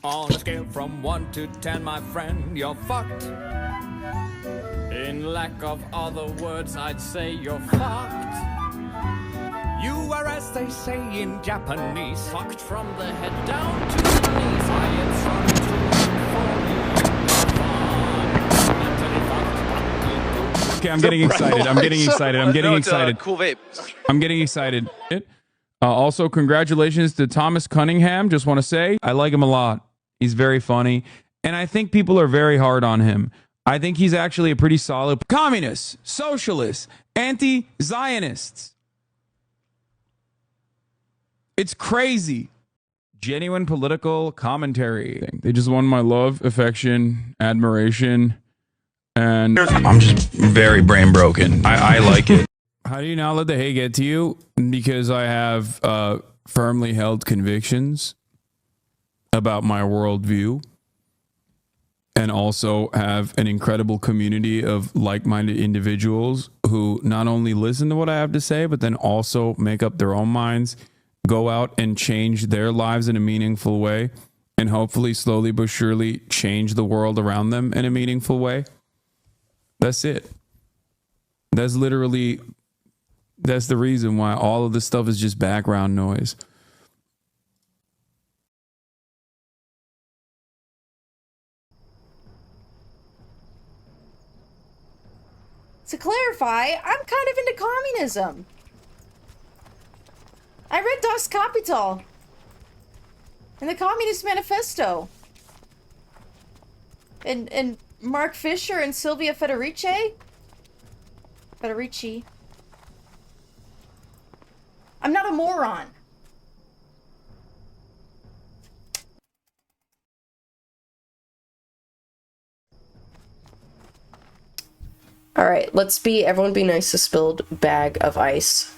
On a scale from 1 to 10, my friend, you're fucked. In lack of other words, I'd say you're fucked. You are, as they say in Japanese, fucked from the head down to the knees. I am sorry to inform you, you're mentally fucked. Okay, I'm getting excited. I'm getting excited. I'm getting excited. Cool vape. I'm getting excited. Also, congratulations to Thomas Cunningham. Just want to say, I like him a lot. He's very funny. And I think people are very hard on him. I think he's actually a pretty solid communist, socialist, anti-Zionists. It's crazy. Genuine political commentary. They just won my love, affection, admiration, and I'm just very brain broken. I like it. How do you not let the hate get to you? Because I have firmly held convictions about my worldview, and also have an incredible community of like-minded individuals who not only listen to what I have to say, but then also make up their own minds, go out and change their lives in a meaningful way, and hopefully slowly but surely change the world around them in a meaningful way. That's it. That's literally, that's the reason why all of this stuff is just background noise. To clarify, I'm kind of into communism. I read Das Kapital and the Communist Manifesto. And Mark Fisher and Sylvia Federici. I'm not a moron. Alright, everyone be nice to spilled bag of ice.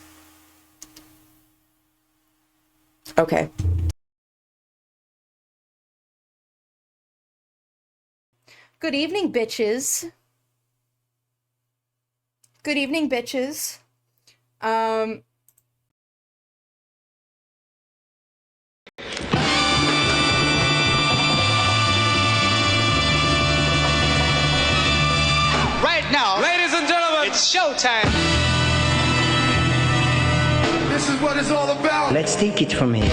Okay. Good evening, bitches. Good evening, bitches. Right now, ladies and gentlemen, it's showtime. This is what it's all about. Let's take it from here.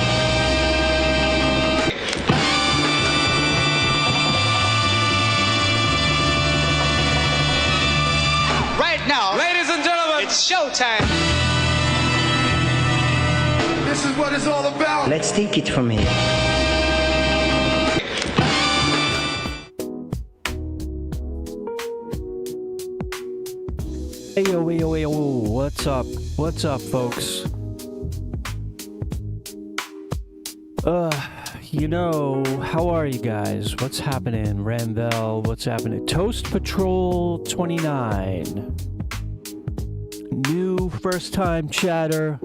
Right now, ladies and gentlemen, it's showtime. This is what it's all about. Let's take it from here. Hey yo, what's up? What's up, folks? You know, how are you guys? What's happening? Ramvel, what's happening? Toast Patrol 29. New first-time chatter.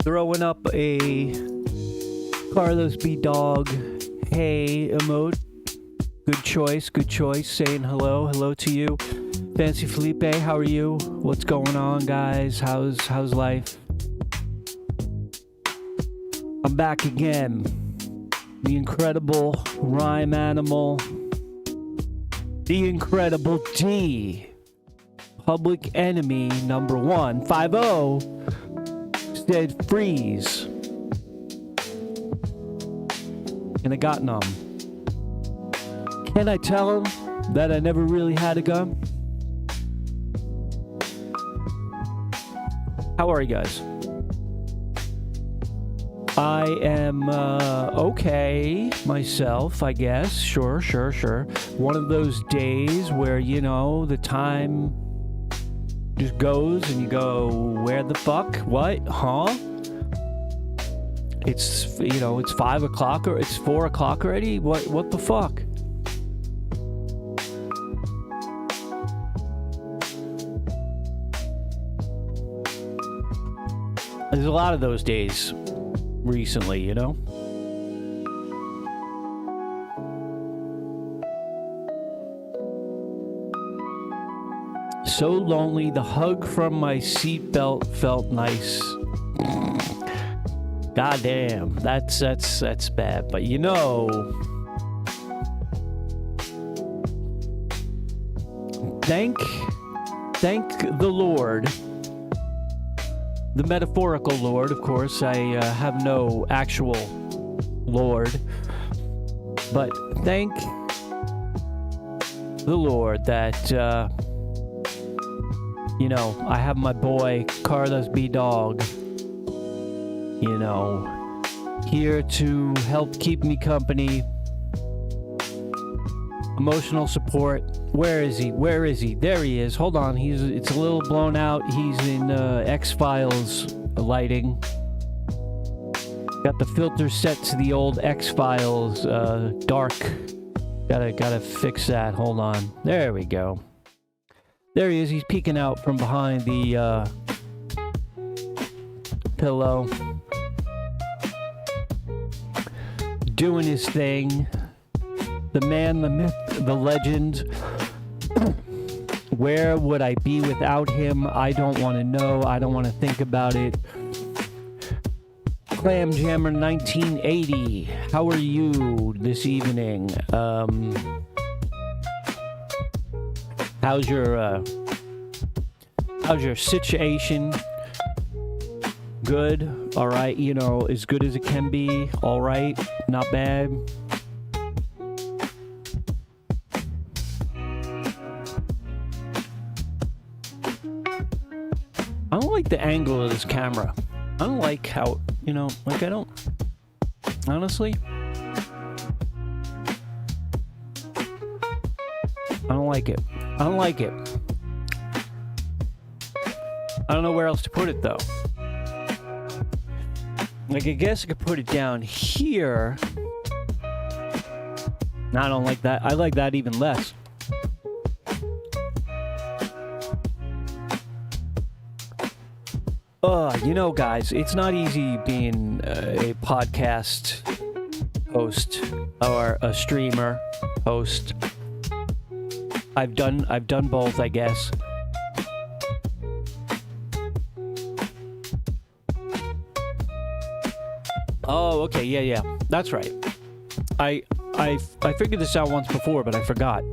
Throwing up a Carlos B. Dog. Hey, emote. Good choice. Saying hello to you. Fancy Felipe, how are you? What's going on, guys? How's life? I'm back again. The incredible rhyme animal. The incredible D. Public enemy number 1. 5-0 said freeze. And I got numb. Can I tell him that I never really had a gun? How are you guys? I am okay myself, I guess. Sure. One of those days where, you know, the time just goes and you go, where the fuck? What? Huh? It's, you know, it's 5 o'clock or it's 4 o'clock already? What the fuck? There's a lot of those days recently, you know? So lonely, the hug from my seatbelt felt nice. Goddamn, that's bad. But you know, thank the Lord, the metaphorical Lord. Of course, I have no actual Lord, but thank the Lord that you know, I have my boy Carlos B. Dog, you know, here to help keep me company. Emotional support. Where is he? Where is he? There he is. Hold on. It's a little blown out. He's in X-Files lighting. Got the filter set to the old X-Files dark. Gotta fix that. Hold on. There we go. There he is. He's peeking out from behind the pillow. Doing his thing. The man, the myth, the legend. Where would I be without him? I don't want to know. I don't want to think about it. Clam Jammer 1980. How are you this evening? How's your situation? Good. All right. You know, as good as it can be. All right. Not bad. I don't like the angle of this camera. I don't like how, you know, like I don't, honestly, I don't like it. I don't like it. I don't know where else to put it though. Like I guess I could put it down here. No, I don't like that. I like that even less. You know, guys, it's not easy being a podcast host or a streamer host. I've done both, I guess. Oh, okay, yeah, that's right. I figured this out once before, but I forgot.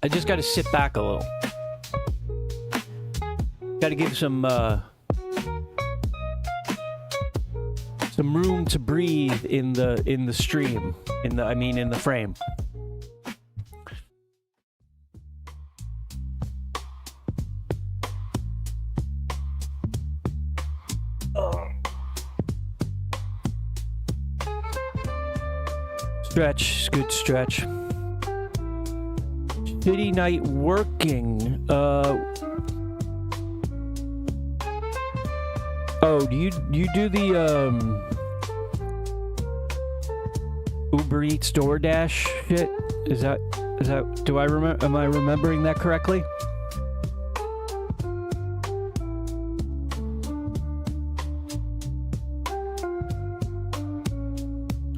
I just got to sit back a little. Got to give some room to breathe in the stream, in the frame. Stretch, good stretch. Shitty night working. Oh, do you do the Uber Eats DoorDash shit? Is that do I remember? Am I remembering that correctly?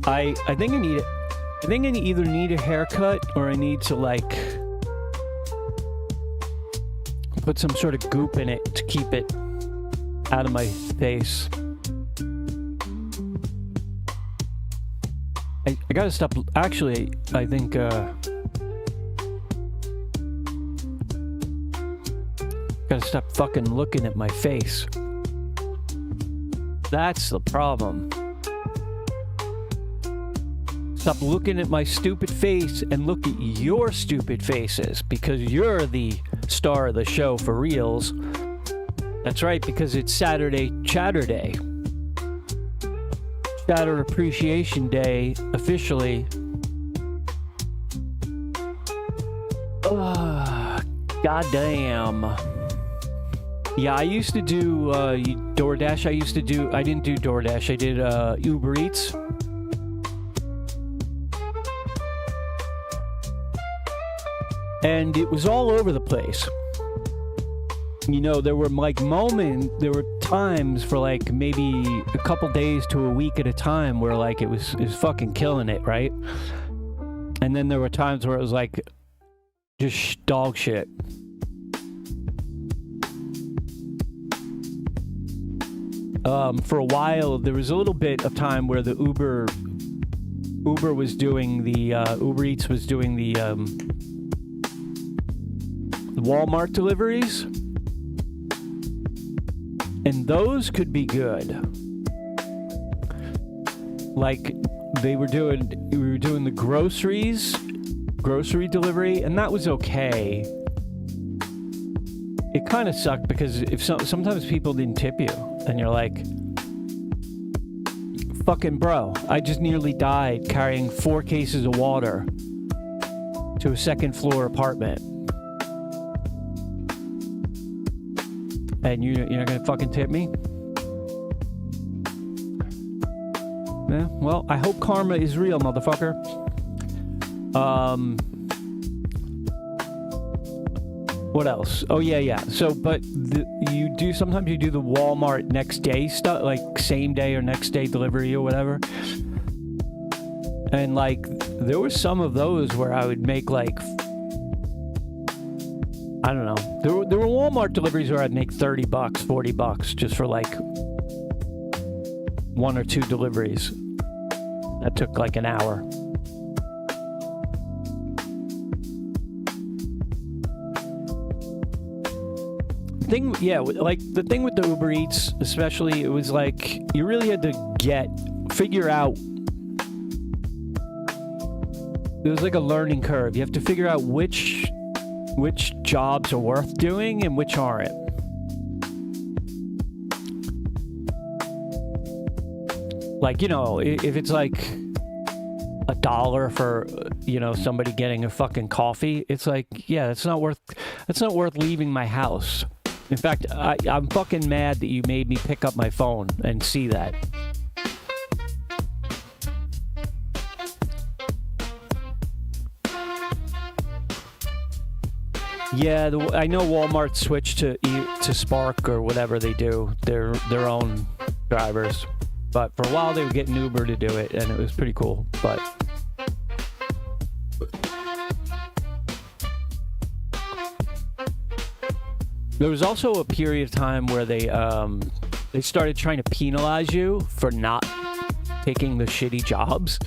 I think I need it. I think I either need a haircut or I need to like put some sort of goop in it to keep it out of my face. I gotta stop. Actually, I think gotta stop fucking looking at my face. That's the problem. Stop looking at my stupid face and look at your stupid faces, because you're the star of the show for reals. That's right, because it's Saturday Chatter Day. Chatter Appreciation Day, officially. Goddamn. Yeah, I used to do DoorDash. I didn't do DoorDash. I did Uber Eats. And it was all over the place. You know, there were times for like maybe a couple days to a week at a time where like it was fucking killing it, right? And then there were times where it was like just dog shit. for a while, there was a little bit of time where the Uber was doing the Uber Eats was doing the Walmart deliveries, and those could be good. Like we were doing the grocery delivery, and that was okay. It kind of sucked because sometimes people didn't tip you, and you're like, fucking bro, I just nearly died carrying 4 cases of water to a second floor apartment, and you're not gonna fucking tip me? Yeah, well, I hope karma is real, motherfucker. What else? Oh yeah. So, but sometimes you do the Walmart next day stuff, like same day or next day delivery or whatever. And like, there were some of those where I would make like, I don't know. There were Walmart deliveries where I'd make $30, $40 just for like 1 or 2 deliveries. That took like an hour. Like the thing with the Uber Eats, especially, it was like you really had to figure out. It was like a learning curve. You have to figure out which jobs are worth doing and which aren't. Like, if it's like $1 for, somebody getting a fucking coffee, it's like, yeah, that's not worth leaving my house. In fact, I'm fucking mad that you made me pick up my phone and see that. Yeah, I know Walmart switched to Spark or whatever they do, their own drivers. But for a while they were getting Uber to do it, and it was pretty cool. But there was also a period of time where they started trying to penalize you for not taking the shitty jobs.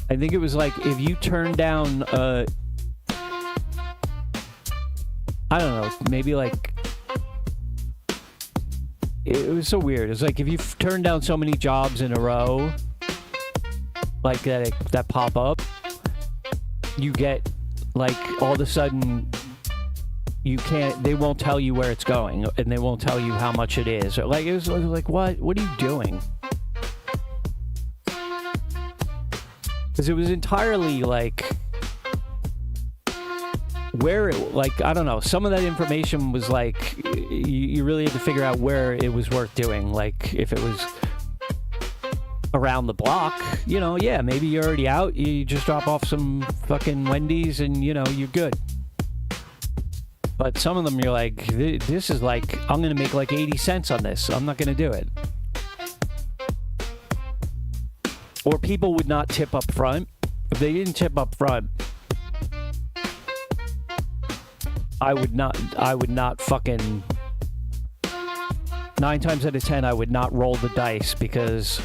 I think it was like if you turn down, I don't know, maybe like, it was so weird. It's like if you turn down so many jobs in a row, like that pop up, you get like all of a sudden they won't tell you where it's going, and they won't tell you how much it is. Or like it was like, what are you doing? Because it was entirely like where it, like, I don't know, some of that information was like you really had to figure out where it was worth doing. Like if it was around the block, yeah, maybe you're already out, you just drop off some fucking Wendy's and you're good. But some of them you're like, this is like, I'm gonna make like 80 cents on this, I'm not gonna do it. Or people would not tip up front. If they didn't tip up front, I would not fucking 9 times out of 10 I would not roll the dice, because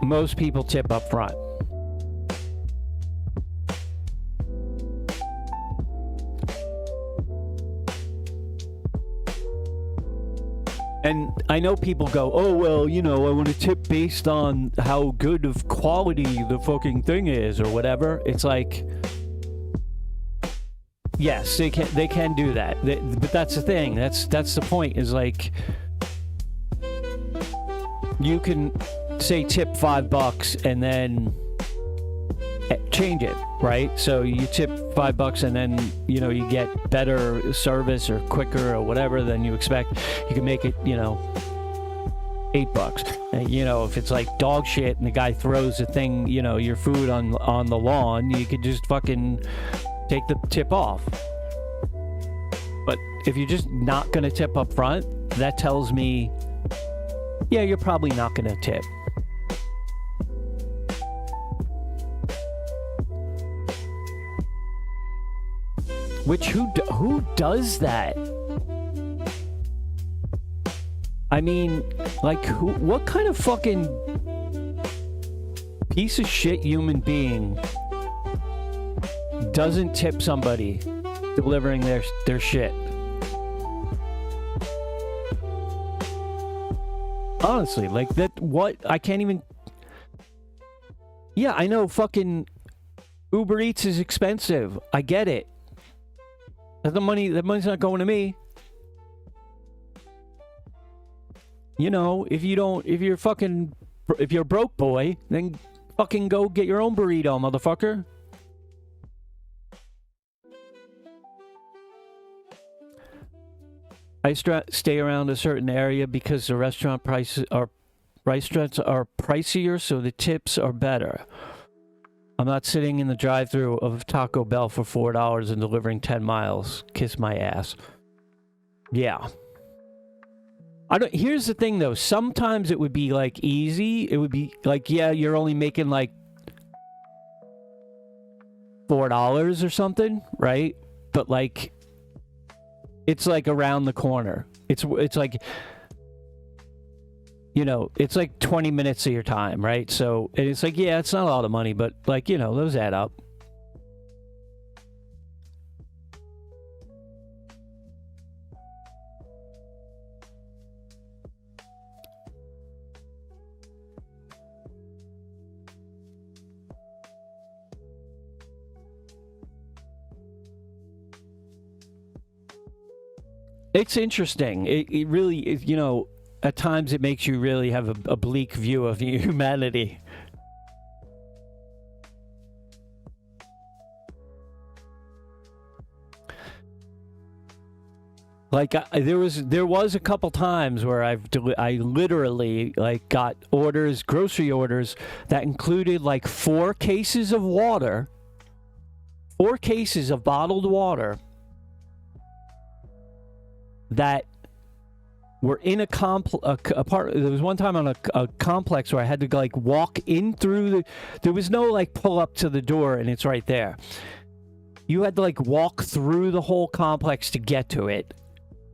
most people tip up front. And I know people go, oh, well, I want to tip based on how good of quality the fucking thing is or whatever. It's like, yes, they can do that. But that's the thing. That's the point, is like, you can say tip $5 and then change it, right? So you tip $5 and then you get better service or quicker or whatever than you expect. You can make it $8. And, if it's like dog shit and the guy throws the thing, your food on the lawn, you could just fucking take the tip off. But if you're just not gonna tip up front, that tells me, yeah, you're probably not gonna tip. Which who does that? I mean, like, what kind of fucking piece of shit human being doesn't tip somebody delivering their shit? Honestly, like that, what? I can't even... Yeah, I know fucking Uber Eats is expensive. I get it. That money's not going to me. You know, if you're a broke boy, then fucking go get your own burrito, motherfucker. I stay around a certain area because the restaurants are pricier, so the tips are better. I'm not sitting in the drive-thru of Taco Bell for $4 and delivering 10 miles. Kiss my ass. Yeah. Here's the thing, though. Sometimes it would be, like, easy. It would be, like, yeah, you're only making, like, $4 or something, right? But, like, it's, like, around the corner. It's like, you know, it's, like, 20 minutes of your time, right? So, and it's like, yeah, it's not a lot of money, but, like, you know, those add up. It's interesting. It really is, you know, at times it makes you really have a bleak view of humanity. Like there was a couple times where I literally like got grocery orders that included like 4 cases of water, 4 cases of bottled water that were in a part. There was one time on a complex where I had to like walk in through there was no like pull up to the door and it's right there. You had to like walk through the whole complex to get to it,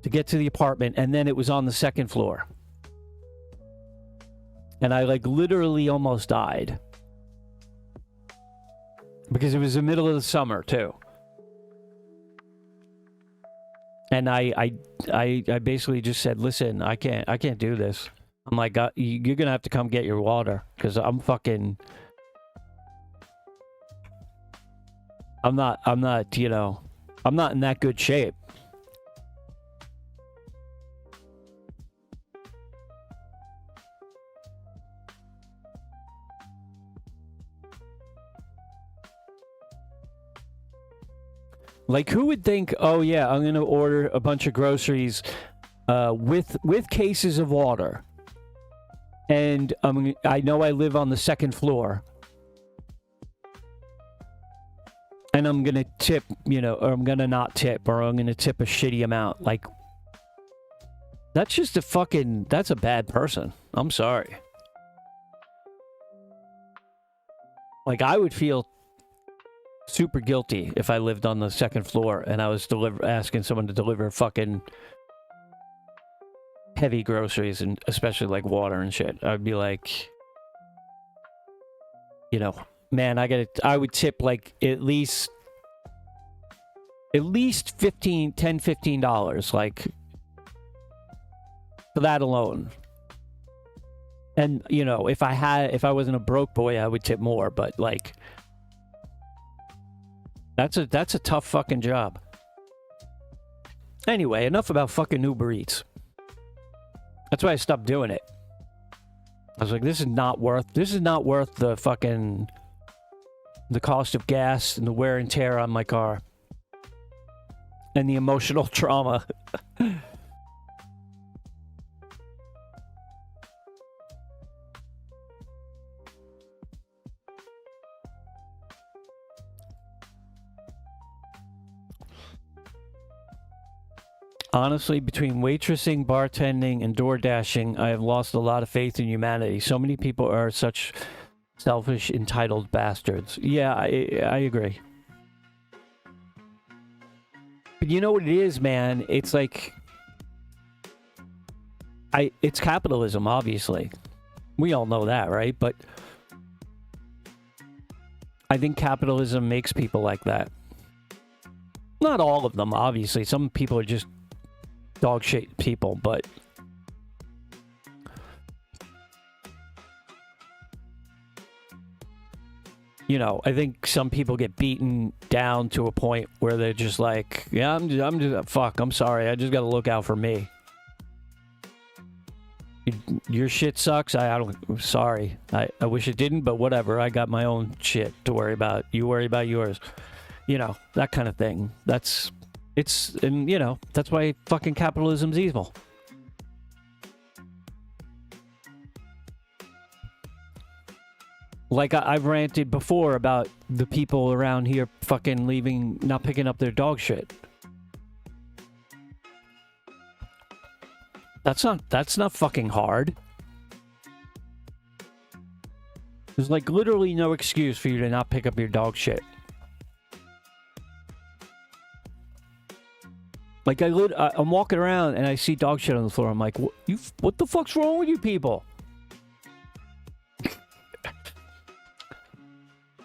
to get to the apartment, and then it was on the 2nd floor. And I like literally almost died because it was the middle of the summer too. And I basically just said, listen, I can't do this. I'm like, you're gonna have to come get your water because I'm not, you know, I'm not in that good shape. Like, who would think, oh yeah, I'm gonna order a bunch of groceries with cases of water, and I know I live on the 2nd floor, and I'm gonna tip, you know, or I'm gonna not tip, or I'm gonna tip a shitty amount. Like, that's just that's a bad person. I'm sorry. Like, I would feel super guilty if I lived on the 2nd floor and I was asking someone to deliver fucking heavy groceries, and especially like water and shit. I'd be like, you know, man, I would tip like at least $15, like, for that alone. And, you know, if I wasn't a broke boy, I would tip more, but like, that's a tough fucking job. Anyway, enough about fucking Uber Eats. That's why I stopped doing it. I was like, this is not worth the fucking, the cost of gas and the wear and tear on my car. And the emotional trauma. Honestly, between waitressing, bartending, and door dashing, I have lost a lot of faith in humanity. So many people are such selfish, entitled bastards. Yeah, I agree. But you know what it is, man? It's like it's capitalism, obviously. We all know that, right? But I think capitalism makes people like that. Not all of them, obviously. Some people are just dog shit people, but you know, I think some people get beaten down to a point where they're just like, yeah, I'm just fuck, I'm sorry, I just gotta look out for me. Your shit sucks. I'm sorry. I wish it didn't, but whatever. I got my own shit to worry about. You worry about yours. You know, that kind of thing. And you know, that's why fucking capitalism's evil. Like I've ranted before about the people around here fucking leaving, not picking up their dog shit. That's not fucking hard. There's like literally no excuse for you to not pick up your dog shit. Like I'm walking around and I see dog shit on the floor. I'm like, what the fuck's wrong with you people?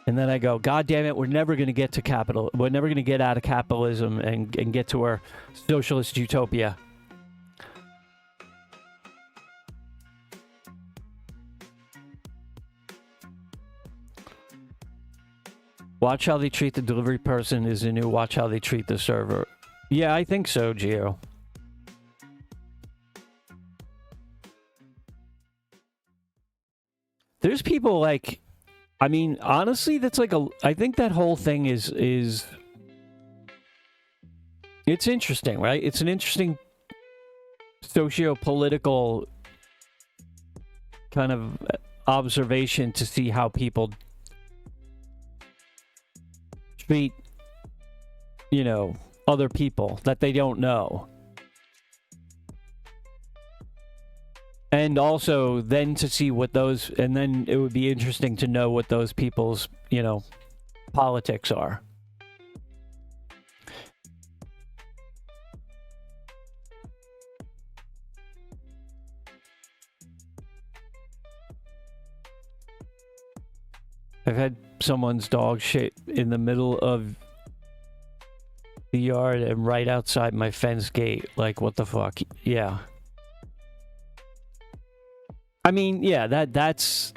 And then I go, God damn it, we're never gonna get to capital. We're never gonna get out of capitalism and get to our socialist utopia. Watch how they treat the delivery person is the new watch how they treat the server. Yeah, I think so, Gio. There's people like, I mean, honestly, that's like I think that whole thing is it's interesting, right? It's an interesting socio-political kind of observation to see how people treat, you know, other people that they don't know. And also then to see what those, and then it would be interesting to know what those people's, you know, politics are. I've had someone's dog shit in the middle of the yard and right outside my fence gate. Like, what the fuck? Yeah. I mean, yeah, that's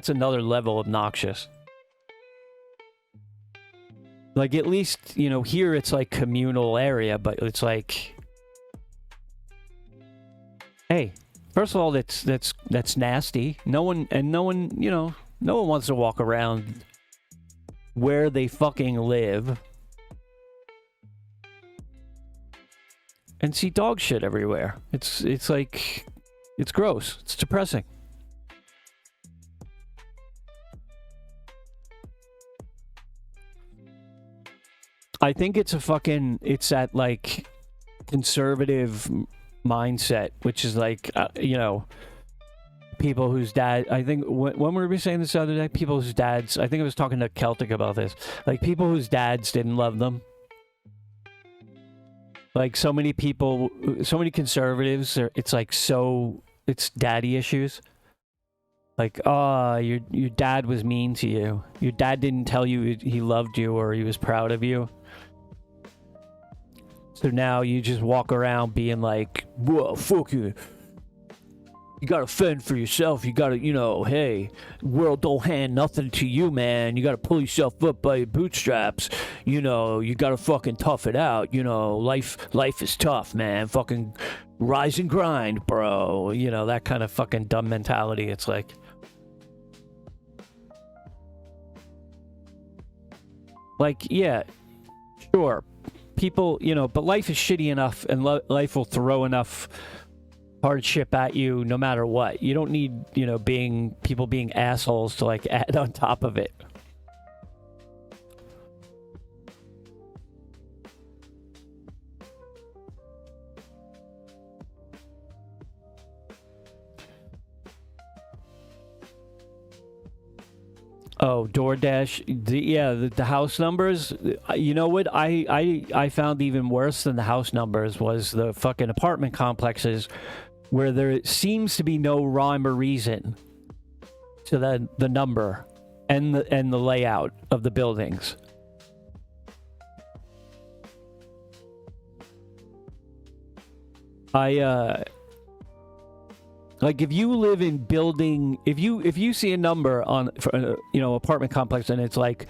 another level obnoxious. Like, at least, you know, here it's like communal area, but it's like, hey, first of all, that's nasty. No one, you know, no one wants to walk around where they fucking live and see dog shit everywhere. It's like, it's gross. It's depressing. I think it's that like conservative mindset, which is like, you know, people whose dad, I think, when were we saying this the other day? People whose dads, I think I was talking to Celtic about this, like people whose dads didn't love them. Like so many people, so many conservatives, it's like it's daddy issues. Like, your dad was mean to you. Your dad didn't tell you he loved you or he was proud of you. So now you just walk around being like, whoa, fuck you. You gotta fend for yourself. You gotta, you know, hey, world don't hand nothing to you, man. You gotta pull yourself up by your bootstraps. You know, you gotta fucking tough it out. You know, life is tough, man. Fucking rise and grind, bro. You know, that kind of fucking dumb mentality. It's like, yeah, sure. People, you know, but life is shitty enough and life will throw enough hardship at you no matter what. You don't need, you know, people being assholes to like add on top of it. Oh, DoorDash. The house numbers. You know what? I found even worse than the house numbers was the fucking apartment complexes where there seems to be no rhyme or reason to the number and the layout of the buildings. Like if you live in building, if you see a number on apartment complex and it's like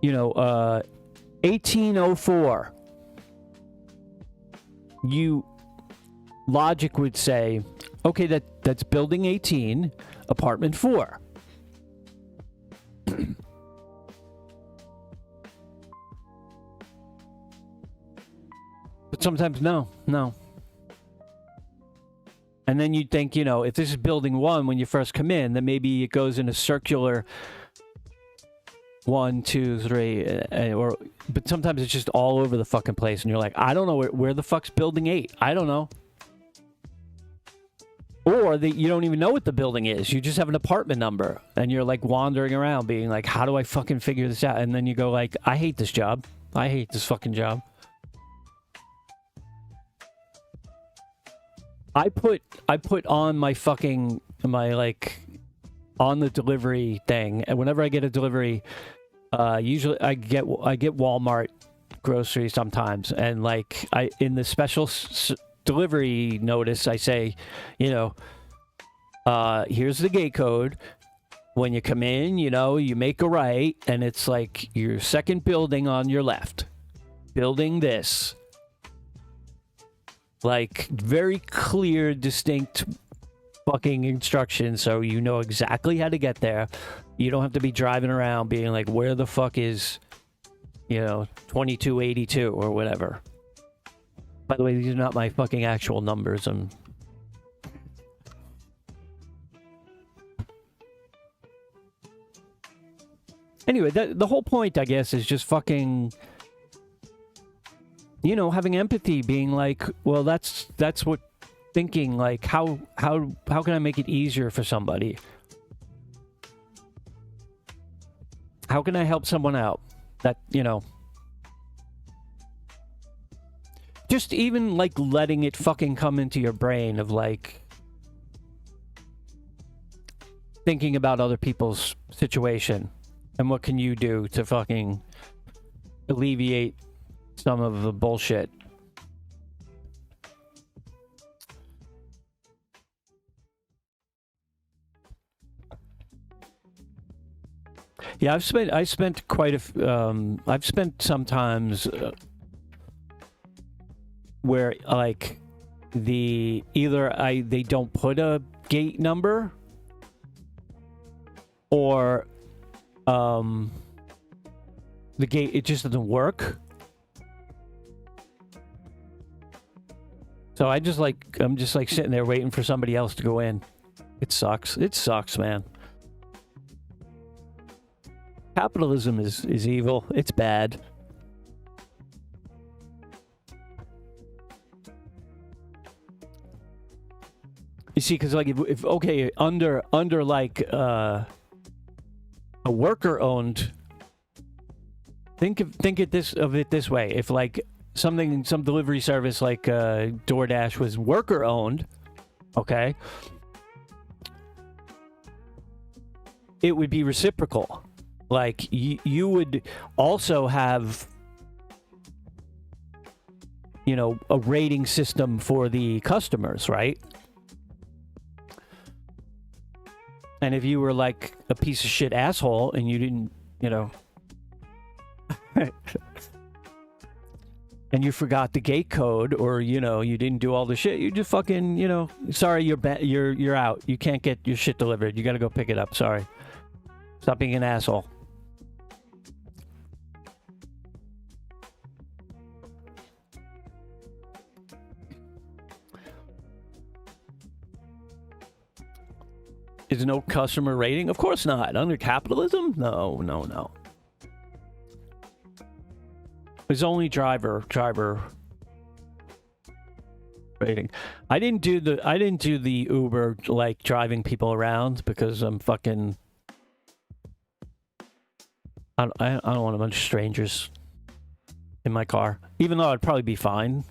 1804, logic would say, okay, that's building 18, apartment 4. But sometimes no. And then you'd think, if this is building 1 when you first come in, then maybe it goes in a circular 1, 2, 3, but sometimes it's just all over the fucking place, and you're like, I don't know where the fuck's building 8. I don't know. Or you don't even know what the building is. You just have an apartment number, and you're like wandering around being like, how do I fucking figure this out? And then you go like, I hate this job. I hate this fucking job. I put on my on the delivery thing, and whenever I get a delivery, usually I get Walmart groceries sometimes, and like in the special delivery notice I say, here's the gate code. When you come in, you make a right, and it's like your second building on your left, building this. Like, very clear, distinct fucking instructions, so you know exactly how to get there. You don't have to be driving around being like, where the fuck is, 2282 or whatever. By the way, these are not my fucking actual numbers. Anyway, the whole point, I guess, is just fucking... having empathy, being like, well, that's what thinking, like, how can I make it easier for somebody? How can I help someone out? That, just even, like, letting it fucking come into your brain of, like, thinking about other people's situation and what can you do to fucking alleviate some of the bullshit. Yeah, I've spent quite I've spent sometimes where like they don't put a gate number, or the gate, it just doesn't work. So I'm just like sitting there waiting for somebody else to go in. It sucks. It sucks, man. Capitalism is evil. It's bad. You see, because like if okay, under like a worker owned. Think of it this way. If like some delivery service like DoorDash was worker owned, okay, it would be reciprocal. Like you would also have, a rating system for the customers, right? And if you were like a piece of shit asshole and you didn't, and you forgot the gate code, or you didn't do all the shit, you just fucking sorry, you're out. You can't get your shit delivered. You got to go pick it up. Sorry. Stop being an asshole. Is no customer rating? Of course not. Under capitalism? No. There's only driver rating. I didn't do the Uber, like driving people around, because I'm fucking I don't want a bunch of strangers in my car, even though I'd probably be fine.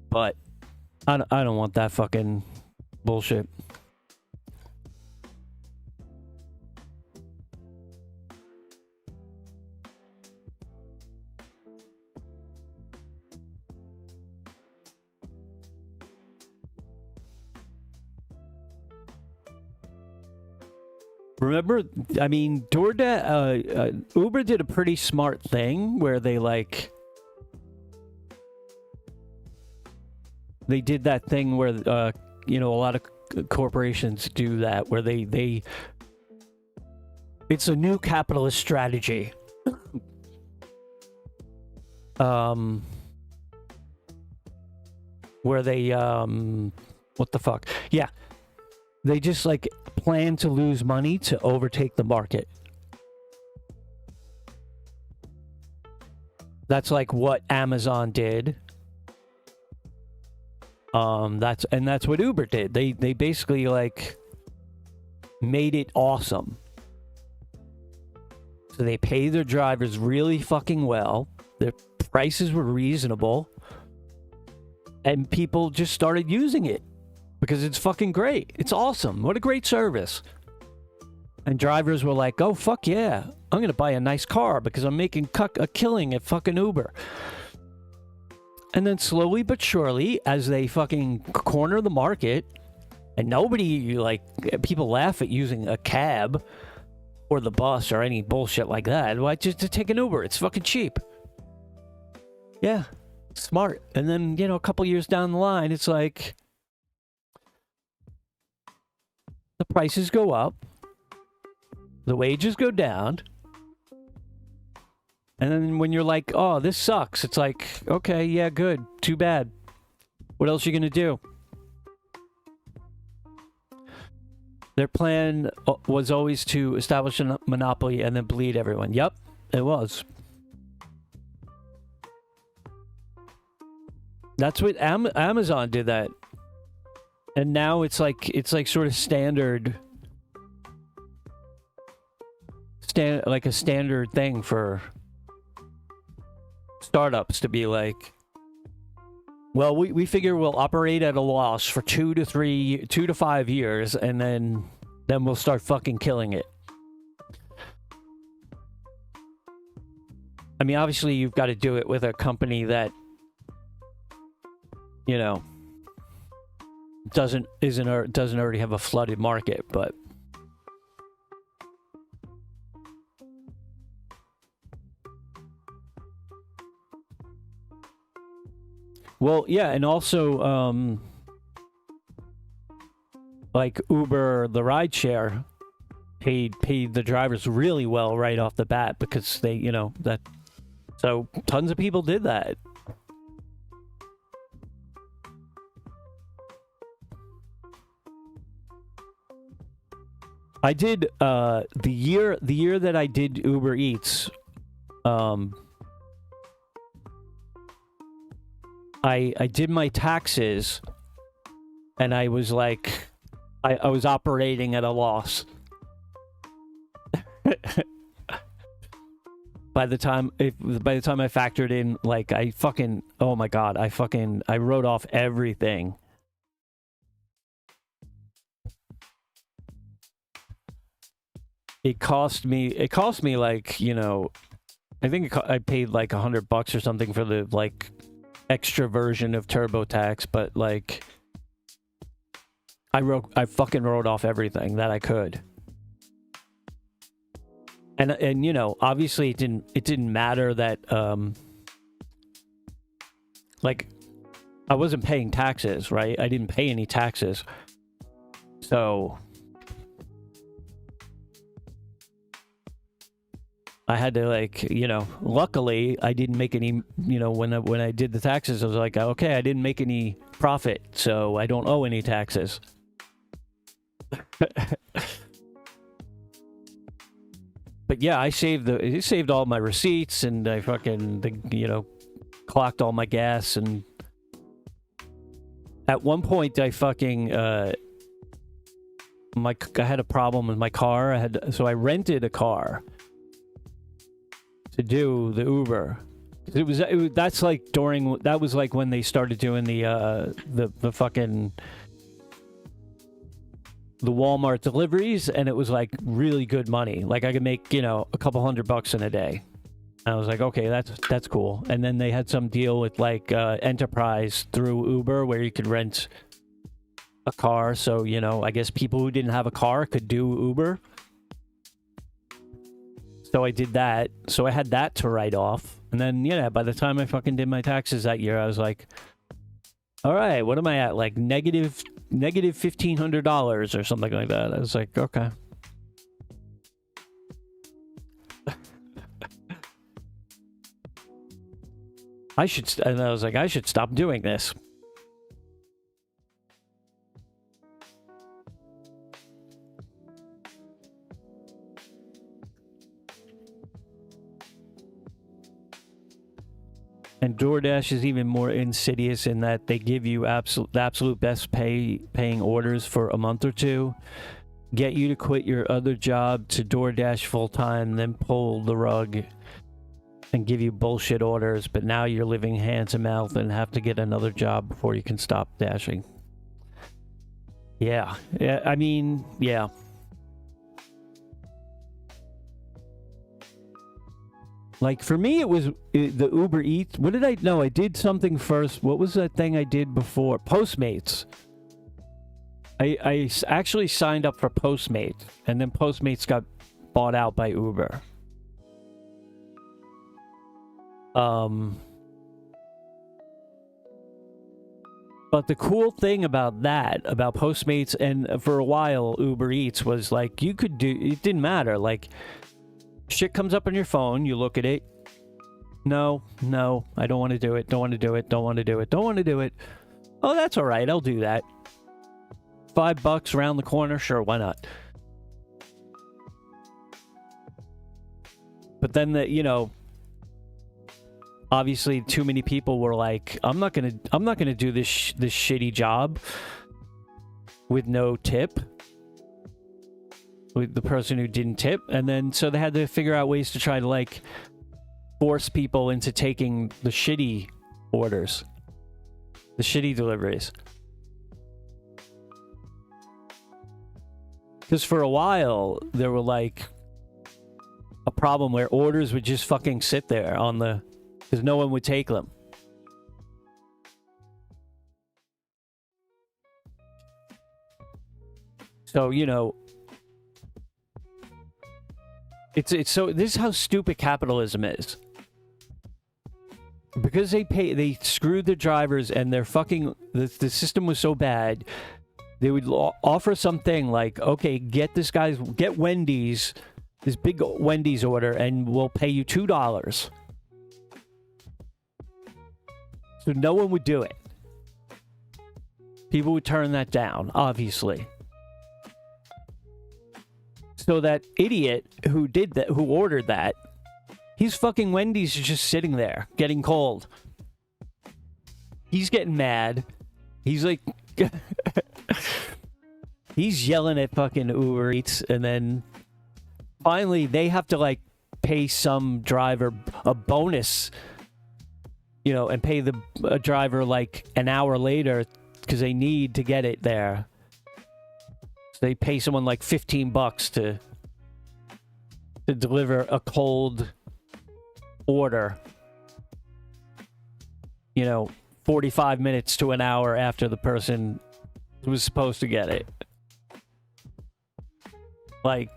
But I don't want that fucking bullshit. Remember, I mean, Uber did a pretty smart thing where they did that thing where a lot of corporations do that, where they it's a new capitalist strategy. Where they what the fuck? Yeah. They just plan to lose money to overtake the market. That's what Amazon did. That's what Uber did. They basically made it awesome. So they pay their drivers really fucking well. Their prices were reasonable. And people just started using it. Because it's fucking great. It's awesome. What a great service. And drivers were like, oh, fuck yeah. I'm going to buy a nice car because I'm making a killing at fucking Uber. And then slowly but surely, as they fucking corner the market, and nobody, people laugh at using a cab or the bus or any bullshit like that. Why just to take an Uber? It's fucking cheap. Yeah. Smart. And then, a couple years down the line, it's like... the prices go up, the wages go down, and then when you're like, oh, this sucks, it's like, okay, yeah, good, too bad. What else are you gonna do? Their plan was always to establish a monopoly and then bleed everyone. Yep, it was. That's what Amazon did that. And now it's like sort of standard, like a standard thing for startups to be like, well, we figure we'll operate at a loss for 2 to 5 years, and then we'll start fucking killing it. I mean, obviously you've got to do it with a company that, doesn't already have a flooded market, but well, yeah, and also Uber, the rideshare, paid the drivers really well right off the bat because they, that, so tons of people did that. I did the year that I did Uber Eats, I did my taxes, and I was like, I was operating at a loss. By the time I factored in, oh my god, I wrote off everything. It cost me I think I paid $100 or something for the extra version of TurboTax, but I fucking wrote off everything that I could. And obviously it didn't matter that I wasn't paying taxes, right? I didn't pay any taxes. So I had to luckily I didn't make any, when I did the taxes, I was like, okay, I didn't make any profit, so I don't owe any taxes. But yeah, I saved all my receipts, and I fucking, clocked all my gas, and at one point I fucking, I had a problem with my car. So I rented a car to do the Uber. That was like when they started doing the fucking the Walmart deliveries, and it was like really good money. Like I could make, a couple $100 in a day. I was like, okay, that's cool. And then they had some deal with like Enterprise through Uber where you could rent a car. So, I guess people who didn't have a car could do Uber. So I did that. So I had that to write off. And then, by the time I fucking did my taxes that year, I was like, all right, what am I at? Like negative $1,500 or something like that. I was like, okay. I was like, I should stop doing this. And DoorDash is even more insidious in that they give you the absolute best paying orders for a month or two, get you to quit your other job to DoorDash full time, then pull the rug and give you bullshit orders, but now you're living hand to mouth and have to get another job before you can stop dashing. Yeah. I mean, yeah. Like, for me, it was the Uber Eats. What did I... No, I did something first. What was that thing I did before? Postmates. I actually signed up for Postmates, and then Postmates got bought out by Uber. But the cool thing about Postmates, and for a while Uber Eats, was like, you could do... It didn't matter. Like... Shit comes up on your phone, you look at it. No, I don't want to do it. Don't want to do it. Oh, that's all right. I'll do that. $5 around the corner. Sure, why not? But then obviously too many people were like, I'm not gonna do this shitty job with no tip. With the person who didn't tip, and then so they had to figure out ways to try to like force people into taking the shitty orders, the shitty deliveries. Because for a while there were like a problem where orders would just fucking sit there because no one would take them. So It's so this is how stupid capitalism is. Because they screwed the drivers and they're fucking the system was so bad, they would offer something like, okay, get Wendy's, this big Wendy's order, and we'll pay you $2. So no one would do it. People would turn that down, obviously. So that idiot who ordered that, his fucking Wendy's is just sitting there, getting cold. He's getting mad. He's like... he's yelling at fucking Uber Eats, and then finally they have to, like, pay some driver a bonus, and pay a driver, like, an hour later because they need to get it there. They pay someone like $15 to deliver a cold order, 45 minutes to an hour after the person was supposed to get it. Like,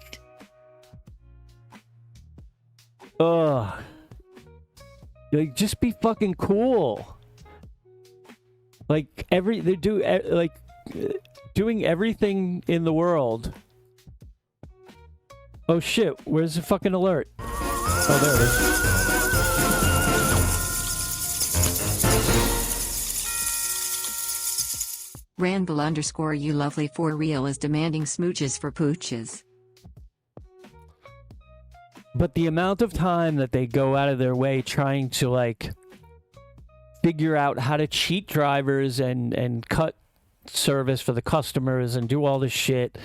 like, just be fucking cool. Like, doing everything in the world. Oh shit, where's the fucking alert? Oh, there it is. Randall_you lovely for real is demanding smooches for pooches. But the amount of time that they go out of their way trying to, like, figure out how to cheat drivers and cut service for the customers and do all this shit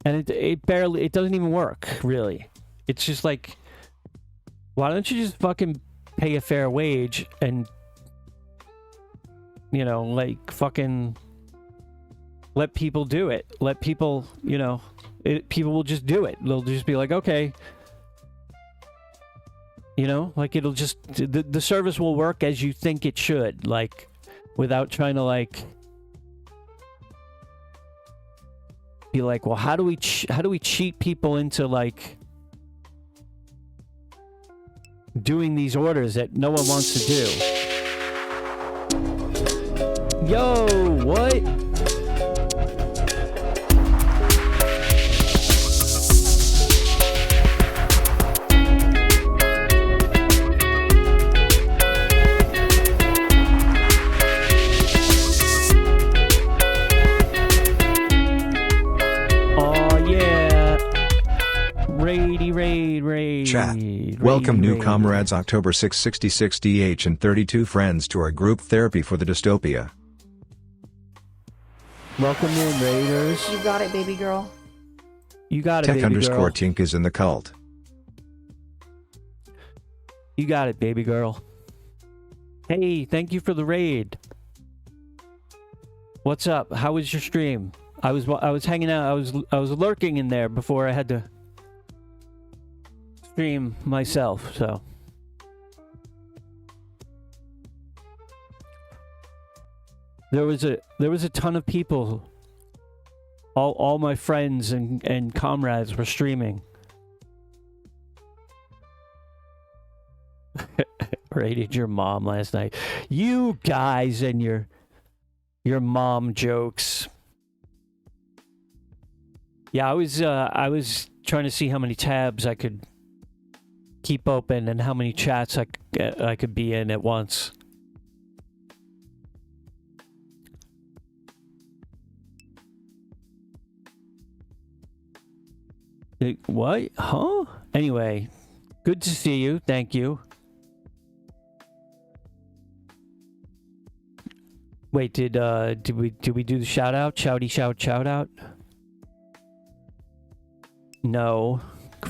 And it doesn't even work, really. It's just like, why don't you just fucking pay a fair wage and, you know, like, fucking let people do it. Let people, you know, people will just do it. They'll just be like, okay. You know, like, it'll just, the service will work as you think it should, like, without trying to, like, be like, well, how do we cheat people into, like, doing these orders that no one wants to do? Yo, what? Raid. Chat. Welcome new comrades October 666 DH and 32 friends to our group therapy for the Dystopia. Welcome in, Raiders. You got it, baby girl. You got it, baby girl. Tech_Tink is in the cult. You got it, baby girl. Hey, thank you for the raid. What's up? How was your stream? I was hanging out. I was lurking in there before I had to stream myself, so there was a ton of people. All my friends and comrades were streaming. Raided your mom last night. You guys and your mom jokes. Yeah, I was trying to see how many tabs I could keep open and how many chats I could be in at once. What? Huh? Anyway, good to see you. Thank you. Wait, did we do the shout out? Shouty shout out? No.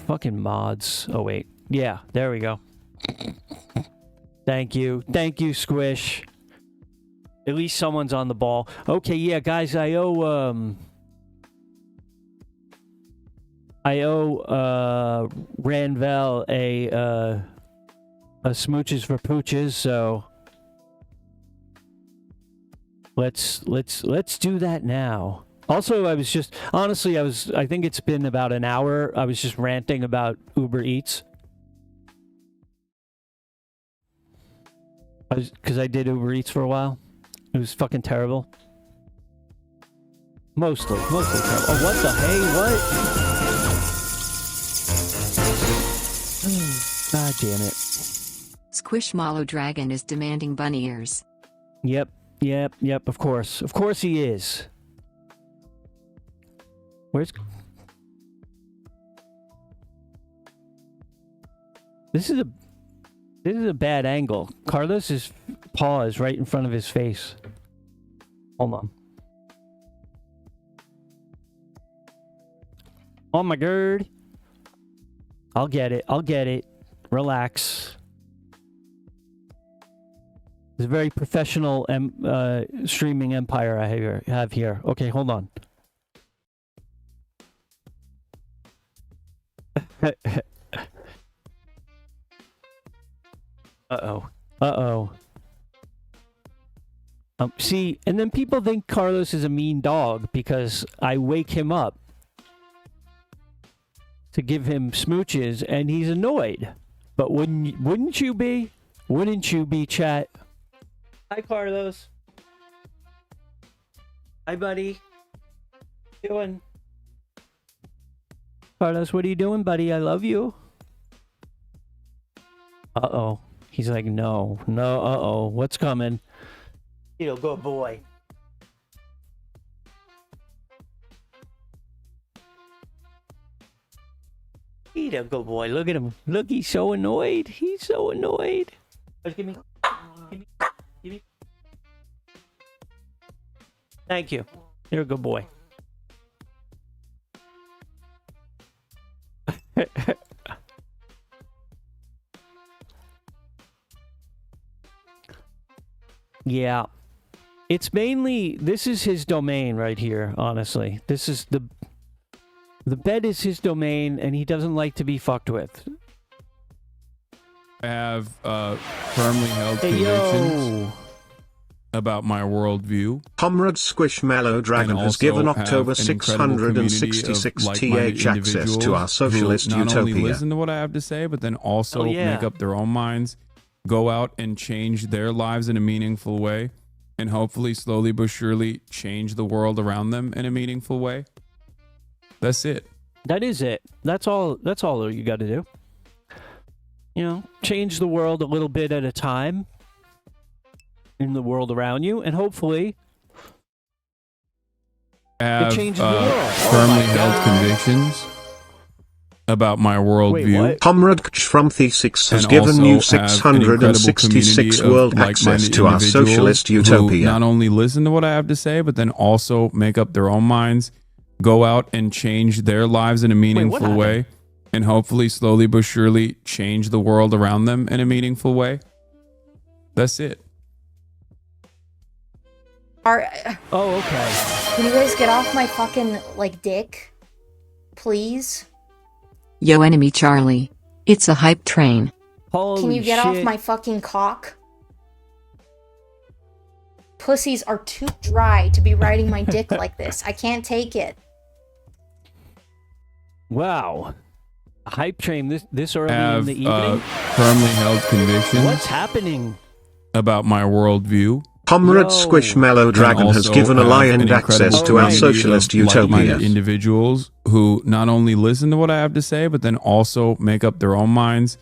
Fucking mods. Oh wait. Yeah, there we go. Thank you. Thank you, Squish. At least someone's on the ball. Okay, yeah, guys, I owe Ranvel a smooches for pooches, so let's do that now. Also, I think it's been about an hour. I was just ranting about Uber Eats. Because I did Uber Eats for a while. It was fucking terrible. Mostly terrible. Oh, what the hey? What? God damn it. Squishmallow Dragon is demanding bunny ears. Yep, of course. Of course he is. Where's... This is a bad angle. Carlos's paw is right in front of his face. Hold on. Oh my god. I'll get it. Relax. It's a very professional streaming empire I have here. Okay, hold on. Uh-oh. See, and then people think Carlos is a mean dog because I wake him up to give him smooches and he's annoyed. But wouldn't you be? Wouldn't you be, chat? Hi, Carlos. Hi, buddy. What you doing? Carlos, what are you doing, buddy? I love you. Uh-oh. He's like, no, uh-oh. What's coming? You good boy. He's a good boy. Look at him. Look, he's so annoyed. He's so annoyed. Give me. Thank you. You're a good boy. Yeah. It's mainly, this is his domain right here, honestly. This is the bed is his domain, and he doesn't like to be fucked with. I have firmly held convictions about my worldview. Comrade Squishmallow Dragon has given October 666 TH access to our socialist not utopia. only listen to what I have to say, but then also make up their own minds, go out and change their lives in a meaningful way, and hopefully slowly but surely change the world around them in a meaningful way. That's it. That is it. That's all you got to do. You know, change the world a little bit at a time in the world around you, and hopefully it changes the world. Firmly held convictions about my worldview. Comrade from T6 has given you 666 world access to our socialist utopia. Not only listen to what I have to say, but then also make up their own minds, go out and change their lives in a meaningful way, and hopefully slowly but surely change the world around them in a meaningful way. That's it. Oh, okay. Can you guys get off my fucking, like, dick? Please? Yo, enemy Charlie. It's a hype train. Holy Can you get shit. off my fucking cock? Pussies are too dry to be riding my dick like this. I can't take it. Wow. A hype train this early Have in the evening? firmly held convictions. What's happening? About my worldview. Comrade Squishmallow Dragon has given a lion access to our socialist utopia. Individuals who not only listen to what I have to say, but then also make up their own minds,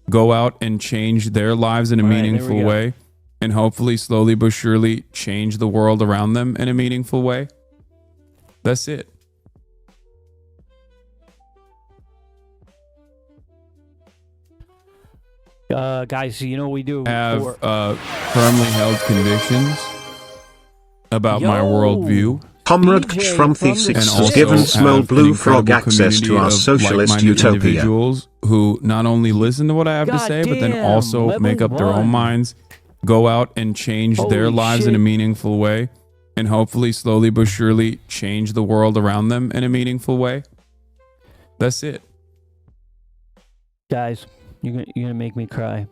go out and change their lives in a meaningful way, and hopefully slowly but surely change the world around them in a meaningful way. That's it. Guys, you know what we do? Have firmly held convictions about my worldview. Comrade from T6 has given Small Blue Frog access to our socialist utopia. Individuals who not only listen to what I have to say, but then also make up their own minds, go out and change their lives in a meaningful way, and hopefully slowly but surely change the world around them in a meaningful way. That's it. Guys, you're gonna make me cry.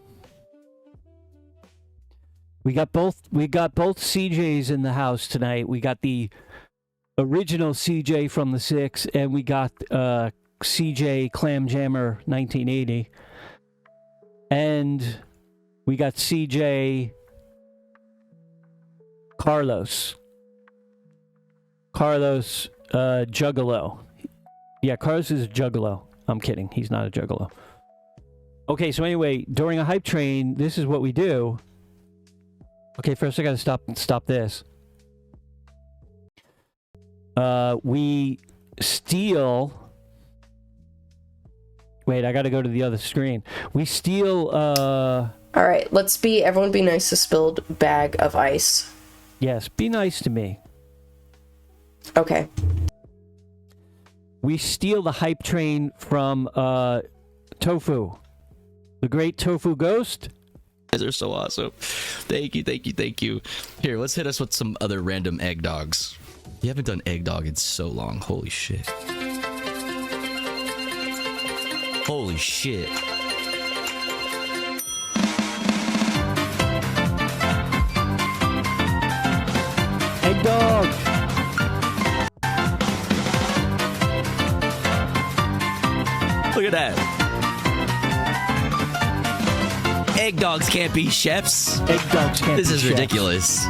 We got both CJs in the house tonight. We got the original CJ from the 6, and we got CJ Clamjammer 1980. And we got CJ Carlos Juggalo. Yeah, Carlos is a juggalo. I'm kidding. He's not a juggalo. Okay, so anyway, during a hype train, this is what we do. Okay, first I gotta stop this. We steal... Wait, I gotta go to the other screen. We steal, Alright, everyone be nice to spilled bag of ice. Yes, be nice to me. Okay. We steal the hype train from, Tofu. The great Tofu Ghost. You guys are so awesome. Thank you. Here, let's hit us with some other random egg dogs. You haven't done egg dog in so long. Holy shit. Holy shit. Egg dog. Look at that. Egg dogs can't be chefs. Egg dogs can't This be is chefs. ridiculous.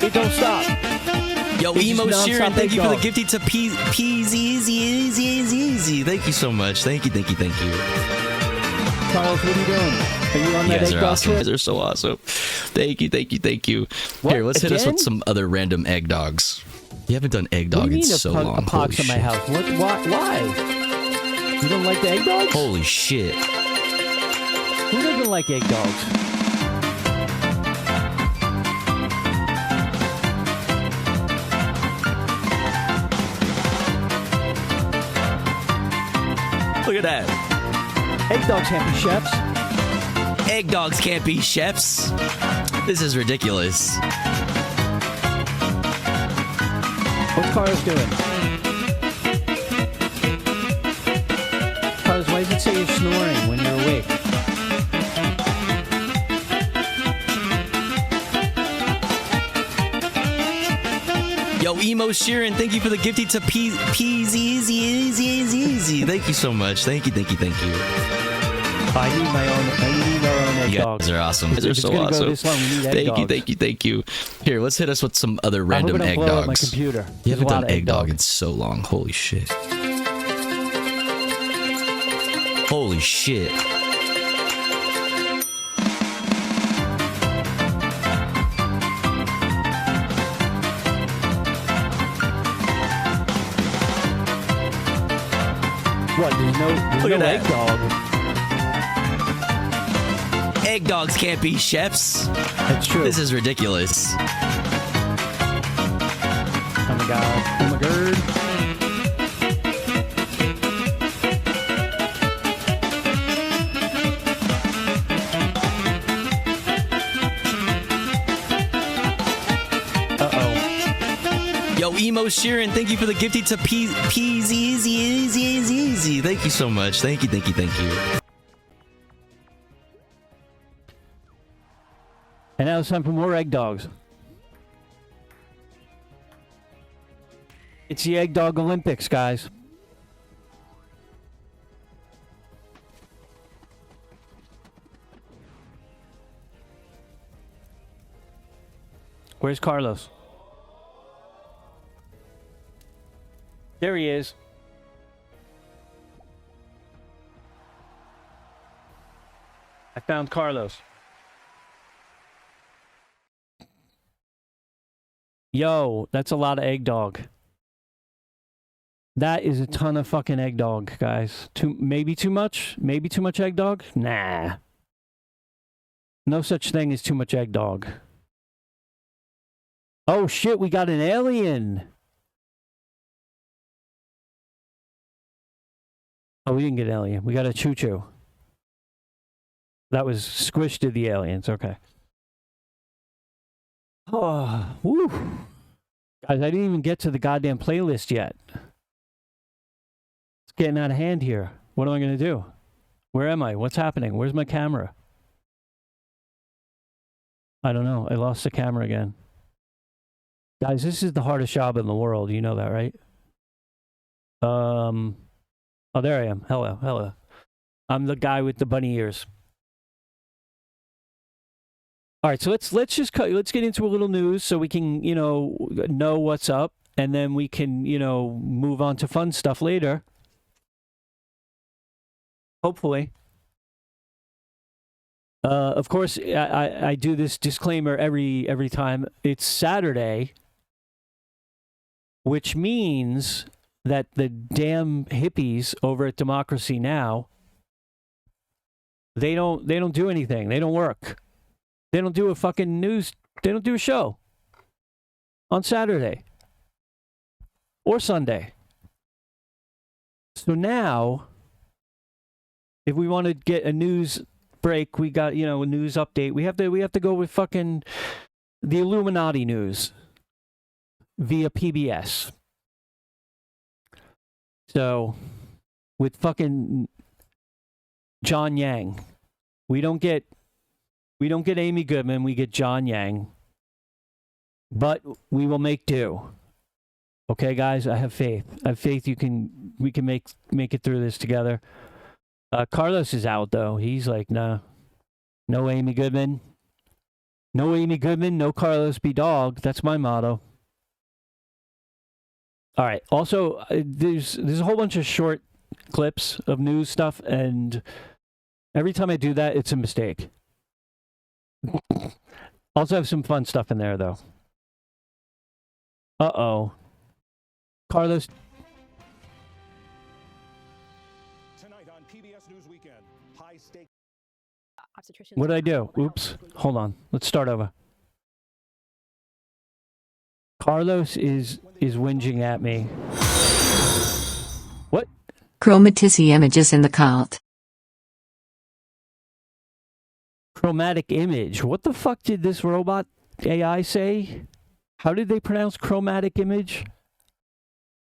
It don't stop. Yo, It's Emo just Sheeran, nonstop thank egg you for the dog. gifting to easy. Thank you so much. Thank you. Carlos, what are you doing? Are you on You that guys egg are dog awesome. You trip? guys are so awesome. Thank you. What? Here, let's hit us with Again? some other random egg dogs. You haven't done egg What dog do you in mean so a long. pox Holy in my shit. house? What? Why? You don't like the egg dogs? Holy shit. Who doesn't like egg dogs? Look at that. Egg dogs can't be chefs. Egg dogs can't be chefs. This is ridiculous. What's Carlos doing? Carlos, why does it say you're snoring when you're awake? Yo, Emo Sheeran, thank you for the gifty to easy. Thank you so much. Thank you. I need our own egg You dogs. guys are awesome. You guys are If it's so gonna go awesome. this long, we need egg dogs. Thank you. Here, let's hit us with some other I hope random I don't egg blow up my dogs. computer. You There's haven't a lot done of egg dog dogs. in so long. Holy shit. Holy shit. What? There's no Look at egg that. dog. Egg dogs can't be chefs. That's true. This is ridiculous. Oh my god. Oh my god. Yo, Emo Sheeran, thank you for the gifty to easy. Thank you so much. Thank you. And now it's time for more egg dogs. It's the Egg Dog Olympics, guys. Where's Carlos? There he is. I found Carlos. Yo, that's a lot of egg dog. That is a ton of fucking egg dog, guys. Maybe too much? Maybe too much egg dog? Nah. No such thing as too much egg dog. Oh shit, we got an alien. Oh, we didn't get an alien. We got a choo-choo. That was squished to the aliens. Okay. Oh, woo. Guys, I didn't even get to the goddamn playlist yet. It's getting out of hand here. What am I going to do? Where am I? What's happening? Where's my camera? I don't know. I lost the camera again. Guys, this is the hardest job in the world. You know that, right? Oh, there I am. Hello. I'm the guy with the bunny ears. All right, so let's get into a little news so we can, know what's up, and then we can, move on to fun stuff later. Hopefully. Of course, I do this disclaimer every time. It's Saturday, which means that the damn hippies over at Democracy Now! They don't do anything. They don't work. They don't do a fucking news. They don't do a show on Saturday or Sunday. So now, if we want to get a news break, we got, a news update. We have to go with fucking the Illuminati news via PBS. So, with fucking John Yang, we don't get Amy Goodman, we get John Yang. But we will make do. Okay, guys, I have faith. I have faith we can make it through this together. Carlos is out though. He's like, nah. No Amy Goodman. No Amy Goodman, no Carlos B. Dog. That's my motto. All right. Also, there's a whole bunch of short clips of news stuff, and every time I do that, it's a mistake. Also have some fun stuff in there, though. Uh-oh. Carlos. What did I do? Oops. Hold on. Let's start over. Carlos is whinging at me. What? Chromaticity images in the cult. Chromatic image. What the fuck did this robot AI say? How did they pronounce chromatic image?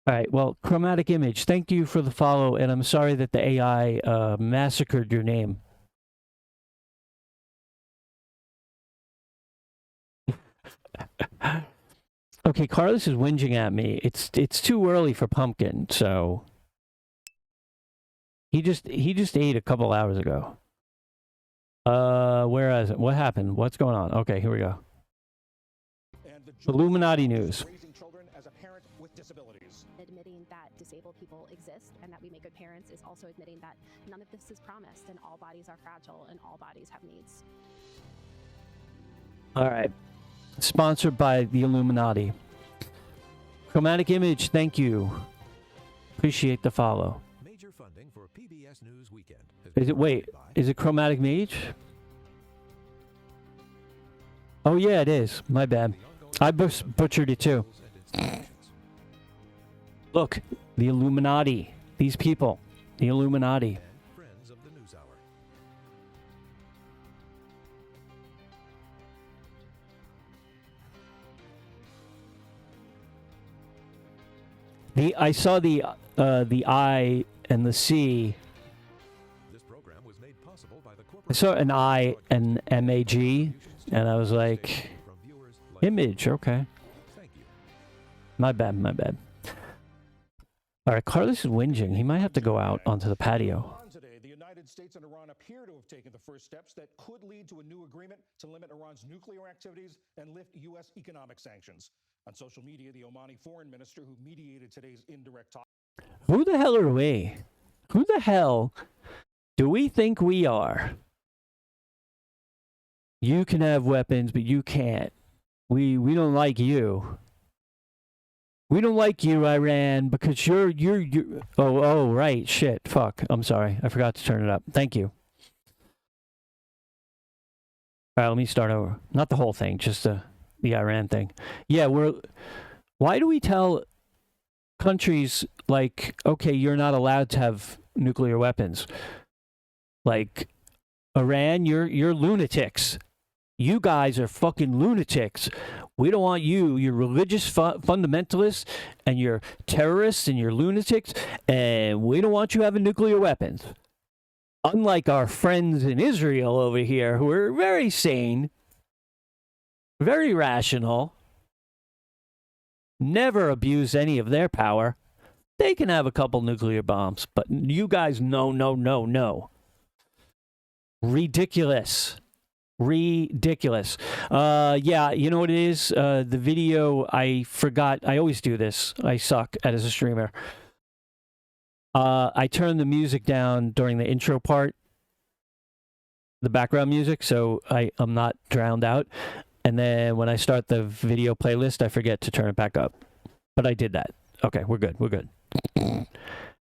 All right, well, chromatic image. Thank you for the follow, and I'm sorry that the AI massacred your name. Okay, Carlos is whinging at me. It's too early for pumpkin, so he just ate a couple hours ago. Where is it? What happened? What's going on? Okay, here we go. Illuminati news. Admitting that disabled people exist and that we make good parents is also admitting that none of this is promised and all bodies are fragile and all bodies have needs. All right. Sponsored by the Illuminati. Chromatic image, thank you. Appreciate the follow. Major funding for PBS News Weekend. Is it chromatic mage? Oh yeah, it is. My bad. I butchered it too. Look, the Illuminati. These people. The Illuminati. Friends of the News Hour. I saw the I and the C. This program was made possible by the I saw an I and MAG, and I was like, image, okay. My bad. All right, Carlos is whinging. He might have to go out onto the patio. Today, the United States and Iran appear to have taken the first steps that could lead to a new agreement to limit Iran's nuclear activities and lift U.S. economic sanctions. On social media, the Omani foreign minister who mediated today's indirect talk. Who the hell are we? Who the hell do we think we are? You can have weapons, but you can't. We don't like you. We don't like you, Iran, because you're oh right, shit, fuck. I'm sorry. I forgot to turn it up. Thank you. All right, let me start over. Not the whole thing, just the Iran thing. Yeah, why do we tell countries like, okay, you're not allowed to have nuclear weapons? Like Iran, you're lunatics. You guys are fucking lunatics. We don't want you. You're religious fundamentalists, and you're terrorists, and you're lunatics, and we don't want you having nuclear weapons. Unlike our friends in Israel over here, who are very sane, very rational, never abuse any of their power. They can have a couple nuclear bombs, but you guys, no. Ridiculous. Yeah, you know what it is? The video, I forgot. I always do this. I suck as a streamer. I turn the music down during the intro part, the background music, so I'm not drowned out. And then when I start the video playlist, I forget to turn it back up. But I did that. Okay, we're good.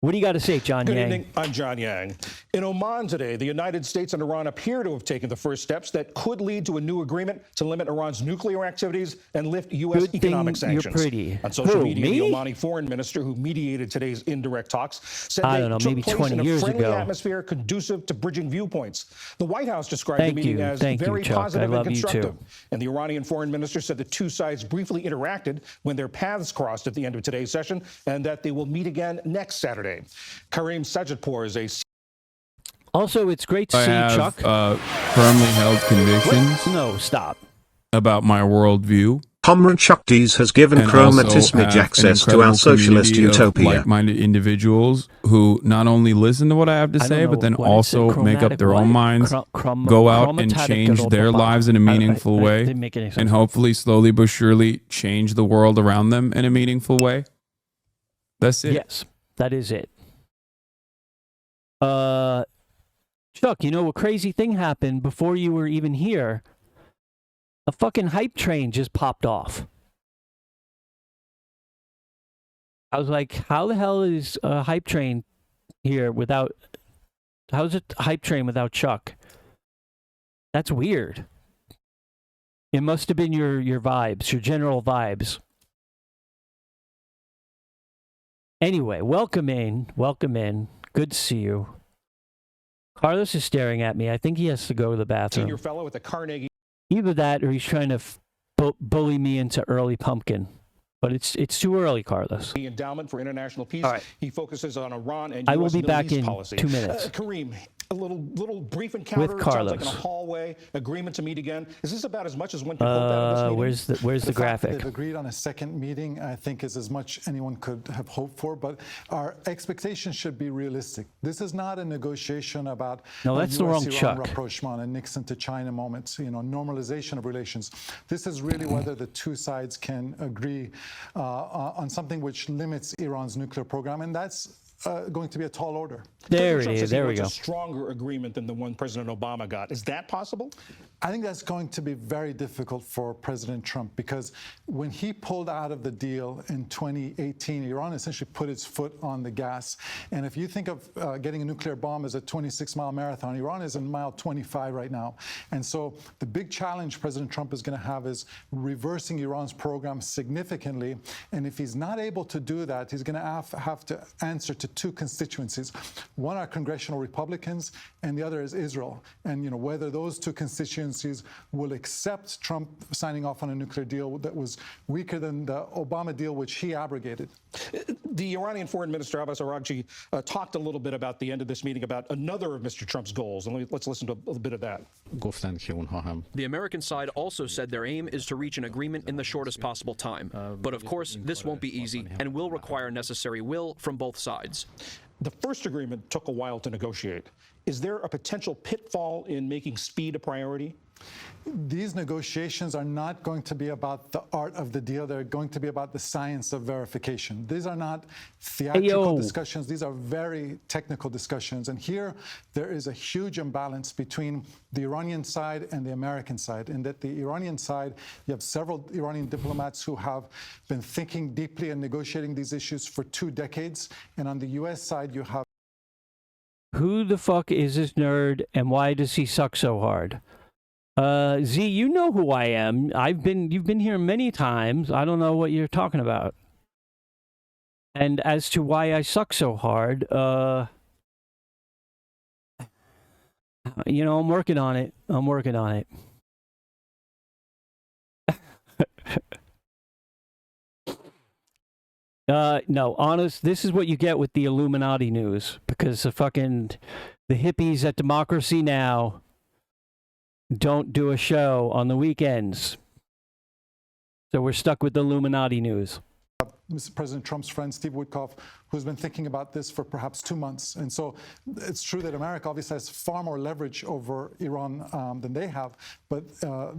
What do you got to say, John Yang? Good evening. I'm John Yang. In Oman today, the United States and Iran appear to have taken the first steps that could lead to a new agreement to limit Iran's nuclear activities and lift U.S. economic sanctions. You're pretty. On social media, me? the Omani foreign minister who mediated today's indirect talks said I they don't know, took maybe place 20 in a years friendly ago. atmosphere conducive to bridging viewpoints. The White House described the Thank meeting you. as Thank you, very Chuck. positive I love and you, too. constructive. And the Iranian foreign minister said the two sides briefly interacted when their paths crossed at the end of today's session, and that they will meet again next Saturday. Kareem Sajidpour is a... Also, it's great to I see have Chuck. Firmly held convictions No, stop. about my worldview. Comrade Chuck Dees has given And also chromatismic have an access to our incredible socialist community of utopia. like-minded individuals who not only listen to what I have to I don't say, know but then what it also said, make up chromatic their what? own minds, go out and Chromatic change little their blah. lives in a meaningful I way, didn't make any sense. and hopefully, slowly but surely, change the world around them in a meaningful way. That's it. Yes, that is it. Chuck, you know, a crazy thing happened before you were even here. A fucking hype train just popped off. I was like, how the hell is a hype train here without... How's it hype train without Chuck? That's weird. It must have been your vibes, your general vibes. Anyway, welcome in. Welcome in. Good to see you. Carlos is staring at me. I think he has to go to the bathroom. Senior fellow at the Carnegie. Either that or he's trying to bully me into early pumpkin. But it's too early, Carlos. The Endowment for International Peace. All right. He focuses on Iran and I U.S. will be Middle back East in policy. 2 minutes. Kareem, a little brief encounter. With It sounds like in Carlos. a hallway, agreement to meet again. Is this about as much as one can hope out of this meeting? Where's the fact that graphic? They've agreed on a second meeting, I think, is as much anyone could have hoped for. But our expectations should be realistic. This is not a negotiation about No, that's the wrong US-Iran Chuck. rapprochement and Nixon to China moments, normalization of relations. This is really whether the two sides can agree on something which limits Iran's nuclear program, and that's going to be a tall order. There Trump it says is. he There we wants go. a stronger agreement than the one President Obama got. Is that possible? I think that's going to be very difficult for President Trump because when he pulled out of the deal in 2018, Iran essentially put its foot on the gas. And if you think of getting a nuclear bomb as a 26-mile marathon, Iran is in mile 25 right now. And so the big challenge President Trump is going to have is reversing Iran's program significantly. And if he's not able to do that, he's going to have to answer to two constituencies. One are congressional Republicans, and the other is Israel. And whether those two constituencies will accept Trump signing off on a nuclear deal that was weaker than the Obama deal, which he abrogated. The Iranian Foreign Minister Abbas Araghchi talked a little bit about the end of this meeting about another of Mr. Trump's goals, and let's listen to a little bit of that. The American side also said their aim is to reach an agreement in the shortest possible time. But of course, this won't be easy and will require necessary will from both sides. The first agreement took a while to negotiate. Is there a potential pitfall in making speed a priority? These negotiations are not going to be about the art of the deal. They're going to be about the science of verification. These are not theatrical discussions. These are very technical discussions. And here, there is a huge imbalance between the Iranian side and the American side, in that the Iranian side, you have several Iranian diplomats who have been thinking deeply and negotiating these issues for 2 decades. And on the U.S. side, you have... Who the fuck is this nerd, and why does he suck so hard? Z, you know who I am. You've been here many times. I don't know what you're talking about. And as to why I suck so hard, I'm working on it. I'm working on it. No, honest, this is what you get with the Illuminati news, because the hippies at Democracy Now! Don't do a show on the weekends. So we're stuck with the Illuminati news. Mr. President Trump's friend, Steve Witkoff, who's been thinking about this for perhaps 2 months. And so it's true that America obviously has far more leverage over Iran than they have, but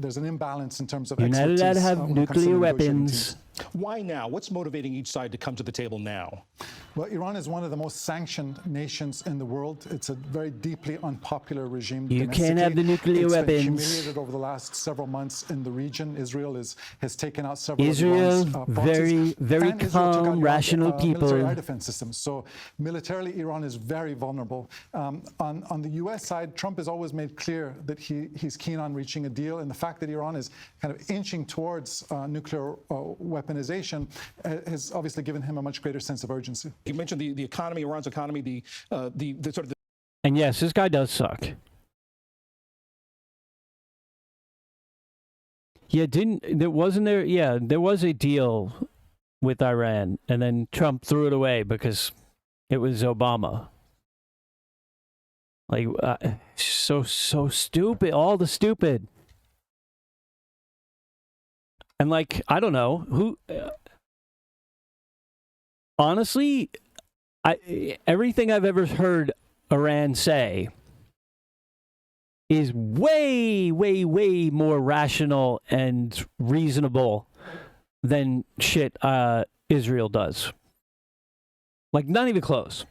there's an imbalance in terms of You're not allowed to have nuclear weapons. Why now? What's motivating each side to come to the table now? Well, Iran is one of the most sanctioned nations in the world. It's a very deeply unpopular regime. You can't have the nuclear it's weapons. Been humiliated over the last several months in the region. Israel has taken out several Israel, of Iran's proxies. very And Israel took out calm, rational military people. air defense systems. So militarily, Iran is very vulnerable. On the U.S. side, Trump has always made clear that he's keen on reaching a deal, and the fact that Iran is kind of inching towards nuclear weaponization has obviously given him a much greater sense of urgency. You mentioned the economy, Iran's economy, the sort of. And yes, this guy does suck. Yeah, there was a deal with Iran, and then Trump threw it away because it was Obama. Like, so stupid, all the stupid. And like, I don't know who. Honestly, everything I've ever heard Iran say is way, way, way more rational and reasonable than shit Israel does. Like, not even close.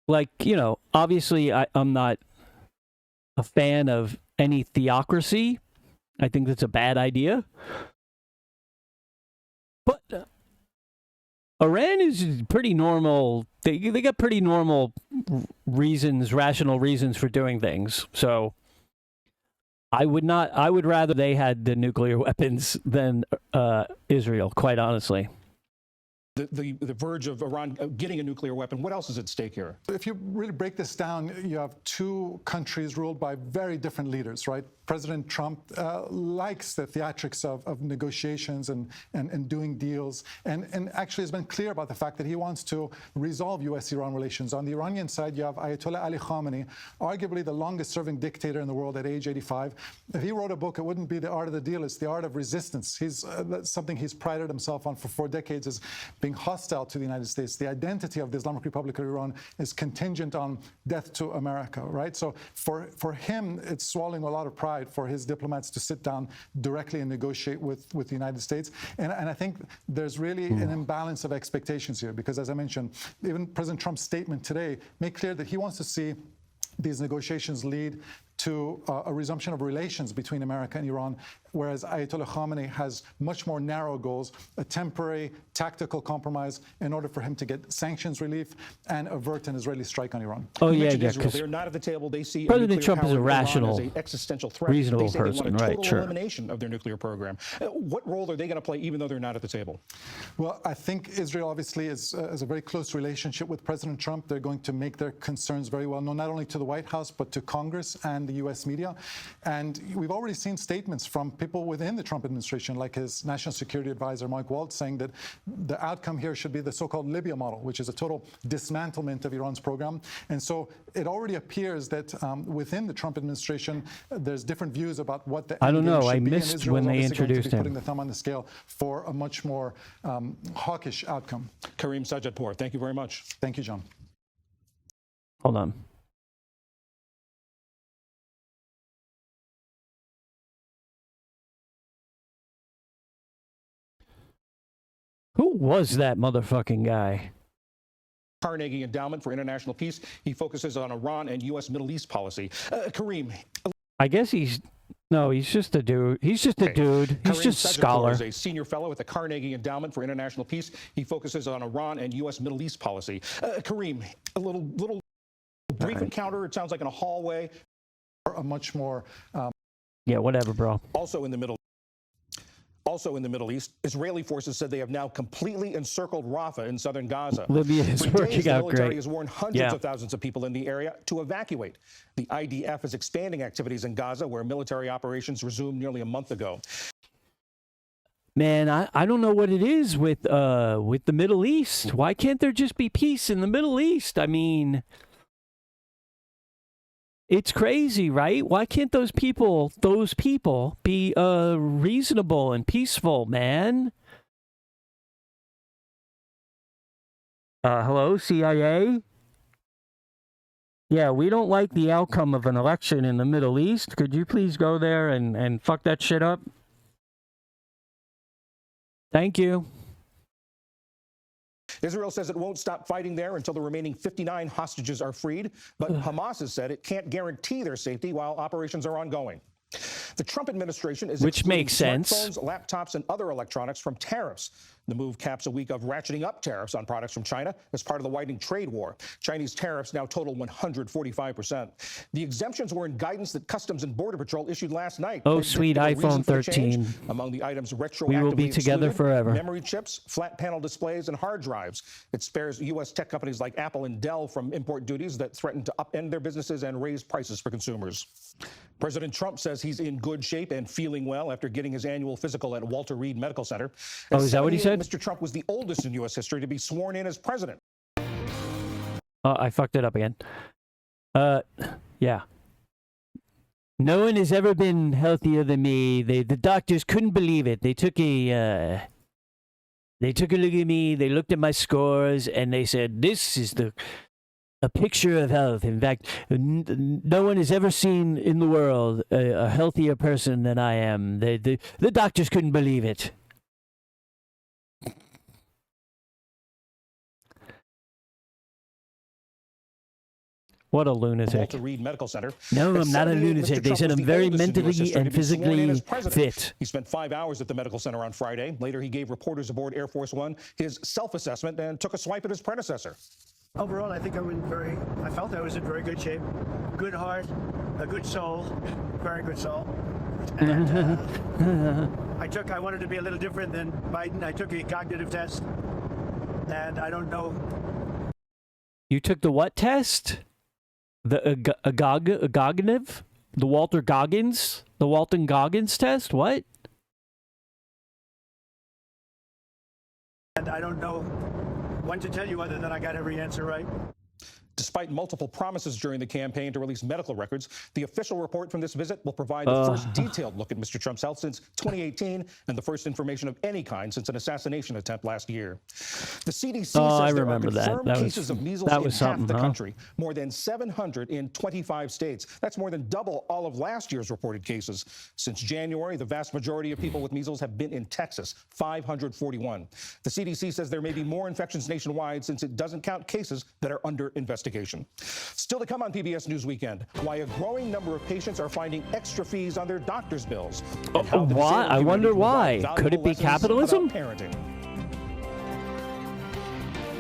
Like, obviously I'm not a fan of any theocracy. I think that's a bad idea. But Iran is pretty normal. They got pretty normal reasons, rational reasons for doing things. So I would not. I would rather they had the nuclear weapons than Israel, quite honestly. The verge of Iran getting a nuclear weapon. What else is at stake here? If you really break this down, you have two countries ruled by very different leaders, right? President Trump likes the theatrics of negotiations and doing deals, and actually has been clear about the fact that he wants to resolve U.S.-Iran relations. On the Iranian side, you have Ayatollah Ali Khamenei, arguably the longest-serving dictator in the world at age 85. If he wrote a book, it wouldn't be The Art of the Deal, it's The Art of Resistance. That's something he's prided himself on for 4 decades, is being hostile to the United States. The identity of the Islamic Republic of Iran is contingent on death to America, right? So for him, it's swallowing a lot of pride for his diplomats to sit down directly and negotiate with the United States. And I think there's really an imbalance of expectations here, because as I mentioned, even President Trump's statement today made clear that he wants to see these negotiations lead to a resumption of relations between America and Iran, whereas Ayatollah Khamenei has much more narrow goals, a temporary tactical compromise in order for him to get sanctions relief and avert an Israeli strike on Iran. Oh, yeah, They're not at the table. They see President Trump is a rational, as an existential threat. reasonable they say person, they want a right? total Sure. elimination of their nuclear program. What role are they going to play, even though they're not at the table? Well, I think Israel obviously has a very close relationship with President Trump. They're going to make their concerns very well known, not only to the White House, but to Congress and the U.S. media. And we've already seen statements from people within the Trump administration, like his national security advisor, Mike Waltz, saying that the outcome here should be the so-called Libya model, which is a total dismantlement of Iran's program. And so it already appears that within the Trump administration, there's different views about what the I don't know. I should be, and missed Israel when is they obviously going to be introduced him. putting the thumb on the scale for a much more hawkish outcome. Kareem Sajadpour, thank you very much. Thank you, John. Hold on. Who was that motherfucking guy? Carnegie Endowment for International Peace. He focuses on Iran and U.S. Middle East policy. Kareem. I guess he's just a dude. He's just a dude. He's Kareem just a Sajadpour scholar. is a senior fellow at the Carnegie Endowment for International Peace. He focuses on Iran and U.S. Middle East policy. Kareem, a little brief encounter. It sounds like in a hallway. A much more. Yeah, whatever, bro. Also in the Middle East, Israeli forces said they have now completely encircled Rafah in southern Gaza. Libya is working out the military great. has warned hundreds of thousands of people in the area to evacuate. The IDF is expanding activities in Gaza, where military operations resumed nearly a month ago. Man, I don't know what it is with the Middle East. Why can't there just be peace in the Middle East? I mean, it's crazy, right? Why can't those people be reasonable and peaceful, man? Hello, CIA? Yeah, we don't like the outcome of an election in the Middle East. Could you please go there and fuck that shit up? Thank you. Israel says it won't stop fighting there until the remaining 59 hostages are freed, but Hamas has said it can't guarantee their safety while operations are ongoing. The Trump administration is Which makes sense. Smartphones, laptops, and other electronics from tariffs. The move caps a week of ratcheting up tariffs on products from China as part of the widening trade war. Chinese tariffs now total 145%. The exemptions were in guidance that Customs and Border Patrol issued last night. Oh, sweet iPhone 13. Among the items retroactively We will be together excluded, forever. memory chips, flat panel displays, and hard drives. It spares U.S. tech companies like Apple and Dell from import duties that threaten to upend their businesses and raise prices for consumers. President Trump says he's in good shape and feeling well after getting his annual physical at Walter Reed Medical Center. Oh, is that what he said? Mr. Trump was the oldest in U.S. history to be sworn in as president. I fucked it up again. Yeah. No one has ever been healthier than me. The doctors couldn't believe it. They took a look at me. They looked at my scores and they said, "This is a picture of health." In fact, no one has ever seen in the world a healthier person than I am. The doctors couldn't believe it. What a lunatic. Walter Reed Medical Center. No, I'm not a lunatic. They said I'm very mentally and physically fit. He spent 5 hours at the medical center on Friday. Later, he gave reporters aboard Air Force One his self-assessment and took a swipe at his predecessor. Overall, I think I felt I was in very good shape. Good heart, a good soul, very good soul. And I wanted to be a little different than Biden. I took a cognitive test, and I don't know. You took the what test? The Gognitive? The Walter Goggins? The Walton Goggins test? What? And I don't know when to tell you other than I got every answer right. Despite multiple promises during the campaign to release medical records, the official report from this visit will provide the first detailed look at Mr. Trump's health since 2018 and the first information of any kind since an assassination attempt last year. The CDC says there are confirmed cases of measles in half the country, more than 700 in 25 states. That's more than double all of last year's reported cases. Since January, the vast majority of people with measles have been in Texas, 541. The CDC says there may be more infections nationwide since it doesn't count cases that are under investigation. Still to come on PBS News Weekend, why a growing number of patients are finding extra fees on their doctor's bills. Why? I wonder why. Could it be capitalism?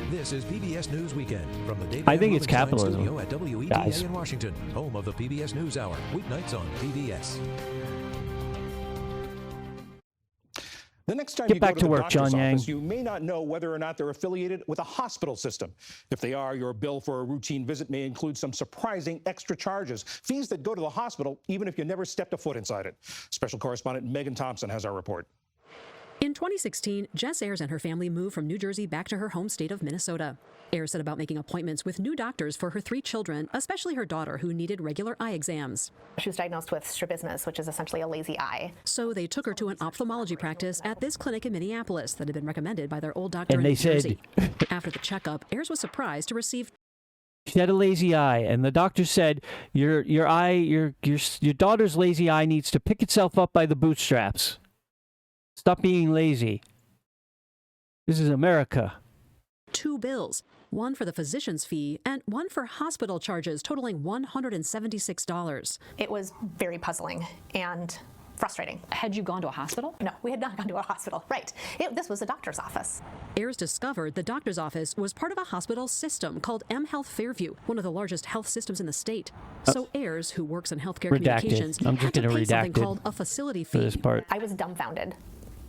This is PBS News Weekend from the David I think it's capitalism. Studio at WETA Guys. in Washington, home of the PBS News Hour, weeknights on PBS. The next time Get you back go to the work, doctor's John Yang. office, you may not know whether or not they're affiliated with a hospital system. If they are, your bill for a routine visit may include some surprising extra charges, fees that go to the hospital even if you never stepped a foot inside it. Special correspondent Megan Thompson has our report. In 2016, Jess Ayers and her family moved from New Jersey back to her home state of Minnesota. Ayers set about making appointments with new doctors for her 3 children, especially her daughter, who needed regular eye exams. She was diagnosed with strabismus, which is essentially a lazy eye. So they took her to an ophthalmology practice at this clinic in Minneapolis that had been recommended by their old doctor And in they New said- Jersey. After the checkup, Ayers was surprised to receive She had a lazy eye, and the doctor said, your daughter's lazy eye needs to pick itself up by the bootstraps. Stop being lazy. This is America. 2 bills, one for the physician's fee and one for hospital charges totaling $176. It was very puzzling and frustrating. Had you gone to a hospital? No, we had not gone to a hospital. Right. This was a doctor's office. Ayers discovered the doctor's office was part of a hospital system called M-Health Fairview, one of the largest health systems in the state. So Ayers, who works in healthcare communications, I'm just had to gonna pay something redact called it a facility for fee. this part. I was dumbfounded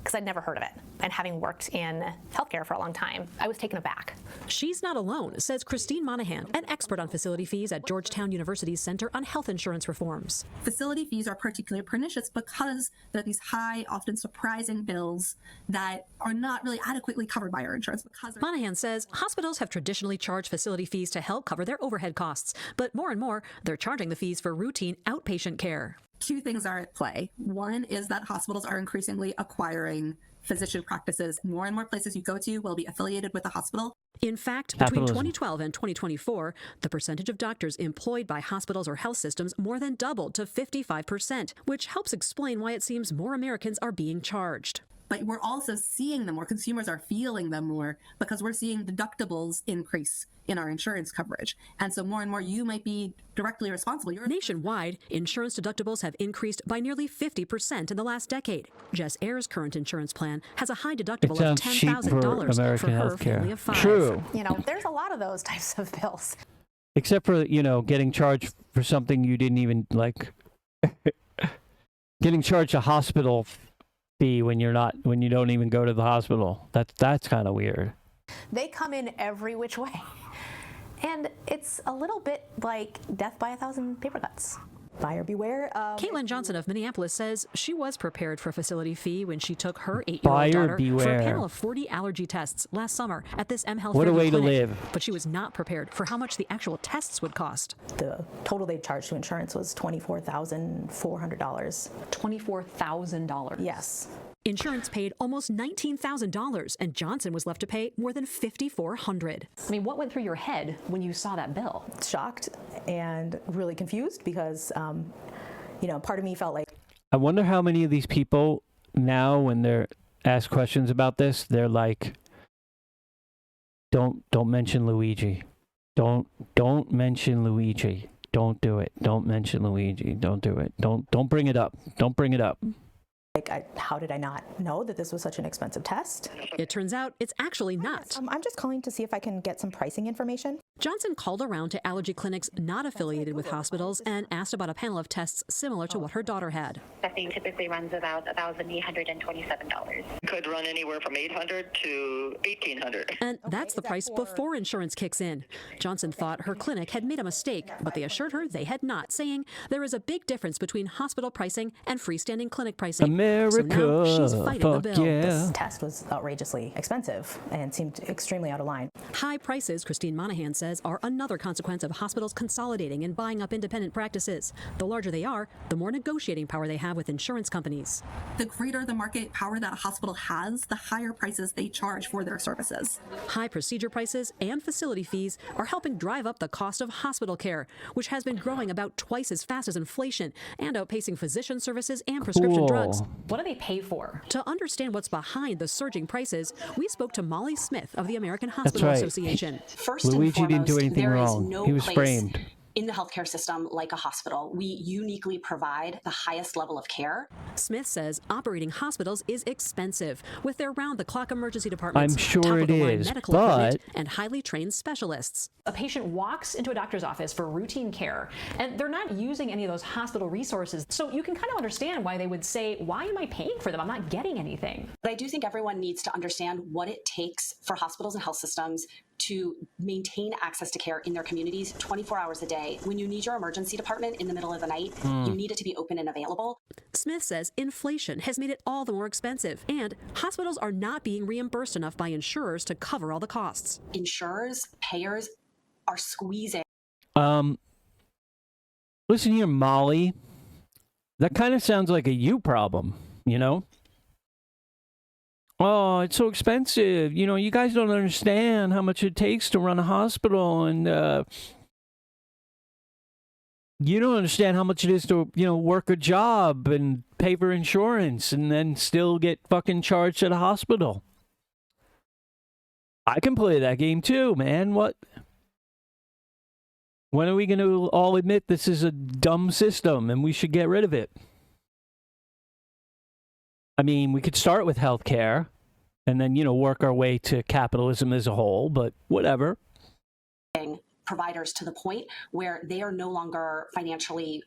because I'd never heard of it. And having worked in healthcare for a long time, I was taken aback. She's not alone, says Christine Monahan, an expert on facility fees at Georgetown University's Center on Health Insurance Reforms. Facility fees are particularly pernicious because they're these high, often surprising bills that are not really adequately covered by our insurance. Monahan says hospitals have traditionally charged facility fees to help cover their overhead costs, but more and more, they're charging the fees for routine outpatient care. 2 things are at play. One is that hospitals are increasingly acquiring physician practices. More and more places you go to will be affiliated with a hospital. In fact, between 2012 and 2024, the percentage of doctors employed by hospitals or health systems more than doubled to 55%, which helps explain why it seems more Americans are being charged. But we're also seeing them more. Consumers are feeling them more because we're seeing deductibles increase in our insurance coverage. And so more and more you might be directly responsible. Nationwide, insurance deductibles have increased by nearly 50% in the last decade. Jess Ayers' current insurance plan has a high deductible of $10,000 for her family of 5. True. There's a lot of those types of bills. Except for, getting charged for something you didn't even like. Getting charged a hospital fee when you don't even go to the hospital. That's kind of weird. They come in every which way. And it's a little bit like death by 1,000 paper cuts. Buyer beware. Caitlin Johnson of Minneapolis says she was prepared for a facility fee when she took her 8-year-old Buyer daughter for beware. a panel of 40 allergy tests last summer at this M-Health What a Fairview way to clinic. live. But she was not prepared for how much the actual tests would cost. The total they charged to insurance was $24,400. $24,000? Yes. Insurance paid almost $19,000, and Johnson was left to pay more than $5,400. I mean, what went through your head when you saw that bill? Shocked and really confused because, part of me felt like. I wonder how many of these people now, when they're asked questions about this, they're like, "Don't mention Luigi. Don't mention Luigi. Don't do it. Don't mention Luigi. Don't do it. Don't bring it up. Don't bring it up." Like, how did I not know that this was such an expensive test? It turns out it's actually not. I'm just calling to see if I can get some pricing information. Johnson called around to allergy clinics not affiliated with hospitals and asked about a panel of tests similar to what her daughter had. Testing typically runs about $1,827. Could run anywhere from $800 to $1,800. And that's the price before insurance kicks in. Johnson thought her clinic had made a mistake, but they assured her they had not, saying there is a big difference between hospital pricing and freestanding clinic pricing. America, so now she's fighting the bill. yeah. This test was outrageously expensive and seemed extremely out of line. High prices, Christine Monahan says, are another consequence of hospitals consolidating and buying up independent practices. The larger they are, the more negotiating power they have with insurance companies. The greater the market power that a hospital has, the higher prices they charge for their services. High procedure prices and facility fees are helping drive up the cost of hospital care, which has been growing about twice as fast as inflation and outpacing physician services and prescription drugs. What do they pay for? To understand what's behind the surging prices, we spoke to Molly Smith of the American Hospital Association. First Luigi and foremost, didn't do anything there is wrong. no He was place framed. in the healthcare system like a hospital. We uniquely provide the highest level of care. Smith says operating hospitals is expensive, with their round-the-clock emergency departments, I'm sure it top-of-the-line is, medical but equipment, and highly trained specialists. A patient walks into a doctor's office for routine care, and they're not using any of those hospital resources. So you can kind of understand why they would say, why am I paying for them? I'm not getting anything. But I do think everyone needs to understand what it takes for hospitals and health systems to maintain access to care in their communities 24 hours a day. When you need your emergency department in the middle of the night, you need it to be open and available. Smith says inflation has made it all the more expensive, and hospitals are not being reimbursed enough by insurers to cover all the costs. Insurers, payers are squeezing. Listen here, Molly. That kind of sounds like a you problem, you know? Oh, it's so expensive. You know, you guys don't understand how much it takes to run a hospital, and you don't understand how much it is to, you know, work a job and pay for insurance and then still get fucking charged at a hospital. I can play that game too, man. What? When are we going to all admit this is a dumb system and we should get rid of it? I mean, we could start with healthcare and then, you know, work our way to capitalism as a whole, but whatever. Providers to the point where they are no longer financially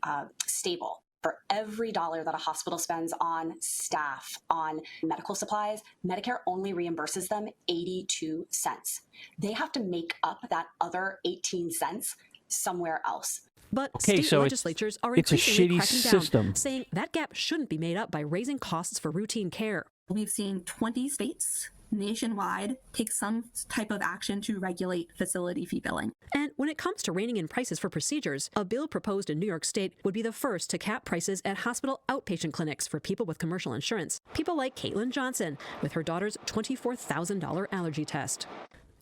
stable. For every dollar that a hospital spends on staff, on medical supplies, Medicare only reimburses them 82 cents. They have to make up that other 18 cents somewhere else. But Okay, state so legislatures are it's a increasingly shitty cracking system. down, saying that gap shouldn't be made up by raising costs for routine care. We've seen 20 states nationwide take some type of action to regulate facility fee billing. And when it comes to reining in prices for procedures, a bill proposed in New York State would be the first to cap prices at hospital outpatient clinics for people with commercial insurance. People like Caitlin Johnson, with her daughter's $24,000 allergy test.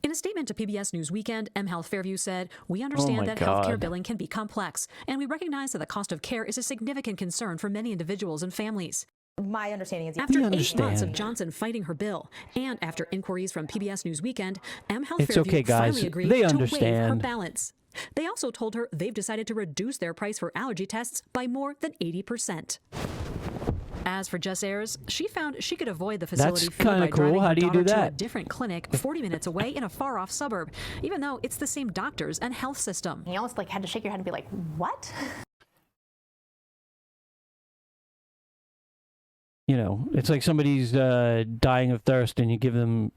In a statement to PBS News Weekend, mHealth Fairview said, "We understand that healthcare billing can be complex, and we recognize that the cost of care is a significant concern for many individuals and families." My understanding is after 8 months of Johnson fighting her bill, and after inquiries from PBS News Weekend, mHealth It's Fairview okay, guys. finally agreed They to waive her understand. balance. They also told her they've decided to reduce their price for allergy tests by more than 80%. As for Jess Ayers, she found she could avoid the facility fee kinda by cool. driving How her do you daughter do to a that? different clinic 40 minutes away in a far-off suburb, even though it's the same doctors and health system. You almost like had to shake your head and be like, what? You know, it's like somebody's dying of thirst and you give them,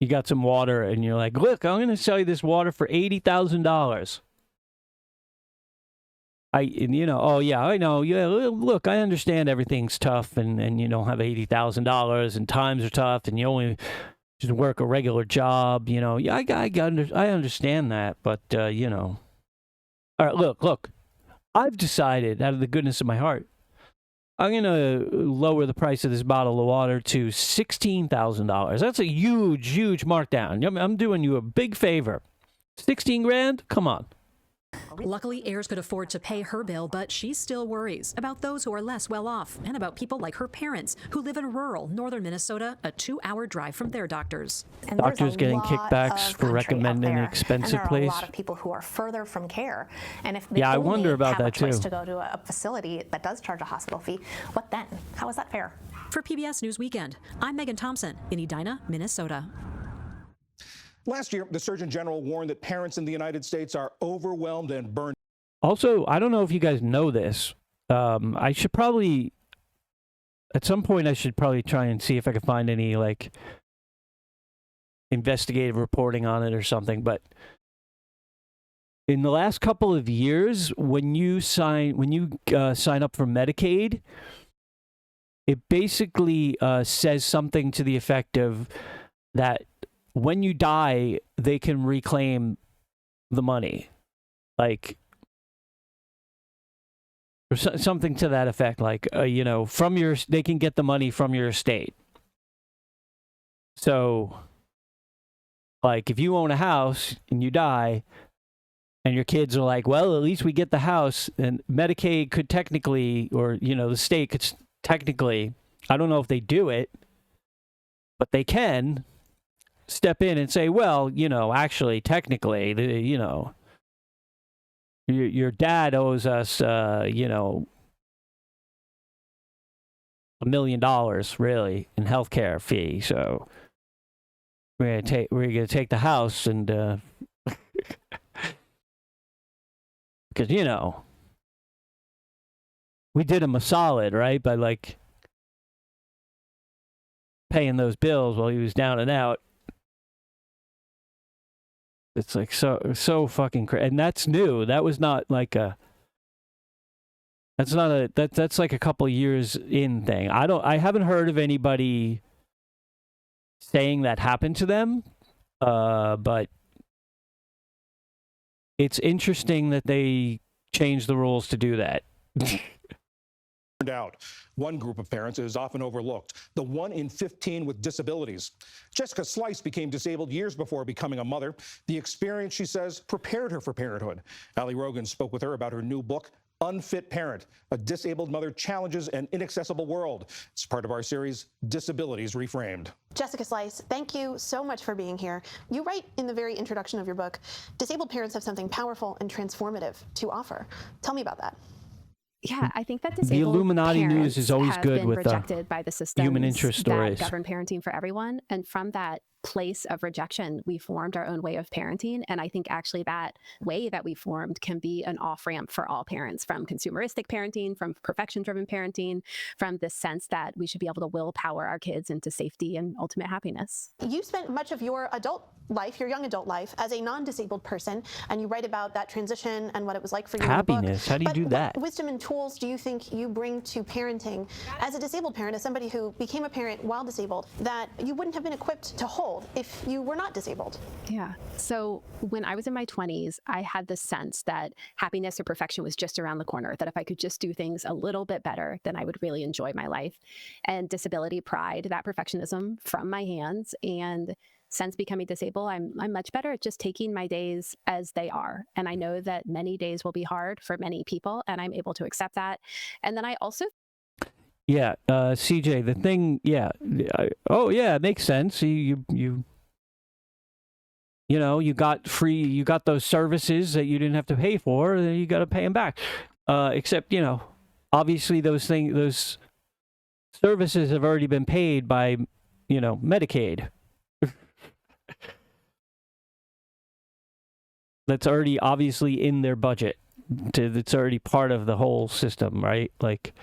you got some water and you're like, look, I'm going to sell you this water for $80,000. You know, oh yeah, I know. Yeah, look, I understand everything's tough and you don't have $80,000 and times are tough and you only just work a regular job. You know, yeah, I understand that, but you know, all right, look, I've decided out of the goodness of my heart, I'm gonna lower the price of this bottle of water to $16,000. That's a huge markdown. I'm doing you a big favor. 16 grand? Come on. Luckily, Ayers could afford to pay her bill, but she still worries about those who are less well off and about people like her parents who live in rural northern Minnesota, a 2-hour drive from their doctors. And Doctors getting lot kickbacks of for country out recommending an there, expensive and there are place. a lot of people who are further from care. And if they Yeah, I only wonder about have that a choice too. to go to a facility that does charge a hospital fee, what then? How is that fair? For PBS News Weekend, I'm Megan Thompson in Edina, Minnesota. Last year, the Surgeon General warned that parents in the United States are overwhelmed and burned. Also, I don't know if you guys know this. I should probably, at some point, I should probably try and see if I can find any like investigative reporting on it or something. But in the last couple of years, when you sign up for Medicaid, it basically says something to the effect of that when you die, they can reclaim the money, like. Or something to that effect, like, they can get the money from your estate. So, like, if you own a house and you die, and your kids are like, well, at least we get the house, and Medicaid could technically, or, the state could technically, I don't know if they do it, but they can step in and say, well, actually, technically, your dad owes us, $1 million, really, in healthcare fee. So we're gonna take the house and because we did him a solid, right, by like paying those bills while he was down and out. It's like so fucking crazy, and that's new. That was not like that's like a couple years in thing. I haven't heard of anybody saying that happened to them, but it's interesting that they changed the rules to do that. Out. One group of parents is often overlooked, the 1 in 15 with disabilities. Jessica Slice became disabled years before becoming a mother. The experience, she says, prepared her for parenthood. Ali Rogan spoke with her about her new book, Unfit Parent, A Disabled Mother Challenges an Inaccessible World. It's part of our series, Disabilities Reframed. Jessica Slice, thank you so much for being here. You write in the very introduction of your book, disabled parents have something powerful and transformative to offer. Tell me about that. Yeah, I think that disabled The Illuminati parents news is always have good been with rejected by the systems human interest stories. that govern parenting for everyone, and from that place of rejection, we formed our own way of parenting. And I think actually that way that we formed can be an off-ramp for all parents, from consumeristic parenting, from perfection-driven parenting, from this sense that we should be able to willpower our kids into safety and ultimate happiness. You spent much of your adult life, your young adult life, as a non-disabled person, and you write about that transition and what it was like for you Happiness. in the book. How do you do that? What wisdom and tools do you think you bring to parenting as a disabled parent, as somebody who became a parent while disabled, that you wouldn't have been equipped to hold if you were not disabled? Yeah. So when I was in my 20s, I had the sense that happiness or perfection was just around the corner, that if I could just do things a little bit better, then I would really enjoy my life. And disability pried that perfectionism from my hands. And since becoming disabled, I'm much better at just taking my days as they are. And I know that many days will be hard for many people, and I'm able to accept that. And then I also Yeah, CJ, the thing, yeah. It makes sense. You got those services that you didn't have to pay for, then you got to pay them back. Except, obviously those services have already been paid by, Medicaid. That's already obviously in their budget. It's already part of the whole system, right? Like,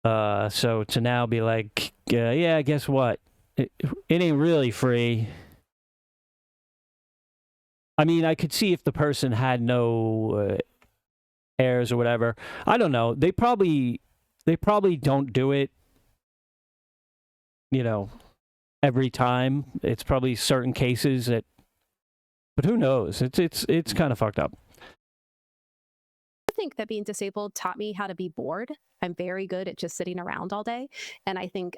so to now be like, guess what? It ain't really free. I mean, I could see if the person had no heirs or whatever. I don't know. They probably don't do it, every time. It's probably certain cases that, but who knows? It's kind of fucked up. I think that being disabled taught me how to be bored. I'm very good at just sitting around all day. And I think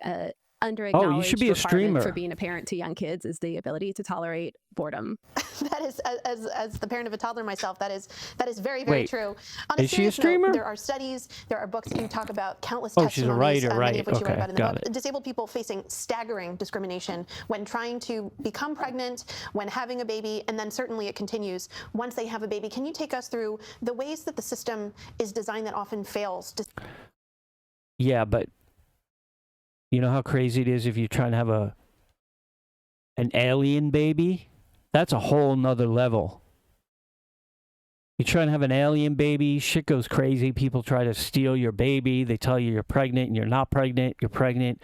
Underacknowledged you should be a requirement streamer. for being a parent to young kids is the ability to tolerate boredom. That is, as the parent of a toddler myself, that is very, very Wait, true. On a is she a serious streamer? note, there are studies, there are books. You talk about countless Oh, she's a testimonies, writer, many of right. which you write Okay, about in the got book. it. Disabled people facing staggering discrimination when trying to become pregnant, when having a baby, and then certainly it continues once they have a baby. Can you take us through the ways that the system is designed that often fails? Yeah, but you know how crazy it is if you're trying to have an alien baby? That's a whole nother level. You try and have an alien baby, shit goes crazy. People try to steal your baby. They tell you you're pregnant and you're not pregnant. You're pregnant.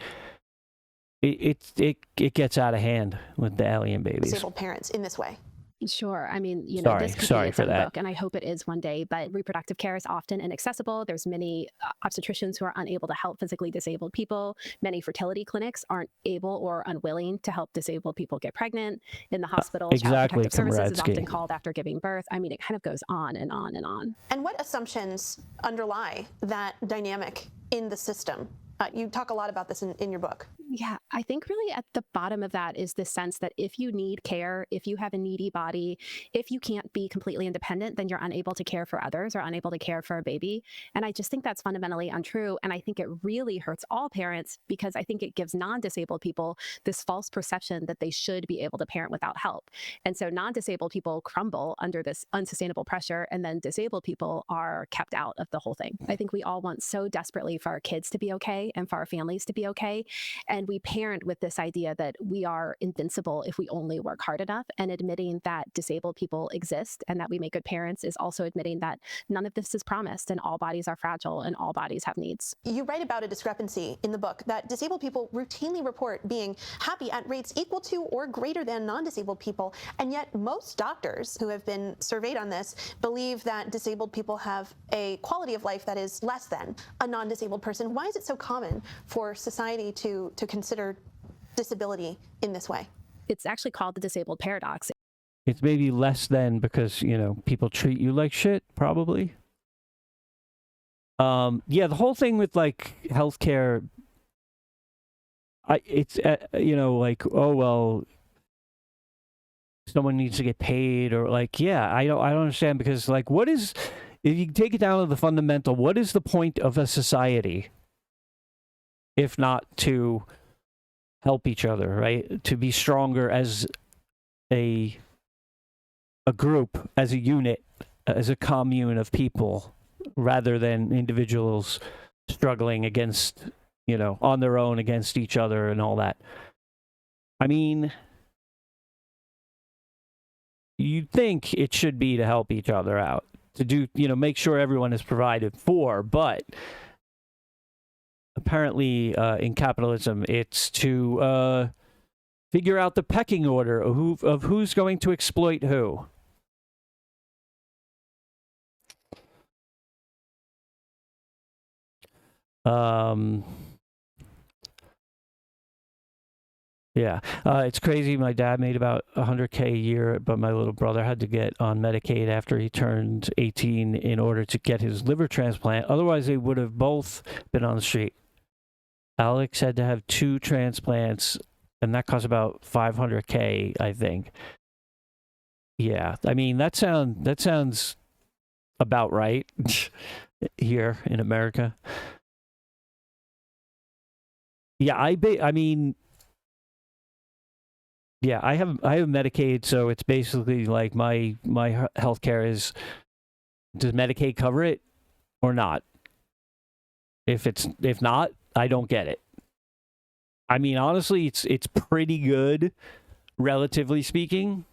It gets out of hand with the alien babies. Disabled parents in this way. Sure. I mean, Sorry, this could sorry be its for own that. book, and I hope it is one day, but reproductive care is often inaccessible. There's many obstetricians who are unable to help physically disabled people. Many fertility clinics aren't able or unwilling to help disabled people get pregnant. In the hospital, Child exactly, Protective Services is often Kamradsky. called after giving birth. I mean, it kind of goes on and on and on. And what assumptions underlie that dynamic in the system? You talk a lot about this in your book. Yeah, I think really at the bottom of that is the sense that if you need care, if you have a needy body, if you can't be completely independent, then you're unable to care for others or unable to care for a baby. And I just think that's fundamentally untrue. And I think it really hurts all parents because I think it gives non-disabled people this false perception that they should be able to parent without help. And so non-disabled people crumble under this unsustainable pressure, and then disabled people are kept out of the whole thing. I think we all want so desperately for our kids to be okay and for our families to be okay. And we parent with this idea that we are invincible if we only work hard enough, and admitting that disabled people exist and that we make good parents is also admitting that none of this is promised and all bodies are fragile and all bodies have needs. You write about a discrepancy in the book that disabled people routinely report being happy at rates equal to or greater than non-disabled people, and yet most doctors who have been surveyed on this believe that disabled people have a quality of life that is less than a non-disabled person. Why is it so common for society to consider disability in this way? It's actually called the disabled paradox. It's maybe less than because, people treat you like shit, probably. Yeah, the whole thing with like healthcare, it's like, oh well, someone needs to get paid, or like, yeah, I don't understand, because like, what is, if you take it down to the fundamental, what is the point of a society if not to help each other, right? To be stronger as a group, as a unit, as a commune of people, rather than individuals struggling against, on their own against each other and all that. I mean, you'd think it should be to help each other out, to do, make sure everyone is provided for, but apparently in capitalism, it's to figure out the pecking order of who's going to exploit who. Yeah, it's crazy. My dad made about $100K a year, but my little brother had to get on Medicaid after he turned 18 in order to get his liver transplant. Otherwise, they would have both been on the street. Alex had to have 2 transplants, and that cost about $500K, I think. Yeah, I mean, that sounds about right here in America. Yeah, I mean, yeah, I have Medicaid, so it's basically like my healthcare is, does Medicaid cover it or not? If not, I don't get it. I mean, honestly, it's pretty good, relatively speaking.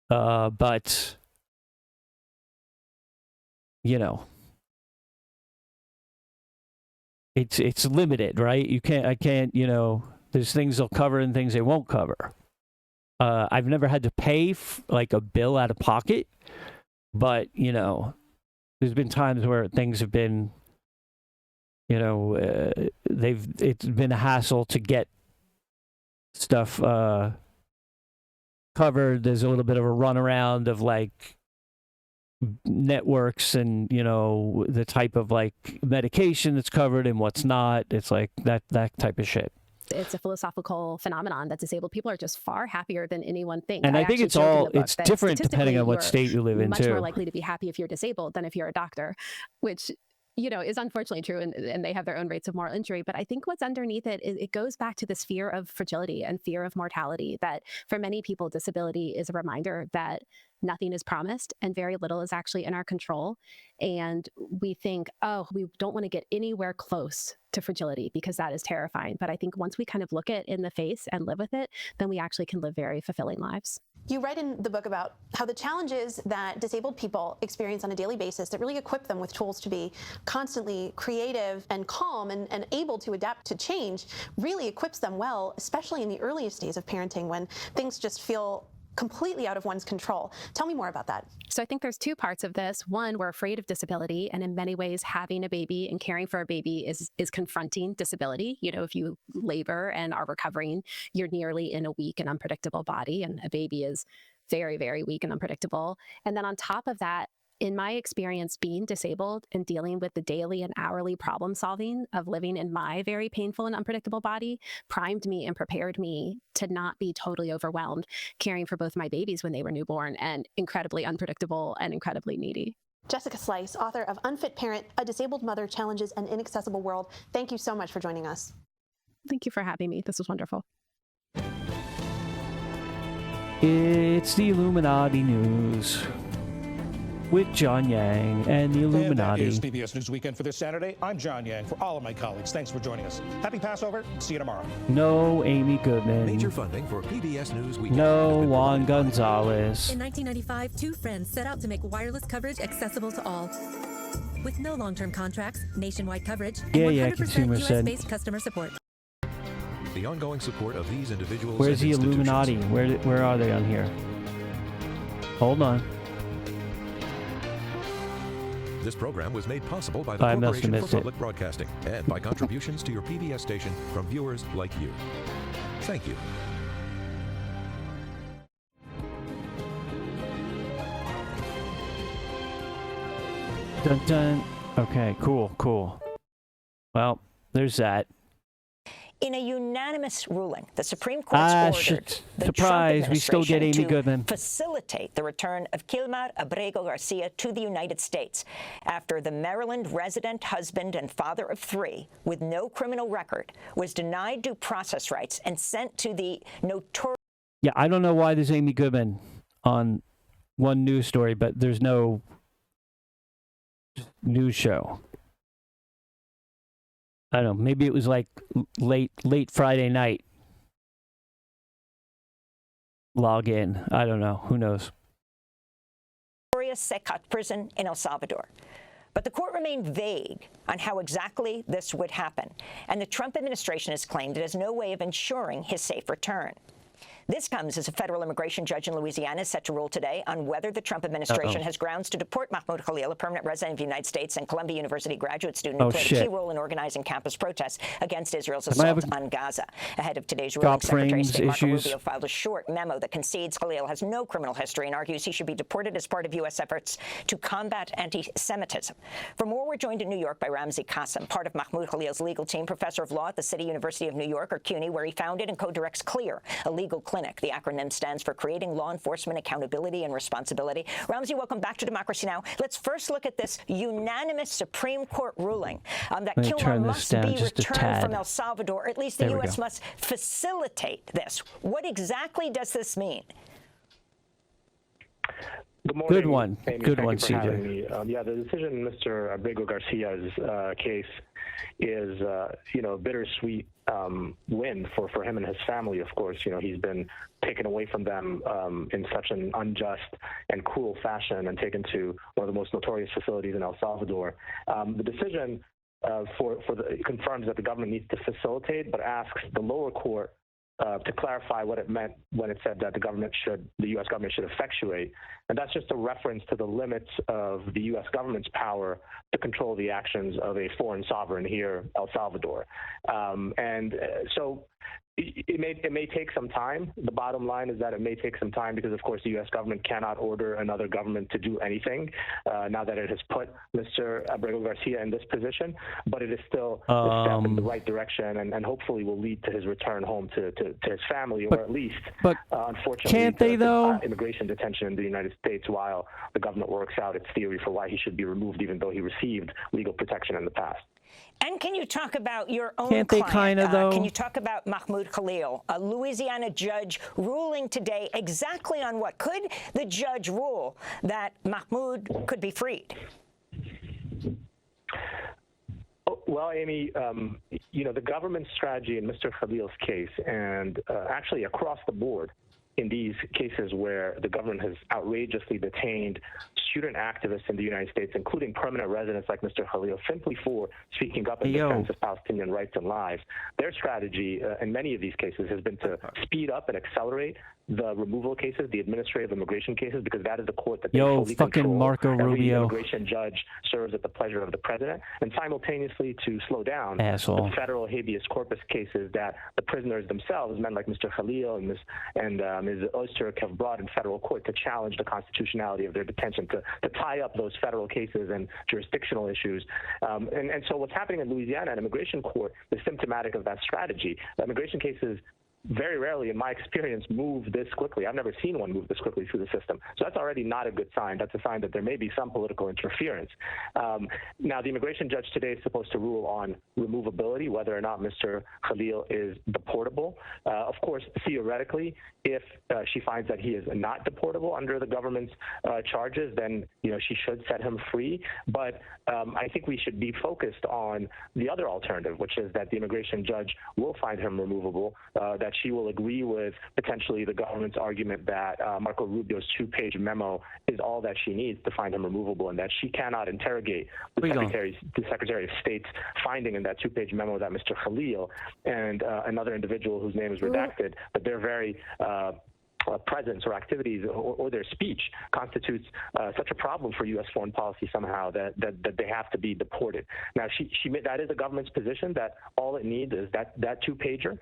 But it's limited, right? I can't, there's things they'll cover and things they won't cover. I've never had to pay like a bill out of pocket, but there's been times where things have been, it's been a hassle to get stuff covered. There's a little bit of a runaround of like networks and, you know, the type of like medication that's covered and what's not. It's like that type of shit. It's a philosophical phenomenon that disabled people are just far happier than anyone thinks. And I think actually it's joke in all, the book it's that different depending on what statistically state you live in much too. more likely to be happy if you're disabled than if you're a doctor, which, you know, is unfortunately true, and they have their own rates of moral injury. But I think what's underneath it is it goes back to this fear of fragility and fear of mortality, that for many people, disability is a reminder that nothing is promised and very little is actually in our control. And we think, oh, we don't want to get anywhere close to fragility because that is terrifying. But I think once we kind of look it in the face and live with it, then we actually can live very fulfilling lives. You write in the book about how the challenges that disabled people experience on a daily basis that really equip them with tools to be constantly creative and calm and able to adapt to change really equips them well, especially in the earliest days of parenting when things just feel completely out of one's control. Tell me more about that. So I think there's two parts of this. One, we're afraid of disability, and in many ways, having a baby and caring for a baby is confronting disability. You know, if you labor and are recovering, you're nearly in a weak and unpredictable body, and a baby is very, very weak and unpredictable. And then on top of that, in my experience being disabled and dealing with the daily and hourly problem solving of living in my very painful and unpredictable body primed me and prepared me to not be totally overwhelmed caring for both my babies when they were newborn and incredibly unpredictable and incredibly needy. Jessica Slice, author of Unfit Parent, A Disabled Mother Challenges an Inaccessible World. Thank you so much for joining us. Thank you for having me. This was wonderful. It's the Illuminati news with John Yang and the Illuminati. And that is PBS News Weekend for this Saturday. I'm John Yang. For all of my colleagues, thanks for joining us. Happy Passover. See you tomorrow. No Amy Goodman. Major funding for PBS News Weekend. No Juan Gonzalez. In 1995, two friends set out to make wireless coverage accessible to all. With no long-term contracts, nationwide coverage, and 100% consumer said. US-based customer support. The ongoing support of these individuals. Where's the Illuminati? Where are they on here? Hold on. This program was made possible by the Corporation for Public Broadcasting and by contributions to your PBS station from viewers like you. Thank you. Dun dun. Okay, cool. Well, there's that. In a unanimous ruling, the Supreme Court ordered the surprise, Trump we still get Amy Goodman. to facilitate the return of Kilmar Abrego Garcia to the United States after the Maryland resident husband and father of three with no criminal record was denied due process rights and sent to the notorious... Yeah, I don't know why there's Amy Goodman on one news story, but there's no news show. I don't know. Maybe it was like late Friday night. Log in. I don't know. Who knows? Secat prison in El Salvador. But the court remained vague on how exactly this would happen, and the Trump administration has claimed it has no way of ensuring his safe return. This comes as a federal immigration judge in Louisiana is set to rule today on whether the Trump administration has grounds to deport Mahmoud Khalil, a permanent resident of the United States and Columbia University graduate student who played a key role in organizing campus protests against Israel's assault on Gaza. Ahead of today's ruling, Secretary of State Marco Rubio filed a short memo that concedes Khalil has no criminal history and argues he should be deported as part of U.S. efforts to combat anti-Semitism. For more, we're joined in New York by Ramzi Qasim, part of Mahmoud Khalil's legal team, professor of law at the City University of New York, or CUNY, where he founded and co-directs CLEAR, a legal clinic. The acronym stands for Creating Law Enforcement Accountability and Responsibility. Ramzi, welcome back to Democracy Now! Let's first look at this unanimous Supreme Court ruling that Kilmar must be returned from El Salvador, or at least the U.S. must facilitate this. What exactly does this mean? Good morning. Good one. Amy, Good one, CJ. CJ. The decision in Mr. Abrego Garcia's case is, a bittersweet win for him and his family. Of course, he's been taken away from them in such an unjust and cruel fashion and taken to one of the most notorious facilities in El Salvador. The decision confirms that the government needs to facilitate, but asks the lower court to clarify what it meant when it said that the U.S. government should effectuate. And that's just a reference to the limits of the U.S. government's power to control the actions of a foreign sovereign here, El Salvador. So it may take some time. The bottom line is that it may take some time because, of course, the U.S. government cannot order another government to do anything now that it has put Mr. Abrego Garcia in this position. But it is still a step in the right direction, and hopefully will lead to his return home to his family, or at least, unfortunately, can't they though? Immigration detention in the United States while the government works out its theory for why he should be removed, even though he received legal protection in the past. And can you talk about your own Can't they client? though? Can you talk about Mahmoud Khalil, a Louisiana judge ruling today exactly on what? Could the judge rule that Mahmoud could be freed? Well, Amy, the government's strategy in Mr. Khalil's case, and actually across the board, in these cases where the government has outrageously detained student activists in the United States, including permanent residents like Mr. Khalil, simply for speaking up in defense of Palestinian rights and lives. Their strategy in many of these cases has been to speed up and accelerate the removal cases, the administrative immigration cases, because that is the court that they fully control. Marco Every Rubio. immigration judge serves at the pleasure of the president, and simultaneously to slow down the federal habeas corpus cases that the prisoners themselves, men like Mr. Khalil and Ms. Oyster, have brought in federal court to challenge the constitutionality of their detention, to tie up those federal cases and jurisdictional issues. And so what's happening in Louisiana, an immigration court, is symptomatic of that strategy. The immigration cases very rarely, in my experience, move this quickly. I've never seen one move this quickly through the system. So that's already not a good sign. That's a sign that there may be some political interference. Now, the immigration judge today is supposed to rule on removability, whether or not Mr. Khalil is deportable. Of course, theoretically, if she finds that he is not deportable under the government's charges, then she should set him free. But I think we should be focused on the other alternative, which is that the immigration judge will find him removable, that she will agree with potentially the government's argument that Marco Rubio's 2-page memo is all that she needs to find him removable, and that she cannot interrogate the Secretary of State's finding in that 2-page memo that Mr. Khalil and another individual whose name is redacted, but they're very presence or activities or their speech constitutes such a problem for U.S. foreign policy somehow that they have to be deported. Now, that is the government's position, that all it needs is that 2-pager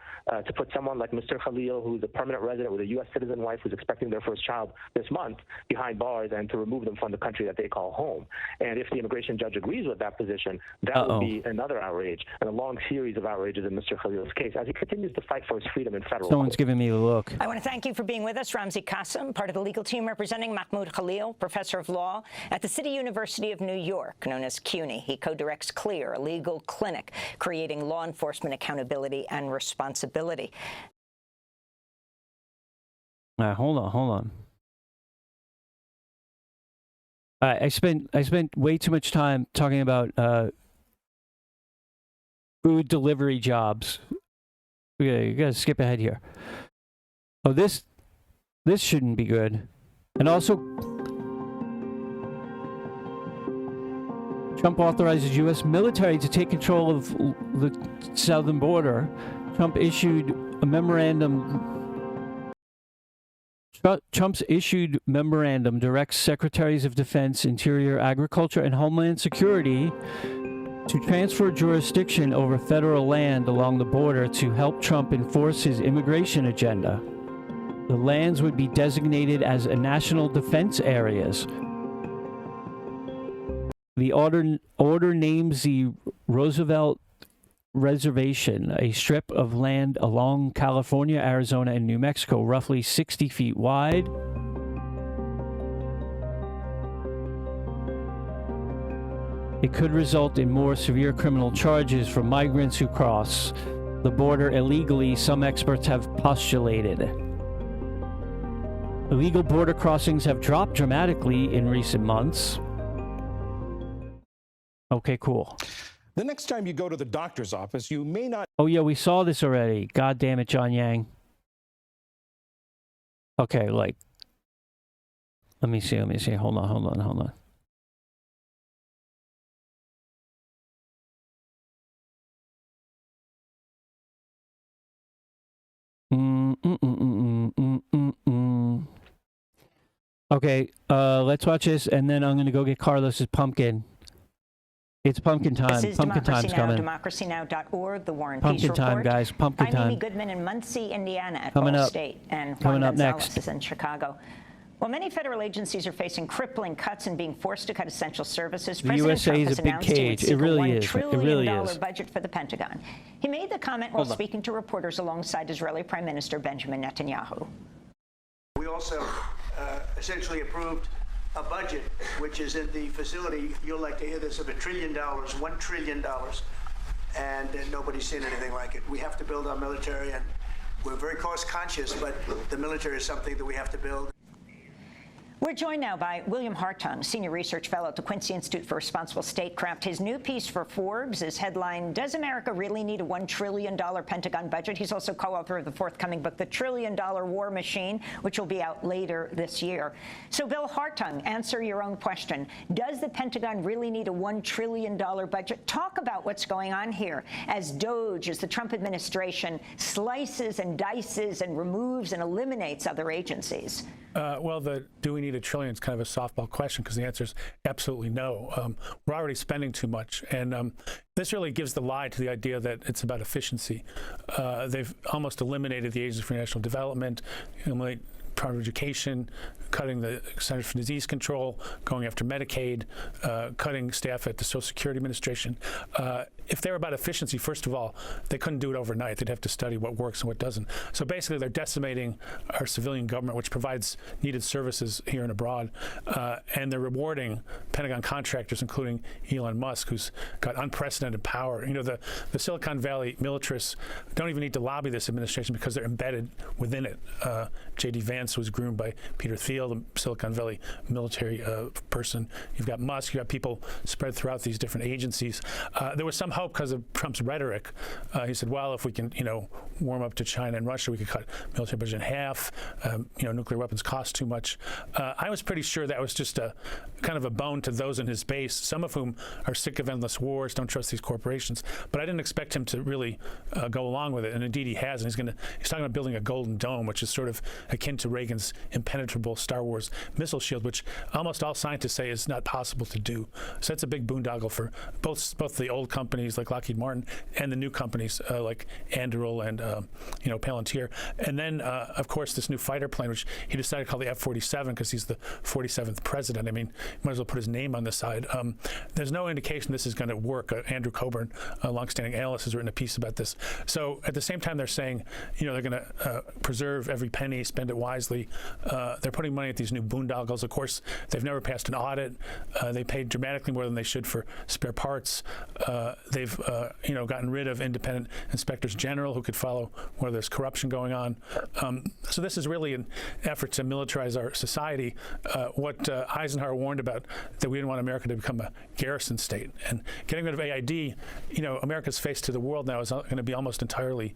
to put someone like Mr. Khalil, who's a permanent resident with a U.S. citizen wife who's expecting their first child this month, behind bars, and to remove them from the country that they call home. And if the immigration judge agrees with that position, that would be another outrage, and a long series of outrages in Mr. Khalil's case as he continues to fight for his freedom in federal Someone's court. giving me a look. I want to thank you for being with us, Ramzi Qasim, part of the legal team representing Mahmoud Khalil, professor of law at the City University of New York, known as CUNY. He co-directs CLEAR, a legal clinic creating law enforcement accountability and responsibility. Hold on. I spent way too much time talking about food delivery jobs. You gotta skip ahead here. Oh, this shouldn't be good. And also, Trump authorizes U.S. military to take control of the southern border. Trump's issued memorandum directs Secretaries of Defense, Interior, Agriculture, and Homeland Security to transfer jurisdiction over federal land along the border to help Trump enforce his immigration agenda. The lands would be designated as national defense areas. The order names the Roosevelt Reservation, a strip of land along California, Arizona, and New Mexico, roughly 60 feet wide. It could result in more severe criminal charges for migrants who cross the border illegally, some experts have postulated. Illegal border crossings have dropped dramatically in recent months. Okay, cool. The next time you go to the doctor's office, you may not... Oh, yeah, we saw this already. God damn it, John Yang. Okay, let me see. Hold on. Okay, let's watch this, and then I'm going to go get Carlos's pumpkin. It's pumpkin time. This is Pumpkin Democracy time's Now!, coming. democracynow.org, The War and Pumpkin Peace time, Report. guys. Pumpkin I'm time. Amy Goodman in Muncie, Indiana at Coming Ball up. State. And Coming Juan up Gonzalez next. is in Chicago. Well, many federal agencies are facing crippling cuts and being forced to cut essential services. The President USA Trump is has a big announced he would cage. seek It really a $1 is. It trillion really is. budget for the Pentagon. He made the comment while Hold on. speaking to reporters alongside Israeli Prime Minister Benjamin Netanyahu. We also essentially approved a budget which is in the facility, you'll like to hear this, of $1 trillion, $1 trillion, and nobody's seen anything like it. We have to build our military, and we're very cost conscious, but the military is something that we have to build. We're joined now by William Hartung, Senior Research Fellow at the Quincy Institute for Responsible Statecraft. His new piece for Forbes is headlined, Does America Really Need a $1 Trillion Pentagon Budget? He's also co-author of the forthcoming book, The $1 Trillion War Machine, which will be out later this year. So, Bill Hartung, answer your own question. Does the Pentagon really need a $1 trillion budget? Talk about what's going on here as DOGE, as the Trump administration slices and dices and removes and eliminates other agencies. Well, do we need $1 trillion is kind of a softball question, because the answer is absolutely no. We're already spending too much, and this really gives the lie to the idea that it's about efficiency. They've almost eliminated the Agency for National Development, eliminate private education, cutting the Centers for Disease Control, going after Medicaid, cutting staff at the Social Security Administration. If they were about efficiency, first of all, they couldn't do it overnight. They'd have to study what works and what doesn't. So basically, they're decimating our civilian government, which provides needed services here and abroad, and they're rewarding Pentagon contractors, including Elon Musk, who's got unprecedented power. You know, the Silicon Valley militarists don't even need to lobby this administration because they're embedded within it. J.D. Vance was groomed by Peter Thiel, the Silicon Valley military person. You've got Musk. You've got people spread throughout these different agencies. There was some hope because of Trump's rhetoric. He said, well, if we can, warm up to China and Russia, we could cut military budget in half. Nuclear weapons cost too much. I was pretty sure that was just a kind of a bone to those in his base, some of whom are sick of endless wars, don't trust these corporations. But I didn't expect him to really go along with it, and indeed he has. And he's talking about building a golden dome, which is sort of akin to Reagan's impenetrable Star Wars missile shield, which almost all scientists say is not possible to do. So that's a big boondoggle for both the old companies like Lockheed Martin and the new companies like Anduril and Palantir. And then, of course, this new fighter plane, which he decided to call the F-47 because he's the 47th president. I mean, might as well put his name on the side. There's no indication this is going to work. Andrew Coburn, a longstanding analyst, has written a piece about this. So at the same time, they're saying, they're going to preserve every penny, spend it wisely. They're putting money at these new boondoggles. Of course, they've never passed an audit. They paid dramatically more than they should for spare parts. They've gotten rid of independent inspectors general who could follow whether there's corruption going on. So this is really an effort to militarize our society. What Eisenhower warned about, that we didn't want America to become a garrison state. And getting rid of AID, America's face to the world now is going to be almost entirely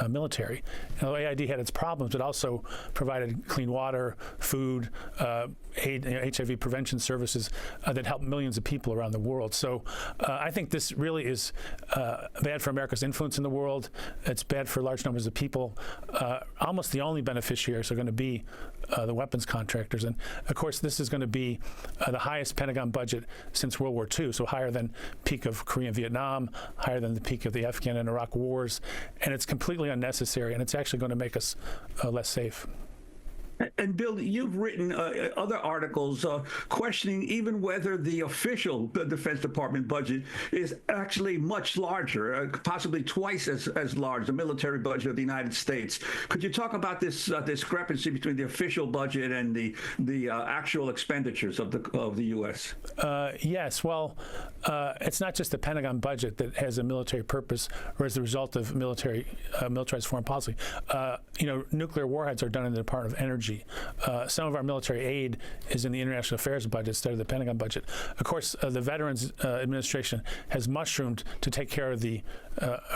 military. AID had its problems, but also provided clean water, food, HIV prevention services that help millions of people around the world. So I think this really is bad for America's influence in the world. It's bad for large numbers of people. Almost the only beneficiaries are going to be the weapons contractors. And of course, this is going to be the highest Pentagon budget since World War II, so higher than peak of Korea and Vietnam, higher than the peak of the Afghan and Iraq wars. And it's completely unnecessary, and it's actually going to make us less safe. And Bill, you've written other articles questioning even whether the official Defense Department budget is actually much larger, possibly twice as large, the military budget of the United States. Could you talk about this discrepancy between the official budget and the actual expenditures of the U.S.? Yes. Well, it's not just the Pentagon budget that has a military purpose or as the result of militarized foreign policy. Nuclear warheads are done in the Department of Energy. Some of our military aid is in the international affairs budget instead of the Pentagon budget. Of course, the Veterans Administration has mushroomed to take care of the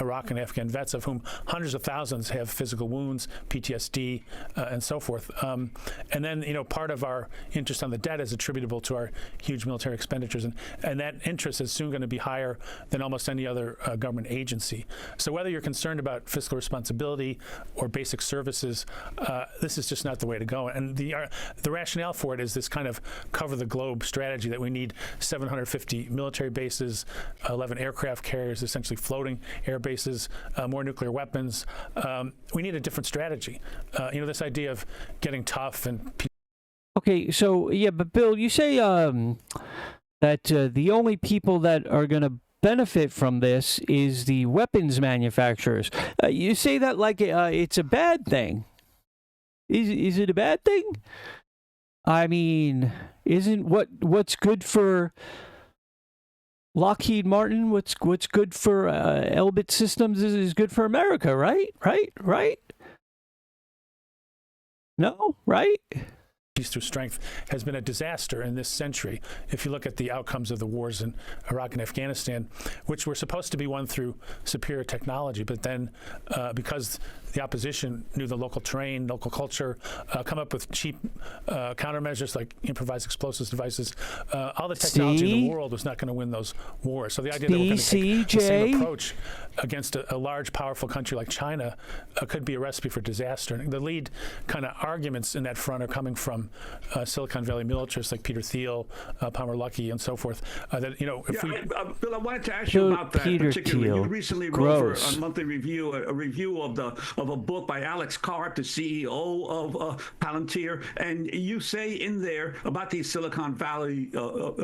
Iraq and Afghan vets, of whom hundreds of thousands have physical wounds, PTSD, and so forth. And then, part of our interest on the debt is attributable to our huge military expenditures, and that interest is soon going to be higher than almost any other government agency. So whether you're concerned about fiscal responsibility or basic services, this is just not the way to to go. And the rationale for it is this kind of cover the globe strategy that we need 750 military bases, 11 aircraft carriers, essentially floating air bases, more nuclear weapons. We need a different strategy. This idea of getting tough and. Okay, so yeah, but Bill, you say that the only people that are going to benefit from this is the weapons manufacturers. You say that like it's a bad thing. Is it a bad thing? I mean, isn't what's good for Lockheed Martin, what's good for Elbit Systems is good for America, right? Right? No, right? Peace through strength has been a disaster in this century. If you look at the outcomes of the wars in Iraq and Afghanistan, which were supposed to be won through superior technology, but then because the opposition knew the local terrain, local culture, come up with cheap countermeasures like improvised explosives devices, all the technology in the world was not going to win those wars. So the idea that we're going to take the same approach against a large, powerful country like China could be a recipe for disaster. And the lead kind of arguments in that front are coming from Silicon Valley militarists like Peter Thiel, Palmer Luckey, and so forth. Bill, I wanted to ask you about that particularly. You recently wrote for a monthly review a review of a book by Alex Karp, the CEO of Palantir, and you say in there about these Silicon Valley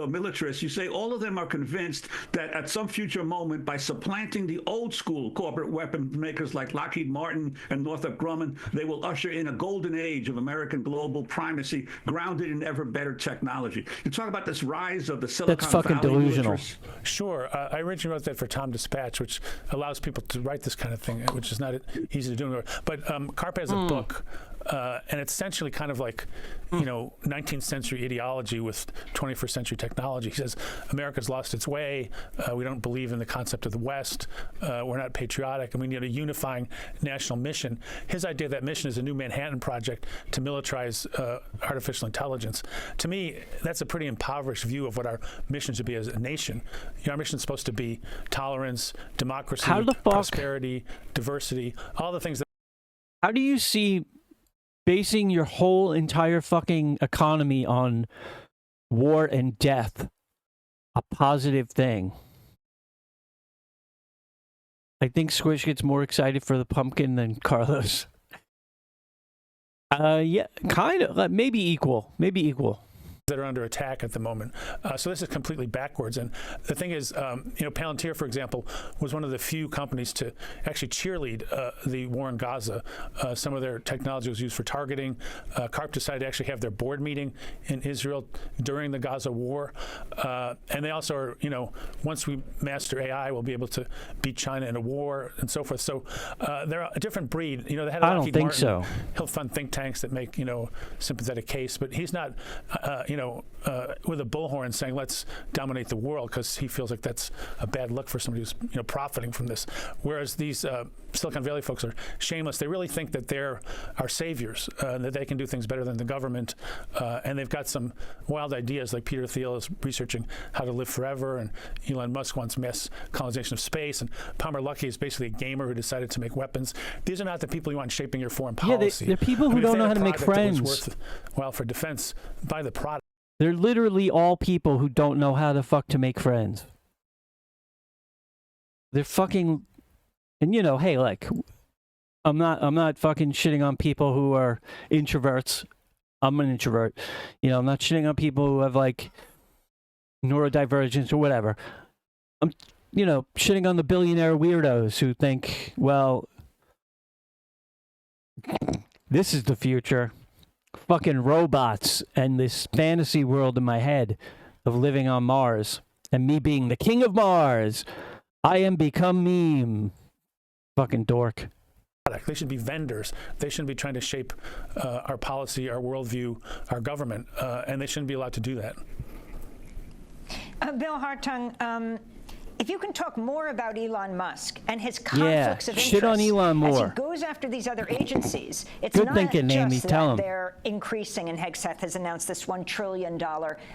militarists, you say all of them are convinced that at some future moment, by supplanting the old school corporate weapon makers like Lockheed Martin and Northrop Grumman, they will usher in a golden age of American global primacy grounded in ever better technology. You talk about this rise of the Silicon Valley delusional. Militarists. Sure. I originally wrote that for Tom Dispatch, which allows people to write this kind of thing, which is not easy to do. But Karp has a book, and it's essentially kind of like, 19th century ideology with 21st century technology. He says America's lost its way. We don't believe in the concept of the West. We're not patriotic, and we need a unifying national mission. His idea of that mission is a new Manhattan Project to militarize artificial intelligence. To me, that's a pretty impoverished view of what our mission should be as a nation. Our mission is supposed to be tolerance, democracy, prosperity, diversity, all the things that. How do you see basing your whole entire fucking economy on war and death a positive thing? I think Squish gets more excited for the pumpkin than Carlos. Yeah, kind of. Maybe equal. That are under attack at the moment. So this is completely backwards. And the thing is, Palantir, for example, was one of the few companies to actually cheerlead the war in Gaza. Some of their technology was used for targeting. Karp decided to actually have their board meeting in Israel during the Gaza war. And they also are, once we master AI, we'll be able to beat China in a war and so forth. So they're a different breed. They had I don't think so. He'll fund think tanks that make, sympathetic case, but he's not, with a bullhorn saying, let's dominate the world, because he feels like that's a bad look for somebody who's profiting from this. Whereas these Silicon Valley folks are shameless. They really think that they're our saviors, that they can do things better than the government. And they've got some wild ideas, like Peter Thiel is researching how to live forever, and Elon Musk wants mass colonization of space, and Palmer Luckey is basically a gamer who decided to make weapons. These are not the people you want shaping your foreign policy. Yeah, they're people who don't know how to make friends. Well, for defense, buy the product. They're literally all people who don't know how the fuck to make friends. They're fucking, and hey, like, I'm not fucking shitting on people who are introverts. I'm an introvert. I'm not shitting on people who have like neurodivergence or whatever. I'm, shitting on the billionaire weirdos who think, well, this is the future. Fucking robots and this fantasy world in my head of living on Mars and me being the king of Mars. I am become meme. Fucking dork. They should be vendors. They shouldn't be trying to shape our policy, our worldview, our government, and they shouldn't be allowed to do that. Bill Hartung, if you can talk more about Elon Musk and his conflicts of interest shit on Elon more. As he goes after these other agencies, it's Good not thinking, just Amy. that Tell him. they're increasing, and Hegseth has announced this $1 trillion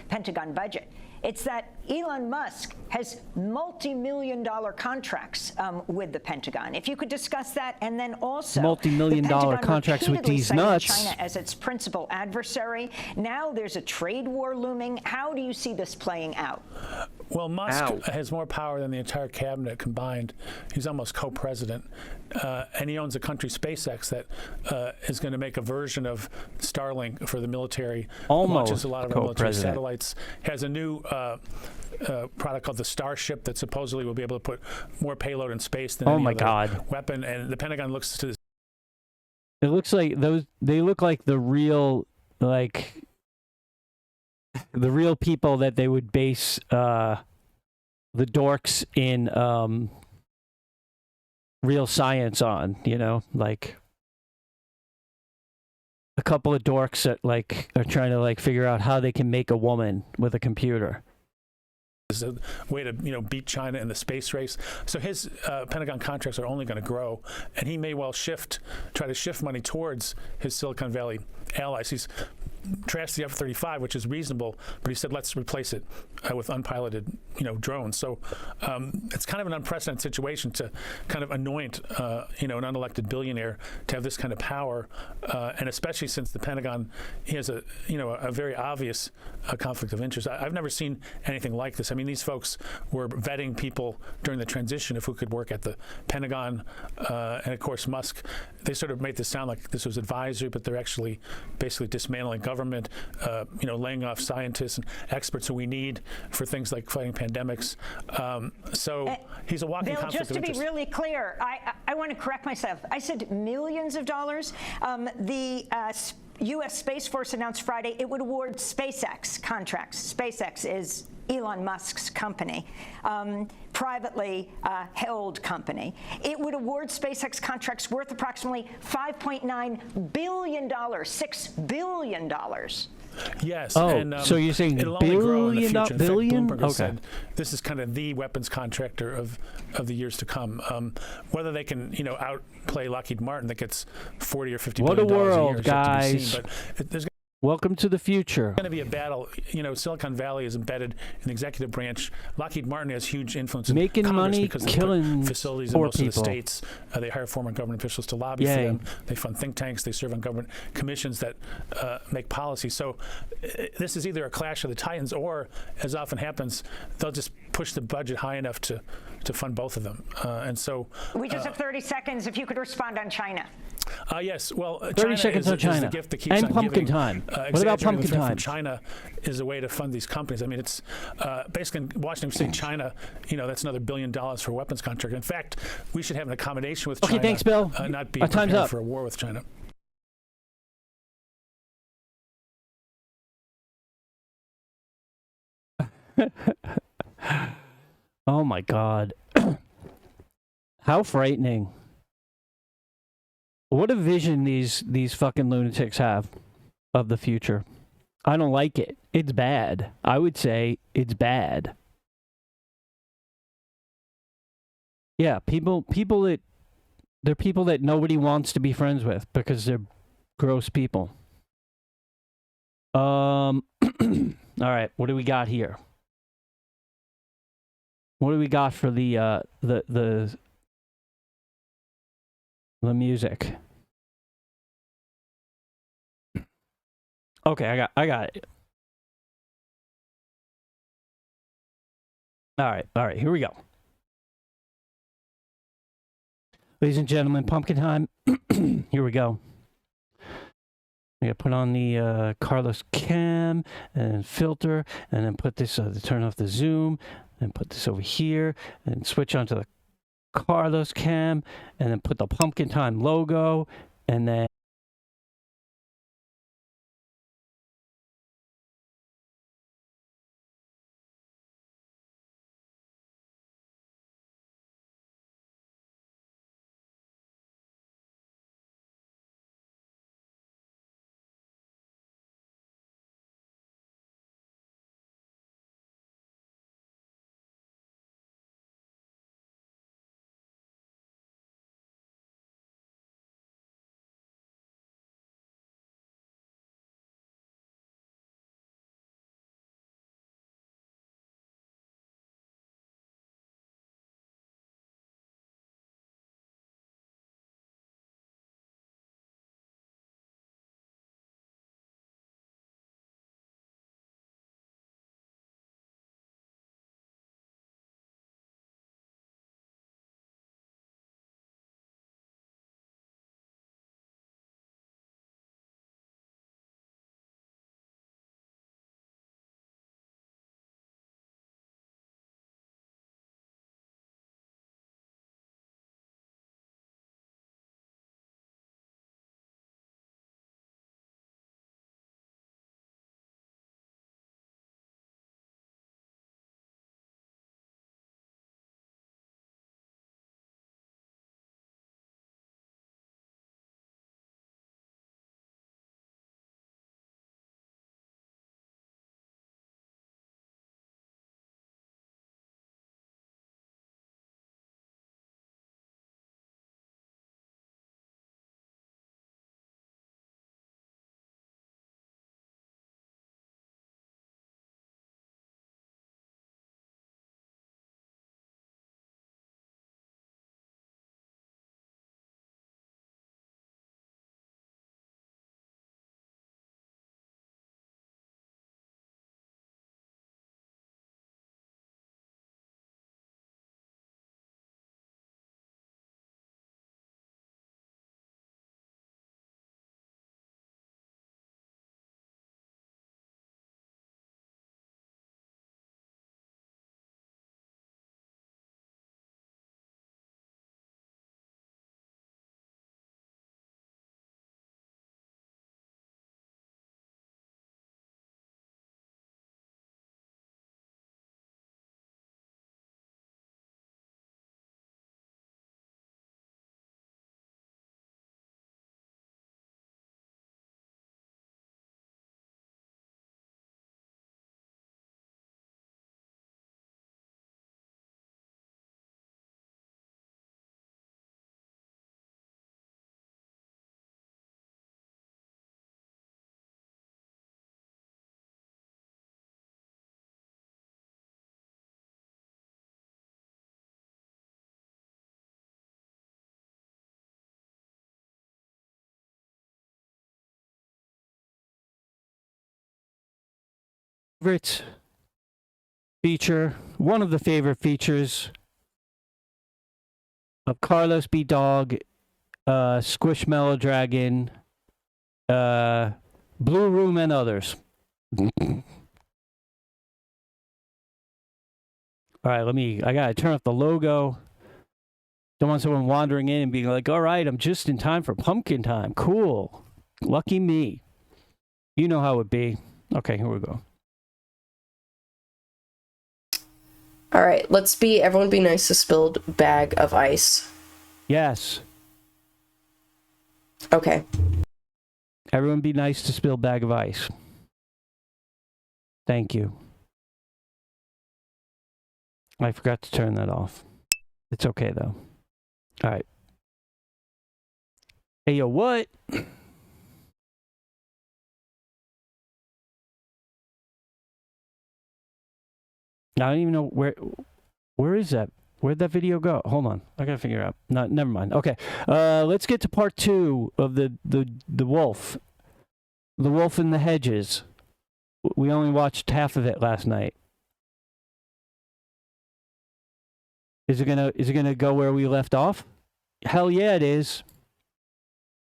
Pentagon budget. It's that Elon Musk has multi-million-dollar contracts with the Pentagon. If you could discuss that, and then also multi-million-dollar contracts with these nuts. China as its principal adversary. Now there's a trade war looming. How do you see this playing out? Well, Musk has more power than the entire cabinet combined. He's almost co-president, and he owns a country, SpaceX, that is going to make a version of Starlink for the military. Almost launches a lot of our military co-president. satellites. Has a new product called the Starship that supposedly will be able to put more payload in space than any other weapon. And the Pentagon looks to this. It looks like those. They look like the real, like the real people that they would base the dorks in real science on. You know, like a couple of dorks that like are trying to like figure out how they can make a woman with a computer. Is a way to beat China in the space race. So his Pentagon contracts are only going to grow, and he may well try to shift money towards his Silicon Valley allies. He's trashed the F-35, which is reasonable, but he said let's replace it with unpiloted drones. So it's kind of an unprecedented situation to kind of anoint an unelected billionaire to have this kind of power, and especially since the Pentagon has a very obvious conflict of interest. I've never seen anything like this. I mean, these folks were vetting people during the transition of who could work at the Pentagon, and of course Musk. They sort of made this sound like this was advisory, but they're actually basically dismantling government, laying off scientists and experts who we need for things like fighting pandemics. So he's a walking Bill, conflict just of to be interest. really clear, I want to correct myself. I said millions of dollars. The U.S. Space Force announced Friday it would award SpaceX contracts. SpaceX is Elon Musk's company, privately held company. It would award SpaceX contracts worth approximately $5.9 billion, $6 billion. Yes. Oh, and, so you're saying it'll only grow in the billion, future. not billion? In fact, Bloomberg has Okay. said this is kind of the weapons contractor of the years to come. Whether they can, outplay Lockheed Martin that gets $40 or $50 What a billion a year world, is yet to be seen. guys. But there's Welcome to the future. going to be a battle. Silicon Valley is embedded in the executive branch. Lockheed Martin has huge influence in Making Congress money, because they killing put facilities in poor most of the people. states. They hire former government officials to lobby for Yay. them. They fund think tanks. They serve on government commissions that make policy. So this is either a clash of the titans, or, as often happens, they'll just push the budget high enough to fund both of them. And so We just have 30 seconds. If you could respond on China. Yes, well, 30 China seconds is, on China. is the gift that keeps And on pumpkin giving. time. What about Exaggerating pumpkin the threat time? from China is a way to fund these companies. I mean, it's basically in Washington State, China, that's another $1 billion for a weapons contract. In fact, we should have an accommodation with China. Okay, thanks, Bill. Not be Our time's prepared up. for a war with China. Oh my God. How frightening. What a vision these fucking lunatics have of the future. I don't like it. It's bad. I would say it's bad. Yeah, people they're people that nobody wants to be friends with because they're gross people. All right, what do we got here? What do we got for the music? Okay, I got it. All right, here we go. Ladies and gentlemen, pumpkin time. Here we go. I gotta put on the Carlos cam and filter, and then put this turn off the zoom, and put this over here, and switch onto the Carlos cam, and then put the pumpkin time logo, and then favorite feature, one of the favorite features of Carlos B. Dog, Squishmallow Dragon, Blue Room, and others. All right, I gotta turn off the logo. Don't want someone wandering in and being like, all right, I'm just in time for pumpkin time. Cool. Lucky me. You know how it be. Okay, here we go. All right, everyone be nice to spilled bag of ice. Yes. Okay. Everyone be nice to spilled bag of ice. Thank you. I forgot to turn that off. It's okay, though. All right. Hey, yo, what? I don't even know where is that? Where'd that video go? Hold on. I gotta figure it out. Never mind. Okay. Let's get to part 2 of the wolf. The Wolf in the Hedges. We only watched half of it last night. Is it gonna go where we left off? Hell yeah, it is.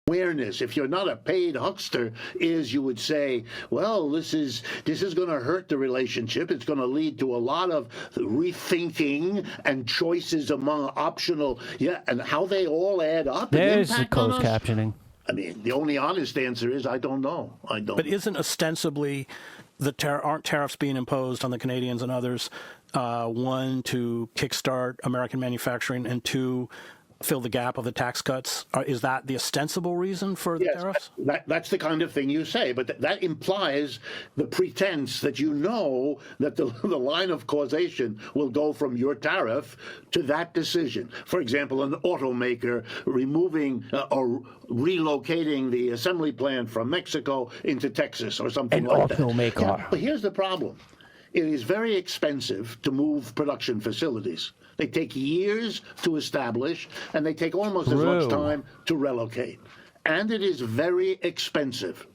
Awareness, if you're not a paid huckster, is you would say, well, this is going to hurt the relationship. It's going to lead to a lot of rethinking and choices among optional, and how they all add up. There's the closed captioning. I mean, the only honest answer is I don't know. I don't. But isn't ostensibly aren't tariffs being imposed on the Canadians and others? One, to kickstart American manufacturing, and two, fill the gap of the tax cuts? Is that the ostensible reason for the tariffs? That's the kind of thing you say, but that implies the pretense that you know that the line of causation will go from your tariff to that decision. For example, an automaker removing or relocating the assembly plant from Mexico into Texas or something like that. Automaker. Yeah, but here's the problem. It is very expensive to move production facilities. They take years to establish, and they take almost as much time to relocate. And it is very expensive.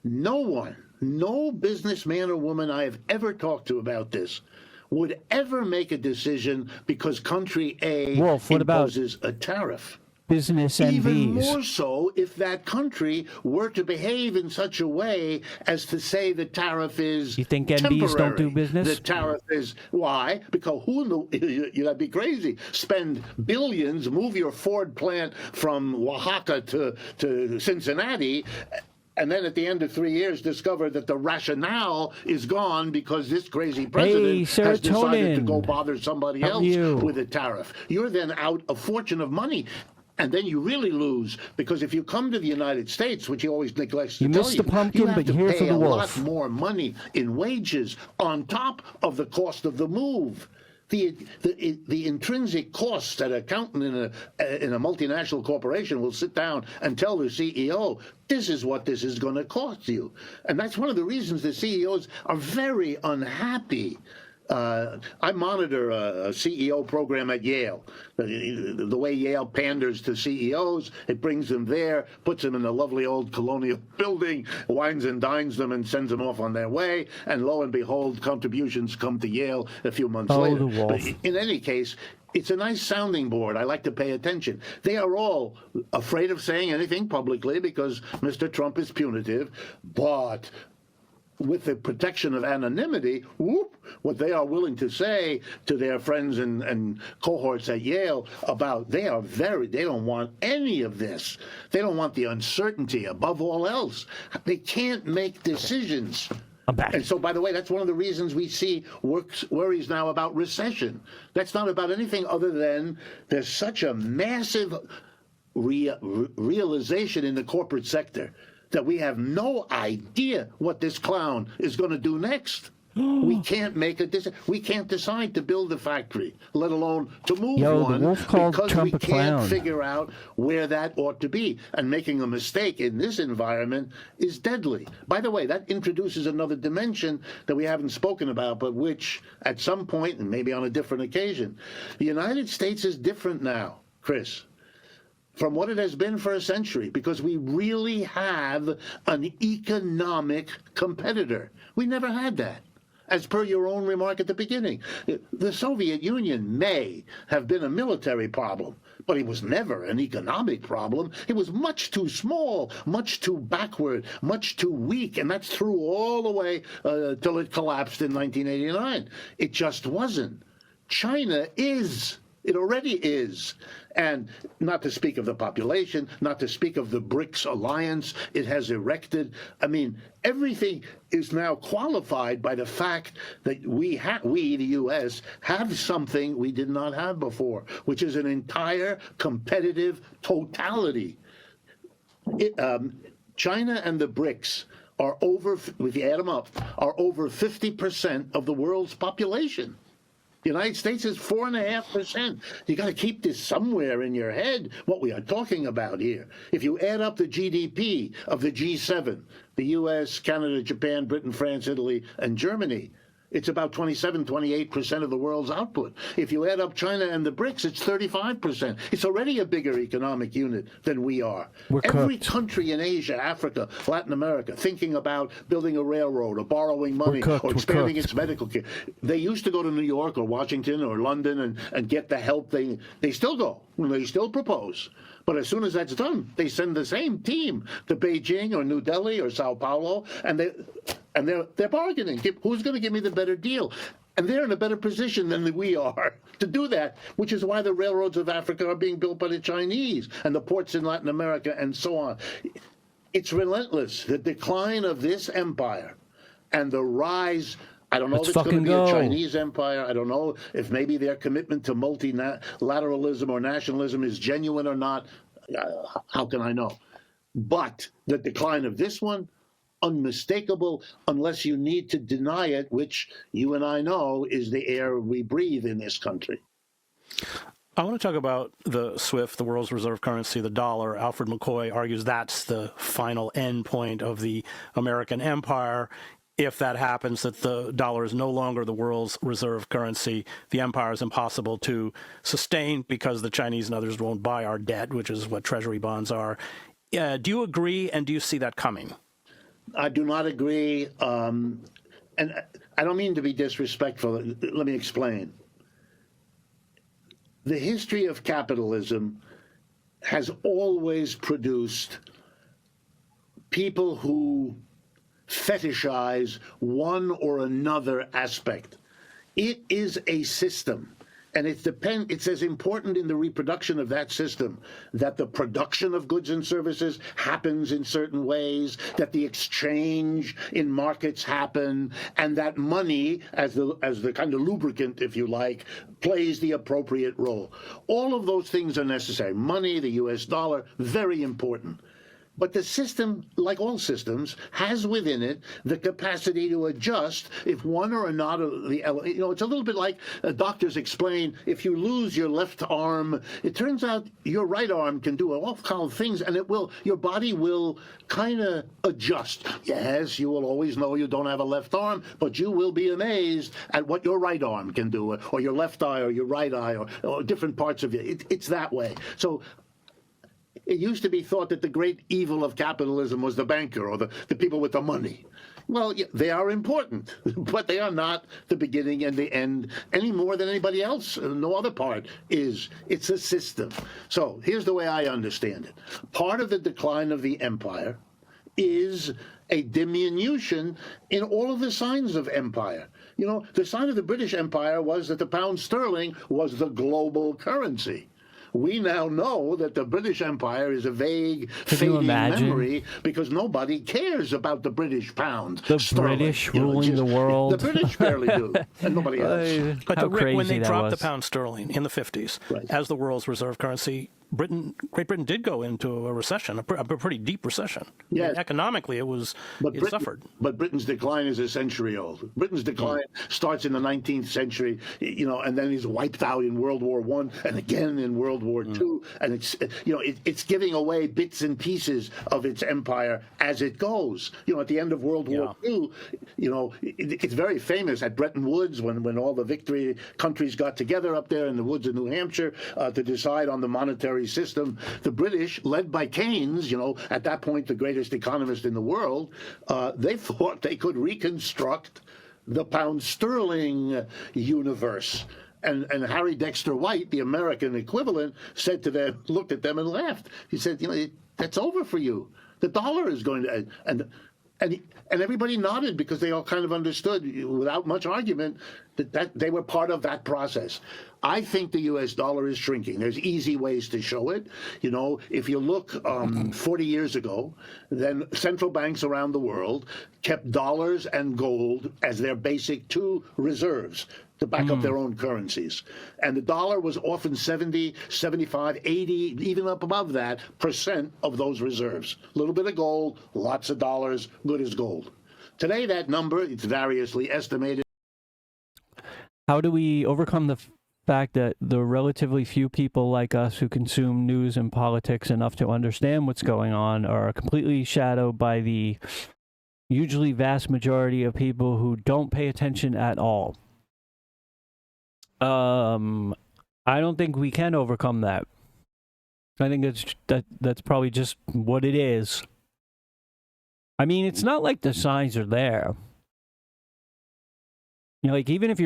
No businessman or woman I have ever talked to about this would ever make a decision because country A imposes a tariff. Business Even MVs. more so if that country were to behave in such a way as to say the tariff is You think MVs don't do business? The tariff is, why? Because you'd be crazy. Spend billions, move your Ford plant from Oaxaca to Cincinnati, and then at the end of 3 years discover that the rationale is gone because this crazy president has decided to go bother somebody else with a tariff. You're then out a fortune of money. And then you really lose, because if you come to the United States, which he always neglects to tell you, missed the pumpkin, you have but to you're here pay for the a wolf. lot more money in wages on top of the cost of the move. The intrinsic costs that an accountant in a multinational corporation will sit down and tell their CEO, this is what this is going to cost you. And that's one of the reasons the CEOs are very unhappy. I monitor a CEO program at Yale. The way Yale panders to CEOs, it brings them there, puts them in a lovely old colonial building, wines and dines them, and sends them off on their way. And lo and behold, contributions come to Yale a few months later. But in any case, it's a nice sounding board. I like to pay attention. They are all afraid of saying anything publicly because Mr. Trump is punitive, but with the protection of anonymity, what they are willing to say to their friends and cohorts at Yale about, they don't want any of this. They don't want the uncertainty above all else. They can't make decisions. And so, by the way, that's one of the reasons we see worries now about recession. That's not about anything other than there's such a massive realization in the corporate sector that we have no idea what this clown is going to do next. We can't make a decision. We can't decide to build a factory, let alone to move one, because we can't figure out where that ought to be. And making a mistake in this environment is deadly. By the way, that introduces another dimension that we haven't spoken about, but which at some point, and maybe on a different occasion, the United States is different now, Chris, from what it has been for a century, because we really have an economic competitor. We never had that. as per your own remark at the beginning. The Soviet Union may have been a military problem, but it was never an economic problem. It was much too small, much too backward, much too weak, and that's through all the way till it collapsed in 1989. It just wasn't. China is. It already is. And not to speak of the population, not to speak of the BRICS alliance it has erected. I mean, everything is now qualified by the fact that we, the U.S., have something we did not have before, which is an entire competitive totality. China and the BRICS are over, if you add them up, are over 50% of the world's population. The United States is 4.5%. You got to keep this somewhere in your head, what we are talking about here. If you add up the GDP of the G7, the US, Canada, Japan, Britain, France, Italy, and Germany, it's about 27, 28% of the world's output. If you add up China and the BRICS, it's 35%. It's already a bigger economic unit than we are. Every country in Asia, Africa, Latin America, thinking about building a railroad or borrowing money or expanding its medical care. They used to go to New York or Washington or London and get the help. They still go. They still propose. But as soon as that's done, they send the same team to Beijing or New Delhi or Sao Paulo, and they're bargaining. Who's going to give me the better deal? And they're in a better position than we are to do that, which is why the railroads of Africa are being built by the Chinese and the ports in Latin America and so on. It's relentless. The decline of this empire and the rise. I don't know if it's going to be a Chinese empire. I don't know if maybe their commitment to multilateralism or nationalism is genuine or not. How can I know? But the decline of this one, unmistakable, unless you need to deny it, which you and I know is the air we breathe in this country. I want to talk about the SWIFT, the world's reserve currency, the dollar. Alfred McCoy argues that's the final end point of the American empire. If that happens, that the dollar is no longer the world's reserve currency, the empire is impossible to sustain because the Chinese and others won't buy our debt, which is what treasury bonds are. Do you agree, and do you see that coming? I do not agree, and I don't mean to be disrespectful. Let me explain. The history of capitalism has always produced people who fetishize one or another aspect. It is a system, and it's as important in the reproduction of that system that the production of goods and services happens in certain ways, that the exchange in markets happen, and that money, as the kind of lubricant, if you like, plays the appropriate role. All of those things are necessary. Money, the US dollar, very important. But the system, like all systems, has within it the capacity to adjust if one or another of the elements. It's a little bit like doctors explain, if you lose your left arm, it turns out your right arm can do all kind of things, and your body will kind of adjust. Yes, you will always know you don't have a left arm, but you will be amazed at what your right arm can do, or your left eye, or your right eye, or different parts of you. It's that way. So it used to be thought that the great evil of capitalism was the banker or the people with the money. Well, yeah, they are important, but they are not the beginning and the end any more than anybody else. No other part is. It's a system. So here's the way I understand it. Part of the decline of the empire is a diminution in all of the signs of empire. The sign of the British Empire was that the pound sterling was the global currency. We now know that the British Empire is a vague, fading memory because nobody cares about the British pound. The British ruling the world. The British barely do, and nobody else. But Rick, when they dropped the pound sterling in the 50s as the world's reserve currency, Great Britain did go into a recession, a pretty deep recession. Yes. I mean, economically, it suffered. But Britain's decline is a century old. Britain's decline starts in the 19th century, and then is wiped out in World War I and again in World War II. And it's giving away bits and pieces of its empire as it goes. At the end of World War II, it's very famous at Bretton Woods when all the victory countries got together up there in the woods of New Hampshire to decide on the monetary system. The British, led by Keynes, at that point the greatest economist in the world, they thought they could reconstruct the pound sterling universe. And Harry Dexter White, the American equivalent, said to them, looked at them and laughed. He said, that's over for you. The dollar is going to, and everybody nodded because they all kind of understood without much argument that they were part of that process. I think the U.S. dollar is shrinking. There's easy ways to show it. If you look 40 years ago, then central banks around the world kept dollars and gold as their basic two reserves to back up their own currencies. And the dollar was often 70, 75, 80, even up above that, % of those reserves. A little bit of gold, lots of dollars, good as gold. Today, that number, it's variously estimated. How do we overcome the fact that the relatively few people like us who consume news and politics enough to understand what's going on are completely shadowed by the usually vast majority of people who don't pay attention at all? I don't think we can overcome that. I think that's probably just what it is. I mean, it's not like the signs are there. Like even if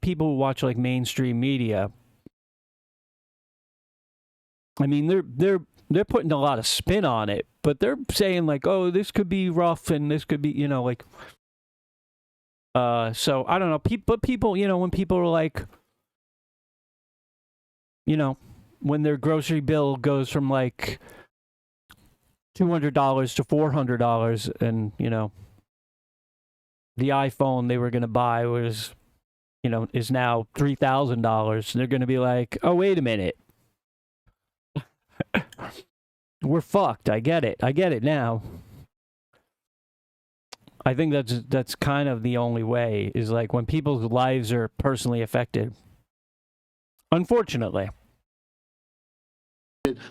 people watch like mainstream media, I mean they're putting a lot of spin on it, but they're saying like, oh, this could be rough and this could be, like. So I don't know. But people, when people are like, when their grocery bill goes from like $200 to $400, and the iPhone they were going to buy was, is now $3,000. They're going to be like, oh, wait a minute. We're fucked. I get it now. I think that's kind of the only way, is like when people's lives are personally affected. Unfortunately.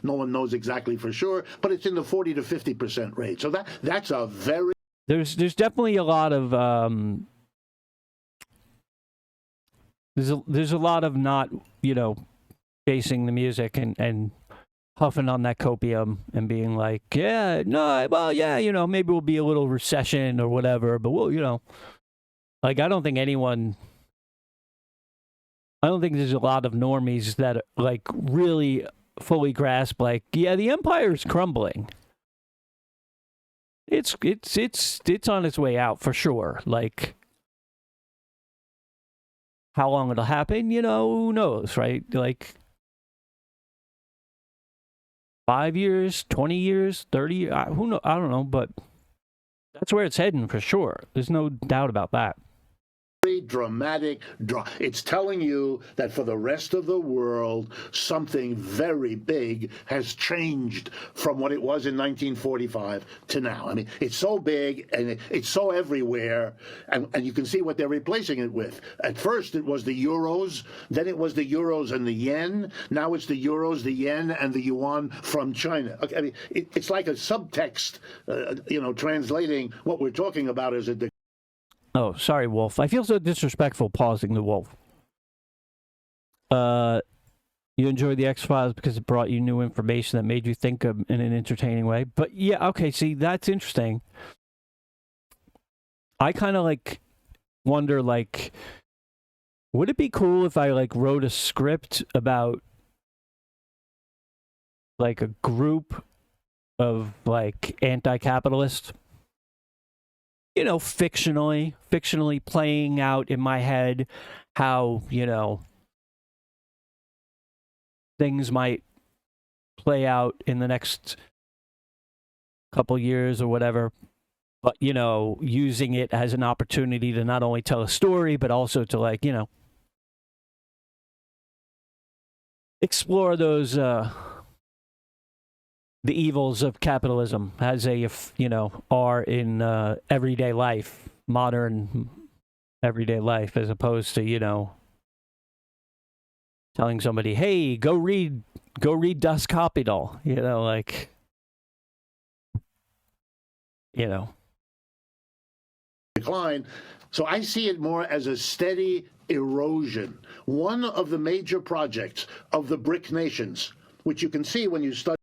No one knows exactly for sure, but it's in the 40 to 50% rate. So that's a very... There's definitely a lot of there's a lot of not basing the music and huffing on that copium and being like, yeah, no, well, yeah, maybe we'll be a little recession or whatever, but we'll, like I don't think there's a lot of normies that like really fully grasp like, yeah, the empire's crumbling. It's on its way out for sure. Like, how long it'll happen, who knows, right? Like 5 years, 20 years, 30 years, who knows? I don't know, but that's where it's heading for sure. There's no doubt about that. Dramatic drop. It's telling you that for the rest of the world, something very big has changed from what it was in 1945 to now. I mean, it's so big and it's so everywhere, and you can see what they're replacing it with. At first, it was the euros, then it was the euros and the yen. Now it's the euros, the yen, and the yuan from China. Okay, I mean, it's like a subtext, translating what we're talking about as a. Oh, sorry, Wolf. I feel so disrespectful pausing the Wolf. You enjoyed the X-Files because it brought you new information that made you think in an entertaining way. But yeah, okay, see, that's interesting. I kind of like wonder, like, would it be cool if I like wrote a script about like a group of like anti-capitalists? Fictionally playing out in my head how, things might play out in the next couple years or whatever, but, using it as an opportunity to not only tell a story, but also to like, explore those, the evils of capitalism as they, are in everyday life, modern everyday life, as opposed to, telling somebody, hey, go read Das Kapital, like, decline. So I see it more as a steady erosion. One of the major projects of the BRIC nations, which you can see when you study.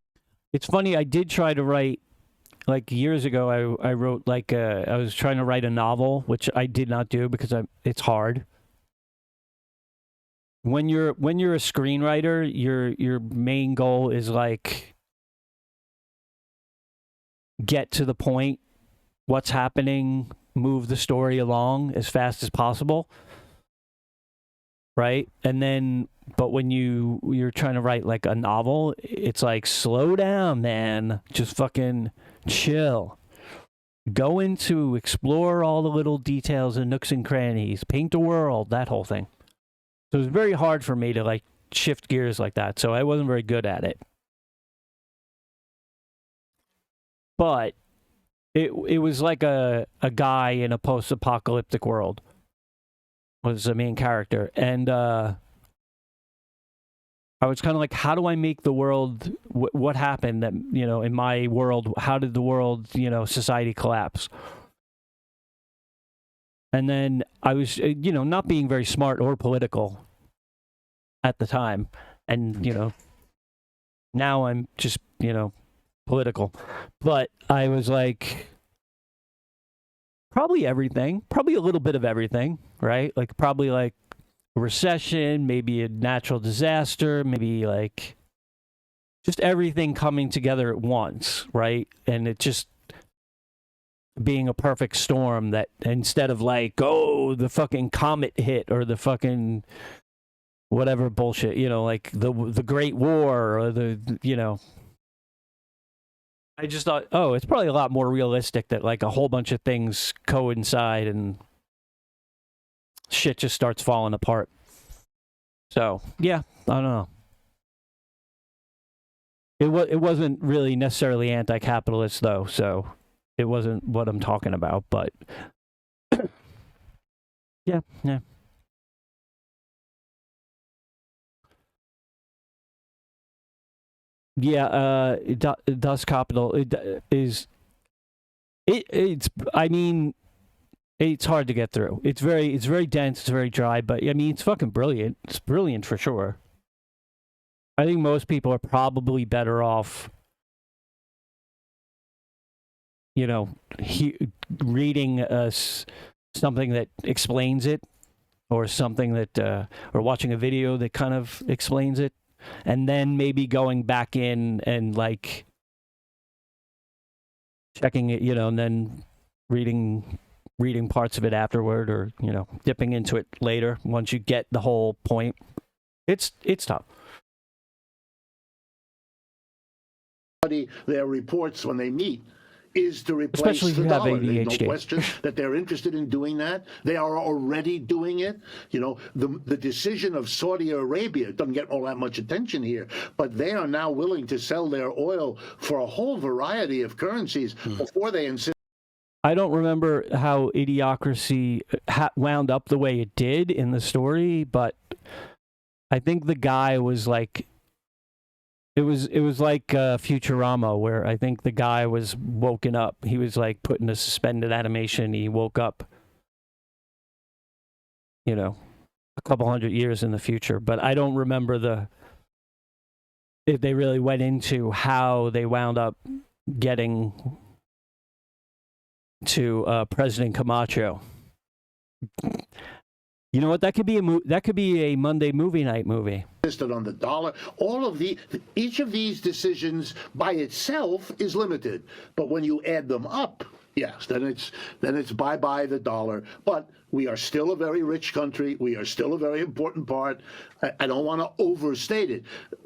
It's funny, I did try to write like years ago, I wrote like I was trying to write a novel, which I did not do because it's hard. When you're a screenwriter, your main goal is like get to the point, what's happening, move the story along as fast as possible, right? And then, but when you're trying to write like a novel, it's like slow down, man, just fucking chill. Go into explore all the little details and nooks and crannies, paint the world, that whole thing. So it was very hard for me to like shift gears like that. So I wasn't very good at it. But it was like a guy in a post-apocalyptic world was the main character. And I was kind of like, how do I make the world, what happened that, you know, in my world, how did the world, you know, society collapse? And then I was, you know, not being very smart or political at the time. And, you know, now I'm just, you know, political. But I was like, probably everything. Probably a little bit of everything, right? Like, probably like a recession, maybe a natural disaster, maybe like just everything coming together at once, right? And it just being a perfect storm that instead of like, oh, the fucking comet hit or the fucking whatever bullshit, you know, like the Great War or the, you know, I just thought, oh, it's probably a lot more realistic that like a whole bunch of things coincide and shit just starts falling apart. So, yeah, I don't know. It wasn't really necessarily anti-capitalist though, so it wasn't what I'm talking about, but yeah. Yeah, Das Kapital it's I mean, it's hard to get through. It's very dense, it's very dry, but I mean, it's fucking brilliant. It's brilliant for sure. I think most people are probably better off, you know, reading something that explains it, or something that, or watching a video that kind of explains it, and then maybe going back in and like checking it, you know, and then reading parts of it afterward, or, you know, dipping into it later once you get the whole point. It's tough. Their reports when they meet is to replace especially if the you have dollar. There's ADHD. no question that they're interested in doing that. They are already doing it. You know, the decision of Saudi Arabia doesn't get all that much attention here, but they are now willing to sell their oil for a whole variety of currencies before they insist. I don't remember how Idiocracy wound up the way it did in the story, but I think the guy was like, it was like Futurama, where I think the guy was woken up. He was like put in a suspended animation. He woke up, you know, a couple hundred years in the future. But I don't remember if they really went into how they wound up getting to President Camacho. You know what? That could be a Monday movie night movie. On the dollar, each of these decisions by itself is limited, but when you add them up, yes, then it's bye the dollar. But we are still a very rich country. We are still a very important part. I don't want to overstate it.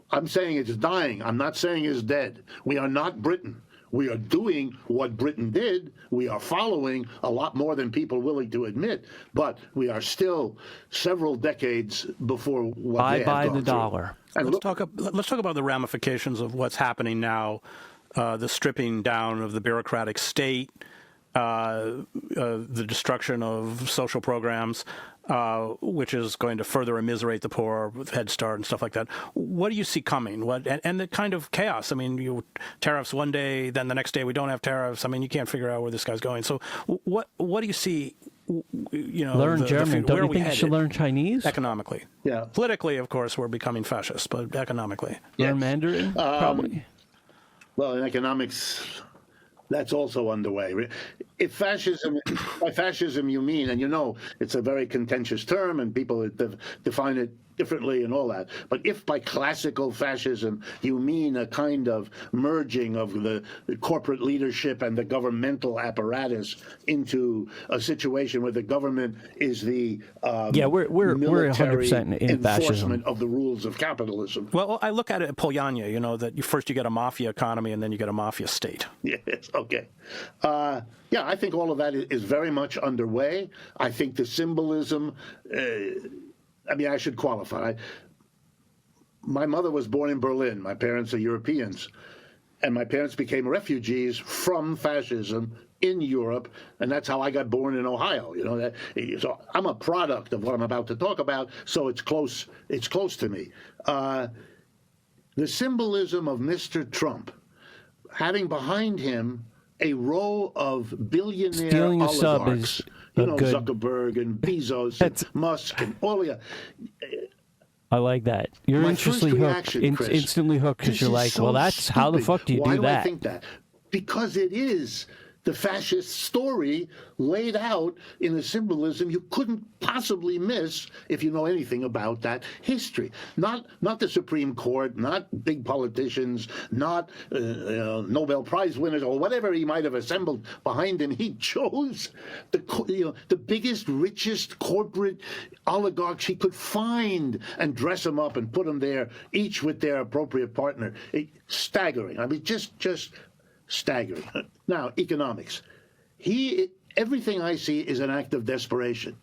I'm saying it's dying. I'm not saying it's dead. We are not Britain. We are doing what Britain did. We are following a lot more than people are willing to admit, but we are still several decades before what they have gone the dollar. And let's talk about the ramifications of what's happening now, the stripping down of the bureaucratic state, the destruction of social programs, which is going to further immiserate the poor with Head Start and stuff like that. What do you see coming? And the kind of chaos? I mean, tariffs one day, then the next day we don't have tariffs. I mean, you can't figure out where this guy's going. So what do you see? You know, learn German. Don't you think you should learn Chinese? Economically, yeah. Politically, of course, we're becoming fascist, but economically, learn Mandarin, probably. Well, in economics, That's also underway. If fascism, by fascism you mean, and you know it's a very contentious term and people define it differently and all that, but if by classical fascism you mean a kind of merging of the corporate leadership and the governmental apparatus into a situation where the government is the we're military 100% in enforcement fascism of the rules of capitalism. Well, I look at it at Polyania, you know, that first you get a mafia economy and then you get a mafia state. Yes, okay. Yeah, I think all of that is very much underway. I think the symbolism, I mean, I should qualify. My mother was born in Berlin. My parents are Europeans. And my parents became refugees from fascism in Europe, and that's how I got born in Ohio. You know, so I'm a product of what I'm about to talk about, so it's close to me. The symbolism of Mr. Trump, having behind him a row of billionaire Stealing a sub oligarchs, is you a know, good... Zuckerberg and Bezos and Musk and all of I like that. You're My instantly first hooked. reaction, Chris, Instantly hooked because this you're is like, so well, that's how the fuck do you Why do do I that? think that? Because it is the fascist story laid out in a symbolism you couldn't possibly miss if you know anything about that history. Not the Supreme Court, not big politicians, not Nobel Prize winners or whatever he might have assembled behind him. He chose the biggest, richest corporate oligarchs he could find and dress them up and put them there, each with their appropriate partner. Staggering. I mean, just staggering. Now, economics. Everything I see is an act of desperation.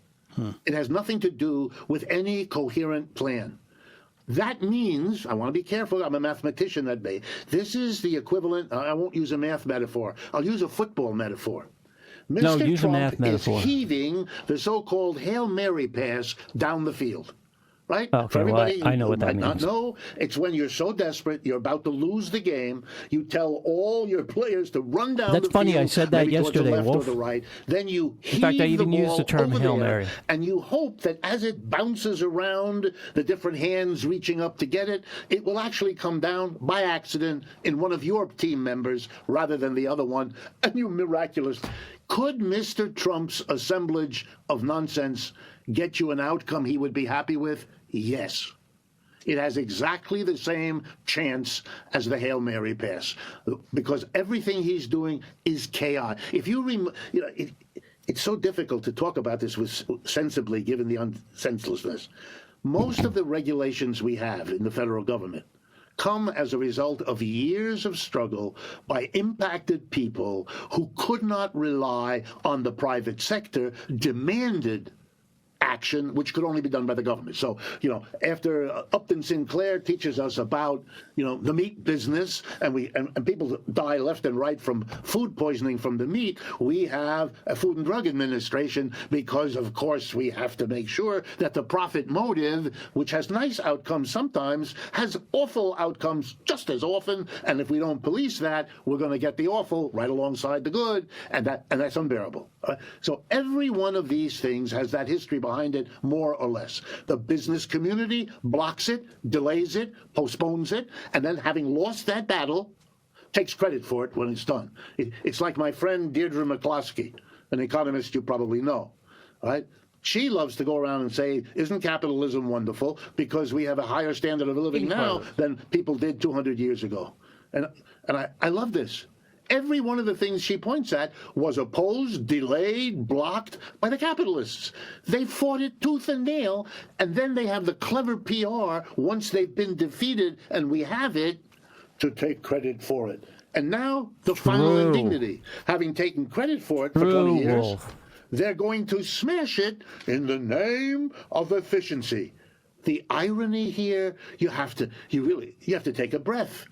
It has nothing to do with any coherent plan. That means, I want to be careful, I'm a mathematician that way. This is the equivalent, I won't use a math metaphor, I'll use a football metaphor. No, Mr. use a math Trump metaphor. is heaving the so-called Hail Mary pass down the field. Right? Okay, For everybody well, I know who what that might not means. know, it's when you're so desperate, you're about to lose the game, you tell all your players to run down That's the funny, field, I said that maybe towards yesterday, the left Wolf. or the right, then you In fact, I heave even the used ball the term over Hail there, Mary. and you hope that as it bounces around, the different hands reaching up to get it, it will actually come down by accident in one of your team members rather than the other one, and you miraculous. Could Mr. Trump's assemblage of nonsense get you an outcome he would be happy with? Yes. It has exactly the same chance as the Hail Mary pass because everything he's doing is chaos. If you it's so difficult to talk about this sensibly given the senselessness. Most of the regulations we have in the federal government come as a result of years of struggle by impacted people who could not rely on the private sector, demanded action which could only be done by the government. So, after Upton Sinclair teaches us about, the meat business and people die left and right from food poisoning from the meat, we have a Food and Drug Administration because, of course, we have to make sure that the profit motive, which has nice outcomes sometimes, has awful outcomes just as often. And if we don't police that, we're going to get the awful right alongside the good, and that's unbearable. So every one of these things has that history behind it, more or less. The business community blocks it, delays it, postpones it, and then having lost that battle, takes credit for it when it's done. It's like my friend Deirdre McCloskey, an economist you probably know, right? She loves to go around and say, isn't capitalism wonderful because we have a higher standard of living now than people did 200 years ago. And I love this. Every one of the things she points at was opposed, delayed, blocked by the capitalists. They fought it tooth and nail, and then they have the clever PR once they've been defeated and we have it to take credit for it. And now the final indignity, having taken credit for it for 20 years, they're going to smash it in the name of efficiency. The irony here, you have to take a breath.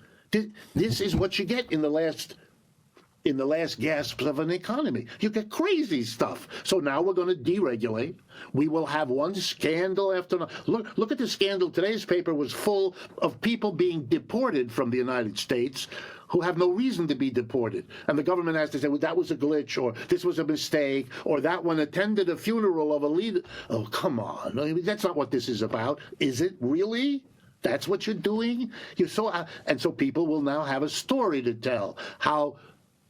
This is what you get in the last gasps of an economy. You get crazy stuff. So now we're going to deregulate. We will have one scandal after another. Look at the scandal. Today's paper was full of people being deported from the United States who have no reason to be deported. And the government has to say, well, that was a glitch, or this was a mistake, or that one attended a funeral of a leader. Oh, come on. I mean, that's not what this is about. Is it really? That's what you're doing? And so people will now have a story to tell, how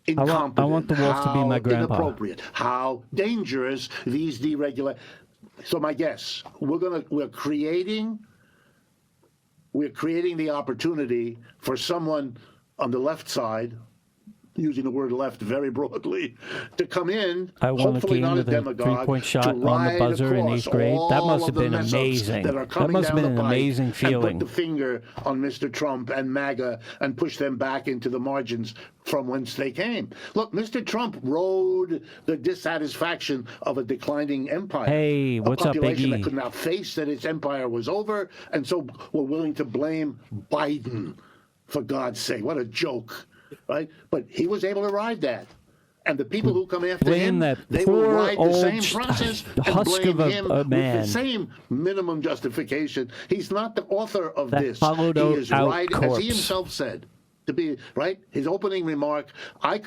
incompetent, I want the wolf to be my grandpa. inappropriate, how dangerous these deregulate. So my guess, we're creating the opportunity for someone on the left side, using the word left very broadly, to come in, I won a hopefully game not a with a demagogue, three-point to shot on the ride buzzer in across 8th grade. That all must of have the been mess-ups amazing. that are That coming must have down been the an pike, amazing and feeling. put the finger on Mr. Trump and MAGA and push them back into the margins from whence they came. Look, Mr. Trump rode the dissatisfaction of a declining empire. Hey, what's a up, population that Biggie? could not face that its empire was over, and so were willing to blame Biden. For God's sake, what a joke, right? But he was able to ride that. And the people who come after Blame him, that they will poor ride the old same process and husk blame of him a with man. the same minimum justification. He's not the author of That this. hollowed He is out right, as corpse. he himself said. To be right, his opening remark, I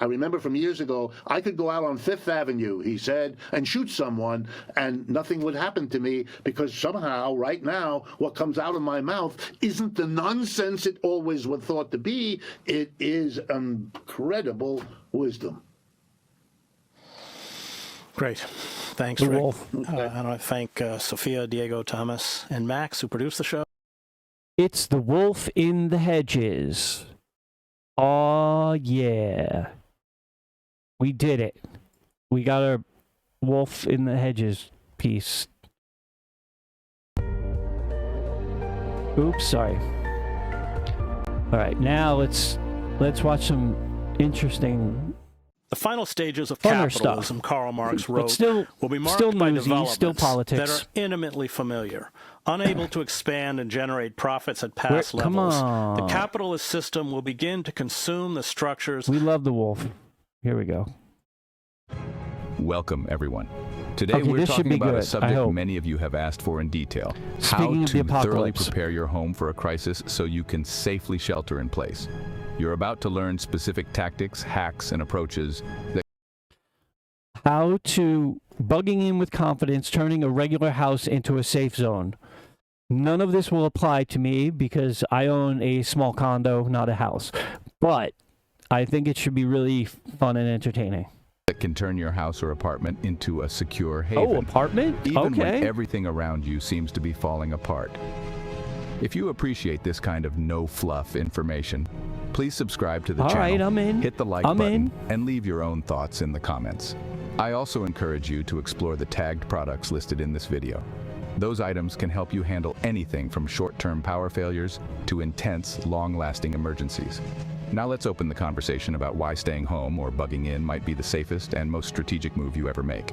remember from years ago, I could go out on Fifth Avenue, he said, and shoot someone, and nothing would happen to me because somehow, right now, what comes out of my mouth isn't the nonsense it always was thought to be. It is incredible wisdom. Great. Thanks, The Rick. wolf. And I thank Sophia, Diego, Thomas, and Max, who produced the show. It's the wolf in the hedges. Oh yeah. We did it. We got our wolf in the hedges piece. Oops, sorry. All right, now let's watch some interesting. The final stages of Funner capitalism, stuff. Karl Marx But wrote, still- will be marked still by newsy, developments still politics. that are intimately familiar, unable to expand and generate profits at past Come levels. on. The capitalist system will begin to consume the structures. We love the wolf. Here we go. Welcome, everyone. Today Okay, we're this should talking be about good, a I subject hope. many of you have asked for in detail. Speaking how of the to thoroughly apocalypse. prepare your home for a crisis so you can safely shelter in place. You're about to learn specific tactics, hacks, and approaches that How to bugging in with confidence, turning a regular house into a safe zone. None of this will apply to me because I own a small condo, not a house. But I think it should be really fun and entertaining. can turn your house or apartment into a secure haven. Oh, apartment? Even when Okay. everything around you seems to be falling apart. If you appreciate this kind of no-fluff information, please subscribe to the All channel, right, I'm in. hit the like I'm button, in. and leave your own thoughts in the comments. I also encourage you to explore the tagged products listed in this video. Those items can help you handle anything from short-term power failures to intense, long-lasting emergencies. Now let's open the conversation about why staying home or bugging in might be the safest and most strategic move you ever make.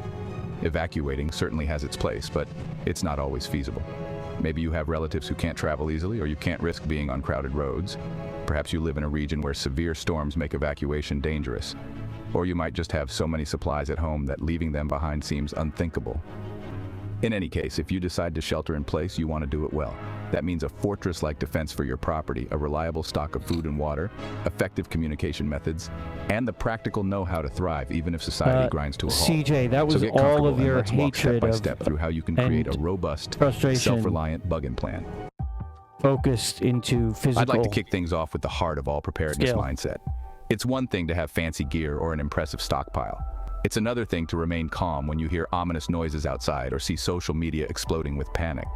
Evacuating certainly has its place, but it's not always feasible. Maybe you have relatives who can't travel easily, or you can't risk being on crowded roads. Perhaps you live in a region where severe storms make evacuation dangerous. Or you might just have so many supplies at home that leaving them behind seems unthinkable. In any case, if you decide to shelter in place, you want to do it well. That means a fortress-like defense for your property, a reliable stock of food and water, effective communication methods, and the practical know-how to thrive even if society grinds to a halt. CJ, that was So get all comfortable of and your let's walk step hatred by of step through how you can create a and robust, frustration self-reliant bugging plan. focused into physical. I'd like to kick things off with the heart of all preparedness skill. mindset. It's one thing to have fancy gear or an impressive stockpile. It's another thing to remain calm when you hear ominous noises outside or see social media exploding with panic.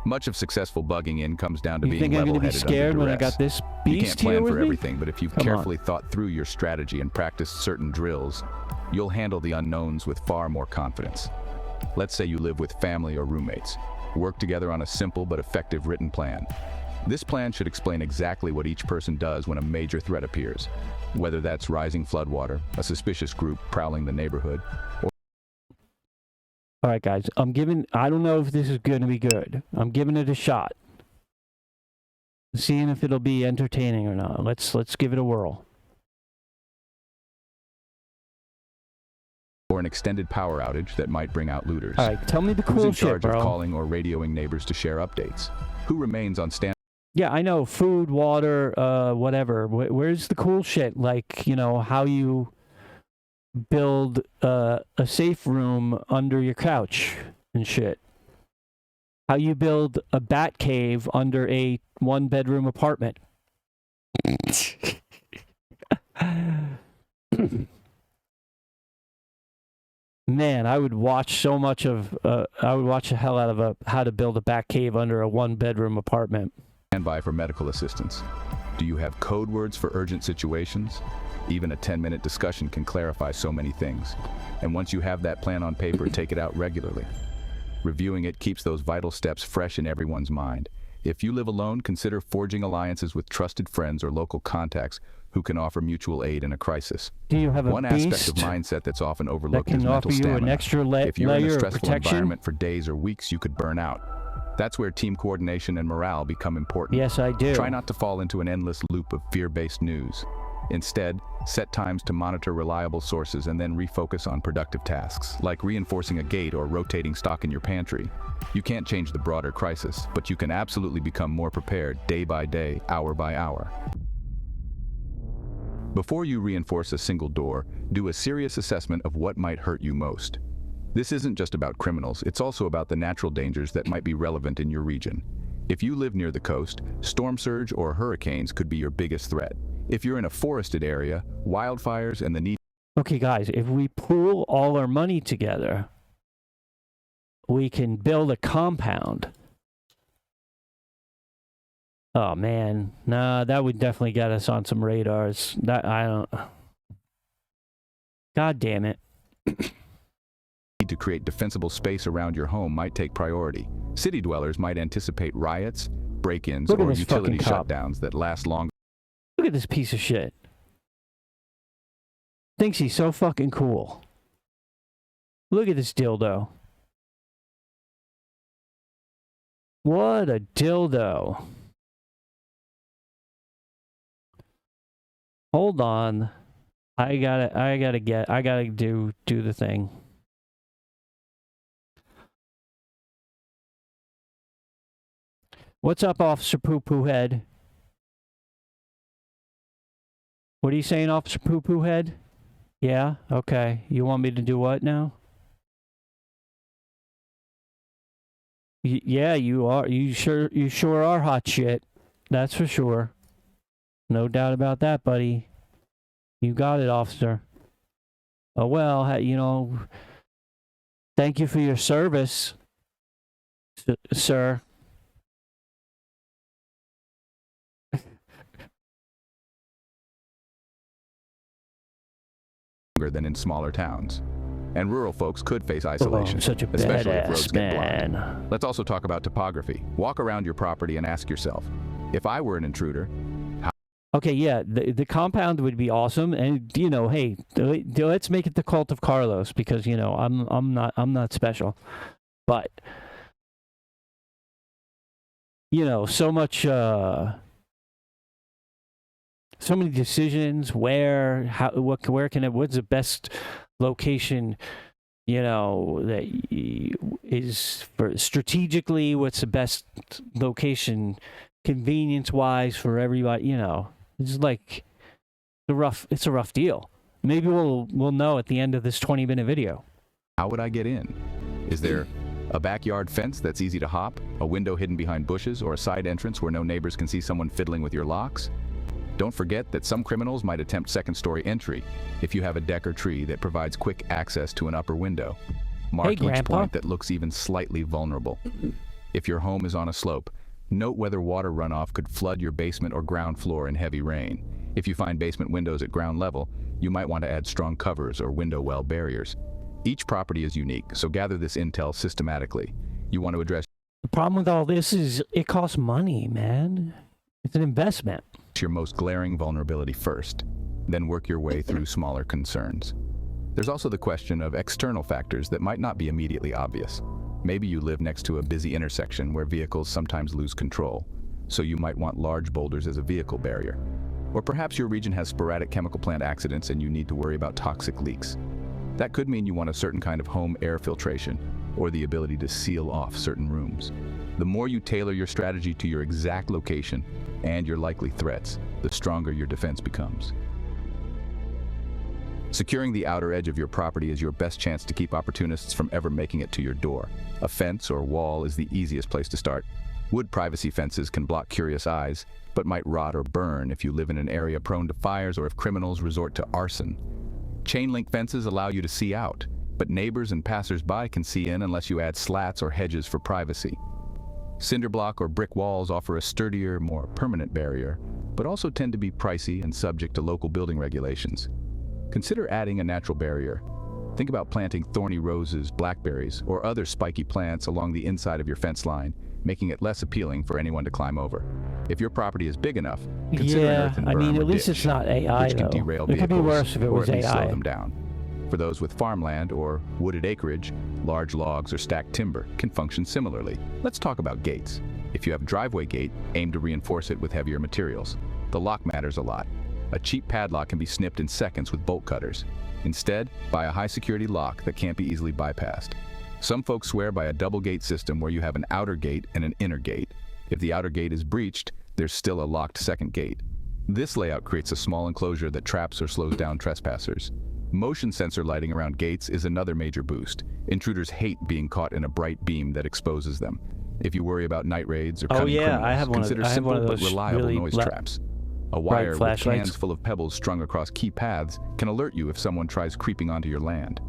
Much of successful bugging in comes down to You being think I'm gonna be level-headed scared under when I duress. got this You beast can't plan here with for me? everything, but if you've Come on. carefully thought through your strategy and practiced certain drills, you'll handle the unknowns with far more confidence. Let's say you live with family or roommates. Work together on a simple but effective written plan. This plan should explain exactly what each person does when a major threat appears, whether that's rising floodwater, a suspicious group prowling the neighborhood, or All right, guys. I don't know if this is going to be good. I'm giving it a shot. Seeing if it'll be entertaining or not. Let's give it a whirl. an extended power outage that might bring out looters. All right, tell me the Who's cool in shit, charge bro. of calling or radioing neighbors to share updates? Who remains on standby? Yeah, I know. Food, water, whatever. Where's the cool shit? Like, how you build a safe room under your couch and shit. How you build a bat cave under a one-bedroom apartment. Man, I would watch so much of, I would watch the hell out of how to build a back cave under a 1-bedroom apartment. Stand by for medical assistance. Do you have code words for urgent situations? Even a 10-minute discussion can clarify so many things. And once you have that plan on paper, take it out regularly. Reviewing it keeps those vital steps fresh in everyone's mind. If you live alone, consider forging alliances with trusted friends or local contacts who can offer mutual aid in a crisis. Do you have a One beast aspect of mindset that's often overlooked that can is mental offer you stamina. an extra If you're in a layer of stressful protection? environment for days or weeks, you could burn out. That's where team coordination and morale become important. Yes, I do. Try not to fall into an endless loop of fear-based news. Instead, set times to monitor reliable sources and then refocus on productive tasks, like reinforcing a gate or rotating stock in your pantry. You can't change the broader crisis, but you can absolutely become more prepared day by day, hour by hour. Before you reinforce a single door, do a serious assessment of what might hurt you most. This isn't just about criminals, it's also about the natural dangers that might be relevant in your region. If you live near the coast, storm surge or hurricanes could be your biggest threat. If you're in a forested area, wildfires and the need... Okay, guys, if we pool all our money together, we can build a compound. Oh, man. Nah, that would definitely get us on some radars. That, I don't... God damn it. to create defensible space around your home might take priority. City dwellers might anticipate riots, break-ins, Look at or this utility fucking cop. shutdowns that last longer. Look at this piece of shit. Thinks he's so fucking cool. Look at this dildo. What a dildo. Hold on. I gotta do the thing. What's up, Officer Poo Poo Head? What are you saying, Officer Poo Poo Head? Yeah? Okay. You want me to do what now? Yeah, you are. You sure are hot shit. That's for sure. No doubt about that, buddy. You got it, officer. Oh, well, you know, thank you for your service, sir. Than in smaller towns. And rural folks could face isolation, such a especially if roads badass get man. blocked. Let's also talk about topography. Walk around your property and ask yourself, if I were an intruder, how... Okay, yeah, the compound would be awesome, and you know, hey, let's make it the Cult of Carlos because you know I'm not special, but you know, so much. So many decisions, where, how, what's the best location, you know, that is for strategically, what's the best location convenience-wise for everybody, you know. It's like it's a rough deal. Maybe we'll know at the end of this 20-minute video. How would I get in? Is there a backyard fence that's easy to hop, a window hidden behind bushes, or a side entrance where no neighbors can see someone fiddling with your locks? Don't forget that some criminals might attempt second-story entry if you have a deck or tree that provides quick access to an upper window. Mark each Grandpa. point that looks even slightly vulnerable. If your home is on a slope, note whether water runoff could flood your basement or ground floor in heavy rain. If you find basement windows at ground level, you might want to add strong covers or window well barriers. Each property is unique, so gather this intel systematically. You want to address The problem with all this is it costs money, man. It's an investment. your most glaring vulnerability first, then work your way through smaller concerns. There's also the question of external factors that might not be immediately obvious. Maybe you live next to a busy intersection where vehicles sometimes lose control, so you might want large boulders as a vehicle barrier. Or perhaps your region has sporadic chemical plant accidents and you need to worry about toxic leaks. That could mean you want a certain kind of home air filtration, or the ability to seal off certain rooms. The more you tailor your strategy to your exact location and your likely threats, the stronger your defense becomes. Securing the outer edge of your property is your best chance to keep opportunists from ever making it to your door. A fence or wall is the easiest place to start. Wood privacy fences can block curious eyes, but might rot or burn if you live in an area prone to fires or if criminals resort to arson. Chain link fences allow you to see out, but neighbors and passers-by can see in unless you add slats or hedges for privacy. Cinder block or brick walls offer a sturdier, more permanent barrier, but also tend to be pricey and subject to local building regulations. Consider adding a natural barrier. Think about planting thorny roses, blackberries, or other spiky plants along the inside of your fence line, making it less appealing for anyone to climb over. If your property is big enough, consider an earthen berm or at least ditch, it's not AI, which can though. derail It could be vehicles, worse if it or was at least AI. slow them down. For those with farmland or wooded acreage, large logs or stacked timber can function similarly. Let's talk about gates. If you have a driveway gate, aim to reinforce it with heavier materials. The lock matters a lot. A cheap padlock can be snipped in seconds with bolt cutters. Instead, buy a high-security lock that can't be easily bypassed. Some folks swear by a double gate system where you have an outer gate and an inner gate. If the outer gate is breached, there's still a locked second gate. This layout creates a small enclosure that traps or slows down trespassers. Motion sensor lighting around gates is another major boost. Intruders hate being caught in a bright beam that exposes them. If you worry about night raids or cunning criminals, consider simple but reliable noise traps. A wire with cans full of pebbles strung across key paths can alert you if someone tries creeping onto your land.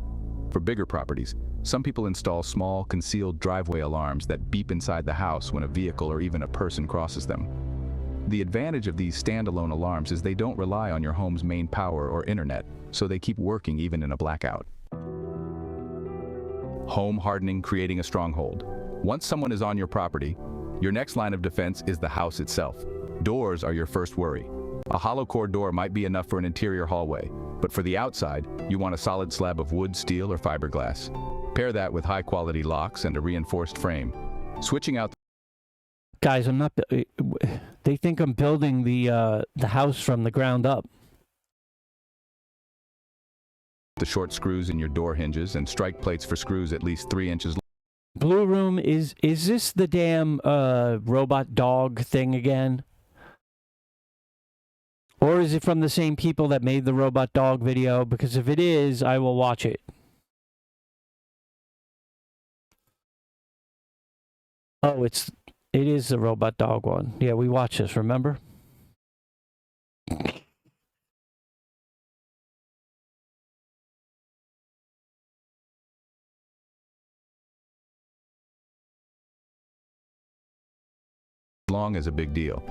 For bigger properties, some people install small, concealed driveway alarms that beep inside the house when a vehicle or even a person crosses them. The advantage of these standalone alarms is they don't rely on your home's main power or internet, so they keep working even in a blackout. Home hardening, creating a stronghold. Once someone is on your property, your next line of defense is the house itself. Doors are your first worry. A hollow core door might be enough for an interior hallway, but for the outside, you want a solid slab of wood, steel, or fiberglass. Pair that with high-quality locks and a reinforced frame. Switching out... Guys, I'm not... They think I'm building the house from the ground up. The short screws in your door hinges and strike plates for screws at least 3 inches long. Blue Room, is this the damn robot dog thing again? Or is it from the same people that made the robot dog video? Because if it is, I will watch it. Oh, it is the robot dog one. Yeah, we watched this, remember? Long is a big deal.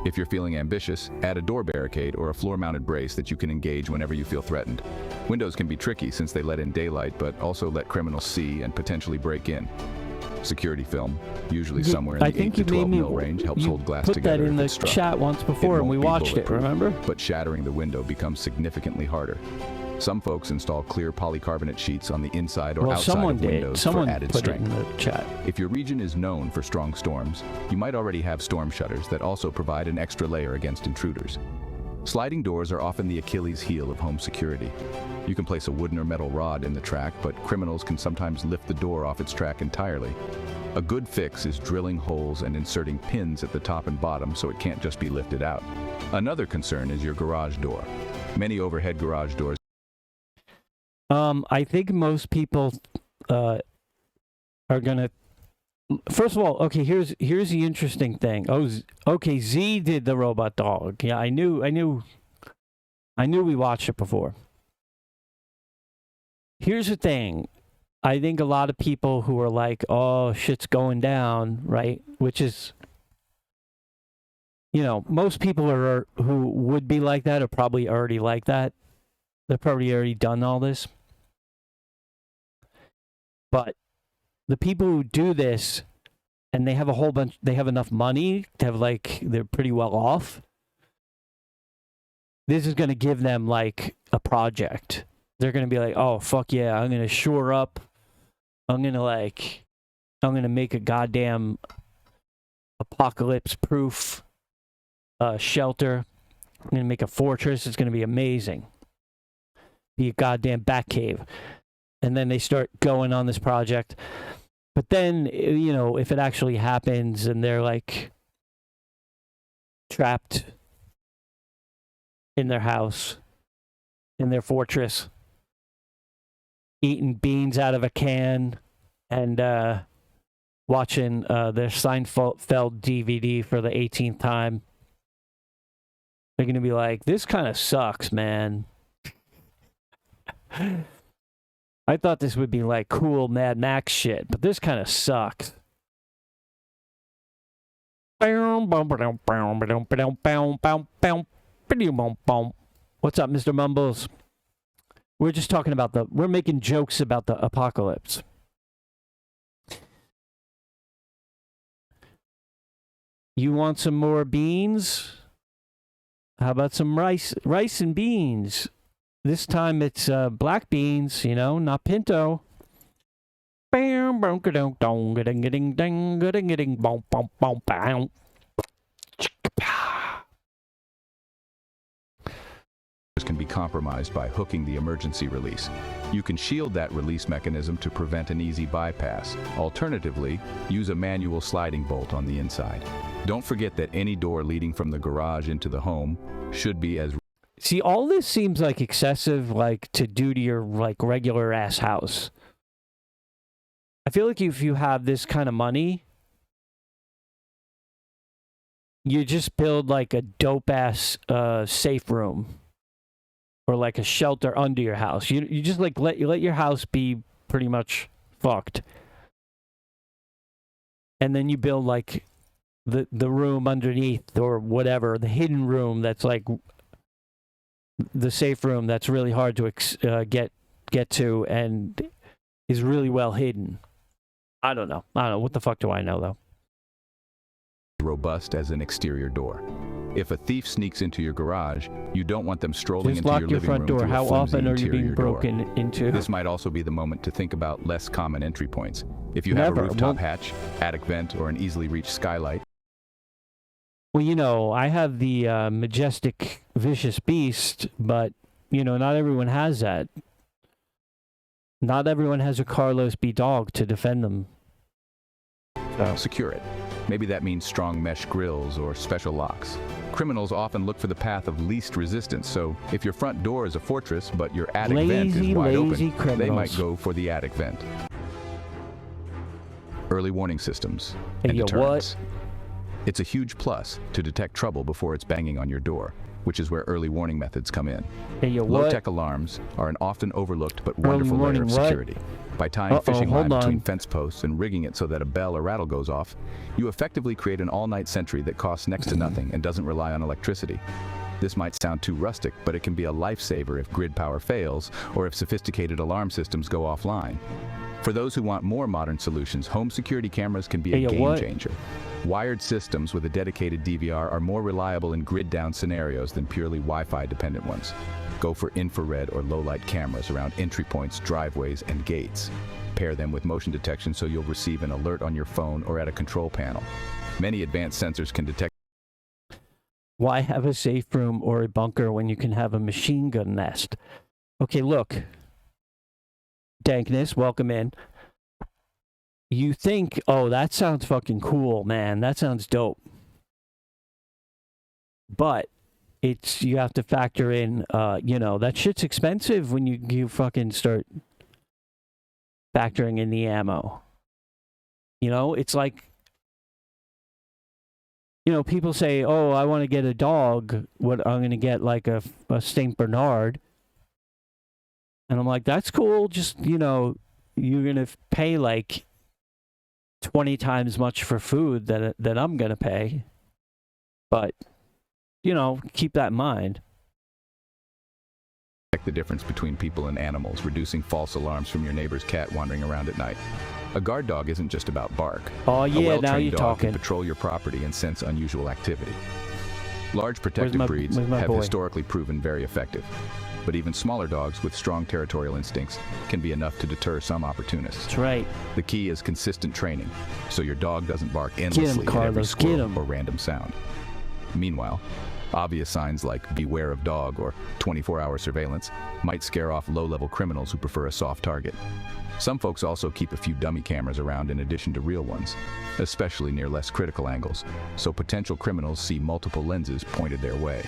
If you're feeling ambitious, add a door barricade or a floor-mounted brace that you can engage whenever you feel threatened. Windows can be tricky since they let in daylight, but also let criminals see and potentially break in. Security film, usually somewhere in the 8 to 12 mil range, helps hold glass together. Put that in the chat once before and we watched it, remember? But shattering the window becomes significantly harder. Some folks install clear polycarbonate sheets on the inside or outside of windows for added strength. Someone put it in the chat. If your region is known for strong storms, you might already have storm shutters that also provide an extra layer against intruders. Sliding doors are often the Achilles heel of home security. You can place a wooden or metal rod in the track, but criminals can sometimes lift the door off its track entirely. A good fix is drilling holes and inserting pins at the top and bottom so it can't just be lifted out. Another concern is your garage door. Many overhead garage doors. I think most people are gonna. First of all, okay. Here's the interesting thing. Oh, okay. Z did the robot dog. Yeah, I knew. We watched it before. Here's the thing. I think a lot of people who are like, "Oh, shit's going down," right? Which is, most people who would be like that are probably already like that. They've probably already done all this. But the people who do this, and they have a whole bunch, they have enough money to have, they're pretty well off. This is going to give them, a project. They're going to be like, oh, fuck yeah, I'm going to shore up. I'm going to make a goddamn apocalypse-proof shelter. I'm going to make a fortress. It's going to be amazing. Be a goddamn bat cave. And then they start going on this project. But then, if it actually happens and they're trapped in their house, in their fortress, eating beans out of a can and watching their Seinfeld DVD for the 18th time, they're going to be like, this kind of sucks, man. I thought this would be like cool Mad Max shit, but this kind of sucks. What's up, Mr. Mumbles? We're just talking about we're making jokes about the apocalypse. You want some more beans? How about some rice and beans? This time it's black beans, not pinto. Can be compromised by hooking the emergency release. You can shield that release mechanism to prevent an easy bypass. Alternatively, use a manual sliding bolt on the inside. Don't forget that any door leading from the garage into the home should be as... See, all this seems like excessive, to do to your, regular ass house. I feel like if you have this kind of money, you just build, a dope ass safe room. Or a shelter under your house. You just let your house be pretty much fucked. And then you build the room underneath or whatever, the hidden room that's the safe room that's really hard to get to and is really well hidden. I don't know. What the fuck do I know though? Robust as an exterior door. If a thief sneaks into your garage, you don't want them strolling Just into lock your your living front room door. through a How flimsy often are you being interior door. broken into? This might also be the moment to think about less common entry points. If you have a rooftop hatch, attic vent, or an easily reached skylight. Well, I have the majestic vicious beast, but not everyone has that. Not everyone has a Carlos B. dog to defend them. So. Secure it. Maybe that means strong mesh grills or special locks. Criminals often look for the path of least resistance, so if your front door is a fortress but your attic vent is wide open, they might go for the attic vent. Early warning systems and deterrence. It's a huge plus to detect trouble before it's banging on your door, which is where early warning methods come in. Low-tech alarms are an often overlooked but wonderful layer of security. By tying fishing line between fence posts and rigging it so that a bell or rattle goes off, you effectively create an all-night sentry that costs next to nothing and doesn't rely on electricity. This might sound too rustic, but it can be a lifesaver if grid power fails or if sophisticated alarm systems go offline. For those who want more modern solutions, home security cameras can be a game changer. Wired systems with a dedicated DVR are more reliable in grid-down scenarios than purely Wi-Fi dependent ones. Go for infrared or low-light cameras around entry points, driveways, and gates. Pair them with motion detection so you'll receive an alert on your phone or at a control panel. Many advanced sensors can detect. Why have a safe room or a bunker when you can have a machine gun nest? Okay, look. Dankness, welcome in. You think, oh, that sounds fucking cool, man. That sounds dope. But you have to factor in, that shit's expensive when you fucking start factoring in the ammo. It's like, people say, oh, I want to get a dog. What I'm going to get a St. Bernard. And I'm like, that's cool. Just, you're going to pay 20 times much for food that I'm going to pay. But, keep that in mind. The difference between people and animals, reducing false alarms from your neighbor's cat wandering around at night. A guard dog isn't just about bark. Oh, yeah, a well-trained now you're dog talking. can patrol your property and sense unusual activity. Large protective breeds have historically proven very effective. But even smaller dogs with strong territorial instincts can be enough to deter some opportunists. That's right. The key is consistent training, so your dog doesn't bark endlessly at every squirrel or random sound. Meanwhile, obvious signs like beware of dog or 24-hour surveillance might scare off low-level criminals who prefer a soft target. Some folks also keep a few dummy cameras around in addition to real ones, especially near less critical angles, so potential criminals see multiple lenses pointed their way.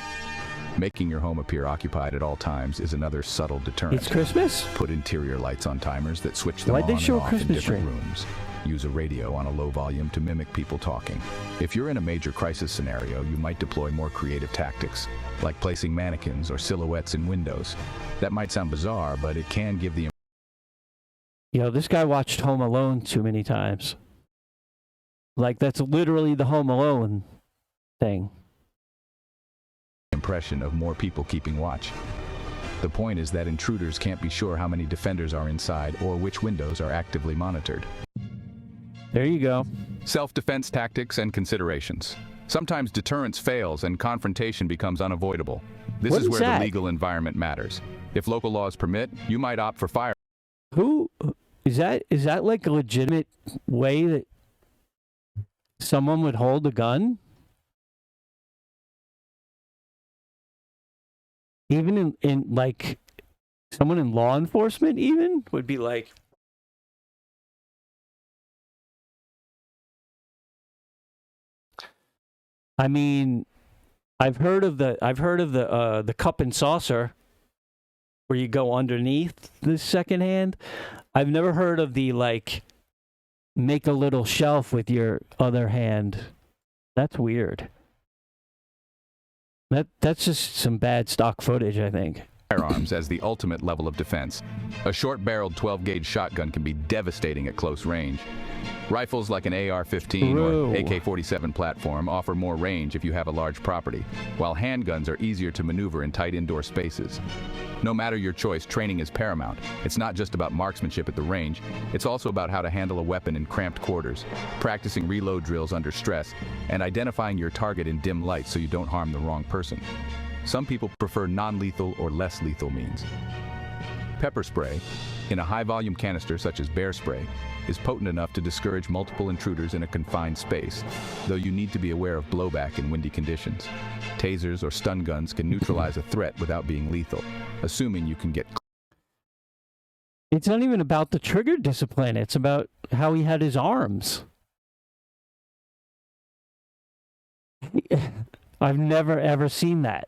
Making your home appear occupied at all times is another subtle deterrent. It's Christmas? Put interior lights on timers that switch them on and off in different rooms. Use a radio on a low volume to mimic people talking. If you're in a major crisis scenario, you might deploy more creative tactics, like placing mannequins or silhouettes in windows. That might sound bizarre, but it can give the This guy watched Home Alone too many times. Like, that's literally the Home Alone thing. Impression of more people keeping watch. The point is that intruders can't be sure how many defenders are inside or which windows are actively monitored. There you go. Self-defense tactics and considerations. Sometimes deterrence fails and confrontation becomes unavoidable. This is where the legal environment matters. If local laws permit, you might opt for fire. Who is that? Is that like a legitimate way that someone would hold a gun? Even in like someone in law enforcement even would be like, I mean, I've heard of the cup and saucer where you go underneath the second hand. I've never heard of the like make a little shelf with your other hand. That's weird. That's just some bad stock footage, I think. Firearms as the ultimate level of defense. A short-barreled 12-gauge shotgun can be devastating at close range. Rifles like an AR-15 or AK-47 platform offer more range if you have a large property, while handguns are easier to maneuver in tight indoor spaces. No matter your choice, training is paramount. It's not just about marksmanship at the range, it's also about how to handle a weapon in cramped quarters, practicing reload drills under stress, and identifying your target in dim light so you don't harm the wrong person. Some people prefer non-lethal or less lethal means. Pepper spray, in a high-volume canister such as bear spray, is potent enough to discourage multiple intruders in a confined space, though you need to be aware of blowback in windy conditions. Tasers or stun guns can neutralize a threat without being lethal, assuming you can get... It's not even about the trigger discipline, it's about how he had his arms. I've never ever seen that.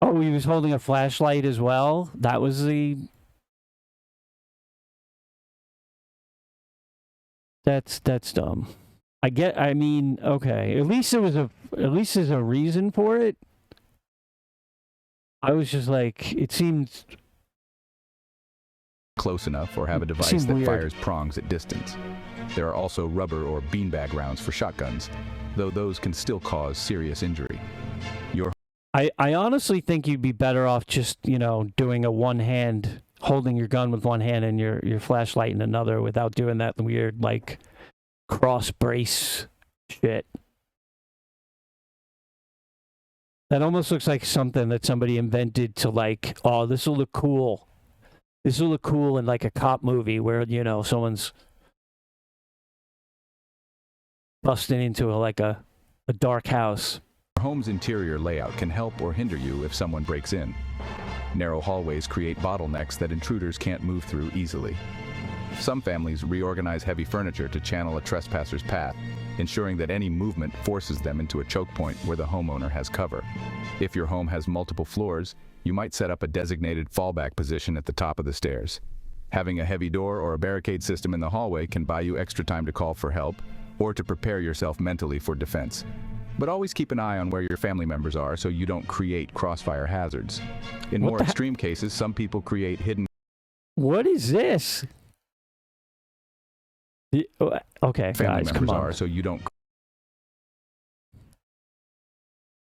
Oh, he was holding a flashlight as well? That was the... That's dumb. I mean, okay. At least there's a reason for it. I was just like, it seems close enough or have a device that fires prongs at distance. There are also rubber or beanbag rounds for shotguns, though those can still cause serious injury. I honestly think you'd be better off just, doing a one hand, holding your gun with one hand and your flashlight in another without doing that weird, like, cross brace shit. That almost looks like something that somebody invented to, like, oh, this will look cool. This will look cool in, like, a cop movie where, someone's busting into a dark house. Your home's interior layout can help or hinder you if someone breaks in. Narrow hallways create bottlenecks that intruders can't move through easily. Some families reorganize heavy furniture to channel a trespasser's path, ensuring that any movement forces them into a choke point where the homeowner has cover. If your home has multiple floors, you might set up a designated fallback position at the top of the stairs. Having a heavy door or a barricade system in the hallway can buy you extra time to call for help or to prepare yourself mentally for defense. But always keep an eye on where your family members are so you don't create crossfire hazards. In more extreme cases, some people create hidden... What is this? Okay, family guys, members come on. are so you don't...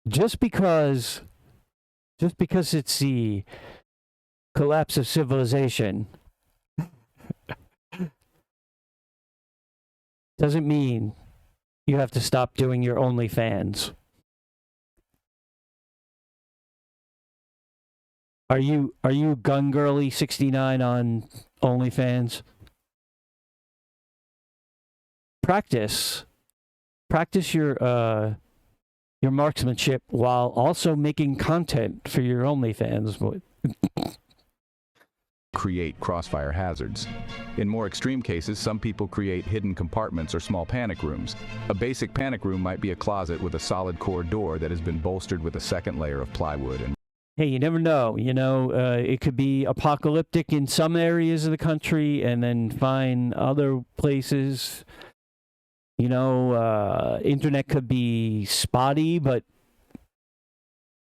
Just because it's the collapse of civilization doesn't mean you have to stop doing your OnlyFans. Are you Gun Girly 69 on OnlyFans? Practice your marksmanship while also making content for your OnlyFans. Create crossfire hazards. In more extreme cases, some people create hidden compartments or small panic rooms. A basic panic room might be a closet with a solid core door that has been bolstered with a second layer of plywood. And hey, you never know. It could be apocalyptic in some areas of the country and then fine other places. Internet could be spotty, but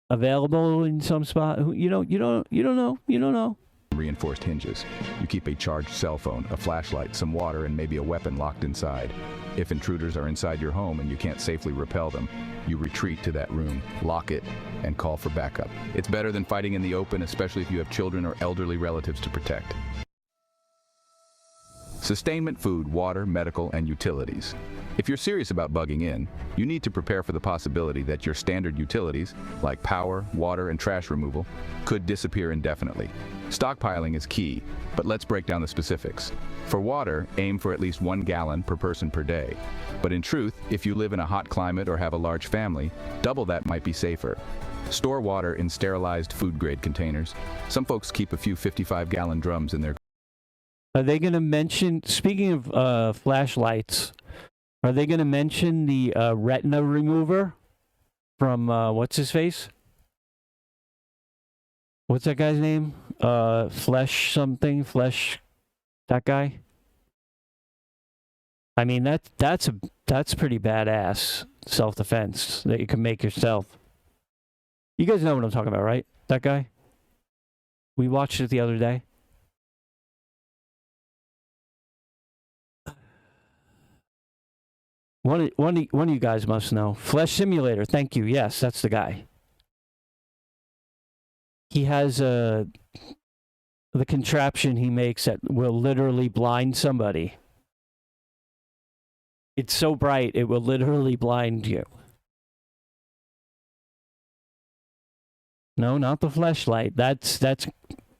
available in some spot. You don't know. reinforced hinges. You keep a charged cell phone, a flashlight, some water, and maybe a weapon locked inside. If intruders are inside your home and you can't safely repel them, you retreat to that room, lock it, and call for backup. It's better than fighting in the open, especially if you have children or elderly relatives to protect. Sustainment food, water, medical, and utilities. If you're serious about bugging in, you need to prepare for the possibility that your standard utilities, like power, water, and trash removal, could disappear indefinitely. Stockpiling is key, but let's break down the specifics. For water, aim for at least 1 gallon per person per day. But in truth, if you live in a hot climate or have a large family, double that might be safer. Store water in sterilized food-grade containers. Some folks keep a few 55-gallon drums in their... Are they going to mention, speaking of flashlights, are they going to mention the retina remover from, what's his face? What's that guy's name? Flesh something? Flesh, that guy? I mean, that's pretty badass self-defense that you can make yourself. You guys know what I'm talking about, right? That guy? We watched it the other day. One of you guys must know. Flesh Simulator, thank you. Yes, that's the guy. He has the contraption he makes that will literally blind somebody. It's so bright, it will literally blind you. No, not the fleshlight.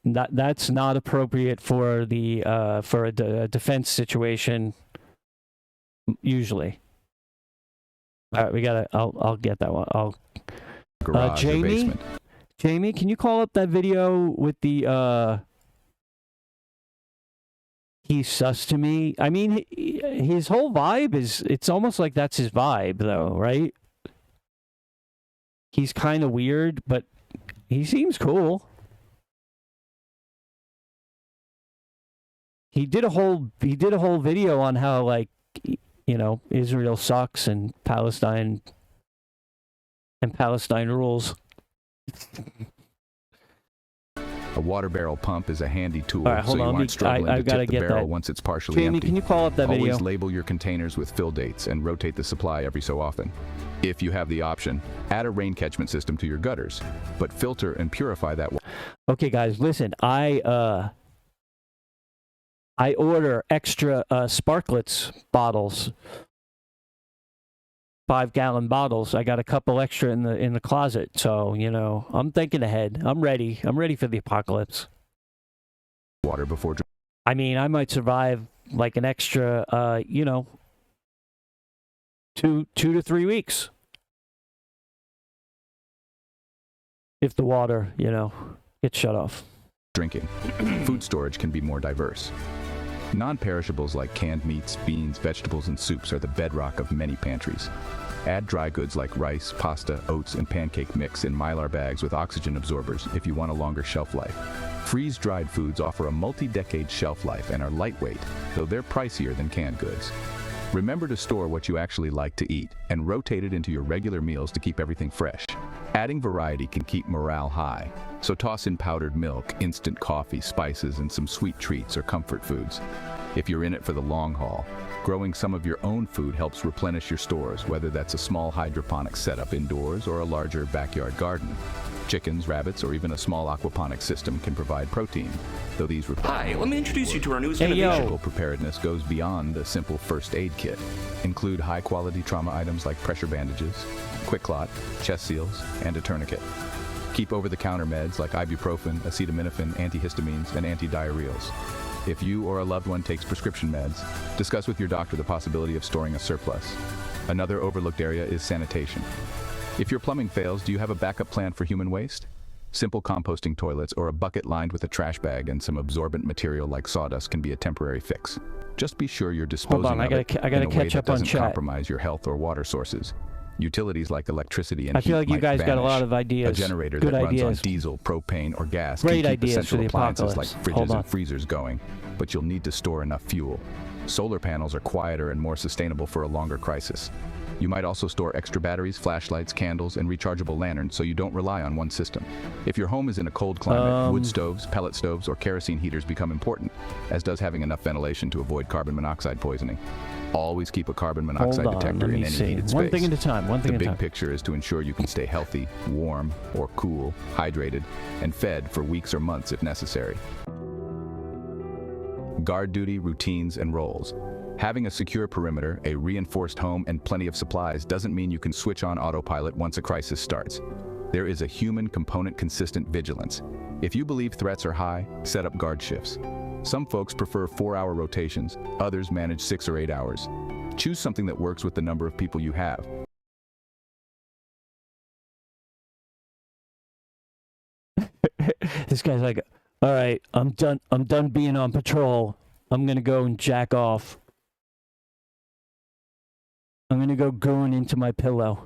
That's not appropriate for the for a defense situation. Usually. All right, we gotta. I'll get that one. Garage or basement. Jamie, can you call up that video with the he's sus to me? I mean, his whole vibe is. It's almost like that's his vibe, though, right? He's kind of weird, but he seems cool. He did a whole video on how, like, you know, Israel sucks and Palestine rules. A water barrel pump is a handy tool, right, so you aren't struggling to tip the barrel once it's partially Jamie, empty. can you call up that video? Always label your containers with fill dates and rotate the supply every so often. If you have the option, add a rain catchment system to your gutters, but filter and purify that water. Okay, guys, listen. I order extra Sparklets bottles, 5-gallon bottles. I got a couple extra in the closet, so you know I'm thinking ahead. I'm ready. I'm ready for the apocalypse. Water before. I mean, I might survive like an extra, you know, 2 to 3 weeks if the water, you know, gets shut off. Drinking. Food storage can be more diverse. Non-perishables like canned meats, beans, vegetables, and soups are the bedrock of many pantries. Add dry goods like rice, pasta, oats, and pancake mix in Mylar bags with oxygen absorbers if you want a longer shelf life. Freeze-dried foods offer a multi-decade shelf life and are lightweight, though they're pricier than canned goods. Remember to store what you actually like to eat and rotate it into your regular meals to keep everything fresh. Adding variety can keep morale high, so toss in powdered milk, instant coffee, spices, and some sweet treats or comfort foods. If you're in it for the long haul, growing some of your own food helps replenish your stores, whether that's a small hydroponic setup indoors or a larger backyard garden. Chickens, rabbits, or even a small aquaponics system can provide protein, though these Hi, let me introduce you to our newest Medical preparedness goes beyond the simple first aid kit. Include high-quality trauma items like pressure bandages, quick clot, chest seals, and a tourniquet. Keep over-the-counter meds like ibuprofen, acetaminophen, antihistamines, and antidiarrheals. If you or a loved one takes prescription meds, discuss with your doctor the possibility of storing a surplus. Another overlooked area is sanitation. If your plumbing fails, do you have a backup plan for human waste? Simple composting toilets or a bucket lined with a trash bag and some absorbent material like sawdust can be a temporary fix. Just be sure you're disposing of it in a way that doesn't compromise your health or water sources. Utilities like electricity and I feel like you guys got a lot of ideas. A generator Good that runs on ideas. diesel, propane, or gas Great can keep ideas essential for the appliances like apocalypse. fridges Hold on. and freezers going, but you'll need to store enough fuel. Solar panels are quieter and more sustainable for a longer crisis. You might also store extra batteries, flashlights, candles, and rechargeable lanterns so you don't rely on one system. If your home is in a cold climate, wood stoves, pellet stoves, or kerosene heaters become important, as does having enough ventilation to avoid carbon monoxide poisoning. Always keep a carbon monoxide detector in any heated space. One thing at a time, The big picture is to ensure you can stay healthy, warm, or cool, hydrated, and fed for weeks or months if necessary. Guard duty, routines, and roles. Having a secure perimeter, a reinforced home, and plenty of supplies doesn't mean you can switch on autopilot once a crisis starts. There is a human component consistent vigilance. If you believe threats are high, set up guard shifts. Some folks prefer 4-hour rotations, others manage 6 or 8 hours. Choose something that works with the number of people you have. This guy's like, all right, I'm done being on patrol. I'm gonna go and jack off. I'm gonna go goon into my pillow.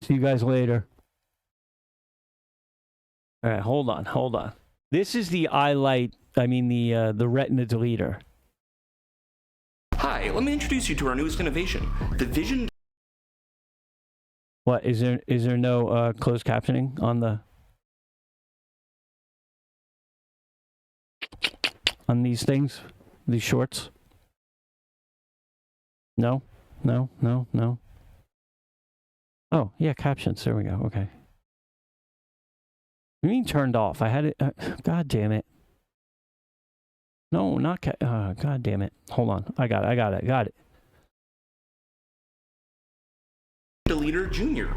See you guys later. All right, hold on. This is the the retina deleter. Hi, let me introduce you to our newest innovation, the Vision. What is there no closed captioning on these things, these shorts? No. Oh yeah, captions. There we go. Okay. You mean turned off? I had it. God damn it. No, not God damn it. Hold on. I got it. Deleter Junior,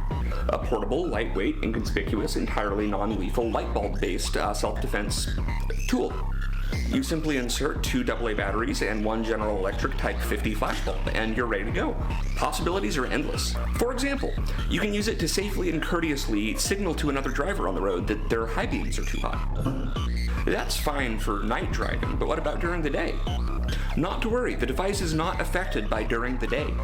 a portable, lightweight, inconspicuous, entirely non-lethal light bulb-based self-defense tool. You simply insert 2 AA batteries and 1 General Electric Type 50 flash bulb, and you're ready to go. Possibilities are endless. For example, you can use it to safely and courteously signal to another driver on the road that their high beams are too hot. That's fine for night driving, but what about during the day? Not to worry, the device is not affected by during the day.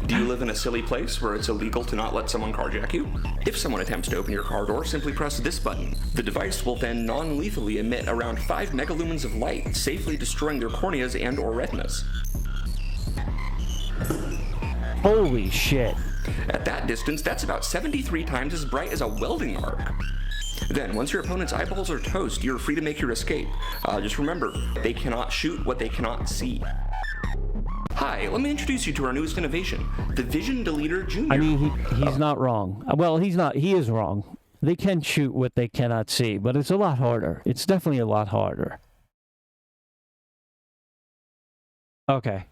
Do you live in a silly place where it's illegal to not let someone carjack you? If someone attempts to open your car door, simply press this button. The device will then non-lethally emit around 5 megalumens of light, safely destroying their corneas and or retinas. Holy shit. At that distance, that's about 73 times as bright as a welding arc. Then, once your opponent's eyeballs are toast, you're free to make your escape. Just remember, they cannot shoot what they cannot see. Hi, let me introduce you to our newest innovation, the Vision Deleter Junior. I mean, he's not wrong. Well, he is wrong. They can shoot what they cannot see, but it's a lot harder. It's definitely a lot harder. Okay.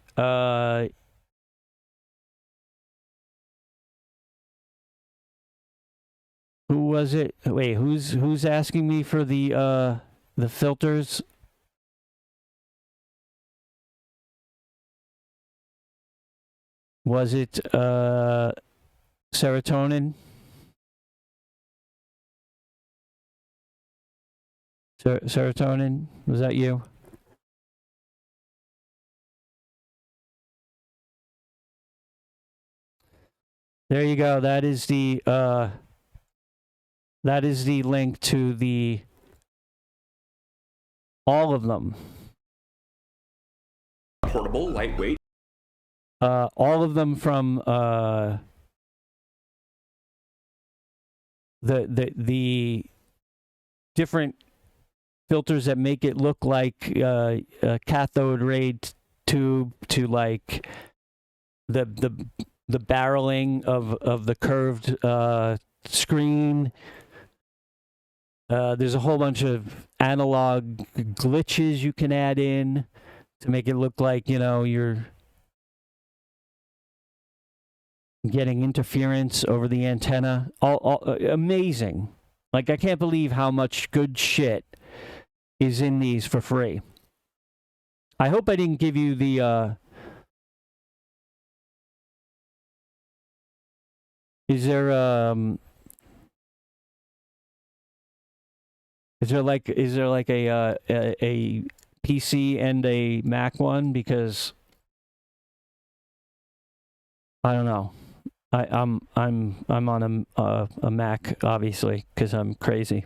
Who was it? Wait, who's asking me for the filters? Was it serotonin? Serotonin? Was that you? There you go. That is the link to all of them. Portable, lightweight. All of them from the different filters that make it look like a cathode ray tube to like the barreling of the curved screen. There's a whole bunch of analog glitches you can add in to make it look like, you're getting interference over the antenna. All amazing. Like, I can't believe how much good shit is in these for free. I hope I didn't give you the Is there like a PC and a Mac one? Because I don't know. I'm on a Mac, obviously, because I'm crazy.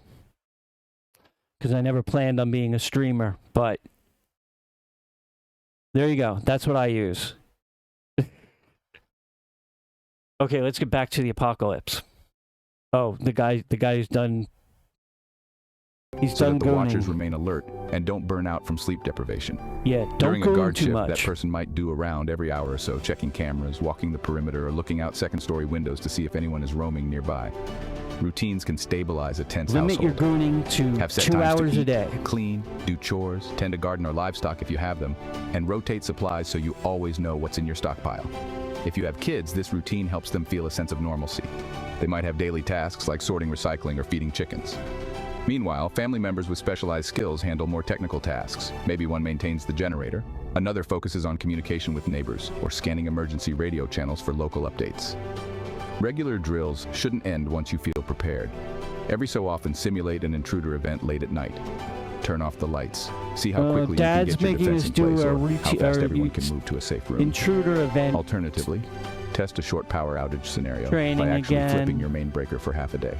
Because I never planned on being a streamer, but there you go. That's what I use. Okay, let's get back to the apocalypse. Oh, the guy who's done. He's so done that the watchers gooning. remain alert and don't burn out from sleep deprivation. Yeah, don't During a goon guard too shift, much. that person might do a round every hour or so, checking cameras, walking the perimeter, or looking out second-story windows to see if anyone is roaming nearby. Routines can stabilize a tense Limit household. your gooning to Have set 2 times to hours a eat, day. Clean, do chores, tend to garden or livestock if you have them, and rotate supplies so you always know what's in your stockpile. If you have kids, this routine helps them feel a sense of normalcy. They might have daily tasks like sorting recycling or feeding chickens. Meanwhile, family members with specialized skills handle more technical tasks. Maybe one maintains the generator, another focuses on communication with neighbors or scanning emergency radio channels for local updates. Regular drills shouldn't end once you feel prepared. Every so often, simulate an intruder event late at night. Turn off the lights. See how quickly Dad's you can get your making defense us in do place a or how fast everyone can move to a safe room. Intruder event. Alternatively, test a short power outage scenario Training by actually again. flipping your main breaker for half a day.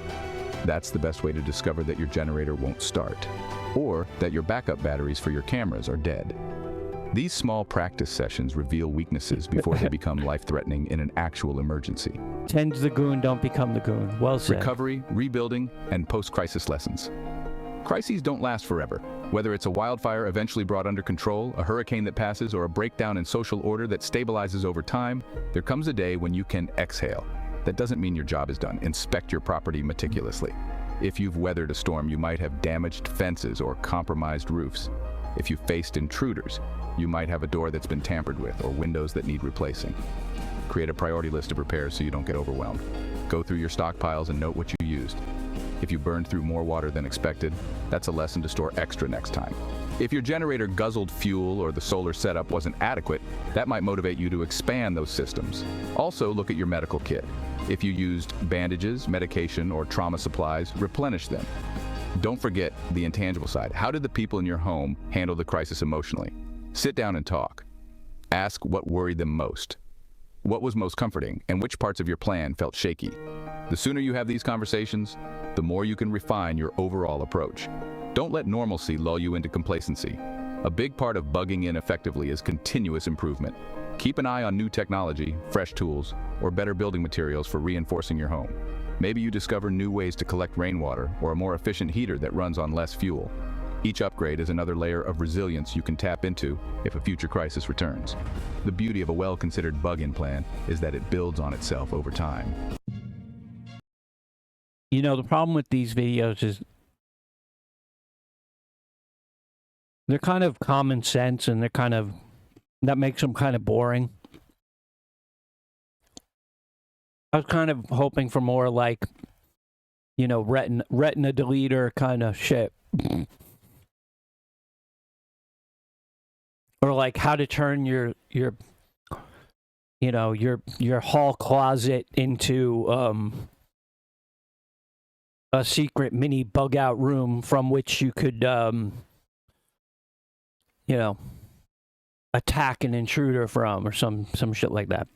That's the best way to discover that your generator won't start, or that your backup batteries for your cameras are dead. These small practice sessions reveal weaknesses before they become life-threatening in an actual emergency. Tend the goon, don't become the goon. Well said. Recovery, rebuilding, and post-crisis lessons. Crises don't last forever. Whether it's a wildfire eventually brought under control, a hurricane that passes, or a breakdown in social order that stabilizes over time, there comes a day when you can exhale. That doesn't mean your job is done. Inspect your property meticulously. If you've weathered a storm, you might have damaged fences or compromised roofs. If you faced intruders, you might have a door that's been tampered with or windows that need replacing. Create a priority list of repairs so you don't get overwhelmed. Go through your stockpiles and note what you used. If you burned through more water than expected, that's a lesson to store extra next time. If your generator guzzled fuel or the solar setup wasn't adequate, that might motivate you to expand those systems. Also, look at your medical kit. If you used bandages, medication, or trauma supplies, replenish them. Don't forget the intangible side. How did the people in your home handle the crisis emotionally? Sit down and talk. Ask what worried them most. What was most comforting, and which parts of your plan felt shaky? The sooner you have these conversations, the more you can refine your overall approach. Don't let normalcy lull you into complacency. A big part of bugging in effectively is continuous improvement. Keep an eye on new technology, fresh tools, or better building materials for reinforcing your home. Maybe you discover new ways to collect rainwater or a more efficient heater that runs on less fuel. Each upgrade is another layer of resilience you can tap into if a future crisis returns. The beauty of a well-considered bug-in plan is that it builds on itself over time. You know, the problem with these videos is they're kind of common sense, and that makes them kind of boring. I was kind of hoping for more like, you know, retina deleter kind of shit. Or like how to turn your hall closet into a secret mini bug out room from which you could attack an intruder from, or some shit like that.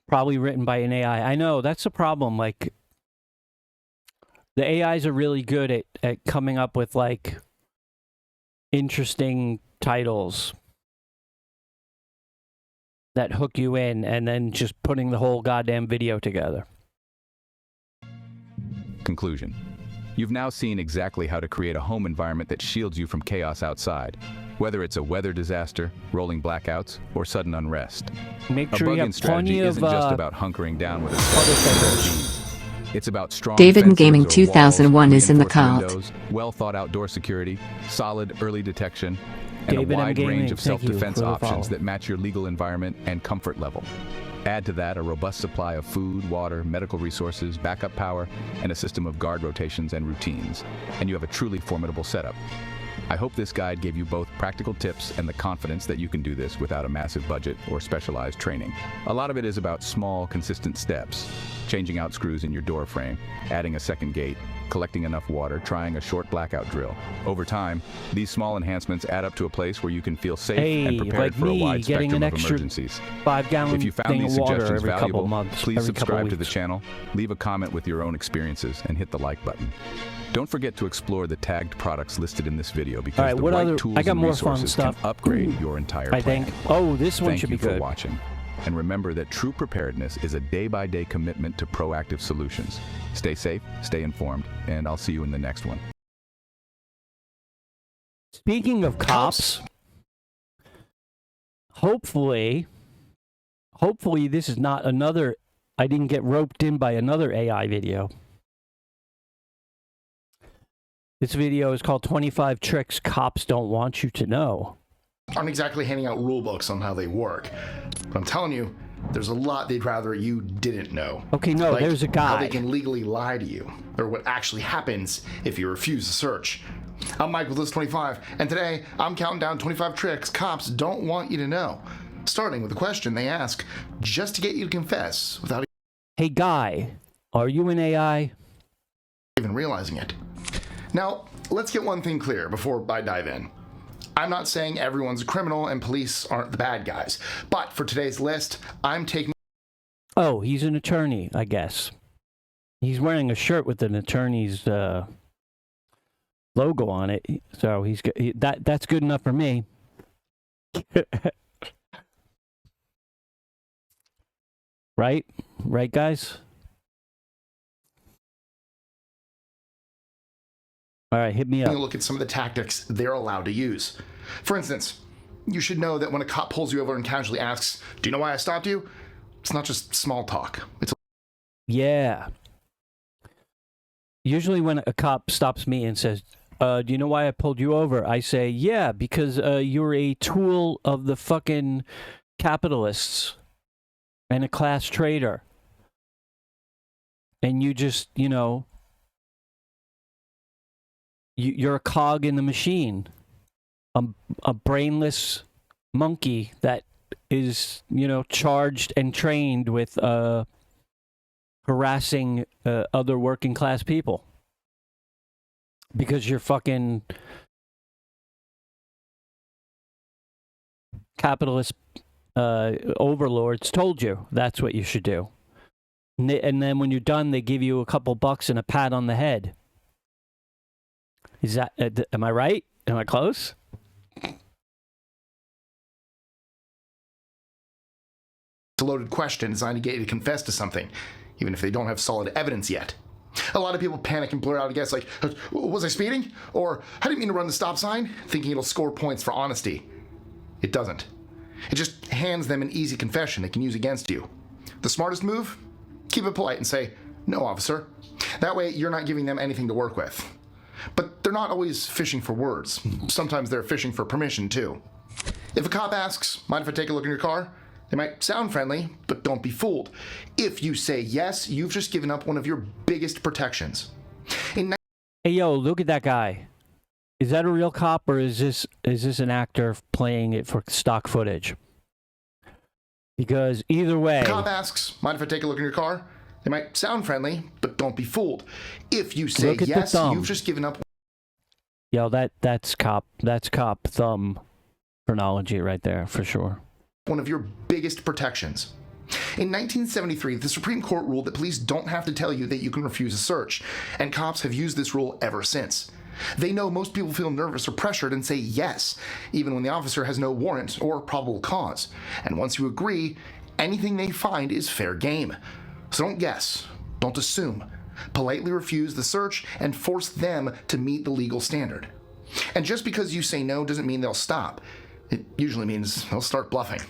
Probably written by an AI. I know, that's the problem. Like, the AIs are really good at coming up with, like, interesting titles that hook you in, and then just putting the whole goddamn video together. Conclusion. You've now seen exactly how to create a home environment that shields you from chaos outside, whether it's a weather disaster, rolling blackouts, or sudden unrest. Make a sure you bug-in have strategy plenty of isn't just about hunkering down with a regime. It's about strong David in fences Gaming or 2001 walls, is in the reinforced cult. windows, well-thought-out door security, solid early detection, and David a in wide Gaming, range of thank you self-defense for the options follow. that match your legal environment and comfort level. Add to that a robust supply of food, water, medical resources, backup power, and a system of guard rotations and routines, and you have a truly formidable setup. I hope this guide gave you both practical tips and the confidence that you can do this without a massive budget or specialized training. A lot of it is about small, consistent steps. changing out screws in your door frame, adding a second gate, collecting enough water, trying a short blackout drill. Over time, these small enhancements add up to a place where you can feel safe and prepared like for a me, wide getting spectrum an of extra emergencies. 5-gallon If you found thing these of water suggestions every couple valuable, months, please every couple subscribe to the weeks. channel, leave a comment with your own experiences, and hit the like button. Don't forget to explore the tagged products listed in this video because All right, the what right other? tools I got and more fun resources can stuff. upgrade your entire I plan. think. Oh, this one Thank should you be good. for watching. And remember that true preparedness is a day-by-day commitment to proactive solutions. Stay safe, stay informed, and I'll see you in the next one. Speaking of cops, hopefully this is not another. I didn't get roped in by another AI video. This video is called 25 Tricks Cops Don't Want You to Know. Aren't exactly handing out rule books on how they work, but I'm telling you, there's a lot they'd rather you didn't know. Okay, no, Like there's a guy. how they can legally lie to you, or what actually happens if you refuse a search. I'm Mike with List 25, and today I'm counting down 25 tricks cops don't want you to know, starting with a question they ask just to get you to confess without Hey guy, are you an AI? even realizing it. Now, let's get one thing clear before I dive in. I'm not saying everyone's a criminal and police aren't the bad guys, but for today's list, I'm taking... Oh, he's an attorney, I guess. He's wearing a shirt with an attorney's logo on it, so that's good enough for me. Right, guys. All right, hit me up. Taking a look at some of the tactics they're allowed to use. For instance, you should know that when a cop pulls you over and casually asks, "Do you know why I stopped you?" It's not just small talk. It's Yeah. Usually when a cop stops me and says, do you know why I pulled you over? I say, yeah, because you're a tool of the fucking capitalists and a class traitor. And you just, you're a cog in the machine. A brainless monkey that is, charged and trained with harassing other working class people. Because your fucking capitalist overlords told you that's what you should do. And then when you're done, they give you a couple bucks and a pat on the head. Is that, am I right? Am I close? a loaded question designed to get you to confess to something, even if they don't have solid evidence yet. A lot of people panic and blur out a guess like, was I speeding? Or, I didn't mean to run the stop sign, thinking it'll score points for honesty. It doesn't. It just hands them an easy confession they can use against you. The smartest move? Keep it polite and say, no, officer. That way, you're not giving them anything to work with. But they're not always fishing for words. Sometimes they're fishing for permission, too. If a cop asks, mind if I take a look in your car? They might sound friendly, but don't be fooled. If you say yes, you've just given up one of your biggest protections. Hey, yo, look at that guy. Is that a real cop, or is this an actor playing it for stock footage? Because either way... If a cop asks, mind if I take a look in your car? They might sound friendly, but don't be fooled. If you say yes, you've just given up... Yo, that's cop thumb chronology right there, for sure. One of your biggest protections. In 1973, the Supreme Court ruled that police don't have to tell you that you can refuse a search, and cops have used this rule ever since. They know most people feel nervous or pressured and say yes, even when the officer has no warrant or probable cause. And once you agree, anything they find is fair game. So don't guess, don't assume. Politely refuse the search and force them to meet the legal standard. And just because you say no doesn't mean they'll stop. It usually means they'll start bluffing.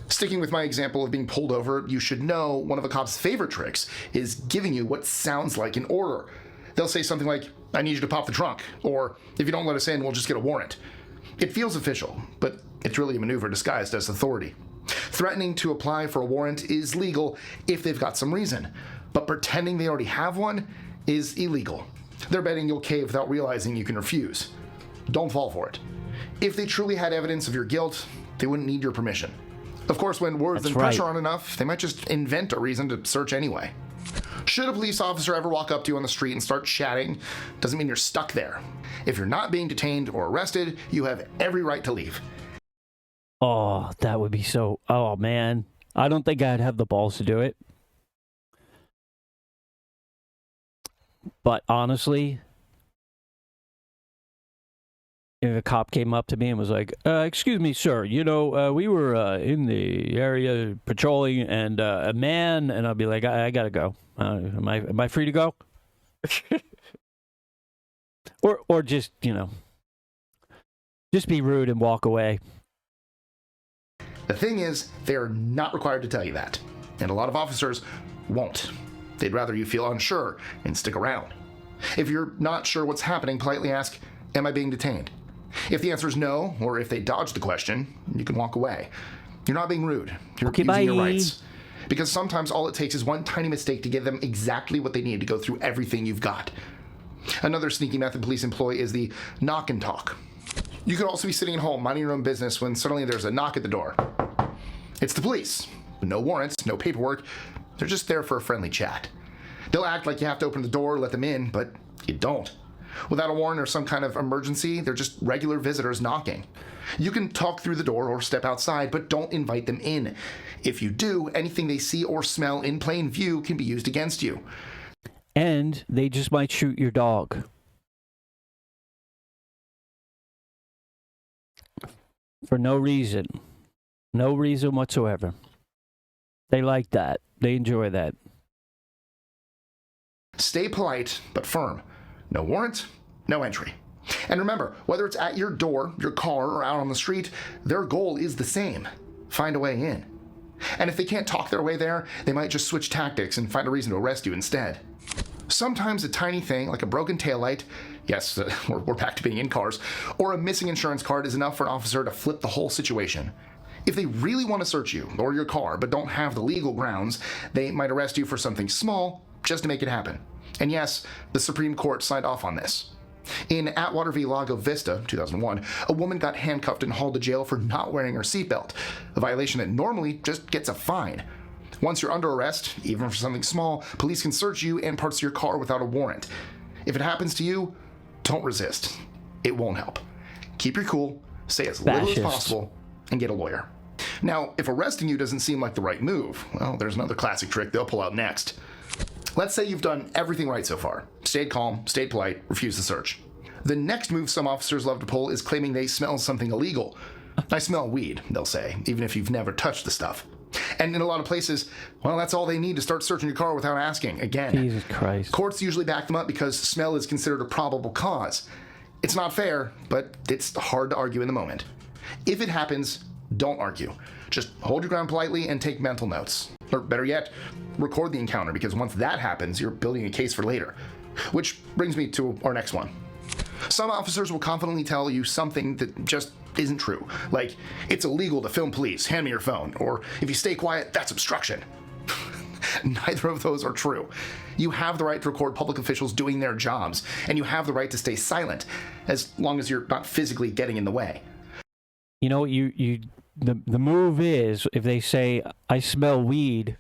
Sticking with my example of being pulled over, you should know one of a cop's favorite tricks is giving you what sounds like an order. They'll say something like, I need you to pop the trunk, or if you don't let us in, we'll just get a warrant. It feels official, but it's really a maneuver disguised as authority. Threatening to apply for a warrant is legal if they've got some reason, but pretending they already have one is illegal. They're betting you'll cave without realizing you can refuse. Don't fall for it. If they truly had evidence of your guilt, they wouldn't need your permission. Of course, when words and pressure aren't enough, they might just invent a reason to search anyway. Should a police officer ever walk up to you on the street and start chatting, doesn't mean you're stuck there. If you're not being detained or arrested, you have every right to leave. Oh, that would be so... Oh, man. I don't think I'd have the balls to do it. But honestly, if a cop came up to me and was like, excuse me, sir, you know, we were in the area patrolling and a man, and I'll be like, I gotta go. Am I free to go? or just, you know, just be rude and walk away. The thing is, they're not required to tell you that. And a lot of officers won't. They'd rather you feel unsure and stick around. If you're not sure what's happening, politely ask, am I being detained? If the answer is no, or if they dodge the question, you can walk away. You're not being rude. You're using your rights. Because sometimes all it takes is one tiny mistake to give them exactly what they need to go through everything you've got. Another sneaky method police employ is the knock and talk. You could also be sitting at home minding your own business when suddenly there's a knock at the door. It's the police. No warrants, no paperwork. They're just there for a friendly chat. They'll act like you have to open the door, let them in, but you don't. Without a warrant or some kind of emergency, they're just regular visitors knocking. You can talk through the door or step outside, but don't invite them in. If you do, anything they see or smell in plain view can be used against you. And they just might shoot your dog. For no reason. No reason whatsoever. They like that. They enjoy that. Stay polite, but firm. No warrant, no entry. And remember, whether it's at your door, your car, or out on the street, their goal is the same. Find a way in. And if they can't talk their way there, they might just switch tactics and find a reason to arrest you instead. Sometimes a tiny thing, like a broken taillight, yes, we're back to being in cars, or a missing insurance card is enough for an officer to flip the whole situation. If they really want to search you or your car but don't have the legal grounds, they might arrest you for something small just to make it happen. And yes, the Supreme Court signed off on this. In Atwater v. Lago Vista, 2001, a woman got handcuffed and hauled to jail for not wearing her seatbelt, a violation that normally just gets a fine. Once you're under arrest, even for something small, police can search you and parts of your car without a warrant. If it happens to you, don't resist. It won't help. Keep your cool, say as little as possible, and get a lawyer. Now, if arresting you doesn't seem like the right move, well, there's another classic trick they'll pull out next. Let's say you've done everything right so far. Stayed calm, stayed polite, refused the search. The next move some officers love to pull is claiming they smell something illegal. I smell weed, they'll say, even if you've never touched the stuff. And in a lot of places, well, that's all they need to start searching your car without asking again. Jesus Christ. Courts usually back them up because smell is considered a probable cause. It's not fair, but it's hard to argue in the moment. If it happens, don't argue. Just hold your ground politely and take mental notes. Or better yet, record the encounter, because once that happens, you're building a case for later. Which brings me to our next one. Some officers will confidently tell you something that just isn't true. Like, it's illegal to film police, hand me your phone. Or, if you stay quiet, that's obstruction. Neither of those are true. You have the right to record public officials doing their jobs, and you have the right to stay silent, as long as you're not physically getting in the way. You know, the move is, if they say, I smell weed,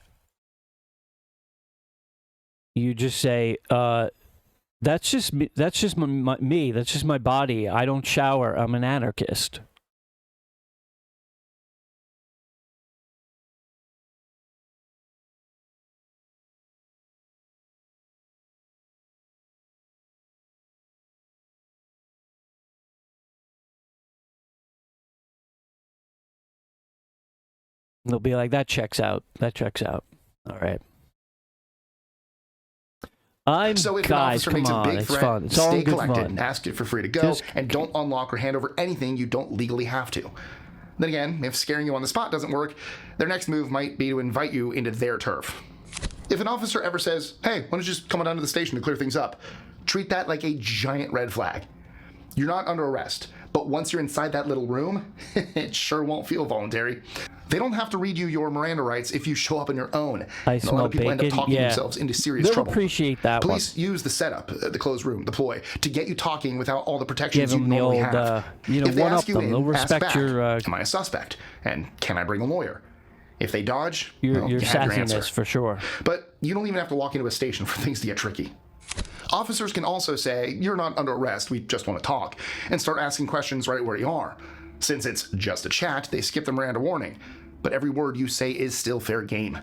you just say, that's just me, that's just my body. I don't shower. I'm an anarchist. They'll be like, that checks out. That checks out. All right. So if an officer makes a big threat, it's all stay good collected, fun. ask it for free to go, and don't unlock or hand over anything you don't legally have to. Then again, if scaring you on the spot doesn't work, their next move might be to invite you into their turf. If an officer ever says, hey, why don't you just come on down to the station to clear things up, treat that like a giant red flag. You're not under arrest, but once you're inside that little room, it sure won't feel voluntary. They don't have to read you your Miranda rights if you show up on your own. And a lot of people end up talking themselves into serious They'll trouble. Appreciate that Police use the setup, the closed room, the ploy, to get you talking without all the protections you normally have. You know, if they one ask up you them. in, They'll ask respect back, your. am I a suspect? And can I bring a lawyer? If they dodge, You're well, you have your answer. sassiness for sure. But you don't even have to walk into a station for things to get tricky. Officers can also say, you're not under arrest, we just want to talk, and start asking questions right where you are. Since it's just a chat, they skip the Miranda warning. But every word you say is still fair game.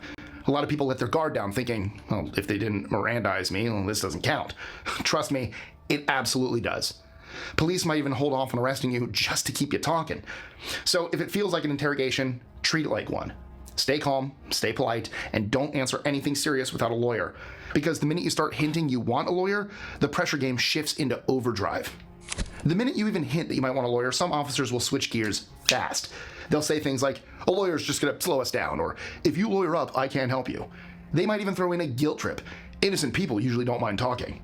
A lot of people let their guard down thinking, well, if they didn't Mirandize me, well, this doesn't count. Trust me, it absolutely does. Police might even hold off on arresting you just to keep you talking. So if it feels like an interrogation, treat it like one. Stay calm, stay polite, and don't answer anything serious without a lawyer. Because the minute you start hinting you want a lawyer, the pressure game shifts into overdrive. The minute you even hint that you might want a lawyer, some officers will switch gears fast. They'll say things like, a lawyer's just gonna slow us down, or if you lawyer up, I can't help you. They might even throw in a guilt trip. Innocent people usually don't mind talking.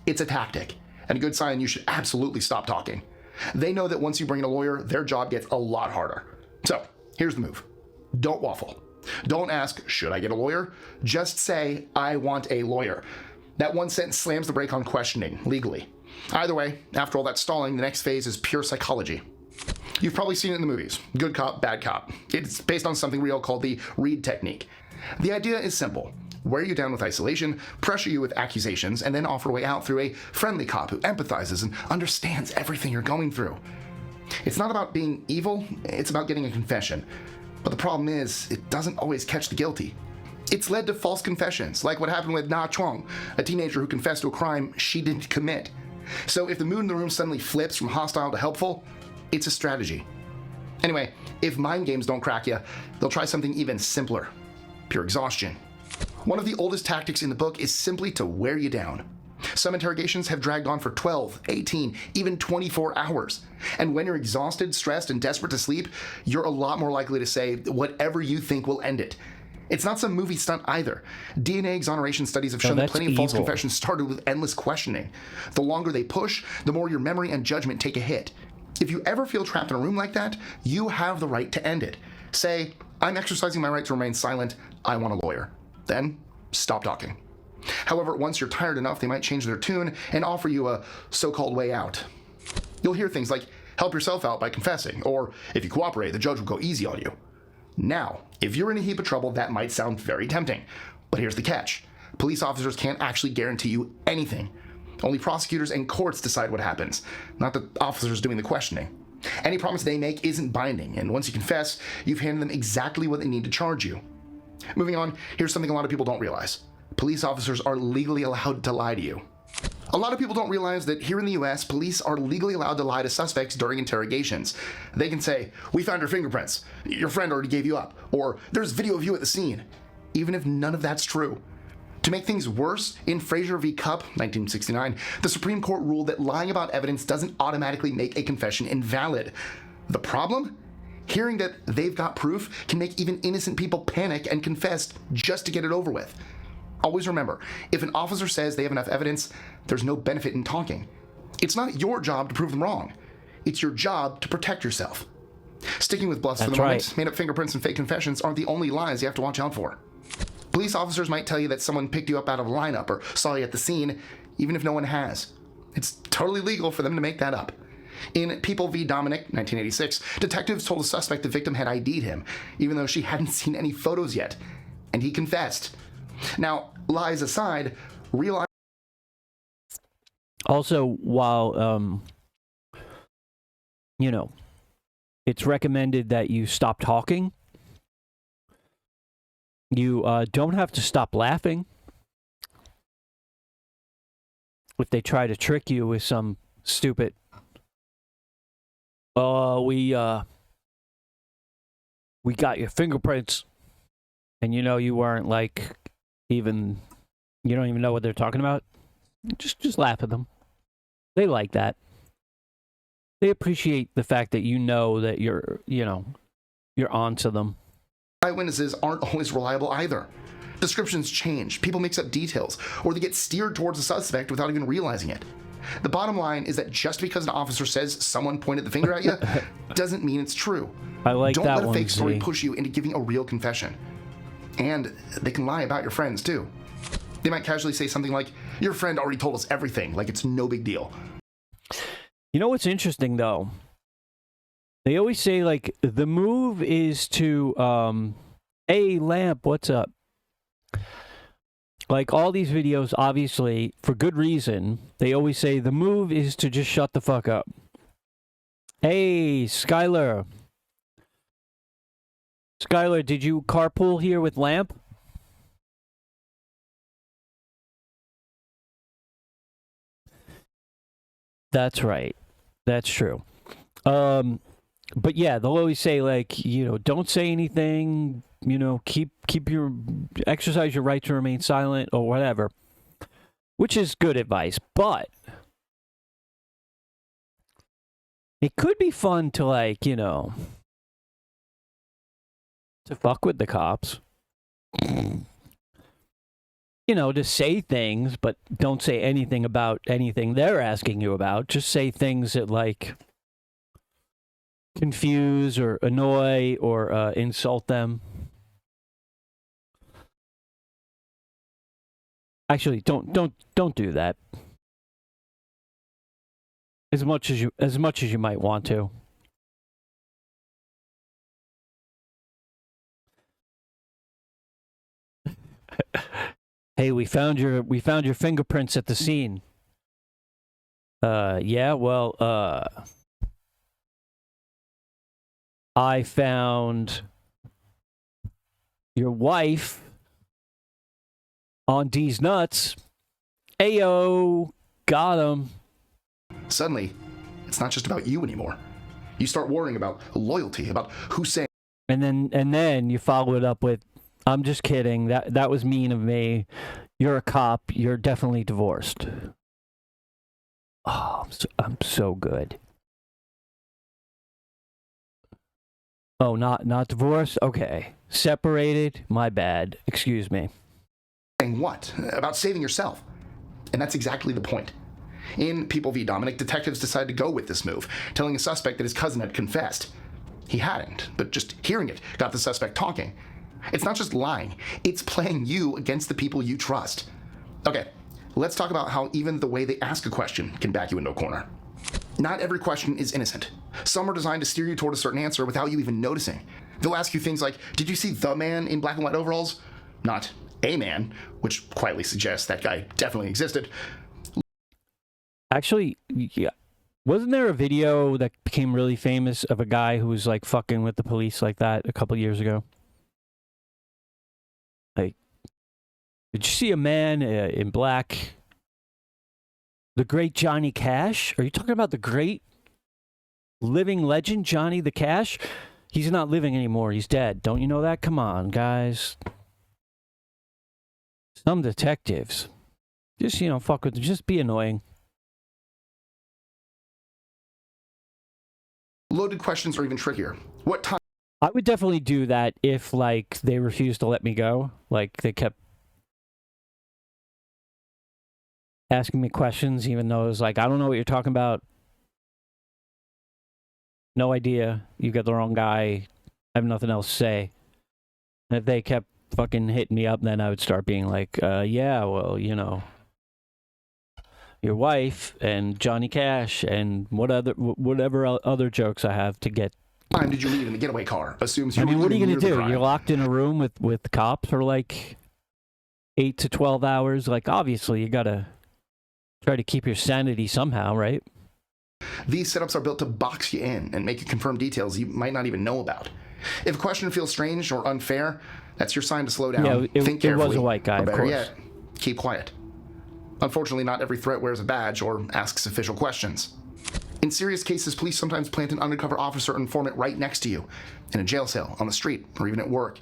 It's a tactic, and a good sign you should absolutely stop talking. They know that once you bring in a lawyer, their job gets a lot harder. So, here's the move. Don't waffle. Don't ask, should I get a lawyer? Just say, I want a lawyer. That one sentence slams the brake on questioning, legally. Either way, after all that stalling, the next phase is pure psychology. You've probably seen it in the movies, good cop, bad cop. It's based on something real called the Reed technique. The idea is simple. Wear you down with isolation, pressure you with accusations, and then offer a way out through a friendly cop who empathizes and understands everything you're going through. It's not about being evil, it's about getting a confession. But the problem is, it doesn't always catch the guilty. It's led to false confessions, like what happened with Na Chuang, a teenager who confessed to a crime she didn't commit. So if the mood in the room suddenly flips from hostile to helpful, it's a strategy. Anyway, if mind games don't crack you, they'll try something even simpler. Pure exhaustion. One of the oldest tactics in the book is simply to wear you down. Some interrogations have dragged on for 12, 18, even 24 hours. And when you're exhausted, stressed, and desperate to sleep, you're a lot more likely to say whatever you think will end it. It's not some movie stunt either. DNA exoneration studies have shown that plenty of false confessions started with endless questioning. The longer they push, the more your memory and judgment take a hit. If you ever feel trapped in a room like that, you have the right to end it. Say, I'm exercising my right to remain silent, I want a lawyer. Then, stop talking. However, once you're tired enough, they might change their tune and offer you a so-called way out. You'll hear things like, help yourself out by confessing, or if you cooperate, the judge will go easy on you. Now, if you're in a heap of trouble, that might sound very tempting. But here's the catch. Police officers can't actually guarantee you anything. Only prosecutors and courts decide what happens, not the officers doing the questioning. Any promise they make isn't binding, and once you confess, you've handed them exactly what they need to charge you. Moving on, here's something a lot of people don't realize. Police officers are legally allowed to lie to you. A lot of people don't realize that here in the US, police are legally allowed to lie to suspects during interrogations. They can say, we found your fingerprints, your friend already gave you up, or there's video of you at the scene, even if none of that's true. To make things worse, in Fraser v. Cupp, 1969, the Supreme Court ruled that lying about evidence doesn't automatically make a confession invalid. The problem? Hearing that they've got proof can make even innocent people panic and confess just to get it over with. Always remember, if an officer says they have enough evidence, there's no benefit in talking. It's not your job to prove them wrong. It's your job to protect yourself. Sticking with bluffs for the moment, made-up fingerprints and fake confessions aren't the only lies you have to watch out for. Police officers might tell you that someone picked you up out of a lineup or saw you at the scene, even if no one has. It's totally legal for them to make that up. In People v. Dominic, 1986, detectives told a suspect the victim had ID'd him, even though she hadn't seen any photos yet, and he confessed. Now, lies aside, realize... Also, while, you know, it's recommended that you stop talking, you don't have to stop laughing. If they try to trick you with some stupid, we got your fingerprints, and you know you weren't like even, you don't even know what they're talking about, just laugh at them. They like that. They appreciate the fact that you know that you're on to them. Eyewitnesses aren't always reliable either. Descriptions change, people mix up details, or they get steered towards a suspect without even realizing it. The bottom line is that just because an officer says someone pointed the finger at you, doesn't mean it's true. I like that one. Don't let a fake story push you into giving a real confession. And they can lie about your friends too. They might casually say something like, your friend already told us everything, like it's no big deal. You know what's interesting though? They always say like the move is to Hey, Lamp, what's up? Like, all these videos, obviously, for good reason, they always say the move is to just shut the fuck up. Hey, Skylar. Skylar, did you carpool here with Lamp? That's right. That's true. But yeah, they'll always say, like, you know, don't say anything, you know, exercise your right to remain silent or whatever, which is good advice, but it could be fun to, like, you know, to fuck with the cops. You know, to say things, but don't say anything about anything they're asking you about. Just say things that, like, confuse or annoy or insult them. Actually, don't do that. As much as you might want to. Hey, we found your fingerprints at the scene. Yeah, well, I found your wife on D's nuts. Ayo, got him. Suddenly, it's not just about you anymore. You start worrying about loyalty, about who's saying. And then you follow it up with, I'm just kidding. That was mean of me. You're a cop. You're definitely divorced. Oh, I'm so good. Oh, not divorced? Okay. Separated? My bad. Excuse me. Saying what? About saving yourself. And that's exactly the point. In People v. Dominic, detectives decided to go with this move, telling a suspect that his cousin had confessed. He hadn't, but just hearing it got the suspect talking. It's not just lying, it's playing you against the people you trust. Okay, let's talk about how even the way they ask a question can back you into a corner. Not every question is innocent. Some are designed to steer you toward a certain answer without you even noticing. They'll ask you things like, did you see the man in black and white overalls? Not a man, which quietly suggests that guy definitely existed. Actually, yeah. Wasn't there a video that became really famous of a guy who was, like, fucking with the police like that a couple years ago? Like, did you see a man in black? The great Johnny Cash? Are you talking about the great living legend Johnny the Cash? He's not living anymore. He's dead. Don't you know that? Come on, guys. Some detectives. Just, you know, fuck with them. Just be annoying. Loaded questions are even trickier. What time? I would definitely do that if, like, they refused to let me go. Like, they kept asking me questions, even though it was like, I don't know what you're talking about. No idea. You got the wrong guy. I have nothing else to say. And if they kept fucking hitting me up, then I would start being like, yeah, well, you know, your wife and Johnny Cash and whatever other jokes I have to get. Time did you leave in the getaway car? Assumes you. I mean, what are you going to do? You're locked in a room with cops for like 8 to 12 hours. Like, obviously, you gotta try to keep your sanity somehow, right? These setups are built to box you in and make you confirm details you might not even know about. If a question feels strange or unfair, that's your sign to slow down. Yeah, think carefully. It was a white guy, or better of course. yet, keep quiet. Unfortunately, not every threat wears a badge or asks official questions. In serious cases, police sometimes plant an undercover officer or informant right next to you, in a jail cell, on the street, or even at work.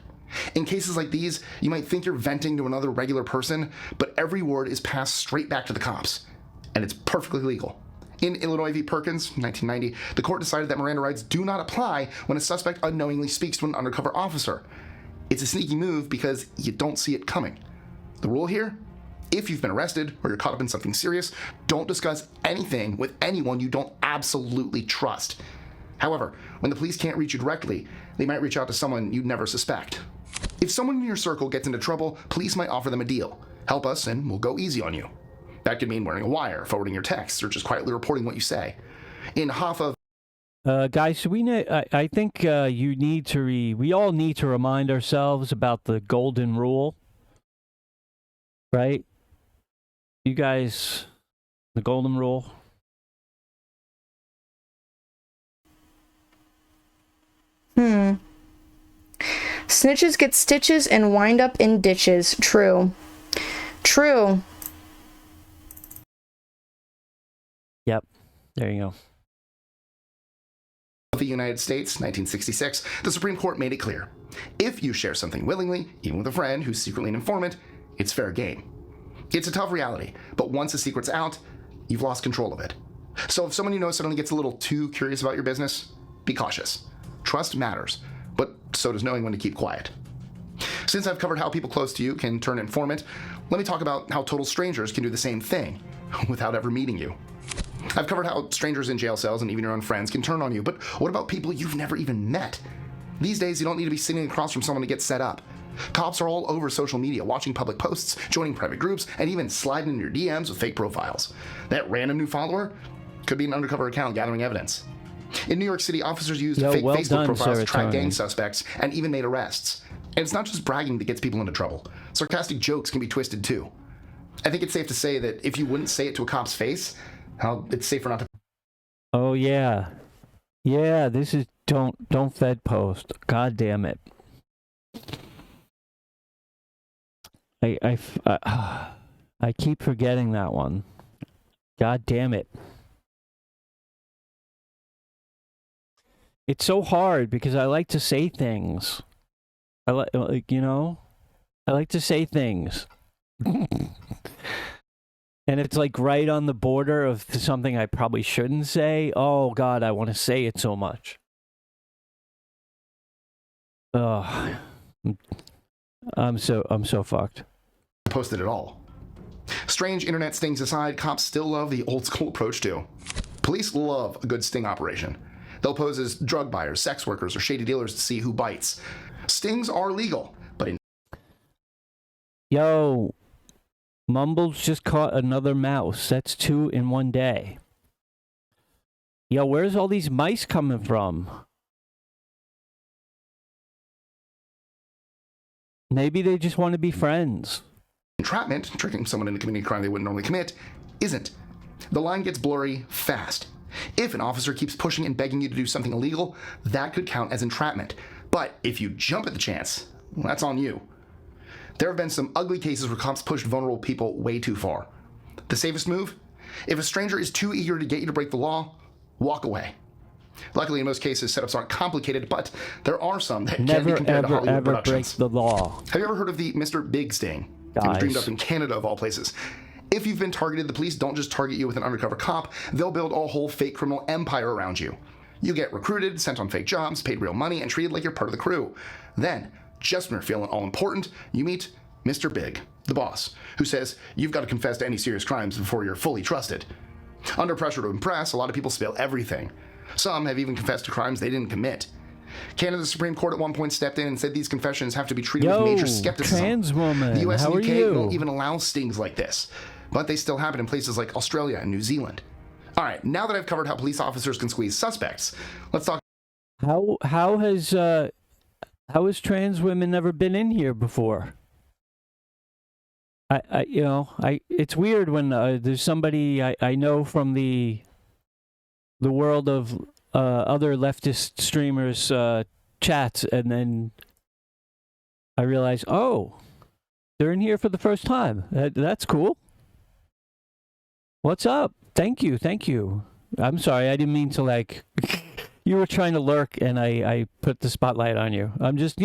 In cases like these, you might think you're venting to another regular person, but every word is passed straight back to the cops, and it's perfectly legal. In Illinois v. Perkins, 1990, the court decided that Miranda rights do not apply when a suspect unknowingly speaks to an undercover officer. It's a sneaky move because you don't see it coming. The rule here? If you've been arrested or you're caught up in something serious, don't discuss anything with anyone you don't absolutely trust. However, when the police can't reach you directly, they might reach out to someone you'd never suspect. If someone in your circle gets into trouble, police might offer them a deal. Help us and we'll go easy on you. That could mean wearing a wire, forwarding your texts, or just quietly reporting what you say. In Hoffa Guys, I think you need to we all need to remind ourselves about the golden rule, right? You guys, the golden rule. Snitches get stitches and wind up in ditches. True. True. Yep. There you go. The United States, 1966, the Supreme Court made it clear. If you share something willingly, even with a friend who's secretly an informant, it's fair game. It's a tough reality, but once the secret's out, you've lost control of it. So if someone you know suddenly gets a little too curious about your business, be cautious. Trust matters, but so does knowing when to keep quiet. Since I've covered how people close to you can turn informant, let me talk about how total strangers can do the same thing without ever meeting you. I've covered how strangers in jail cells and even your own friends can turn on you, but what about people you've never even met? These days, you don't need to be sitting across from someone to get set up. Cops are all over social media, watching public posts, joining private groups, and even sliding in your DMs with fake profiles. That random new follower could be an undercover account gathering evidence. In New York City, officers used fake Facebook profiles to track gang suspects and even made arrests. And it's not just bragging that gets people into trouble. Sarcastic jokes can be twisted too. I think it's safe to say that if you wouldn't say it to a cop's face, it's safer not to. Oh yeah, yeah. This is don't Fed post. God damn it. I keep forgetting that one. God damn it. It's so hard because I like to say things. I like to say things. And it's like right on the border of something I probably shouldn't say. Oh God, I want to say it so much. Ugh. I'm so fucked. Posted it all. Strange internet stings aside, cops still love the old school approach too. Police love a good sting operation. They'll pose as drug buyers, sex workers, or shady dealers to see who bites. Stings are legal, but Yo, Mumbles just caught another mouse. That's 2 in one day. Yo, where's all these mice coming from? Maybe they just want to be friends. Entrapment, tricking someone into committing a crime they wouldn't normally commit, isn't. The line gets blurry fast. If an officer keeps pushing and begging you to do something illegal, that could count as entrapment. But if you jump at the chance, well, that's on you. There have been some ugly cases where cops pushed vulnerable people way too far. The safest move? If a stranger is too eager to get you to break the law, walk away. Luckily, in most cases, setups aren't complicated, but there are some that can be compared to Hollywood productions. Break the law. Have you ever heard of the Mr. Big sting? It was dreamed up in Canada, of all places. If you've been targeted, the police don't just target you with an undercover cop, they'll build a whole fake criminal empire around you. You get recruited, sent on fake jobs, paid real money, and treated like you're part of the crew. Then, just when you're feeling all important, you meet Mr. Big, the boss, who says you've got to confess to any serious crimes before you're fully trusted. Under pressure to impress, a lot of people spill everything. Some have even confessed to crimes they didn't commit. Canada's Supreme Court at one point stepped in and said these confessions have to be treated with major skepticism. Trans woman, the US how and UK are you? won't even allow stings like this, but they still happen in places like Australia and New Zealand. All right, now that I've covered how police officers can squeeze suspects, let's talk. How has trans women never been in here before? It's weird when there's somebody I know from the world of other leftist streamers chats, and then I realize, oh, they're in here for the first time. That's cool. What's up? Thank you. I'm sorry, I didn't mean to you were trying to lurk and I put the spotlight on you. I'm just,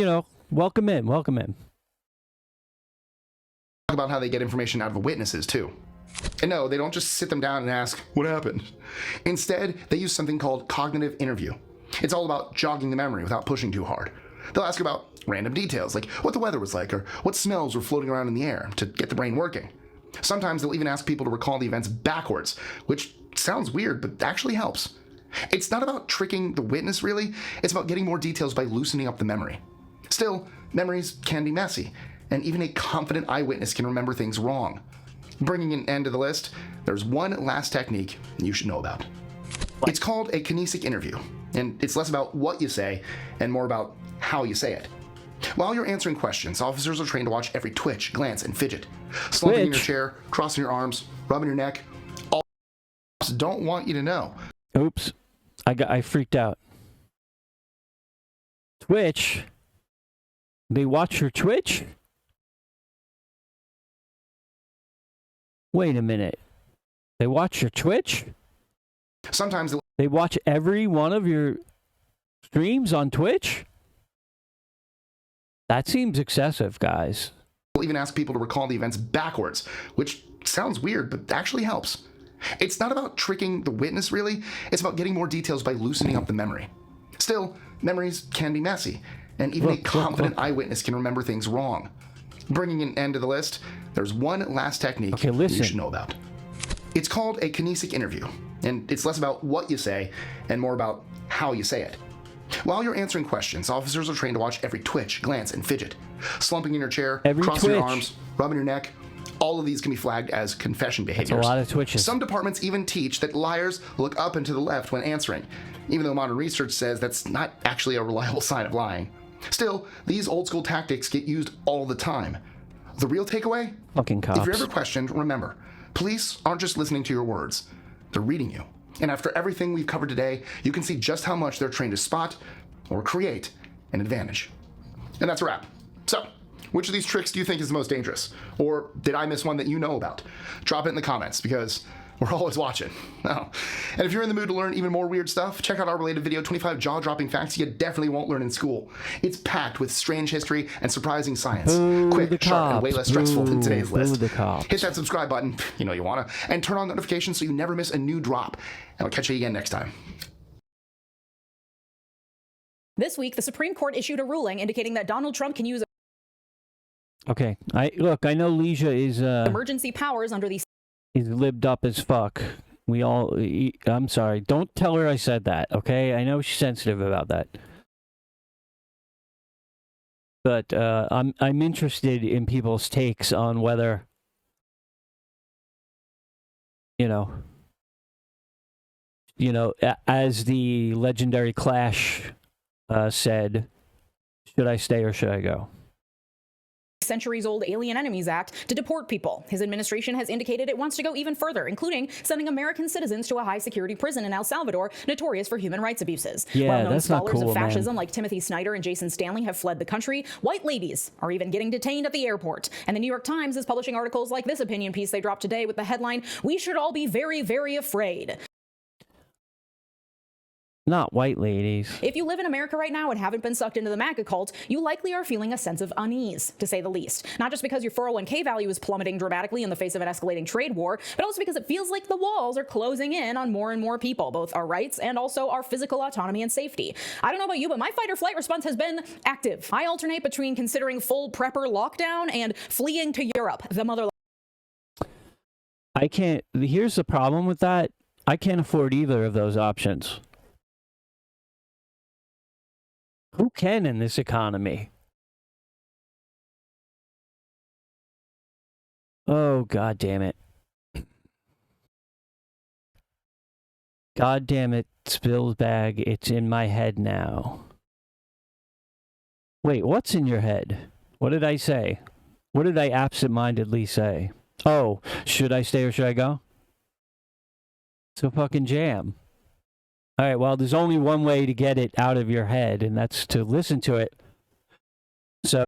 welcome in. Talk about how they get information out of the witnesses too. And no, they don't just sit them down and ask, what happened? Instead, they use something called cognitive interview. It's all about jogging the memory without pushing too hard. They'll ask about random details, like what the weather was like or what smells were floating around in the air to get the brain working. Sometimes they'll even ask people to recall the events backwards, which sounds weird, but actually helps. It's not about tricking the witness, really. It's about getting more details by loosening up the memory. Still, memories can be messy, and even a confident eyewitness can remember things wrong. Bringing an end to the list, there's one last technique you should know about. It's called a kinesic interview. and it's less about what you say and more about how you say it. While you're answering questions, officers are trained to watch every twitch, glance, and fidget. Slumping in your chair, crossing your arms, rubbing your neck. All cops don't want you to know. Oops. I freaked out. Twitch? They watch your Twitch? Wait a minute. They watch your Twitch? Sometimes they watch every one of your streams on Twitch? That seems excessive, guys. We'll even ask people to recall the events backwards, which sounds weird, but actually helps. It's not about tricking the witness, really. It's about getting more details by loosening up the memory. Still, memories can be messy, and even a confident eyewitness can remember things wrong. Bringing an end to the list, there's one last technique you should know about. It's called a kinesic interview, and it's less about what you say and more about how you say it. While you're answering questions, officers are trained to watch every twitch, glance, and fidget. Slumping in your chair, crossing your arms, rubbing your neck. All of these can be flagged as confession behaviors. That's a lot of twitches. Some departments even teach that liars look up and to the left when answering, even though modern research says that's not actually a reliable sign of lying. Still, these old school tactics get used all the time. The real takeaway? Fucking cops. If you're ever questioned, remember, police aren't just listening to your words, they're reading you. And after everything we've covered today, you can see just how much they're trained to spot or create an advantage. And that's a wrap. So, which of these tricks do you think is the most dangerous? Or did I miss one that you know about? Drop it in the comments, because we're always watching. Oh. And if you're in the mood to learn even more weird stuff, check out our related video, 25 jaw-dropping facts you definitely won't learn in school. It's packed with strange history and surprising science. Quick, sharp, and way less stressful than today's list. Hit that subscribe button, you know you wanna, and turn on notifications so you never miss a new drop. And I'll catch you again next time. This week, the Supreme Court issued a ruling indicating that Donald Trump can use Okay, I know Leisha is emergency powers under the He's libbed up as fuck. I'm sorry. Don't tell her I said that, okay? I know she's sensitive about that. But I'm interested in people's takes on whether, you know, as the legendary Clash said, should I stay or should I go? centuries-old Alien Enemies Act to deport people. His administration has indicated it wants to go even further, including sending American citizens to a high-security prison in El Salvador, notorious for human rights abuses. Yeah, Well-known that's not scholars cool, of fascism man. like Timothy Snyder and Jason Stanley have fled the country. White ladies are even getting detained at the airport. And the New York Times is publishing articles like this opinion piece they dropped today with the headline, "We should all be very, very afraid." Not white ladies. If you live in America right now and haven't been sucked into the MAGA cult, you likely are feeling a sense of unease, to say the least. Not just because your 401k value is plummeting dramatically in the face of an escalating trade war, but also because it feels like the walls are closing in on more and more people, both our rights and also our physical autonomy and safety. I don't know about you, but my fight or flight response has been active. I alternate between considering full prepper lockdown and fleeing to Europe, the motherland. I can't. Here's the problem with that. I can't afford either of those options. Who can in this economy? Oh, God damn it. God damn it, Spillsbag. It's in my head now. Wait, what's in your head? What did I say? What did I absentmindedly say? Oh, should I stay or should I go? It's a fucking jam. All right, well, there's only one way to get it out of your head, and that's to listen to it. So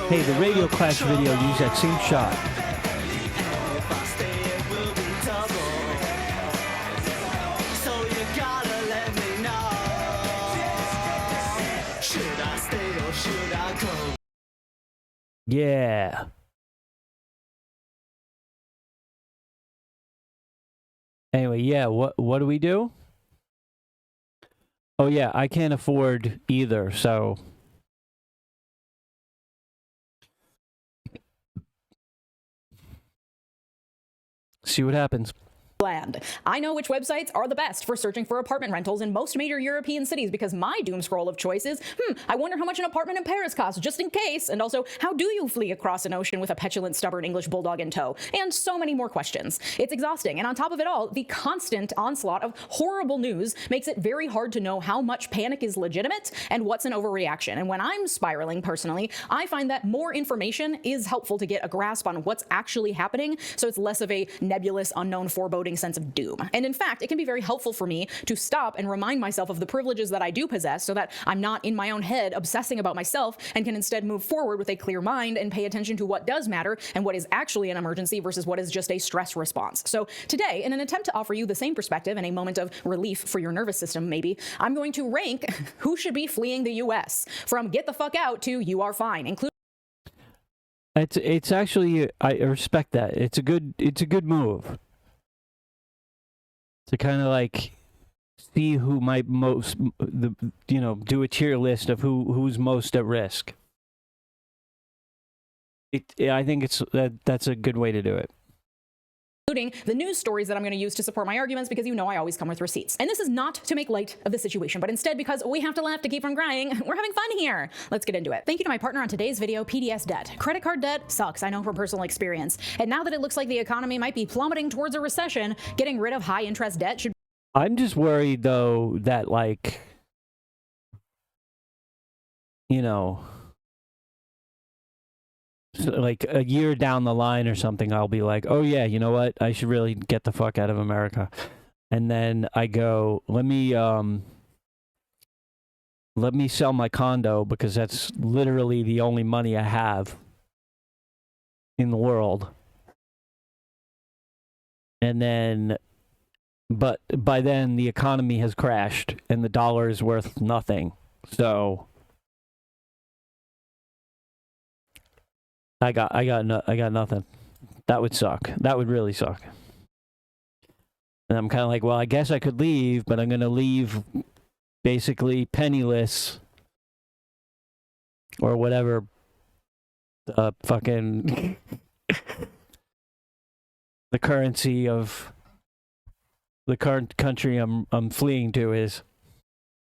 Hey, the Radio Clash video used that same shot. Yeah. Anyway, yeah, what do we do? Oh yeah, I can't afford either, so see what happens. Land. I know which websites are the best for searching for apartment rentals in most major European cities because my doom scroll of choice is, I wonder how much an apartment in Paris costs just in case, and also, how do you flee across an ocean with a petulant, stubborn English bulldog in tow? And so many more questions. It's exhausting, and on top of it all, the constant onslaught of horrible news makes it very hard to know how much panic is legitimate and what's an overreaction. And when I'm spiraling personally, I find that more information is helpful to get a grasp on what's actually happening, so it's less of a nebulous, unknown foreboding sense of doom. And in fact, it can be very helpful for me to stop and remind myself of the privileges that I do possess so that I'm not in my own head obsessing about myself and can instead move forward with a clear mind and pay attention to what does matter and what is actually an emergency versus what is just a stress response. So today, in an attempt to offer you the same perspective and a moment of relief for your nervous system, maybe, I'm going to rank who should be fleeing the US from get the fuck out to you are fine, including It's actually, I respect that. It's a good move. To kind of like see who might most, do a tier list of who's most at risk. I think that's a good way to do it. Including the news stories that I'm going to use to support my arguments because you know I always come with receipts. And this is not to make light of the situation, but instead because we have to laugh to keep from crying. We're having fun here. Let's get into it. Thank you to my partner on today's video, PDS Debt. Credit card debt sucks, I know from personal experience. And now that it looks like the economy might be plummeting towards a recession, getting rid of high interest debt should... I'm just worried though that like, like a year down the line or something, I'll be like, oh yeah, you know what? I should really get the fuck out of America. And then I go, let me sell my condo because that's literally the only money I have in the world. And then, but by then the economy has crashed and the dollar is worth nothing. So I got nothing. That would suck. That would really suck. And I'm kind of like, well, I guess I could leave, but I'm going to leave basically penniless or whatever fucking the currency of the current country I'm fleeing to is.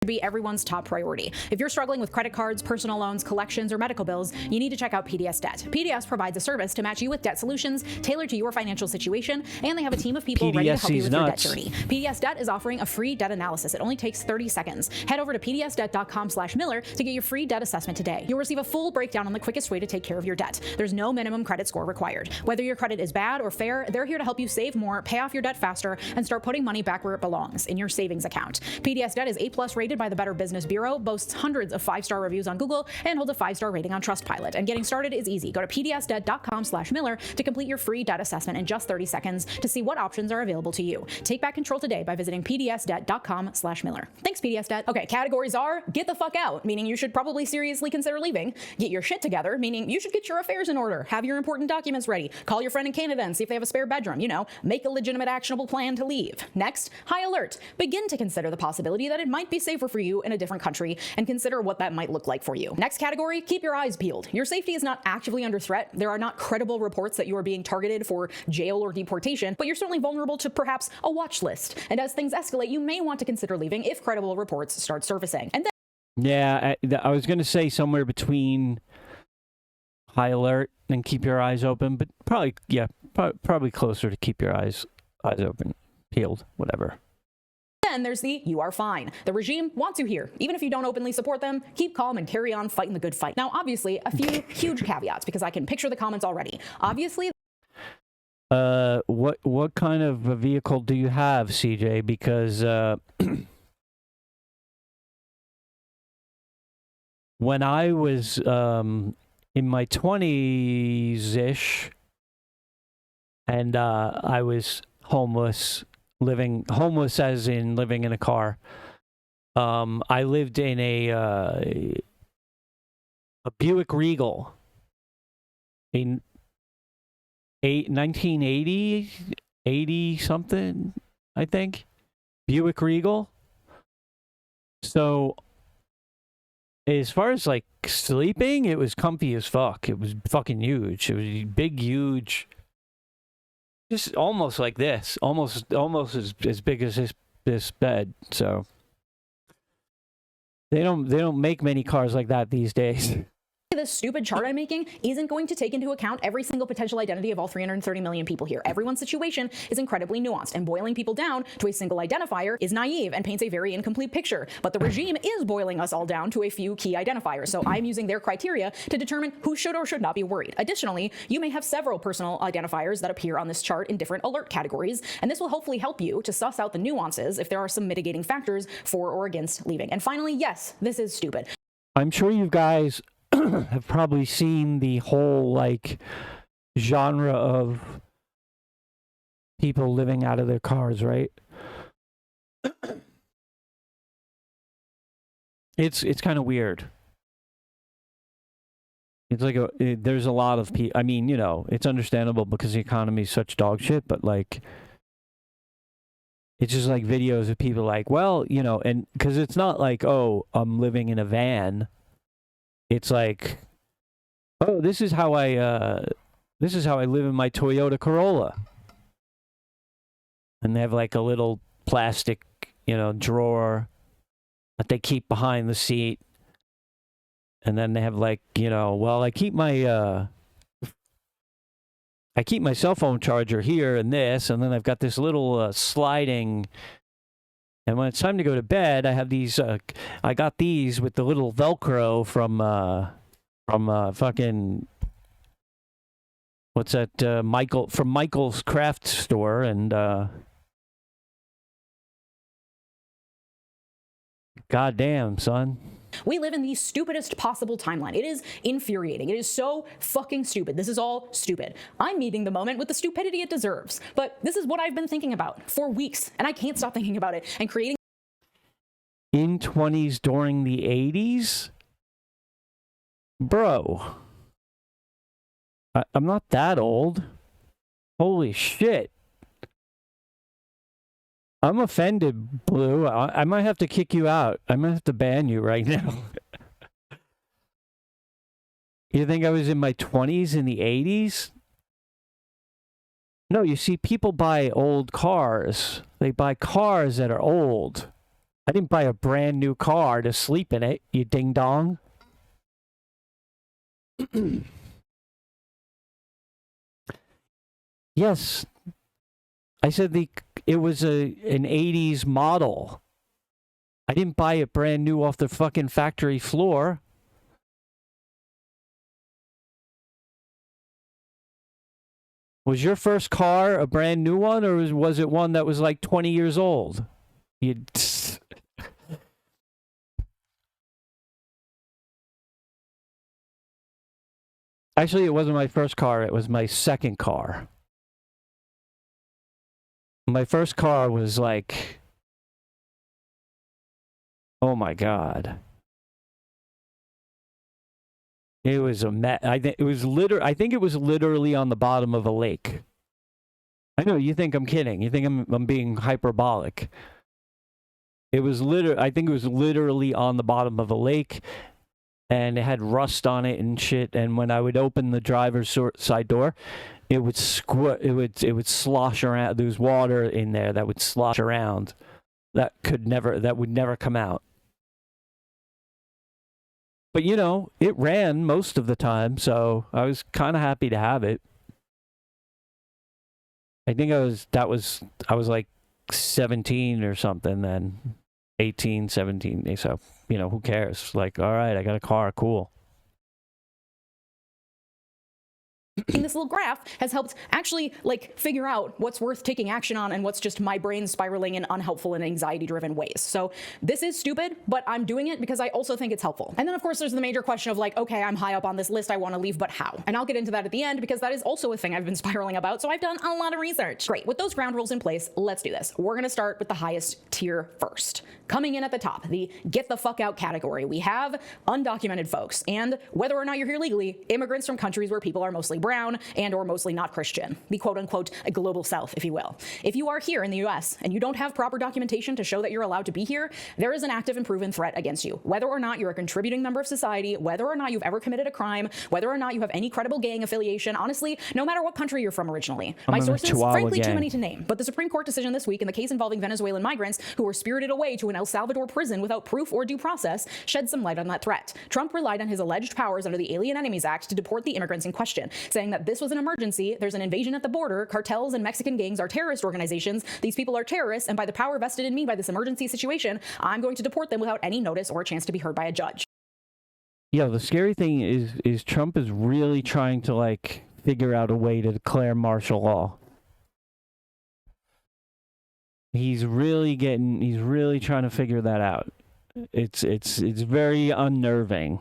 Be everyone's top priority. If you're struggling with credit cards, personal loans, collections, or medical bills, you need to check out PDS Debt. PDS provides a service to match you with debt solutions tailored to your financial situation, and they have a team of people ready to help you with your debt journey. PDS Debt is offering a free debt analysis. It only takes 30 seconds. Head over to pdsdebt.com/Miller to get your free debt assessment today. You'll receive a full breakdown on the quickest way to take care of your debt. There's no minimum credit score required. Whether your credit is bad or fair, they're here to help you save more, pay off your debt faster, and start putting money back where it belongs, in your savings account. PDS Debt is A+ rated by the Better Business Bureau, boasts hundreds of 5-star reviews on Google, and holds a 5-star rating on Trustpilot. And getting started is easy. Go to pdsdebt.com/Miller to complete your free debt assessment in just 30 seconds to see what options are available to you. Take back control today by visiting pdsdebt.com/Miller. Thanks, PDS Debt. Okay, categories are get the fuck out, meaning you should probably seriously consider leaving. Get your shit together, meaning you should get your affairs in order. Have your important documents ready. Call your friend in Canada and see if they have a spare bedroom. Make a legitimate, actionable plan to leave. Next, high alert. Begin to consider the possibility that it might be safer for you in a different country and consider what that might look like for you. Next category, keep your eyes peeled. Your safety is not actively under threat. There are not credible reports that you are being targeted for jail or deportation, but you're certainly vulnerable to perhaps a watch list. And as things escalate, you may want to consider leaving if credible reports start surfacing. And then yeah, I was going to say somewhere between high alert and keep your eyes open, but probably closer to keep your eyes open, peeled, whatever. Then there's the you are fine. The regime wants you here. Even if you don't openly support them, keep calm and carry on fighting the good fight. Now, obviously, a few huge caveats because I can picture the comments already. Obviously, what kind of a vehicle do you have, CJ? Because when I was in my 20s-ish, and I was homeless as in living in a car. I lived in a Buick Regal in 1980, 80 something, I think. Buick Regal. So as far as like sleeping, it was comfy as fuck. It was fucking huge. It was big, huge. Just almost like this. Almost as big as this bed. So they don't make many cars like that these days. This stupid chart I'm making isn't going to take into account every single potential identity of all 330 million people here. Everyone's situation is incredibly nuanced, and boiling people down to a single identifier is naive and paints a very incomplete picture. But the regime is boiling us all down to a few key identifiers, so I'm using their criteria to determine who should or should not be worried. Additionally, you may have several personal identifiers that appear on this chart in different alert categories, and this will hopefully help you to suss out the nuances if there are some mitigating factors for or against leaving. And finally, yes, this is stupid. I'm sure you guys have probably seen the whole like genre of people living out of their cars, right? It's kind of weird. It's like there's a lot of people. I mean, you know, it's understandable because the economy is such dog shit, but like it's just like videos of people like, well, you know, and because it's not like, oh, I'm living in a van. It's like, oh, this is how I live in my Toyota Corolla. And they have like a little plastic, you know, drawer that they keep behind the seat. And then they have like, you know, well, I keep my cell phone charger here and this, and then I've got this little sliding. And when it's time to go to bed, I have these. I got these with the little Velcro from fucking what's that? Michael's craft store, and goddamn, son. We live in the stupidest possible timeline. It is infuriating. It is so fucking stupid. This is all stupid. I'm meeting the moment with the stupidity it deserves. But this is what I've been thinking about for weeks, and I can't stop thinking about it and creating. In 20s during the 80s? Bro. I'm not that old. Holy shit. I'm offended, Blue. I might have to kick you out. I might have to ban you right now. You think I was in my 20s in the 80s? No, you see, people buy old cars. They buy cars that are old. I didn't buy a brand new car to sleep in it, you ding-dong. Yes. I said it was an 80s model. I didn't buy it brand new off the fucking factory floor. Was your first car a brand new one, or was it one that was like 20 years old? Actually, it wasn't my first car. It was my second car. My first car was like, oh my God. It was a mess. I think it was literally on the bottom of a lake. I know you think I'm kidding. You think I'm being hyperbolic. It was I think it was literally on the bottom of a lake, and it had rust on it and shit. And when I would open the driver's side door, it would it would slosh around. There was water in there that would slosh around. That would never come out. But you know, it ran most of the time, so I was kind of happy to have it. I think I was like 17 or something then. 18, 17. So, you know, who cares? Like, all right, I got a car, cool. This little graph has helped actually figure out what's worth taking action on and what's just my brain spiraling in unhelpful and anxiety-driven ways. So this is stupid, but I'm doing it because I also think it's helpful. And then of course there's the major question of okay, I'm high up on this list, I want to leave, but how? And I'll get into that at the end because that is also a thing I've been spiraling about, so I've done a lot of research. Great, with those ground rules in place, let's do this. We're gonna start with the highest tier first. Coming in at the top, the get the fuck out category, we have undocumented folks, and whether or not you're here legally, immigrants from countries where people are mostly brown and or mostly not Christian, the quote-unquote global south, if you will. If you are here in the US and you don't have proper documentation to show that you're allowed to be here, there is an active and proven threat against you. Whether or not you're a contributing member of society, whether or not you've ever committed a crime, whether or not you have any credible gang affiliation, honestly, no matter what country you're from originally. My sources, frankly, too many to name, but the Supreme Court decision this week in the case involving Venezuelan migrants who were spirited away to an El Salvador prison without proof or due process shed some light on that threat. Trump relied on his alleged powers under the Alien Enemies Act to deport the immigrants in question, saying that this was an emergency, there's an invasion at the border, cartels and Mexican gangs are terrorist organizations, these people are terrorists, and by the power vested in me by this emergency situation, I'm going to deport them without any notice or a chance to be heard by a judge. Yeah, the scary thing is Trump is really trying to figure out a way to declare martial law. He's really trying to figure that out. It's very unnerving.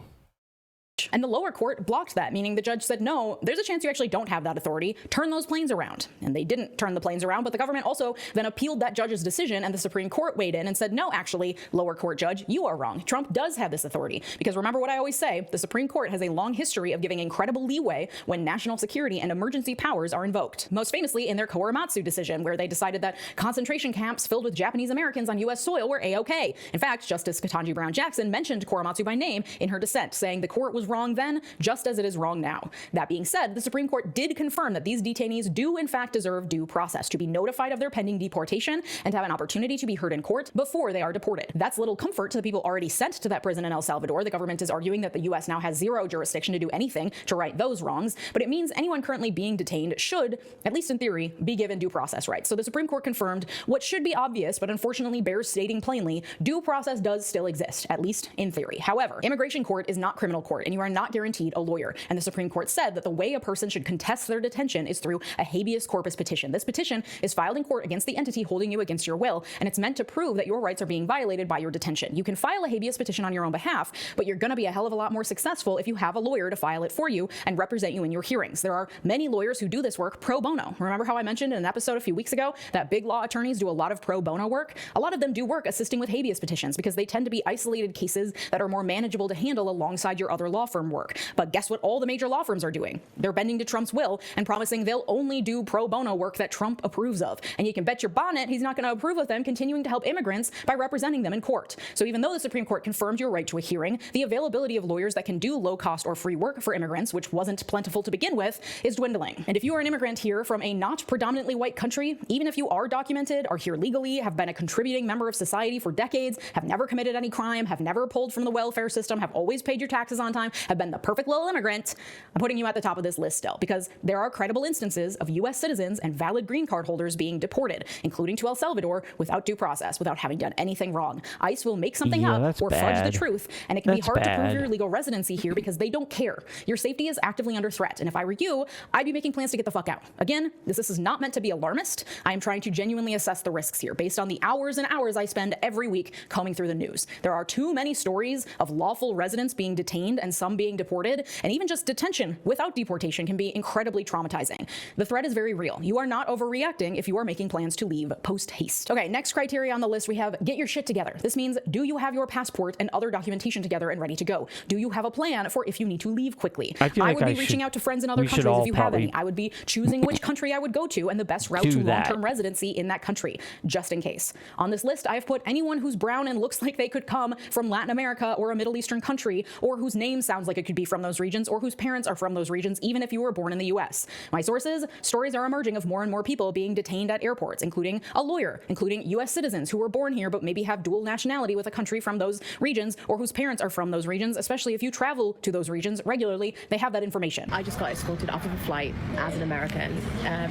And the lower court blocked that, meaning the judge said, no, there's a chance you actually don't have that authority. Turn those planes around. And they didn't turn the planes around, but the government also then appealed that judge's decision, and the Supreme Court weighed in and said, no, actually, lower court judge, you are wrong. Trump does have this authority. Because remember what I always say, the Supreme Court has a long history of giving incredible leeway when national security and emergency powers are invoked. Most famously in their Korematsu decision, where they decided that concentration camps filled with Japanese Americans on U.S. soil were A-OK. In fact, Justice Ketanji Brown Jackson mentioned Korematsu by name in her dissent, saying the court was wrong then, just as it is wrong now. That being said, the Supreme Court did confirm that these detainees do in fact deserve due process, to be notified of their pending deportation and to have an opportunity to be heard in court before they are deported. That's little comfort to the people already sent to that prison in El Salvador. The government is arguing that the U.S. now has zero jurisdiction to do anything to right those wrongs, but it means anyone currently being detained should, at least in theory, be given due process rights. So the Supreme Court confirmed what should be obvious, but unfortunately bears stating plainly, due process does still exist, at least in theory. However, immigration court is not criminal court, and you are not guaranteed a lawyer. And the Supreme Court said that the way a person should contest their detention is through a habeas corpus petition. This petition is filed in court against the entity holding you against your will, and it's meant to prove that your rights are being violated by your detention. You can file a habeas petition on your own behalf, but you're going to be a hell of a lot more successful if you have a lawyer to file it for you and represent you in your hearings. There are many lawyers who do this work pro bono. Remember how I mentioned in an episode a few weeks ago that big law attorneys do a lot of pro bono work? A lot of them do work assisting with habeas petitions because they tend to be isolated cases that are more manageable to handle alongside your other law firm work. But guess what all the major law firms are doing? They're bending to Trump's will and promising they'll only do pro bono work that Trump approves of. And you can bet your bonnet he's not going to approve of them continuing to help immigrants by representing them in court. So even though the Supreme Court confirmed your right to a hearing, the availability of lawyers that can do low-cost or free work for immigrants, which wasn't plentiful to begin with, is dwindling. And if you are an immigrant here from a not predominantly white country, even if you are documented, are here legally, have been a contributing member of society for decades, have never committed any crime, have never pulled from the welfare system, have always paid your taxes on time, have been the perfect little immigrant, I'm putting you at the top of this list still, because there are credible instances of U.S. citizens and valid green card holders being deported, including to El Salvador, without due process, without having done anything wrong. ICE will make something up or fudge the truth, and it can be hard to prove your legal residency here because they don't care. Your safety is actively under threat, and if I were you, I'd be making plans to get the fuck out. Again, this is not meant to be alarmist. I am trying to genuinely assess the risks here based on the hours and hours I spend every week combing through the news. There are too many stories of lawful residents being detained and some being deported, and even just detention without deportation can be incredibly traumatizing. The threat is very real. You are not overreacting if you are making plans to leave post-haste. Okay, next criteria on the list we have get your shit together. This means, do you have your passport and other documentation together and ready to go? Do you have a plan for if you need to leave quickly? I would be reaching out to friends in other countries if you have any. I would be choosing which country I would go to and the best route to long-term residency in that country, just in case. On this list, I have put anyone who's brown and looks like they could come from Latin America or a Middle Eastern country, or whose name sounds like it could be from those regions, or whose parents are from those regions, even if you were born in the US. My sources, stories are emerging of more and more people being detained at airports, including a lawyer, including US citizens who were born here but maybe have dual nationality with a country from those regions, or whose parents are from those regions, especially if you travel to those regions regularly, they have that information. I just got escorted off of a flight as an American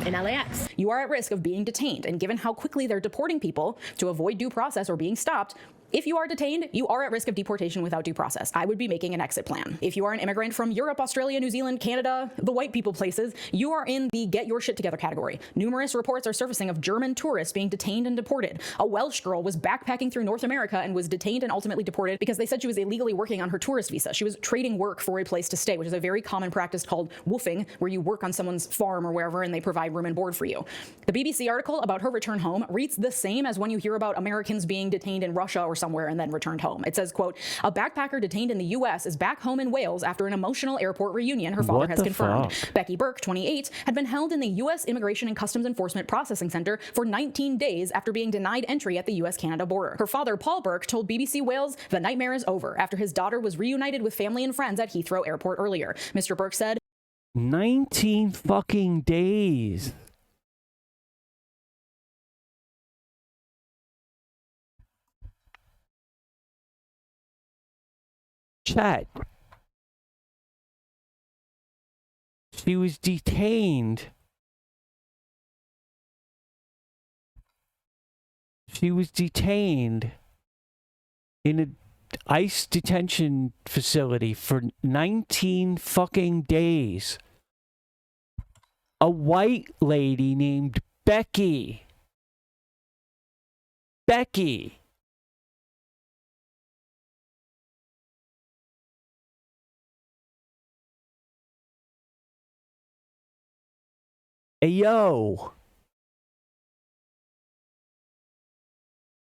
in LAX. You are at risk of being detained, and given how quickly they're deporting people to avoid due process or being stopped, If you are detained, you are at risk of deportation without due process. I would be making an exit plan. If you are an immigrant from Europe, Australia, New Zealand, Canada, the white people places, you are in the get your shit together category. Numerous reports are surfacing of German tourists being detained and deported. A Welsh girl was backpacking through North America and was detained and ultimately deported because they said she was illegally working on her tourist visa. She was trading work for a place to stay, which is a very common practice called woofing, where you work on someone's farm or wherever and they provide room and board for you. The BBC article about her return home reads the same as when you hear about Americans being detained in Russia or somewhere and then returned home. It says, quote, a backpacker detained in the U.S. is back home in Wales after an emotional airport reunion, her father has confirmed. Becky Burke, 28, had been held in the U.S. Immigration and Customs Enforcement Processing Center for 19 days after being denied entry at the U.S.-Canada border. Her father, Paul Burke, told BBC Wales the nightmare is over after his daughter was reunited with family and friends at Heathrow Airport earlier. Mr. Burke said, 19 fucking days. Chat. She was detained. She was detained in an ICE detention facility for 19 fucking days. A white lady named Becky. Becky. Ayo.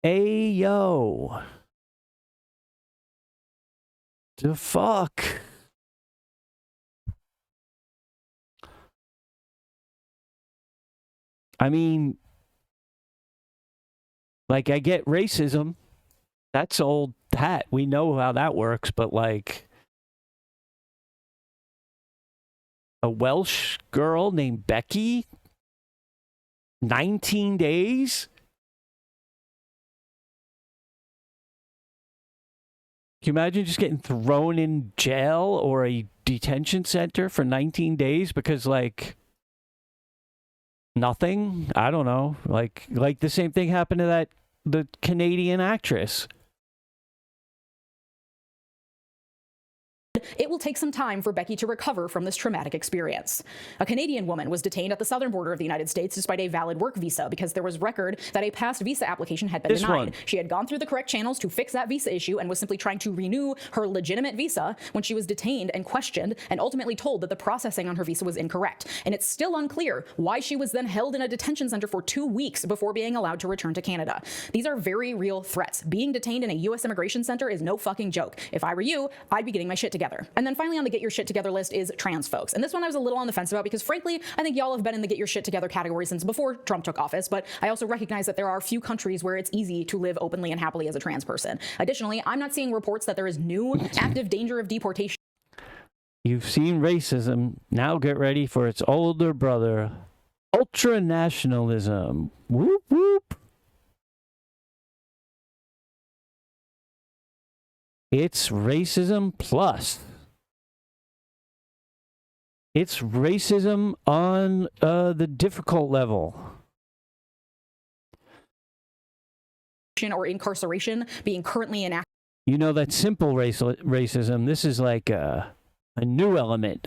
Ayo. The fuck? I mean, like, I get racism. That's old hat. We know how that works, but like, a Welsh girl named Becky? 19 days? Can you imagine just getting thrown in jail or a detention center for 19 days because, like, nothing? I don't know. Like the same thing happened to the Canadian actress. it will take some time for Becky to recover from this traumatic experience. A Canadian woman was detained at the southern border of the United States despite a valid work visa because there was record that a past visa application had been denied. She had gone through the correct channels to fix that visa issue and was simply trying to renew her legitimate visa when she was detained and questioned and ultimately told that the processing on her visa was incorrect. And it's still unclear why she was then held in a detention center for 2 weeks before being allowed to return to Canada. These are very real threats. Being detained in a U.S. immigration center is no fucking joke. If I were you, I'd be getting my shit together. And then finally on the get your shit together list is trans folks. And this one I was a little on the fence about because frankly, I think y'all have been in the get your shit together category since before Trump took office, but I also recognize that there are few countries where it's easy to live openly and happily as a trans person. Additionally, I'm not seeing reports that there is new active danger of deportation. You've seen racism. Now get ready for its older brother, ultra-nationalism. Whoop, whoop. It's racism plus. It's racism on the difficult level. Or incarceration being currently enacted. You know that simple racism. This is like a new element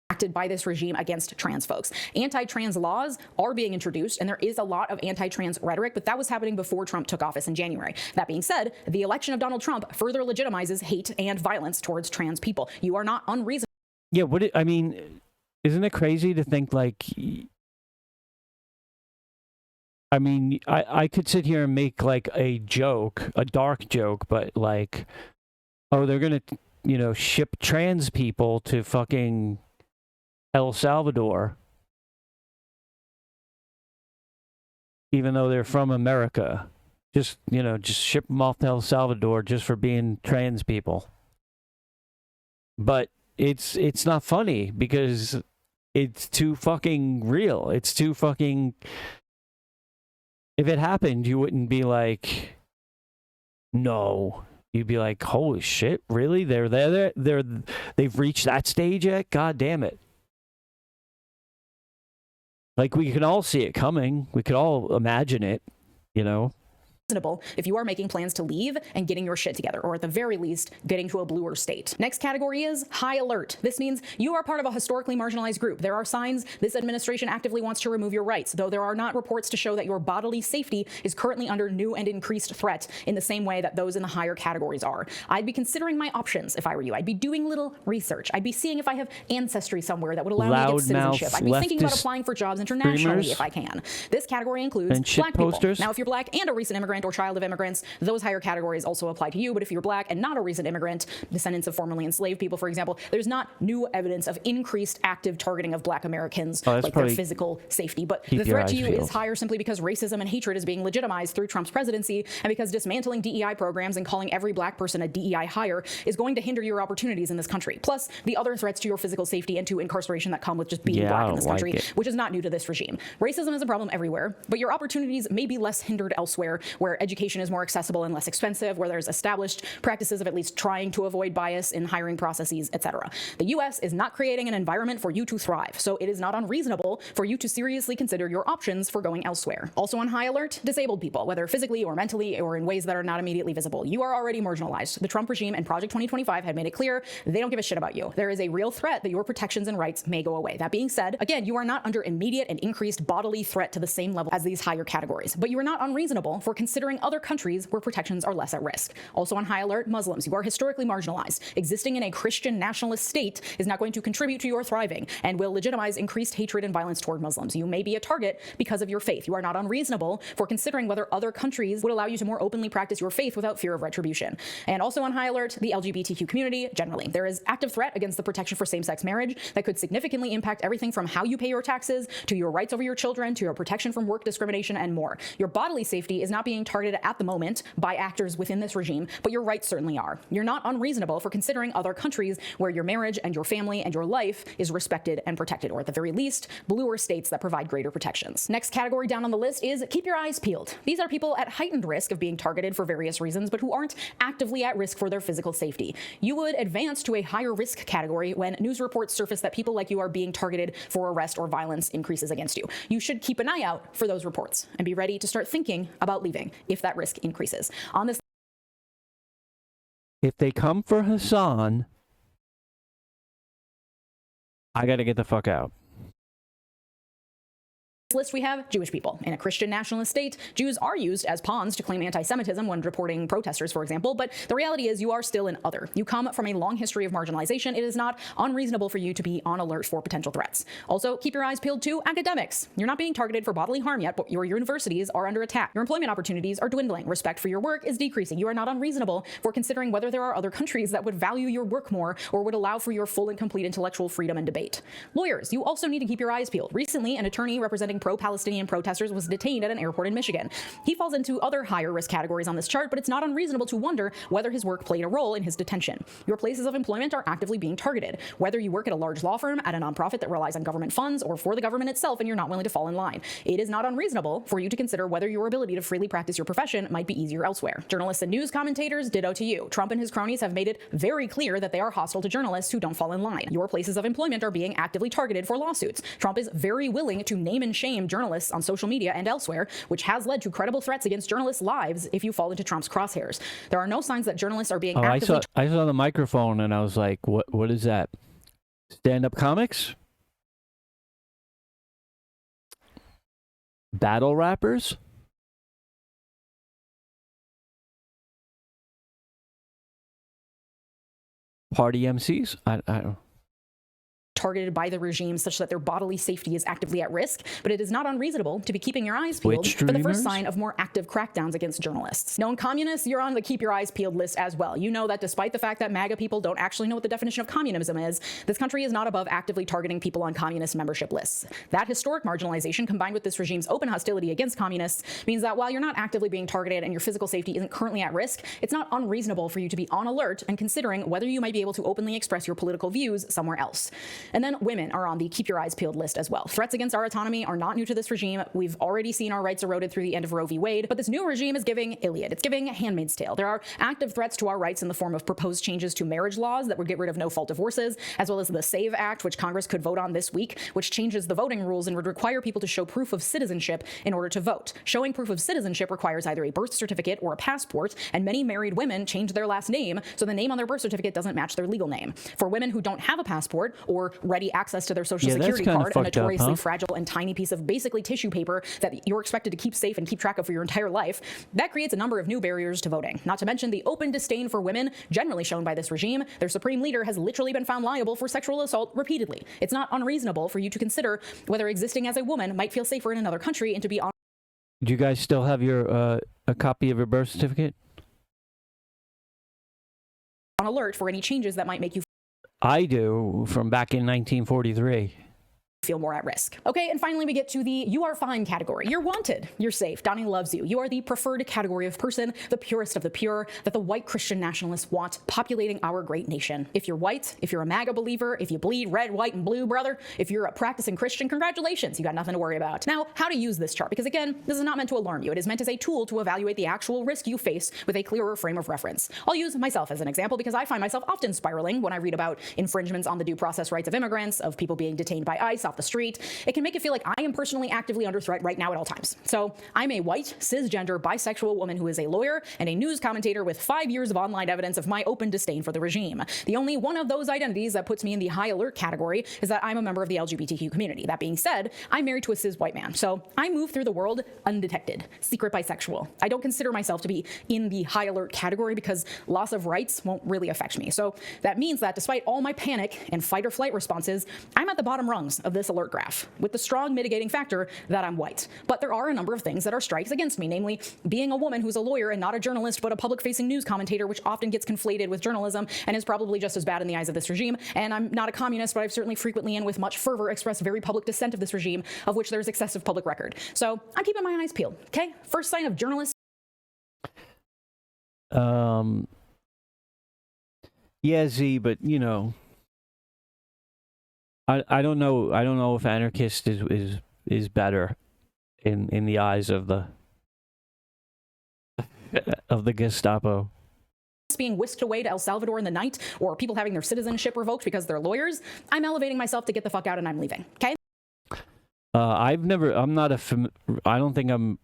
Acted by this regime against trans folks. Anti-trans laws are being introduced, and there is a lot of anti-trans rhetoric, but that was happening before Trump took office in January. That being said, the election of Donald Trump further legitimizes hate and violence towards trans people. You are not unreasonable. Yeah, I mean, isn't it crazy to think like, I mean, I could sit here and make like a joke, a dark joke, but like, oh, they're going to, ship trans people to fucking El Salvador, even though they're from America. Just ship them off to El Salvador just for being trans people. But it's not funny because it's too fucking real. It's too fucking... If it happened, you wouldn't be like, no. You'd be like, holy shit, really? They've reached that stage yet? God damn it. Like, we can all see it coming. We could all imagine it, if you are making plans to leave and getting your shit together, or at the very least, getting to a bluer state. Next category is high alert. This means you are part of a historically marginalized group. There are signs this administration actively wants to remove your rights, though there are not reports to show that your bodily safety is currently under new and increased threat in the same way that those in the higher categories are. I'd be considering my options if I were you. I'd be doing little research. I'd be seeing if I have ancestry somewhere that would allow me to get citizenship. I'd be thinking about applying for jobs internationally if I can. This category includes black people. Now, if you're black and a recent immigrant or child of immigrants, those higher categories also apply to you. But if you're black and not a recent immigrant, descendants of formerly enslaved people, for example, there's not new evidence of increased active targeting of black Americans, like their physical safety. But the threat to you is higher simply because racism and hatred is being legitimized through Trump's presidency, and because dismantling DEI programs and calling every black person a DEI hire is going to hinder your opportunities in this country. Plus, the other threats to your physical safety and to incarceration that come with just being black in this country, which is not new to this regime. Racism is a problem everywhere, but your opportunities may be less hindered elsewhere, where education is more accessible and less expensive, where there's established practices of at least trying to avoid bias in hiring processes, etc. The U.S. is not creating an environment for you to thrive, so it is not unreasonable for you to seriously consider your options for going elsewhere. Also on high alert, disabled people, whether physically or mentally or in ways that are not immediately visible. You are already marginalized. The Trump regime and Project 2025 have made it clear they don't give a shit about you. There is a real threat that your protections and rights may go away. That being said, again, you are not under immediate and increased bodily threat to the same level as these higher categories, but you are not unreasonable for considering other countries where protections are less at risk. Also on high alert, Muslims. You are historically marginalized. Existing in a Christian nationalist state is not going to contribute to your thriving and will legitimize increased hatred and violence toward Muslims. You may be a target because of your faith. You are not unreasonable for considering whether other countries would allow you to more openly practice your faith without fear of retribution. And also on high alert, the LGBTQ community generally. There is active threat against the protection for same-sex marriage that could significantly impact everything from how you pay your taxes, to your rights over your children, to your protection from work discrimination, and more. Your bodily safety is not being targeted at the moment by actors within this regime, but your rights certainly are. You're not unreasonable for considering other countries where your marriage and your family and your life is respected and protected, or at the very least, bluer states that provide greater protections. Next category down on the list is keep your eyes peeled. These are people at heightened risk of being targeted for various reasons, but who aren't actively at risk for their physical safety. You would advance to a higher risk category when news reports surface that people like you are being targeted for arrest or violence increases against you. You should keep an eye out for those reports and be ready to start thinking about leaving if that risk increases. On this, if they come for Hassan, I got to get the fuck out. list we have Jewish people. In a Christian nationalist state, Jews are used as pawns to claim anti-Semitism when reporting protesters, for example, but the reality is you are still an other. You come from a long history of marginalization. It is not unreasonable for you to be on alert for potential threats. Also, keep your eyes peeled to academics. You're not being targeted for bodily harm yet, but your universities are under attack. Your employment opportunities are dwindling. Respect for your work is decreasing. You are not unreasonable for considering whether there are other countries that would value your work more or would allow for your full and complete intellectual freedom and debate. Lawyers, you also need to keep your eyes peeled. Recently, an attorney representing pro-Palestinian protesters was detained at an airport in Michigan. He falls into other higher risk categories on this chart, but it's not unreasonable to wonder whether his work played a role in his detention. Your places of employment are actively being targeted. Whether you work at a large law firm, at a nonprofit that relies on government funds, or for the government itself and you're not willing to fall in line, it is not unreasonable for you to consider whether your ability to freely practice your profession might be easier elsewhere. Journalists and news commentators, ditto to you. Trump and his cronies have made it very clear that they are hostile to journalists who don't fall in line. Your places of employment are being actively targeted for lawsuits. Trump is very willing to name and shame journalists on social media and elsewhere, which has led to credible threats against journalists' lives if you fall into Trump's crosshairs. There are no signs that journalists are being actively... I saw the microphone and I was like, what is that? Stand-up comics? Battle rappers? Party MCs? I don't... targeted by the regime such that their bodily safety is actively at risk, but it is not unreasonable to be keeping your eyes peeled for the first sign of more active crackdowns against journalists. Known communists, you're on the keep your eyes peeled list as well. You know that despite the fact that MAGA people don't actually know what the definition of communism is, this country is not above actively targeting people on communist membership lists. That historic marginalization combined with this regime's open hostility against communists means that while you're not actively being targeted and your physical safety isn't currently at risk, it's not unreasonable for you to be on alert and considering whether you might be able to openly express your political views somewhere else. And then women are on the keep your eyes peeled list as well. Threats against our autonomy are not new to this regime. We've already seen our rights eroded through the end of Roe v. Wade, but this new regime is giving Iliad. It's giving Handmaid's Tale. There are active threats to our rights in the form of proposed changes to marriage laws that would get rid of no-fault divorces, as well as the SAVE Act, which Congress could vote on this week, which changes the voting rules and would require people to show proof of citizenship in order to vote. Showing proof of citizenship requires either a birth certificate or a passport, and many married women change their last name, so the name on their birth certificate doesn't match their legal name. For women who don't have a passport or ready access to their social security card, a notoriously fragile and tiny piece of basically tissue paper that you're expected to keep safe and keep track of for your entire life, that creates a number of new barriers to voting. Not to mention the open disdain for women generally shown by this regime. Their supreme leader has literally been found liable for sexual assault repeatedly. It's not unreasonable for you to consider whether existing as a woman might feel safer in another country and to be on. Do you guys still have your a copy of your birth certificate? On alert for any changes that might make you I do, from back in 1943. Feel more at risk. Okay, and finally we get to the you are fine category. You're wanted. You're safe. Donnie loves you. You are the preferred category of person, the purest of the pure, that the white Christian nationalists want populating our great nation. If you're white, if you're a MAGA believer, if you bleed red, white, and blue, brother, if you're a practicing Christian, congratulations. You got nothing to worry about. Now, how to use this chart? Because again, this is not meant to alarm you. It is meant as a tool to evaluate the actual risk you face with a clearer frame of reference. I'll use myself as an example because I find myself often spiraling when I read about infringements on the due process rights of immigrants, of people being detained by ICE off the street. It can make it feel like I am personally actively under threat right now at all times. So I'm a white, cisgender, bisexual woman who is a lawyer and a news commentator with 5 years of online evidence of my open disdain for the regime. The only one of those identities that puts me in the high alert category is that I'm a member of the LGBTQ community. That being said, I'm married to a cis white man, so I move through the world undetected, secret bisexual. I don't consider myself to be in the high alert category because loss of rights won't really affect me. So that means that despite all my panic and fight or flight responses, I'm at the bottom rungs of this alert graph, with the strong mitigating factor that I'm white. But there are a number of things that are strikes against me, namely being a woman who's a lawyer and not a journalist but a public-facing news commentator, which often gets conflated with journalism and is probably just as bad in the eyes of this regime. And I'm not a communist, but I've certainly frequently and with much fervor expressed very public dissent of this regime, of which there's excessive public record. So I'm keeping my eyes peeled, okay? First sign of journalist. Yeah, Z, but you know, I don't know if anarchist is better in the eyes of the Gestapo. Being whisked away to El Salvador in the night, or people having their citizenship revoked because they're lawyers. I'm elevating myself to get the fuck out and I'm leaving, okay? I don't think I'm,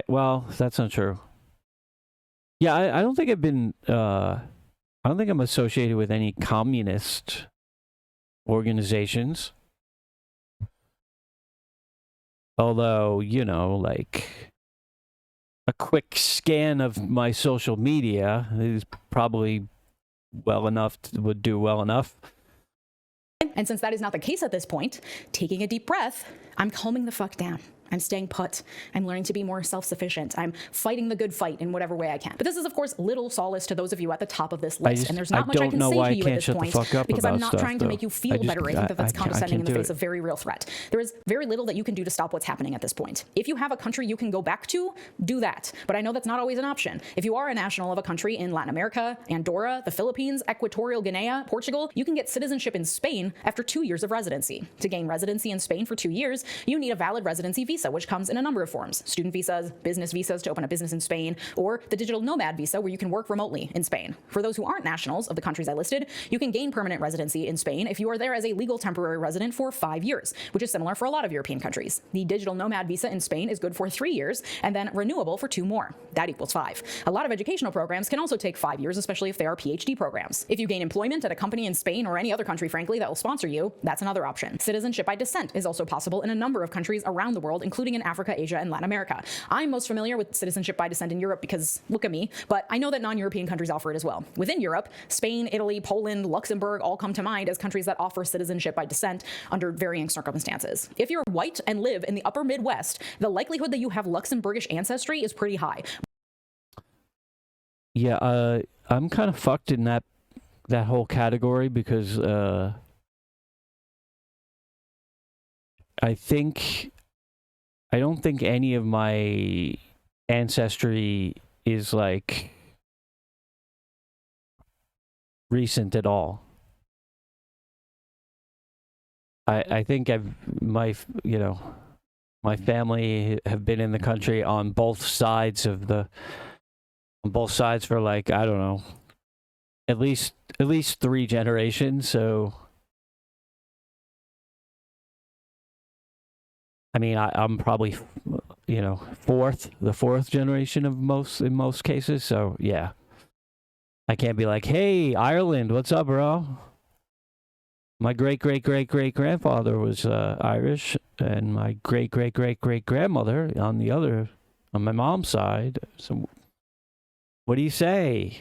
well, that's not true. Yeah, I don't think I've been, I don't think I'm associated with any communist organizations. Although, you know, like a quick scan of my social media is probably would do well enough. And since that is not the case at this point, taking a deep breath, I'm calming the fuck down. I'm staying put. I'm learning to be more self-sufficient. I'm fighting the good fight in whatever way I can. But this is, of course, little solace to those of you at the top of this list. And there's not much I can say to you at this point because I'm not trying to make you feel better. I think that that's condescending in the face of very real threat. There is very little that you can do to stop what's happening at this point. If you have a country you can go back to, do that. But I know that's not always an option. If you are a national of a country in Latin America, Andorra, the Philippines, Equatorial Guinea, Portugal, you can get citizenship in Spain after 2 years of residency. To gain residency in Spain for 2 years, you need a valid residency visa, which comes in a number of forms: student visas, business visas to open a business in Spain, or the digital nomad visa where you can work remotely in Spain. For those who aren't nationals of the countries I listed, you can gain permanent residency in Spain if you are there as a legal temporary resident for 5 years, which is similar for a lot of European countries. The digital nomad visa in Spain is good for 3 years and then renewable for 2 more. That equals 5. A lot of educational programs can also take 5 years, especially if they are PhD programs. If you gain employment at a company in Spain or any other country, frankly, that will sponsor you, that's another option. Citizenship by descent is also possible in a number of countries around the world, including in Africa, Asia, and Latin America. I'm most familiar with citizenship by descent in Europe because look at me, but I know that non-European countries offer it as well. Within Europe, Spain, Italy, Poland, Luxembourg all come to mind as countries that offer citizenship by descent under varying circumstances. If you're white and live in the upper Midwest, the likelihood that you have Luxembourgish ancestry is pretty high. Yeah, I'm kind of fucked in that whole category because I don't think any of my ancestry is like recent at all. I think my family have been in the country on both sides for like, I don't know, at least 3 generations. So I mean, I'm probably, the fourth generation in most cases. So yeah, I can't be like, hey, Ireland, what's up, bro? My great-great-great-great-grandfather was Irish, and my great-great-great-great-grandmother on my mom's side. So what do you say?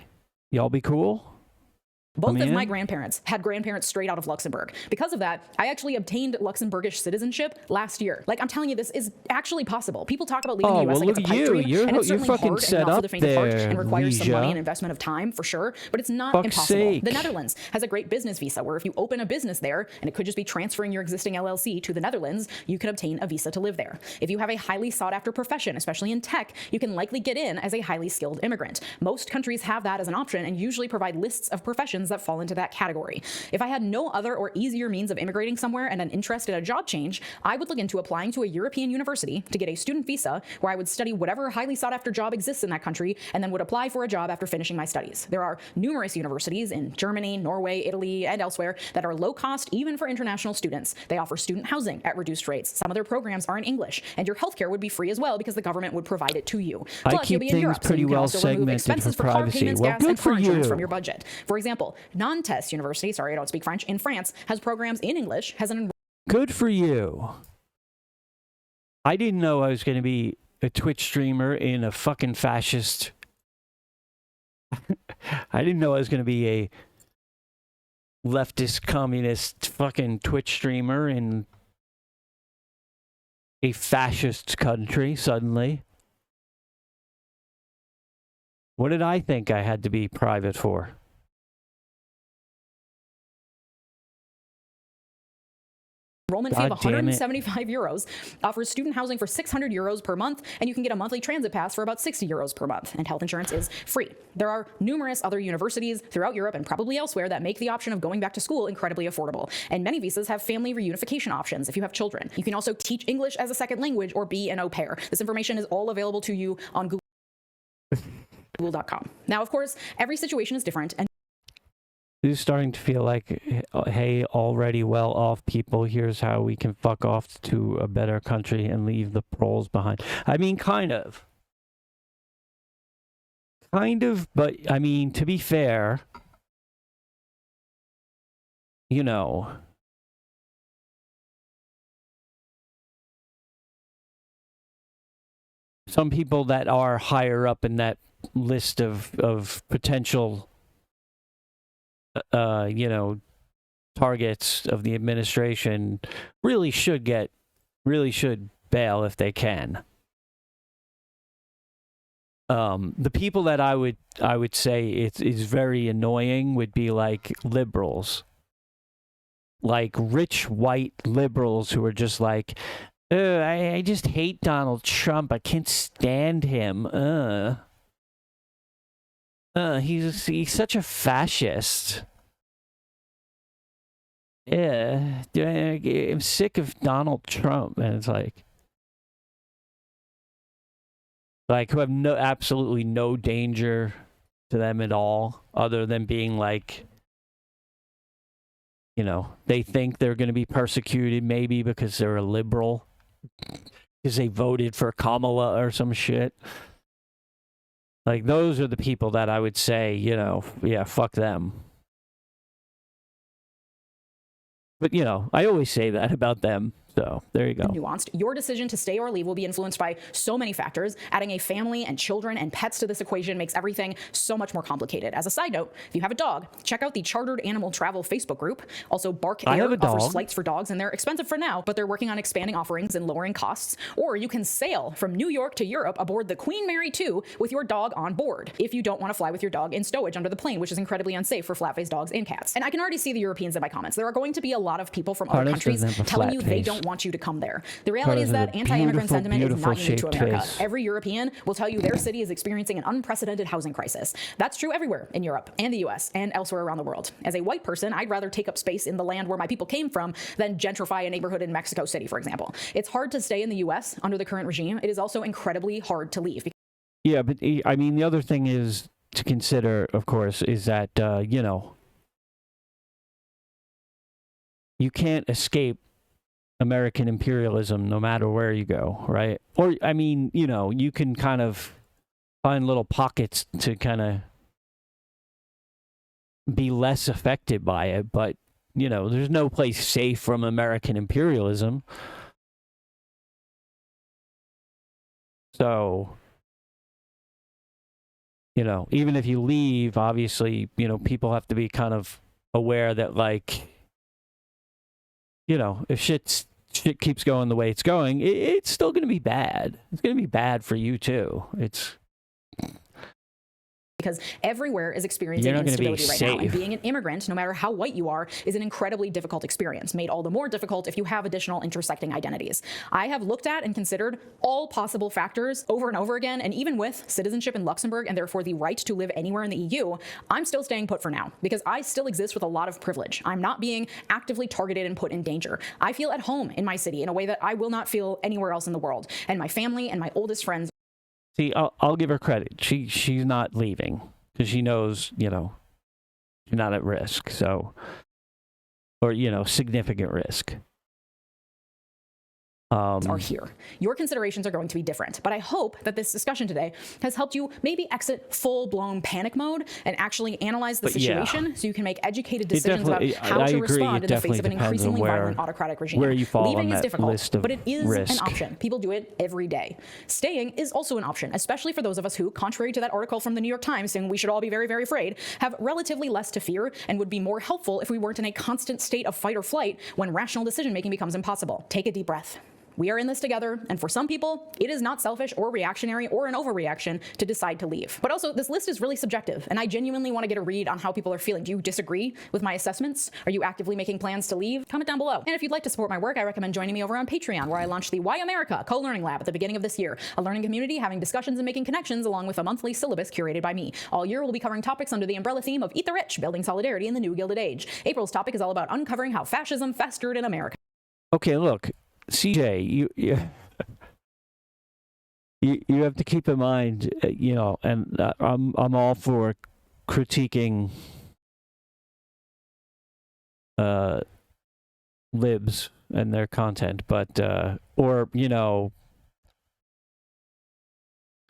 Y'all be cool? Both of my grandparents had grandparents straight out of Luxembourg. Because of that, I actually obtained Luxembourgish citizenship last year. Like, I'm telling you, this is actually possible. People talk about leaving the U.S. like it's a pipe dream, and it's certainly hard and not for the faint of heart and requires some money and investment of time, for sure, but it's not impossible. The Netherlands has a great business visa where if you open a business there, and it could just be transferring your existing LLC to the Netherlands, you can obtain a visa to live there. If you have a highly sought-after profession, especially in tech, you can likely get in as a highly skilled immigrant. Most countries have that as an option and usually provide lists of professions that fall into that category. If I had no other or easier means of immigrating somewhere and an interest in a job change, I would look into applying to a European university to get a student visa where I would study whatever highly sought after job exists in that country and then would apply for a job after finishing my studies. There are numerous universities in Germany, Norway, Italy, and elsewhere that are low cost even for international students. They offer student housing at reduced rates. Some of their programs are in English, and your healthcare would be free as well because the government would provide it to you. Plus, you'll be in Europe, so you can also remove expenses for car payments, gas, and car insurance from your budget. For example, Nantes University, sorry, I don't speak French, in France, has programs in English, has an... Good for you. I didn't know I was going to be a Twitch streamer in a fucking fascist... I didn't know I was going to be a leftist communist fucking Twitch streamer in a fascist country suddenly. What did I think I had to be private for? Enrollment fee of 175 euros, offers student housing for 600 euros per month, and you can get a monthly transit pass for about 60 euros per month, and health insurance is free. There are numerous other universities throughout Europe and probably elsewhere that make the option of going back to school incredibly affordable, and many visas have family reunification options if you have children. You can also teach English as a second language or be an au pair. This information is all available to you on Google.com. Now, of course, every situation is different, and This is starting to feel like, hey, already well-off people, here's how we can fuck off to a better country and leave the proles behind. I mean, kind of. Kind of, but, I mean, to be fair, you know, some people that are higher up in that list of potential targets of the administration really should bail if they can. The people that I would say is very annoying would be like liberals, like rich white liberals who are just like, I just hate Donald Trump. I can't stand him. He's such a fascist. Yeah, I'm sick of Donald Trump, and it's like who have absolutely no danger to them at all, other than being like, you know, they think they're going to be persecuted maybe because they're a liberal, because they voted for Kamala or some shit. Like, those are the people that I would say, you know, yeah, fuck them. But, you know, I always say that about them. So there you go. Nuanced. Your decision to stay or leave will be influenced by so many factors. Adding a family and children and pets to this equation makes everything so much more complicated. As a side note, if you have a dog, check out the Chartered Animal Travel Facebook group. Also, Bark Air offers flights for dogs, and they're expensive for now, but they're working on expanding offerings and lowering costs. Or you can sail from New York to Europe aboard the Queen Mary 2 with your dog on board, if you don't want to fly with your dog in stowage under the plane, which is incredibly unsafe for flat-faced dogs and cats. And I can already see the Europeans in my comments. There are going to be a lot of people from other countries telling you they don't want you to come there. The reality is Carter's that a anti-immigrant beautiful, sentiment is not beautiful unique to shaped America. face. Every European will tell you their city is experiencing an unprecedented housing crisis. That's true everywhere in Europe and the US and elsewhere around the world. As a white person, I'd rather take up space in the land where my people came from than gentrify a neighborhood in Mexico City, for example. It's hard to stay in the US under the current regime. It is also incredibly hard to leave. Yeah, but I mean, the other thing is to consider, of course, is that, you know, you can't escape American imperialism no matter where you go, right? Or, I mean, you know, you can kind of find little pockets to kind of be less affected by it, but, you know, there's no place safe from American imperialism. So, you know, even if you leave, obviously, you know, people have to be kind of aware that, like, you know, if shit keeps going the way it's going, it's still going to be bad. It's going to be bad for you too. It's because everywhere is experiencing instability right now. And being an immigrant, no matter how white you are, is an incredibly difficult experience, made all the more difficult if you have additional intersecting identities. I have looked at and considered all possible factors over and over again, and even with citizenship in Luxembourg and therefore the right to live anywhere in the EU, I'm still staying put for now because I still exist with a lot of privilege. I'm not being actively targeted and put in danger. I feel at home in my city in a way that I will not feel anywhere else in the world. And my family and my oldest friends. See, I'll give her credit. She's not leaving because she knows, you know, she's not at risk. So, or, you know, significant risk. Are here. Your considerations are going to be different, but I hope that this discussion today has helped you maybe exit full-blown panic mode and actually analyze the situation so you can make educated decisions about how to respond in the face of an increasingly violent autocratic regime. Where you fall Leaving on is that difficult, list of but it is risk. an option. People do it every day. Staying is also an option, especially for those of us who, contrary to that article from the New York Times saying we should all be very, very afraid, have relatively less to fear and would be more helpful if we weren't in a constant state of fight or flight when rational decision-making becomes impossible. Take a deep breath. We are in this together, and for some people, it is not selfish or reactionary or an overreaction to decide to leave. But also, this list is really subjective, and I genuinely want to get a read on how people are feeling. Do you disagree with my assessments? Are you actively making plans to leave? Comment down below. And if you'd like to support my work, I recommend joining me over on Patreon, where I launched the Why America Co-Learning Lab at the beginning of this year, a learning community having discussions and making connections along with a monthly syllabus curated by me. All year, we'll be covering topics under the umbrella theme of Eat the Rich, building solidarity in the new Gilded Age. April's topic is all about uncovering how fascism festered in America. Okay, look, CJ, you have to keep in mind, you know, and I'm all for critiquing libs and their content, but or, you know,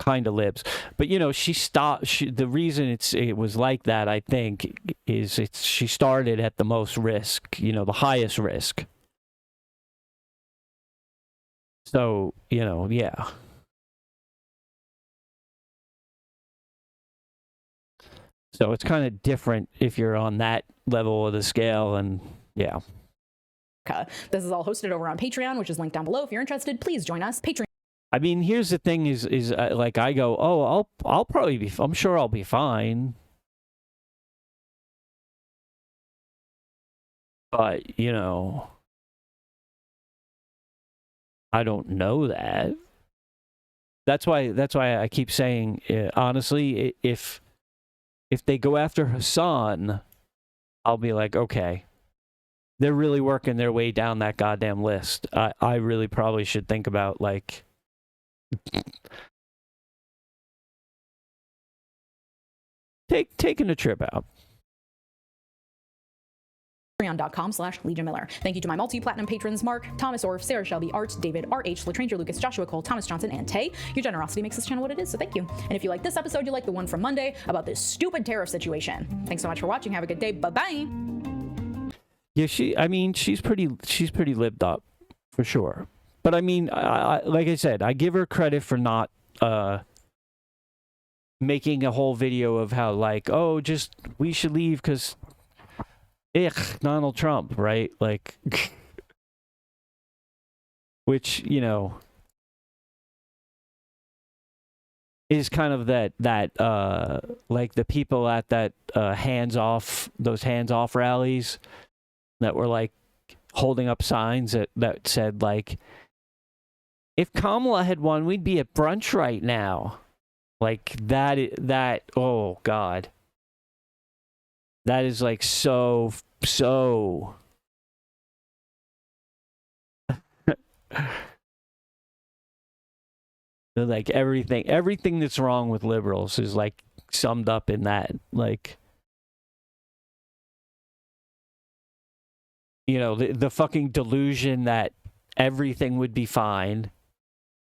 kind of libs, but, you know, she stopped. The reason it was like that, I think, is she started at the most risk, you know, the highest risk. So, you know, yeah. So it's kind of different if you're on that level of the scale, and yeah. This is all hosted over on Patreon, which is linked down below. If you're interested, please join us. Patreon. I mean, here's the thing: is like I go, oh, I'll probably be. I'm sure I'll be fine. But you know, I don't know that. That's why I keep saying, honestly, if they go after Hassan, I'll be like, okay, they're really working their way down that goddamn list. I really probably should think about, like, taking a trip out. Patreon.com/Legion Miller. Thank you to my multi-platinum patrons, Mark, Thomas Orff, Sarah Shelby, Art, David, R.H., Latranger Lucas, Joshua Cole, Thomas Johnson, and Tay. Your generosity makes this channel what it is, so thank you. And if you like this episode, you like the one from Monday about this stupid tariff situation. Thanks so much for watching. Have a good day. Bye-bye. Yeah, she's pretty lived up, for sure. But I mean, like I said, I give her credit for not making a whole video of how, like, oh, just we should leave because Donald Trump, right? Like, which, you know, is kind of that like the people at that hands off rallies that were like, holding up signs that said, like, if Kamala had won, we'd be at brunch right now. Like, that, oh, God. That is, like, so... like, everything that's wrong with liberals is, like, summed up in that. Like, you know, the fucking delusion that everything would be fine,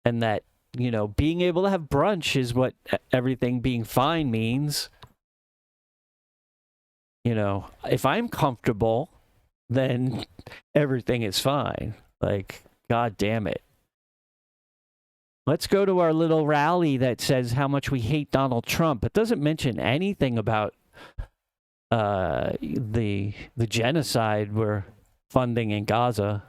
and that, you know, being able to have brunch is what everything being fine means. You know, if I'm comfortable, then everything is fine. Like, God damn it. Let's go to our little rally that says how much we hate Donald Trump. It doesn't mention anything about the genocide we're funding in Gaza.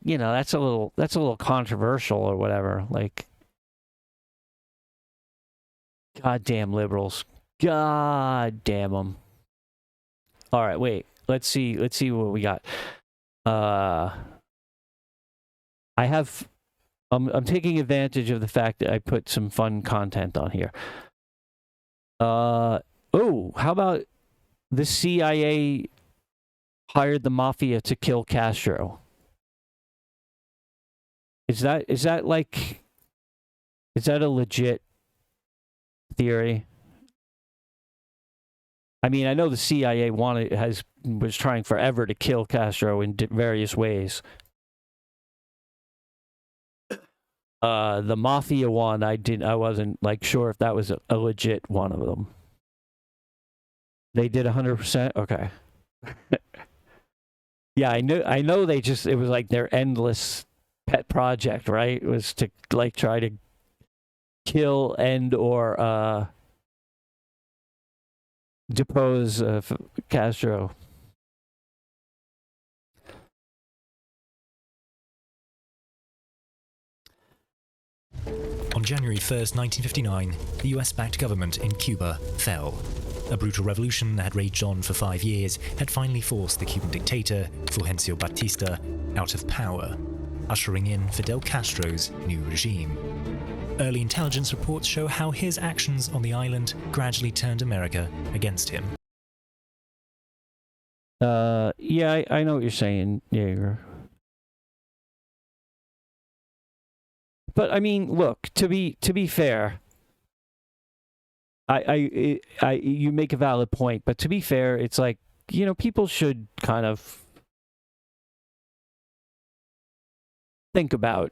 You know, that's a little controversial or whatever. Like, goddamn liberals. God damn them. All right, wait. Let's see what we got. I'm taking advantage of the fact that I put some fun content on here. How about the CIA hired the mafia to kill Castro? Is that a legit theory? I mean, I know the CIA was trying forever to kill Castro in various ways. The mafia one, I wasn't like sure if that was a legit one of them. They did 100%. Okay. Yeah, I know. It was like their endless pet project, right? It was to like try to kill and or depose Castro. On January 1st, 1959, the US-backed government in Cuba fell. A brutal revolution that had raged on for 5 years had finally forced the Cuban dictator, Fulgencio Batista, out of power, ushering in Fidel Castro's new regime. Early intelligence reports show how his actions on the island gradually turned America against him. Yeah, I know what you're saying, Jaeger. But I mean, look, to be fair, you make a valid point, but to be fair, it's like, you know, people should kind of think about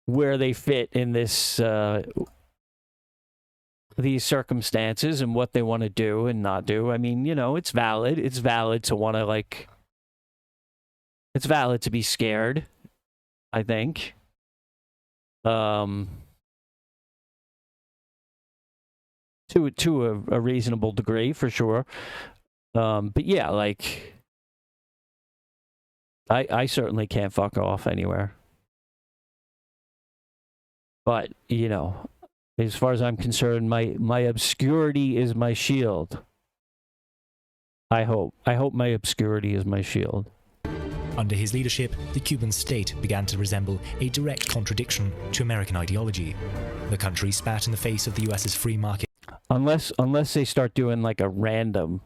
where they fit in this these circumstances and what they want to do and not do. I mean, you know, it's valid. It's valid to want to, like, it's valid to be scared, I think. To a reasonable degree, for sure. But yeah, like, I certainly can't fuck off anywhere. But, you know, as far as I'm concerned, my obscurity is my shield. I hope my obscurity is my shield. Under his leadership, the Cuban state began to resemble a direct contradiction to American ideology. The country spat in the face of the US's free market. Unless they start doing like a random.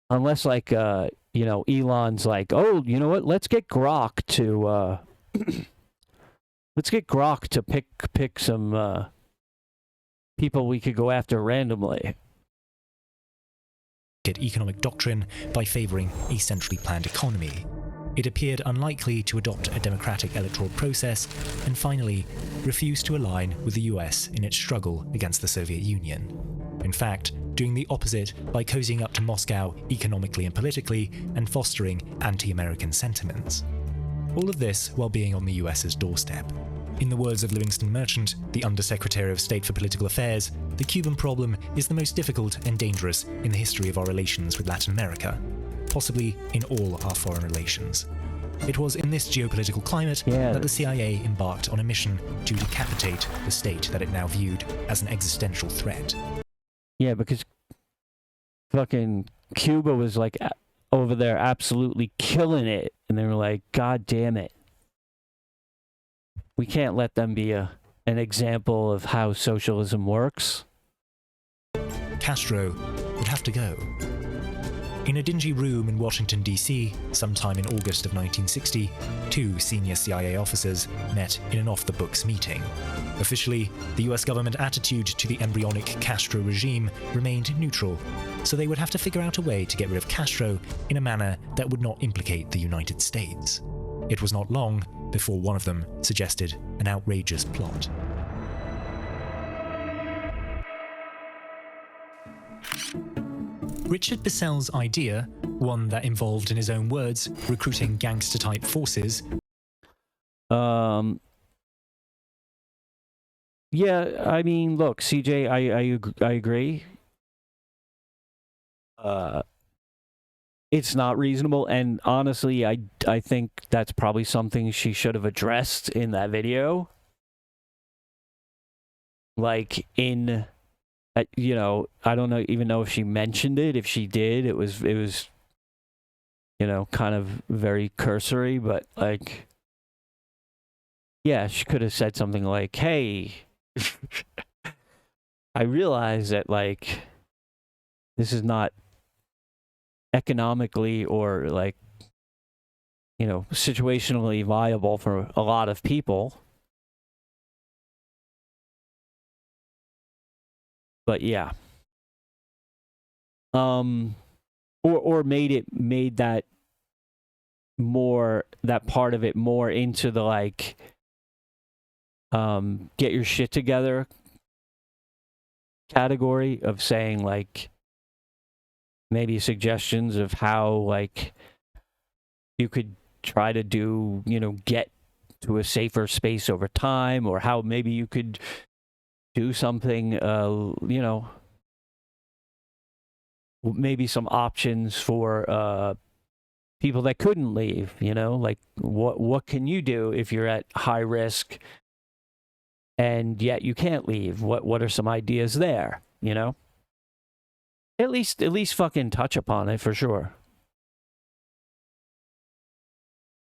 Unless, like, you know, Elon's like, oh, you know what? Let's get Grok to pick some people we could go after randomly. Economic doctrine by favoring a centrally planned economy. It appeared unlikely to adopt a democratic electoral process, and finally refused to align with the US in its struggle against the Soviet Union. In fact, doing the opposite by cozying up to Moscow economically and politically, and fostering anti-American sentiments. All of this while being on the US's doorstep. In the words of Livingston Merchant, the Undersecretary of State for Political Affairs, the Cuban problem is the most difficult and dangerous in the history of our relations with Latin America, possibly in all our foreign relations. It was in this geopolitical climate that the CIA embarked on a mission to decapitate the state that it now viewed as an existential threat. Yeah, because fucking Cuba was like over there absolutely killing it, and they were like, God damn it. We can't let them be an example of how socialism works. Castro would have to go. In a dingy room in Washington, D.C., sometime in August of 1960, 2 senior CIA officers met in an off-the-books meeting. Officially, the US government attitude to the embryonic Castro regime remained neutral, so they would have to figure out a way to get rid of Castro in a manner that would not implicate the United States. It was not long before one of them suggested an outrageous plot. Richard Bissell's idea, one that involved, in his own words, recruiting gangster-type forces. Yeah, I mean, look, CJ, I agree. It's not reasonable, and honestly, I think that's probably something she should have addressed in that video. Like, you know, I don't even know if she mentioned it. If she did, it was, you know, kind of very cursory, but like, yeah, she could have said something like, hey, I realize that, like, this is not economically or, like, you know, situationally viable for a lot of people. But yeah. Or made that part of it more into the, like, get your shit together category of saying, like, maybe suggestions of how, like, you could try to do, you know, get to a safer space over time, or how maybe you could do something, you know, maybe some options for people that couldn't leave, you know, like what can you do if you're at high risk and yet you can't leave? What are some ideas there, you know? At least fucking touch upon it for sure.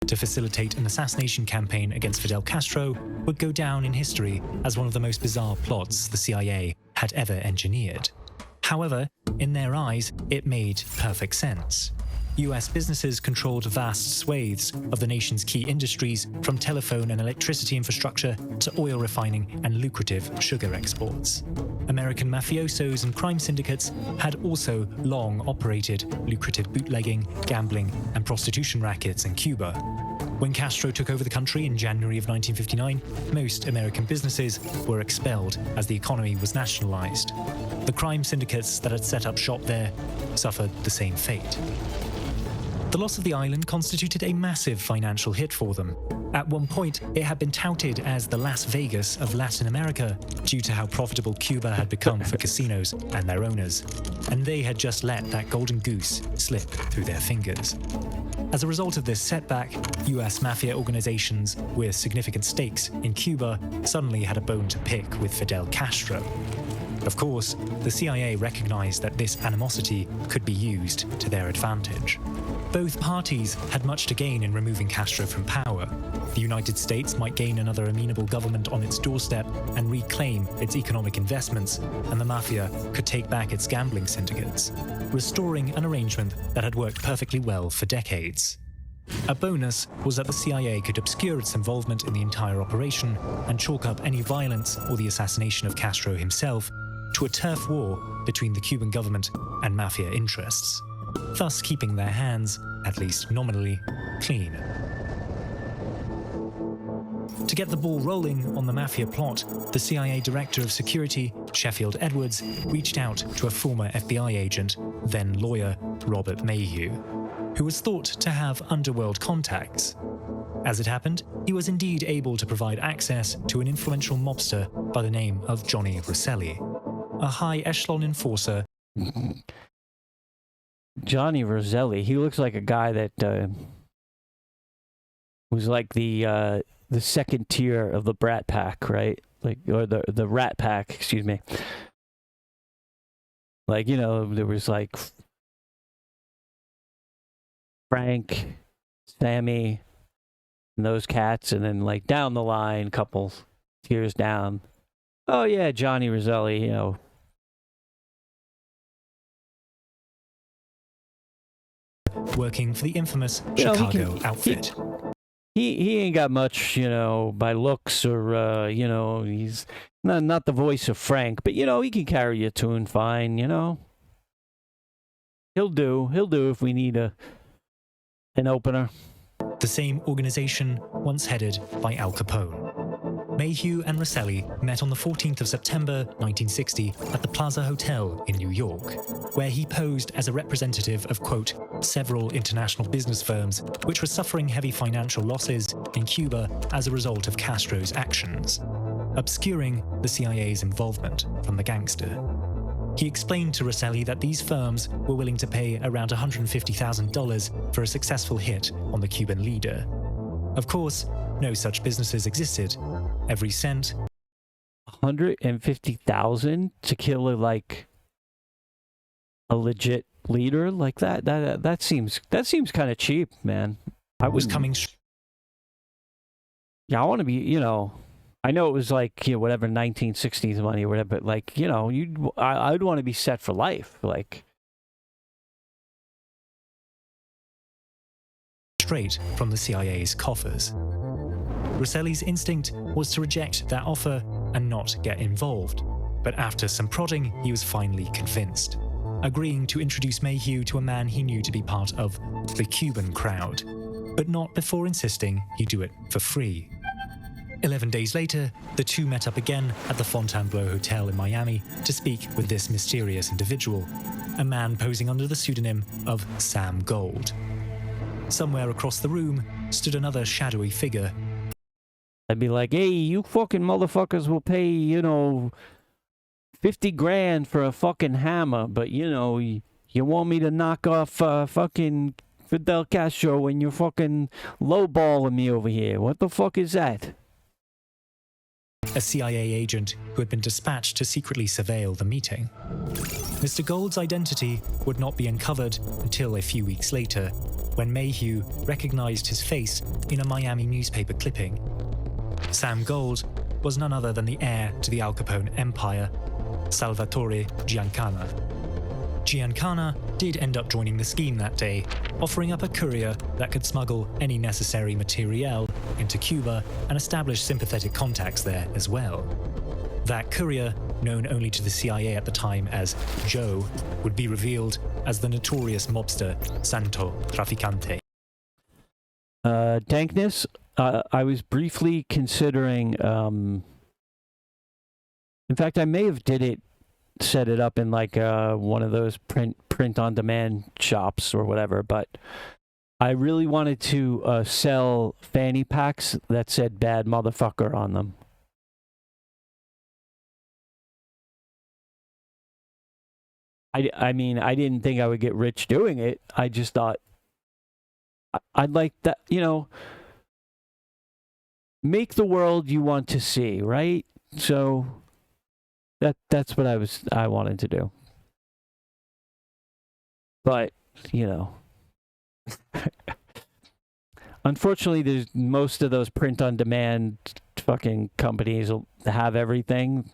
To facilitate an assassination campaign against Fidel Castro would go down in history as one of the most bizarre plots the CIA had ever engineered. However, in their eyes, it made perfect sense. US businesses controlled vast swathes of the nation's key industries, from telephone and electricity infrastructure to oil refining and lucrative sugar exports. American mafiosos and crime syndicates had also long operated lucrative bootlegging, gambling, and prostitution rackets in Cuba. When Castro took over the country in January of 1959, most American businesses were expelled as the economy was nationalized. The crime syndicates that had set up shop there suffered the same fate. The loss of the island constituted a massive financial hit for them. At one point, it had been touted as the Las Vegas of Latin America due to how profitable Cuba had become for casinos and their owners, and they had just let that golden goose slip through their fingers. As a result of this setback, US mafia organizations with significant stakes in Cuba suddenly had a bone to pick with Fidel Castro. Of course, the CIA recognized that this animosity could be used to their advantage. Both parties had much to gain in removing Castro from power. The United States might gain another amenable government on its doorstep and reclaim its economic investments, and the mafia could take back its gambling syndicates, restoring an arrangement that had worked perfectly well for decades. A bonus was that the CIA could obscure its involvement in the entire operation and chalk up any violence or the assassination of Castro himself to a turf war between the Cuban government and mafia interests, thus keeping their hands, at least nominally, clean. To get the ball rolling on the mafia plot, the CIA Director of Security, Sheffield Edwards, reached out to a former FBI agent, then lawyer, Robert Mayhew, who was thought to have underworld contacts. As it happened, he was indeed able to provide access to an influential mobster by the name of Johnny Rosselli, a high-echelon enforcer. Johnny Rosselli, he looks like a guy that was like the second tier of the Brat Pack, right? Like, or the Rat Pack, excuse me. Like, you know, there was like Frank, Sammy, and those cats, and then like down the line, couples, years down. Oh yeah, Johnny Roselli, you know. Working for the infamous You know, Chicago outfit. He ain't got much, you know, by looks or, you know, he's not the voice of Frank, but, you know, he can carry a tune fine, you know. He'll do if we need an opener. The same organization once headed by Al Capone. Mayhew and Rosselli met on the 14th of September 1960 at the Plaza Hotel in New York, where he posed as a representative of, quote, several international business firms which were suffering heavy financial losses in Cuba as a result of Castro's actions, obscuring the CIA's involvement from the gangster. He explained to Rosselli that these firms were willing to pay around $150,000 for a successful hit on the Cuban leader. Of course, no such businesses existed. Every cent. $150,000 to kill a legit leader like that? That seems kind of cheap, man. I was coming. Yeah, I want to be, you know. I know it was like, you know, whatever 1960s money or whatever, but like, you know, I'd want to be set for life, like. Straight from the CIA's coffers. Rosselli's instinct was to reject that offer and not get involved. But after some prodding, he was finally convinced, agreeing to introduce Mayhew to a man he knew to be part of the Cuban crowd, but not before insisting he do it for free. 11 days later, the two met up again at the Fontainebleau Hotel in Miami to speak with this mysterious individual, a man posing under the pseudonym of Sam Gold. Somewhere across the room stood another shadowy figure. I'd be like, hey, you fucking motherfuckers will pay, you know, 50 grand for a fucking hammer, but, you know, you want me to knock off fucking Fidel Castro and you're fucking lowballing me over here. What the fuck is that? A CIA agent who had been dispatched to secretly surveil the meeting. Mr. Gold's identity would not be uncovered until a few weeks later, when Mayhew recognized his face in a Miami newspaper clipping. Sam Gold was none other than the heir to the Al Capone empire, Salvatore Giancana. Giancana did end up joining the scheme that day, offering up a courier that could smuggle any necessary materiel into Cuba and establish sympathetic contacts there as well. That courier, known only to the CIA at the time as Joe, would be revealed as the notorious mobster Santo Traficante. Dankness, I was briefly considering, in fact, I may have set it up in like one of those print on demand shops or whatever, but I really wanted to sell fanny packs that said bad motherfucker on them. I mean, I didn't think I would get rich doing it. I just thought I'd like that, you know, make the world you want to see, right? So that's what I wanted to do. But, you know, unfortunately, there's most of those print-on-demand fucking companies will have everything,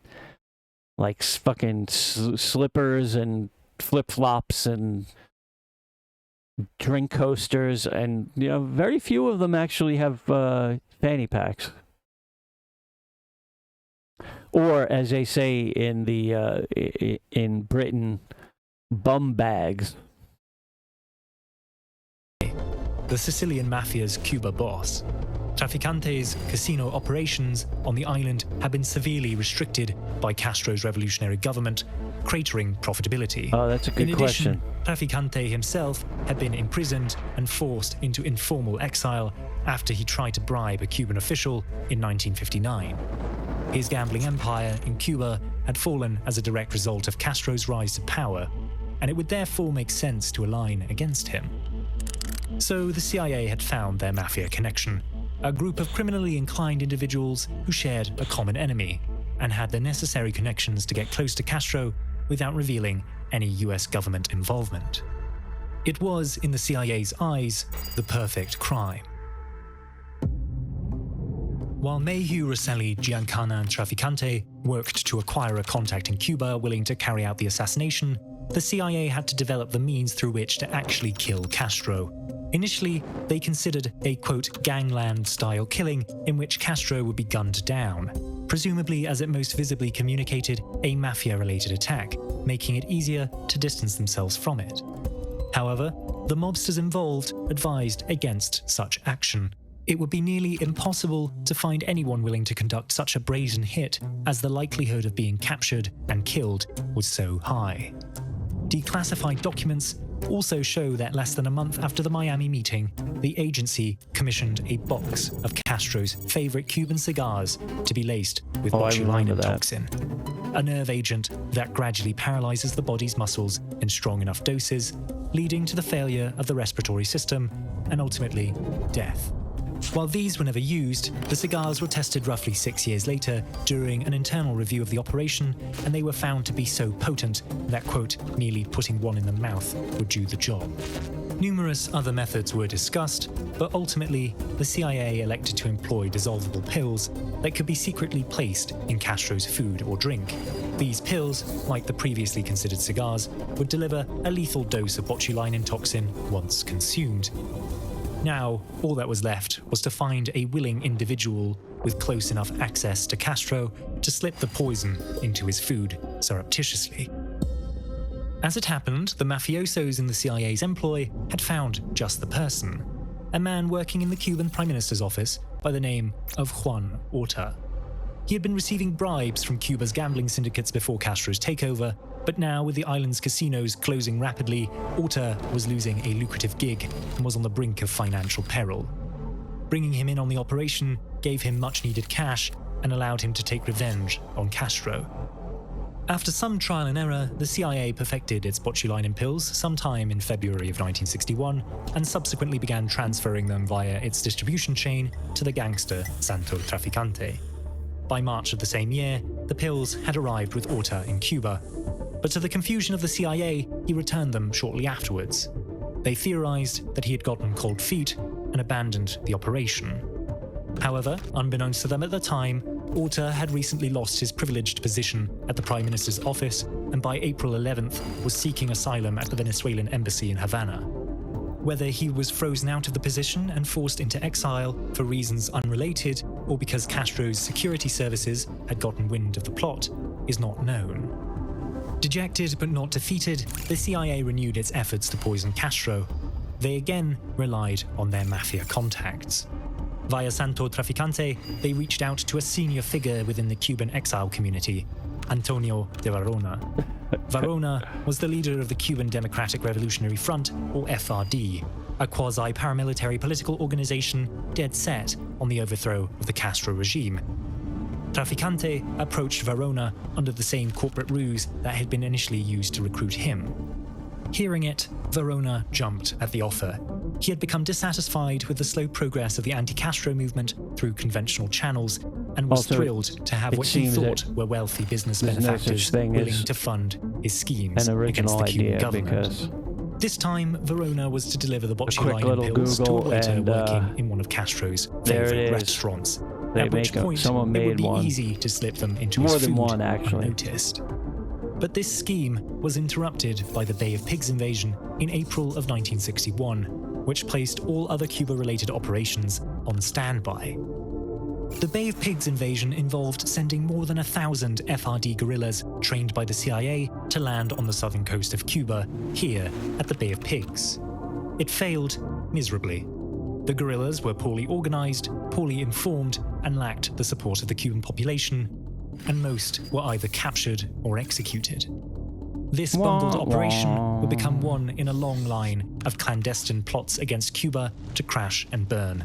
like fucking slippers and flip-flops and drink coasters, and, you know, very few of them actually have fanny packs. Or, as they say in in Britain, bum bags. The Sicilian Mafia's Cuba boss. Traficante's casino operations on the island had been severely restricted by Castro's revolutionary government, cratering profitability. Oh, that's a good question. Traficante himself had been imprisoned and forced into informal exile after he tried to bribe a Cuban official in 1959. His gambling empire in Cuba had fallen as a direct result of Castro's rise to power, and it would therefore make sense to align against him. So the CIA had found their mafia connection, a group of criminally inclined individuals who shared a common enemy and had the necessary connections to get close to Castro without revealing any US government involvement. It was, in the CIA's eyes, the perfect crime. While Mayhew, Rosselli, Giancana and Trafficante worked to acquire a contact in Cuba willing to carry out the assassination, the CIA had to develop the means through which to actually kill Castro. Initially, they considered a, quote, gangland-style killing in which Castro would be gunned down, presumably as it most visibly communicated a mafia-related attack, making it easier to distance themselves from it. However, the mobsters involved advised against such action. It would be nearly impossible to find anyone willing to conduct such a brazen hit, as the likelihood of being captured and killed was so high. Declassified documents also show that less than a month after the Miami meeting, the agency commissioned a box of Castro's favorite Cuban cigars to be laced with botulinum toxin, a nerve agent that gradually paralyzes the body's muscles in strong enough doses, leading to the failure of the respiratory system and ultimately death. While these were never used, the cigars were tested roughly 6 years later during an internal review of the operation, and they were found to be so potent that, quote, merely putting one in the mouth would do the job. Numerous other methods were discussed, but ultimately, the CIA elected to employ dissolvable pills that could be secretly placed in Castro's food or drink. These pills, like the previously considered cigars, would deliver a lethal dose of botulinum toxin once consumed. Now, all that was left was to find a willing individual with close enough access to Castro to slip the poison into his food surreptitiously. As it happened, the mafiosos in the CIA's employ had found just the person, a man working in the Cuban Prime Minister's office by the name of Juan Orta. He had been receiving bribes from Cuba's gambling syndicates before Castro's takeover, but now with the island's casinos closing rapidly, Orta was losing a lucrative gig and was on the brink of financial peril. Bringing him in on the operation gave him much-needed cash and allowed him to take revenge on Castro. After some trial and error, the CIA perfected its botulinum pills sometime in February of 1961 and subsequently began transferring them via its distribution chain to the gangster Santo Trafficante. By March of the same year, the pills had arrived with Orta in Cuba, but to the confusion of the CIA, he returned them shortly afterwards. They theorized that he had gotten cold feet and abandoned the operation. However, unbeknownst to them at the time, Orta had recently lost his privileged position at the Prime Minister's office and by April 11th was seeking asylum at the Venezuelan embassy in Havana. Whether he was frozen out of the position and forced into exile for reasons unrelated or because Castro's security services had gotten wind of the plot is not known. Dejected but not defeated, the CIA renewed its efforts to poison Castro. They again relied on their mafia contacts. Via Santo Trafficante, they reached out to a senior figure within the Cuban exile community, Antonio de Varona. Varona was the leader of the Cuban Democratic Revolutionary Front, or FRD, a quasi-paramilitary political organization dead set on the overthrow of the Castro regime. Trafficante approached Varona under the same corporate ruse that had been initially used to recruit him. Hearing it, Varona jumped at the offer. He had become dissatisfied with the slow progress of the anti-Castro movement through conventional channels and was thrilled to have what he thought were wealthy business benefactors willing to fund his schemes against the Cuban government. This time, Varona was to deliver the botulinum pills to a waiter working in one of Castro's favorite restaurants, at which point it would be easy to slip them into his food unnoticed. But this scheme was interrupted by the Bay of Pigs invasion in April of 1961, which placed all other Cuba-related operations on standby. The Bay of Pigs invasion involved sending more than 1,000 FRD guerrillas trained by the CIA to land on the southern coast of Cuba, here at the Bay of Pigs. It failed miserably. The guerrillas were poorly organized, poorly informed, and lacked the support of the Cuban population, and most were either captured or executed. This bungled operation would become one in a long line of clandestine plots against Cuba to crash and burn.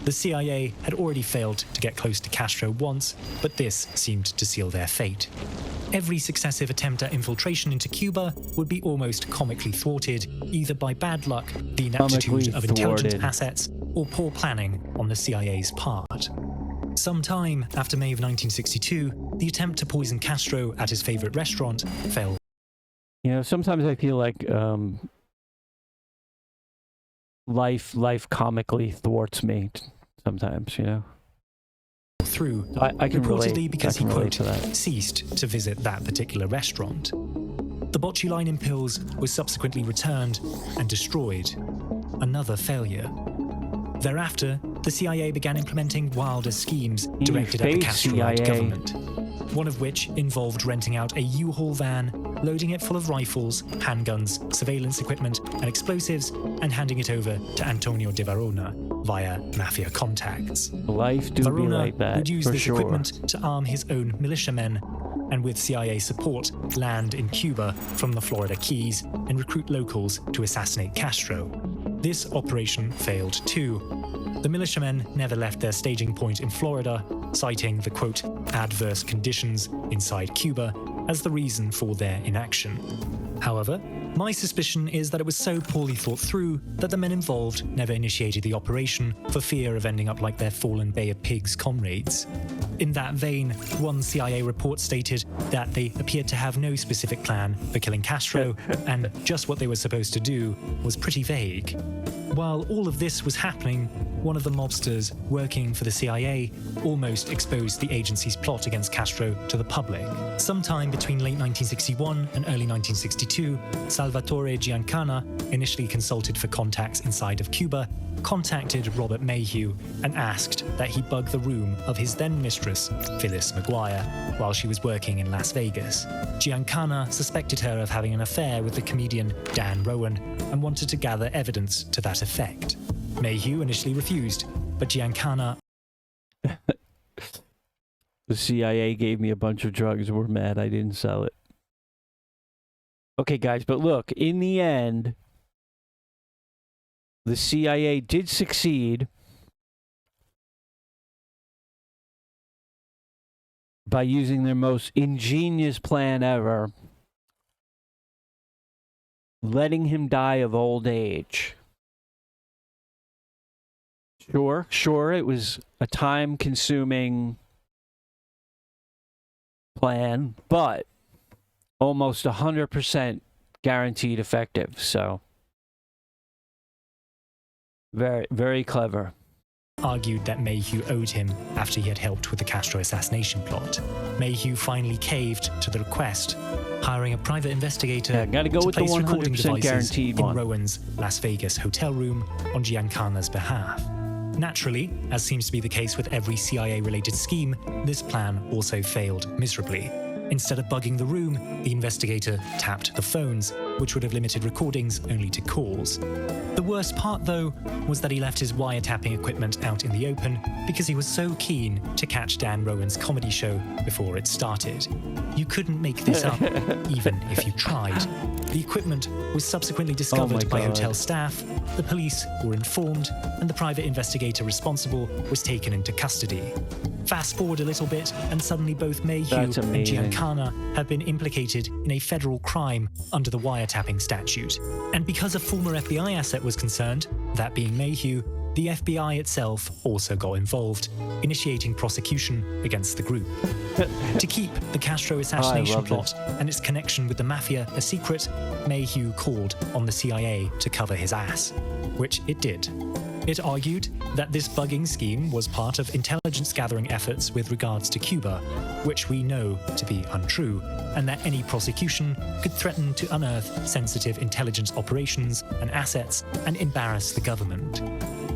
The CIA had already failed to get close to Castro once, but this seemed to seal their fate. Every successive attempt at infiltration into Cuba would be almost comically thwarted, either by bad luck, the ineptitude of intelligence assets, or poor planning on the CIA's part. Sometime after May of 1962, the attempt to poison Castro at his favorite restaurant failed. You know, sometimes I feel like life comically thwarts me sometimes, you know. Through, I can reportedly relate. because I he, can relate quote, to that. ceased to visit that particular restaurant. The botulinum pills were subsequently returned and destroyed. Another failure. Thereafter, the CIA began implementing wilder schemes directed at the Castro-led government, one of which involved renting out a U-Haul van, loading it full of rifles, handguns, surveillance equipment, and explosives, and handing it over to Antonio de Varona via mafia contacts. Life do be Varona like that, would use for this sure. equipment to arm his own militiamen, and with CIA support, land in Cuba from the Florida Keys and recruit locals to assassinate Castro. This operation failed too. The militiamen never left their staging point in Florida, citing the, quote, adverse conditions inside Cuba as the reason for their inaction. However, my suspicion is that it was so poorly thought through that the men involved never initiated the operation for fear of ending up like their fallen Bay of Pigs comrades. In that vein, one CIA report stated that they appeared to have no specific plan for killing Castro, and just what they were supposed to do was pretty vague. While all of this was happening, one of the mobsters working for the CIA almost exposed the agency's plot against Castro to the public. Sometime between late 1961 and early 1962, Salvatore Giancana, initially consulted for contacts inside of Cuba, contacted Robert Mayhew and asked that he bug the room of his then mistress, Phyllis McGuire, while she was working in Las Vegas. Giancana suspected her of having an affair with the comedian Dan Rowan and wanted to gather evidence to that effect. Mayhew initially refused, but Giancana... The CIA gave me a bunch of drugs. We're mad I didn't sell it. Okay, guys, but look, in the end, the CIA did succeed by using their most ingenious plan ever, letting him die of old age. Sure, it was a time-consuming plan, but almost 100% guaranteed effective, so very, very clever. Argued that Mayhew owed him after he had helped with the Castro assassination plot. Mayhew finally caved to the request, hiring a private investigator Gotta go to with the place recording 100% devices guaranteed in one. Rowan's Las Vegas hotel room on Giancana's behalf. Naturally, as seems to be the case with every CIA-related scheme, this plan also failed miserably. Instead of bugging the room, the investigator tapped the phones, which would have limited recordings only to calls. The worst part, though, was that he left his wiretapping equipment out in the open because he was so keen to catch Dan Rowan's comedy show before it started. You couldn't make this up, even if you tried. The equipment was subsequently discovered by hotel staff, the police were informed, and the private investigator responsible was taken into custody. Fast forward a little bit, and suddenly both Mayhew and Giancana have been implicated in a federal crime under the wiretapping statute. And because a former FBI asset was concerned, that being Mayhew, the FBI itself also got involved, initiating prosecution against the group. To keep the Castro assassination plot and its connection with the mafia a secret, Mayhew called on the CIA to cover his ass, which it did. It argued that this bugging scheme was part of intelligence gathering efforts with regards to Cuba, which we know to be untrue, and that any prosecution could threaten to unearth sensitive intelligence operations and assets and embarrass the government.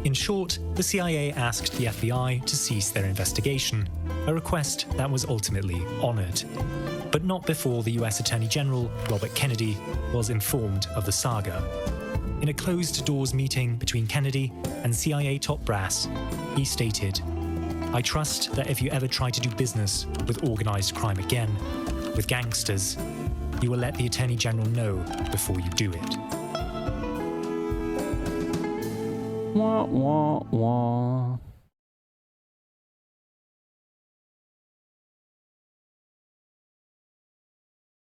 In short, the CIA asked the FBI to cease their investigation, a request that was ultimately honored. But not before the US Attorney General, Robert Kennedy, was informed of the saga. In a closed-doors meeting between Kennedy and CIA top brass, he stated, "I trust that if you ever try to do business with organized crime again, with gangsters, you will let the Attorney General know before you do it." Wah, wah, wah.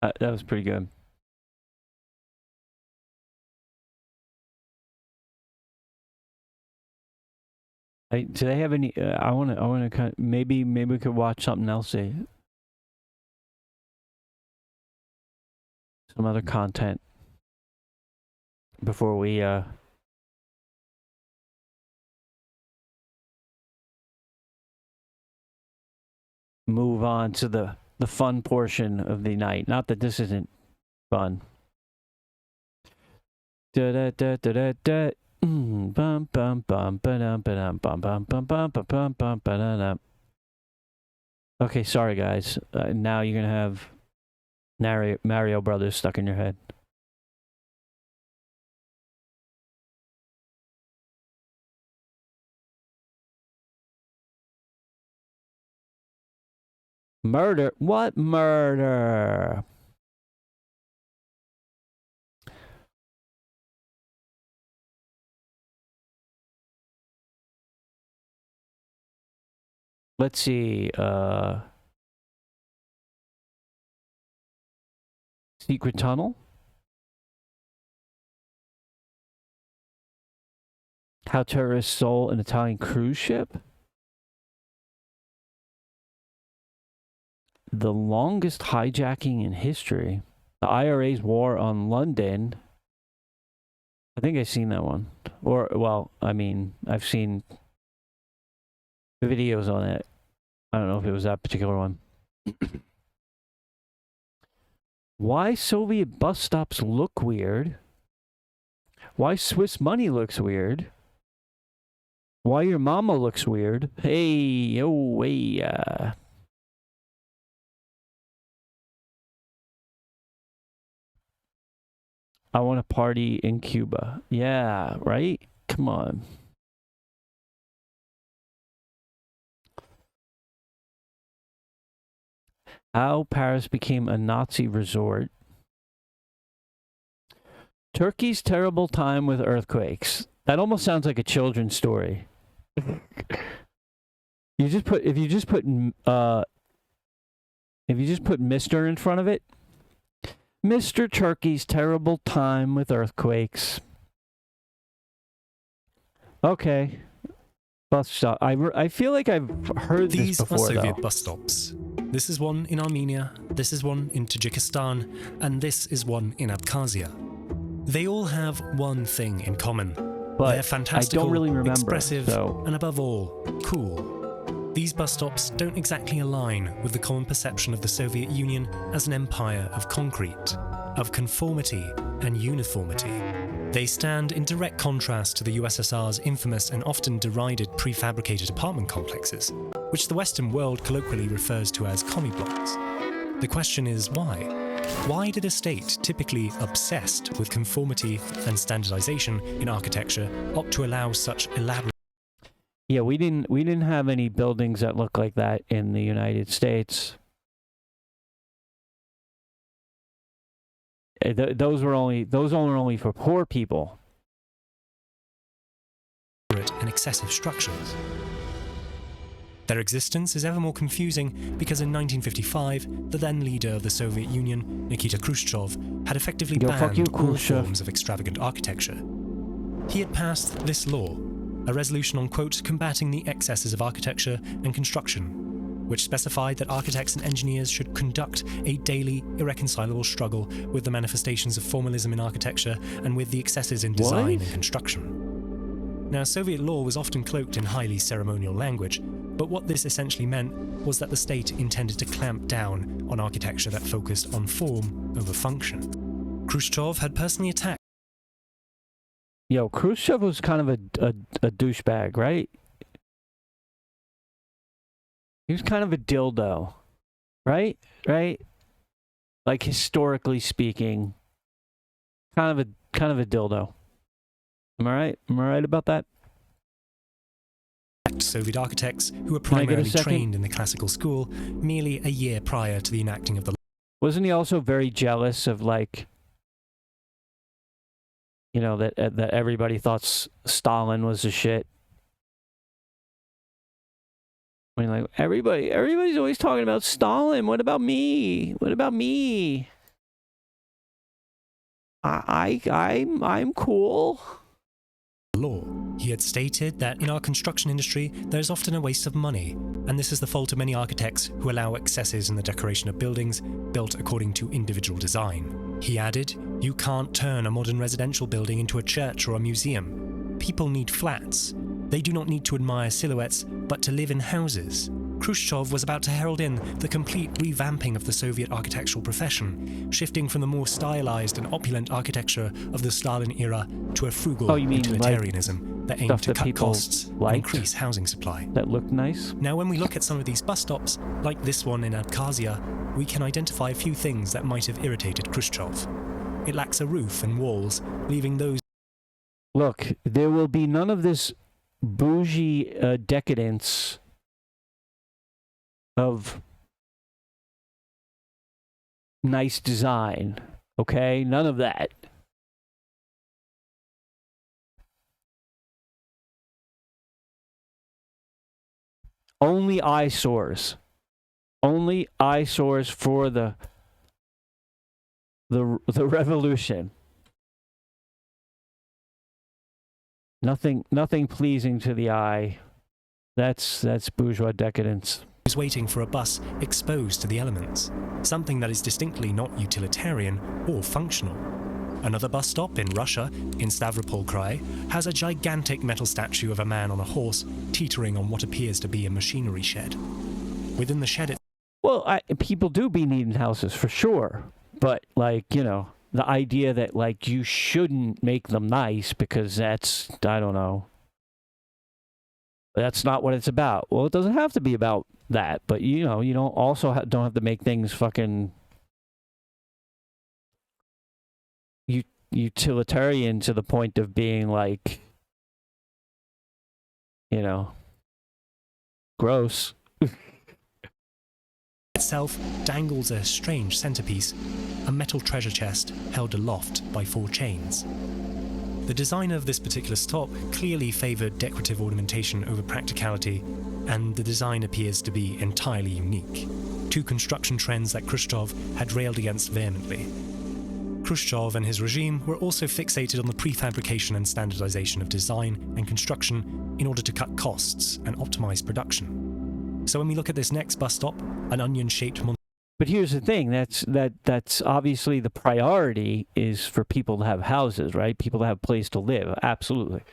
That was pretty good. Do they have any? I want to kind of, maybe we could watch something else. Some other content before we move on to the fun portion of the night. Not that this isn't fun. Da da da da da da. Bum bum bum ba-dum ba-dum bum bum bum bum bum bum bum ba-da-dum. Okay, sorry guys. Now you're gonna have Mario Brothers stuck in your head. Murder? What murder? Let's see, secret tunnel? How terrorists stole an Italian cruise ship? The longest hijacking in history. The IRA's war on London. I think I've seen that one. Or, well, I mean, I've seen videos on it. I don't know if it was that particular one. Why Soviet bus stops look weird? Why Swiss money looks weird? Why your mama looks weird? Hey, oh, hey, I want to party in Cuba. Yeah, right? Come on. How Paris became a Nazi resort. Turkey's terrible time with earthquakes. That almost sounds like a children's story. If you just put Mr. in front of it, Mr. Turkey's terrible time with earthquakes. Okay. Bus stop. I feel like I've heard this before, These are Soviet though. bus stops. This is one in Armenia, this is one in Tajikistan, and this is one in Abkhazia. They all have one thing in common. But they're fantastical, I don't really remember, expressive, so. and above all, cool. These bus stops don't exactly align with the common perception of the Soviet Union as an empire of concrete, of conformity and uniformity. They stand in direct contrast to the USSR's infamous and often derided prefabricated apartment complexes, which the Western world colloquially refers to as commie blocks. The question is why? Why did a state typically obsessed with conformity and standardization in architecture opt to allow such elaborate... Yeah, we didn't have any buildings that look like that in the United States. Those were only for poor people. ...and excessive structures. Their existence is ever more confusing because in 1955, the then leader of the Soviet Union, Nikita Khrushchev, had effectively banned all forms of extravagant architecture. He had passed this law, a resolution on, quote, combating the excesses of architecture and construction, which specified that architects and engineers should conduct a daily, irreconcilable struggle with the manifestations of formalism in architecture and with the excesses in design and construction. Now, Soviet law was often cloaked in highly ceremonial language, but what this essentially meant was that the state intended to clamp down on architecture that focused on form over function. Khrushchev had personally attacked... Yo, Khrushchev was kind of a douchebag, right? He was kind of a dildo, right? Right? Like historically speaking, kind of a dildo. Am I right? Am I right about that? Soviet architects who were primarily trained in the classical school merely a year prior to the enacting of the law. Wasn't he also very jealous of, like, you know, that everybody thought Stalin was the shit? I mean, like, everybody's always talking about Stalin. What about me? What about me? I'm cool. Law. He had stated that in our construction industry, there is often a waste of money, and this is the fault of many architects who allow excesses in the decoration of buildings built according to individual design. He added, you can't turn a modern residential building into a church or a museum. People need flats. They do not need to admire silhouettes, but to live in houses. Khrushchev was about to herald in the complete revamping of the Soviet architectural profession, shifting from the more stylized and opulent architecture of the Stalin era to a frugal utilitarianism that aimed to cut costs and increase housing supply. That looked nice. Now, when we look at some of these bus stops, like this one in Abkhazia, we can identify a few things that might have irritated Khrushchev. It lacks a roof and walls, leaving those... Look, there will be none of this bougie decadence of nice design, okay? None of that. Only eyesores. Only eyesores for the revolution. Nothing pleasing to the eye. That's bourgeois decadence. Is waiting for a bus exposed to the elements, something that is distinctly not utilitarian or functional. Another bus stop in Russia, in Stavropol Krai, has a gigantic metal statue of a man on a horse teetering on what appears to be a machinery shed. Within the shed, Well, people do be needing houses for sure, but like, you know, the idea that like you shouldn't make them nice because that's, I don't know, that's not what it's about. Well, it doesn't have to be about that, but you know, you don't also don't have to make things fucking utilitarian to the point of being like, you know, gross. itself dangles a strange centerpiece, a metal treasure chest held aloft by 4 chains. The designer of this particular stop clearly favoured decorative ornamentation over practicality, and the design appears to be entirely unique. 2 construction trends that Khrushchev had railed against vehemently. Khrushchev and his regime were also fixated on the prefabrication and standardization of design and construction in order to cut costs and optimize production. So when we look at this next bus stop, an onion-shaped But here's the thing, that's obviously the priority is for people to have houses, right? People to have a place to live, absolutely.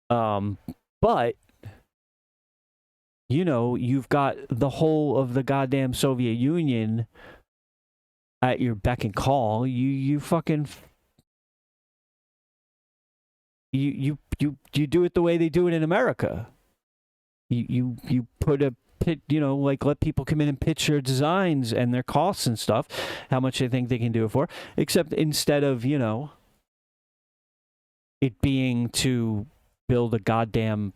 But, you know, you've got the whole of the goddamn Soviet Union at your beck and call. You fucking... You do it the way they do it in America. You put a pit, you know, like let people come in and pitch their designs and their costs and stuff, how much they think they can do it for, except instead of, you know, it being to build a goddamn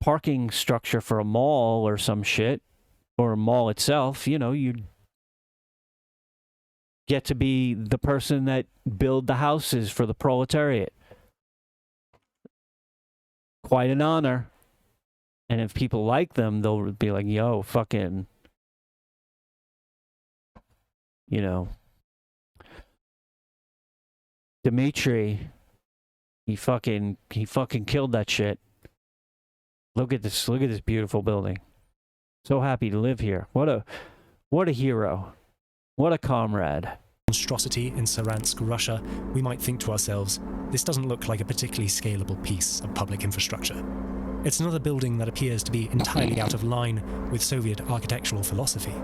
parking structure for a mall or some shit, or a mall itself, you know, you get to be the person that build the houses for the proletariat. Quite an honor. And if people like them, they'll be like, yo, fucking, you know, Dmitri, he fucking killed that shit. Look at this beautiful building. So happy to live here. What a hero. What a comrade. Monstrosity in Saransk, Russia, we might think to ourselves, this doesn't look like a particularly scalable piece of public infrastructure. It's another building that appears to be entirely out of line with Soviet architectural philosophy.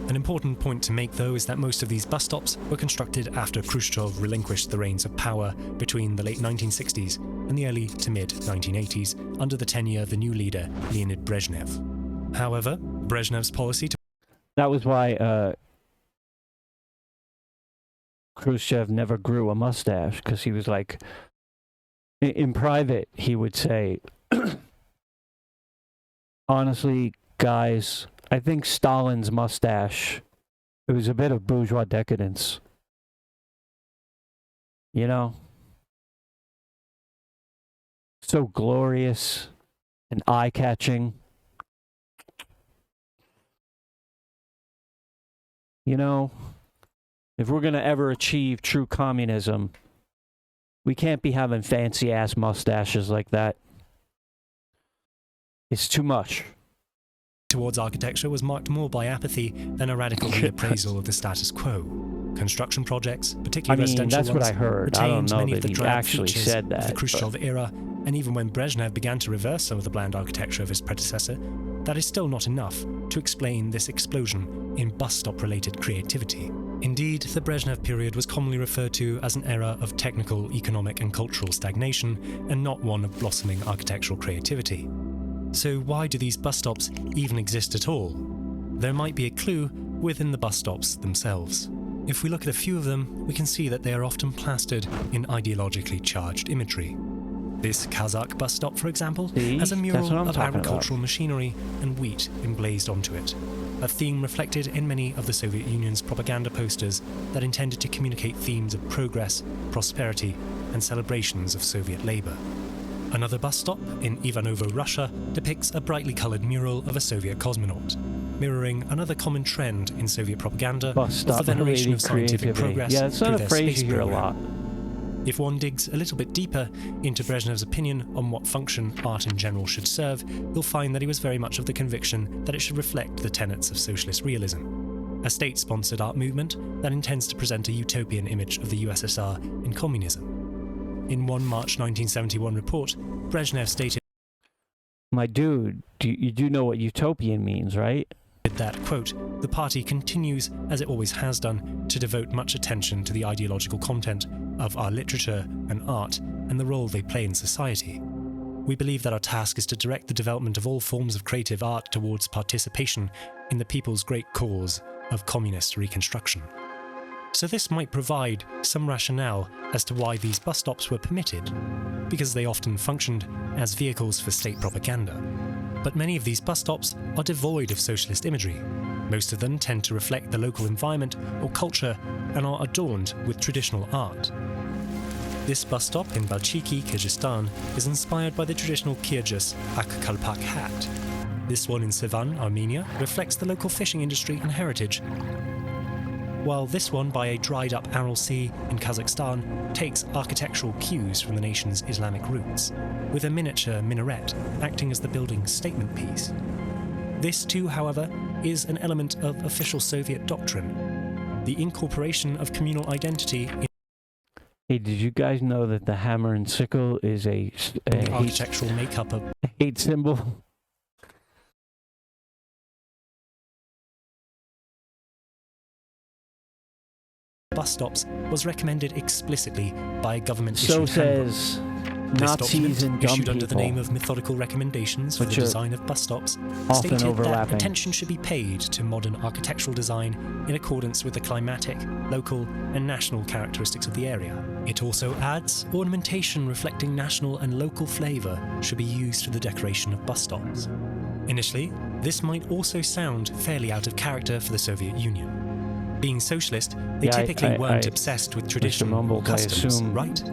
An important point to make, though, is that most of these bus stops were constructed after Khrushchev relinquished the reins of power between the late 1960s and the early to mid-1980s under the tenure of the new leader, Leonid Brezhnev. However, Brezhnev's policy to... That was why Khrushchev never grew a mustache, because he was like, in private, he would say... Honestly, guys, I think Stalin's mustache, it was a bit of bourgeois decadence. You know? So glorious and eye-catching. You know, if we're going to ever achieve true communism, we can't be having fancy-ass mustaches like that. It's too much. Towards architecture was marked more by apathy than a radical reappraisal of the status quo. Construction projects, particularly residential that's ones, what I heard. I don't retained know many of that the he drab actually features said that, of the Khrushchev but... era, and even when Brezhnev began to reverse some of the bland architecture of his predecessor, that is still not enough to explain this explosion in bus stop-related creativity. Indeed, the Brezhnev period was commonly referred to as an era of technical, economic and cultural stagnation, and not one of blossoming architectural creativity. So why do these bus stops even exist at all? There might be a clue within the bus stops themselves. If we look at a few of them, we can see that they are often plastered in ideologically charged imagery. This Kazakh bus stop, for example, has a mural of agricultural machinery and wheat emblazed onto it, a theme reflected in many of the Soviet Union's propaganda posters that intended to communicate themes of progress, prosperity, and celebrations of Soviet labor. Another bus stop in Ivanovo, Russia, depicts a brightly colored mural of a Soviet cosmonaut, mirroring another common trend in Soviet propaganda of the veneration of scientific progress through their space program. If one digs a little bit deeper into Brezhnev's opinion on what function art in general should serve, you'll find that he was very much of the conviction that it should reflect the tenets of socialist realism, a state-sponsored art movement that intends to present a utopian image of the USSR and communism. In one March 1971 report, Brezhnev stated, "My dude, you do know what utopian means, right?" That, quote, "the party continues, as it always has done, to devote much attention to the ideological content of our literature and art and the role they play in society. We believe that our task is to direct the development of all forms of creative art towards participation in the people's great cause of communist reconstruction." So this might provide some rationale as to why these bus stops were permitted, because they often functioned as vehicles for state propaganda. But many of these bus stops are devoid of socialist imagery. Most of them tend to reflect the local environment or culture and are adorned with traditional art. This bus stop in Balchiki, Kyrgyzstan is inspired by the traditional Kyrgyz Ak-Kalpak hat. This one in Sevan, Armenia, reflects the local fishing industry and heritage, while this one by a dried-up Aral Sea in Kazakhstan takes architectural cues from the nation's Islamic roots, with a miniature minaret acting as the building's statement piece. This too, however, is an element of official Soviet doctrine, the incorporation of communal identity in Hey, did you guys know that the hammer and sickle is a architectural makeup of hate symbol? bus stops was recommended explicitly by a government So says Nazis and dumb issued under the people, name of Methodical Recommendations for the which are Design of Bus Stops, often stated overlapping. that attention should be paid to modern architectural design in accordance with the climatic, local, and national characteristics of the area. It also adds ornamentation reflecting national and local flavour should be used for the decoration of bus stops. Initially, this might also sound fairly out of character for the Soviet Union. Being socialist, they typically weren't obsessed with tradition or customs, right?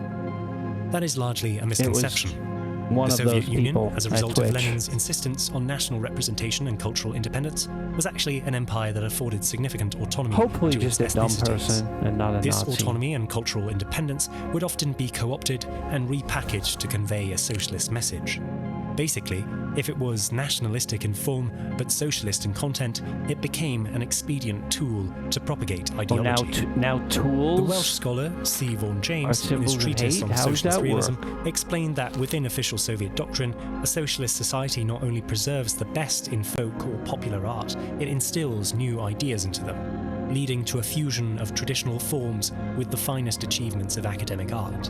That is largely a misconception. One the of Soviet those Union, people as a at result of Twitch. Lenin's insistence on national representation and cultural independence, was actually an empire that afforded significant autonomy Hopefully to just its a dumb ethnicities. person and not a This Nazi. autonomy and cultural independence would often be co-opted and repackaged to convey a socialist message. Basically, if it was nationalistic in form but socialist in content, it became an expedient tool to propagate ideology. Now tools? The Welsh scholar C. Vaughan James, in symbols his of treatise hate? on How does socialist that realism, work? explained that within official Soviet doctrine, a socialist society not only preserves the best in folk or popular art, it instills new ideas into them, leading to a fusion of traditional forms with the finest achievements of academic art.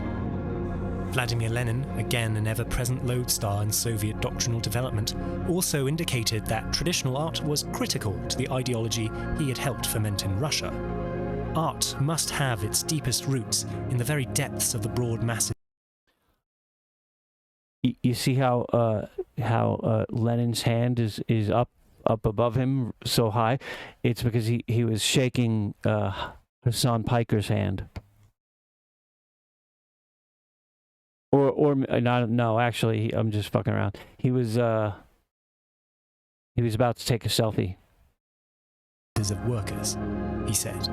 Vladimir Lenin, again an ever-present lodestar in Soviet doctrinal development, also indicated that traditional art was critical to the ideology he had helped ferment in Russia. Art must have its deepest roots in the very depths of the broad masses. You see how Lenin's hand is up above him so high? It's because he was shaking Hassan Piker's hand. Or not? No, actually, I'm just fucking around. He was about to take a selfie. Of workers, he said.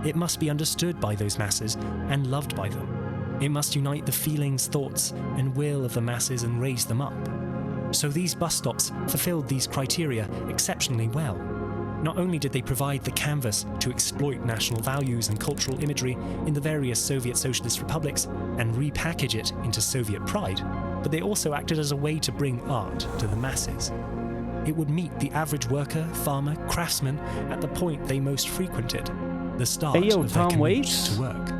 It must be understood by those masses and loved by them. It must unite the feelings, thoughts, and will of the masses and raise them up. So these bus stops fulfilled these criteria exceptionally well. Not only did they provide the canvas to exploit national values and cultural imagery in the various Soviet socialist republics and repackage it into Soviet pride, but they also acted as a way to bring art to the masses. it would meet the average worker, farmer, craftsman at the point they most frequented, the start of their commute to work.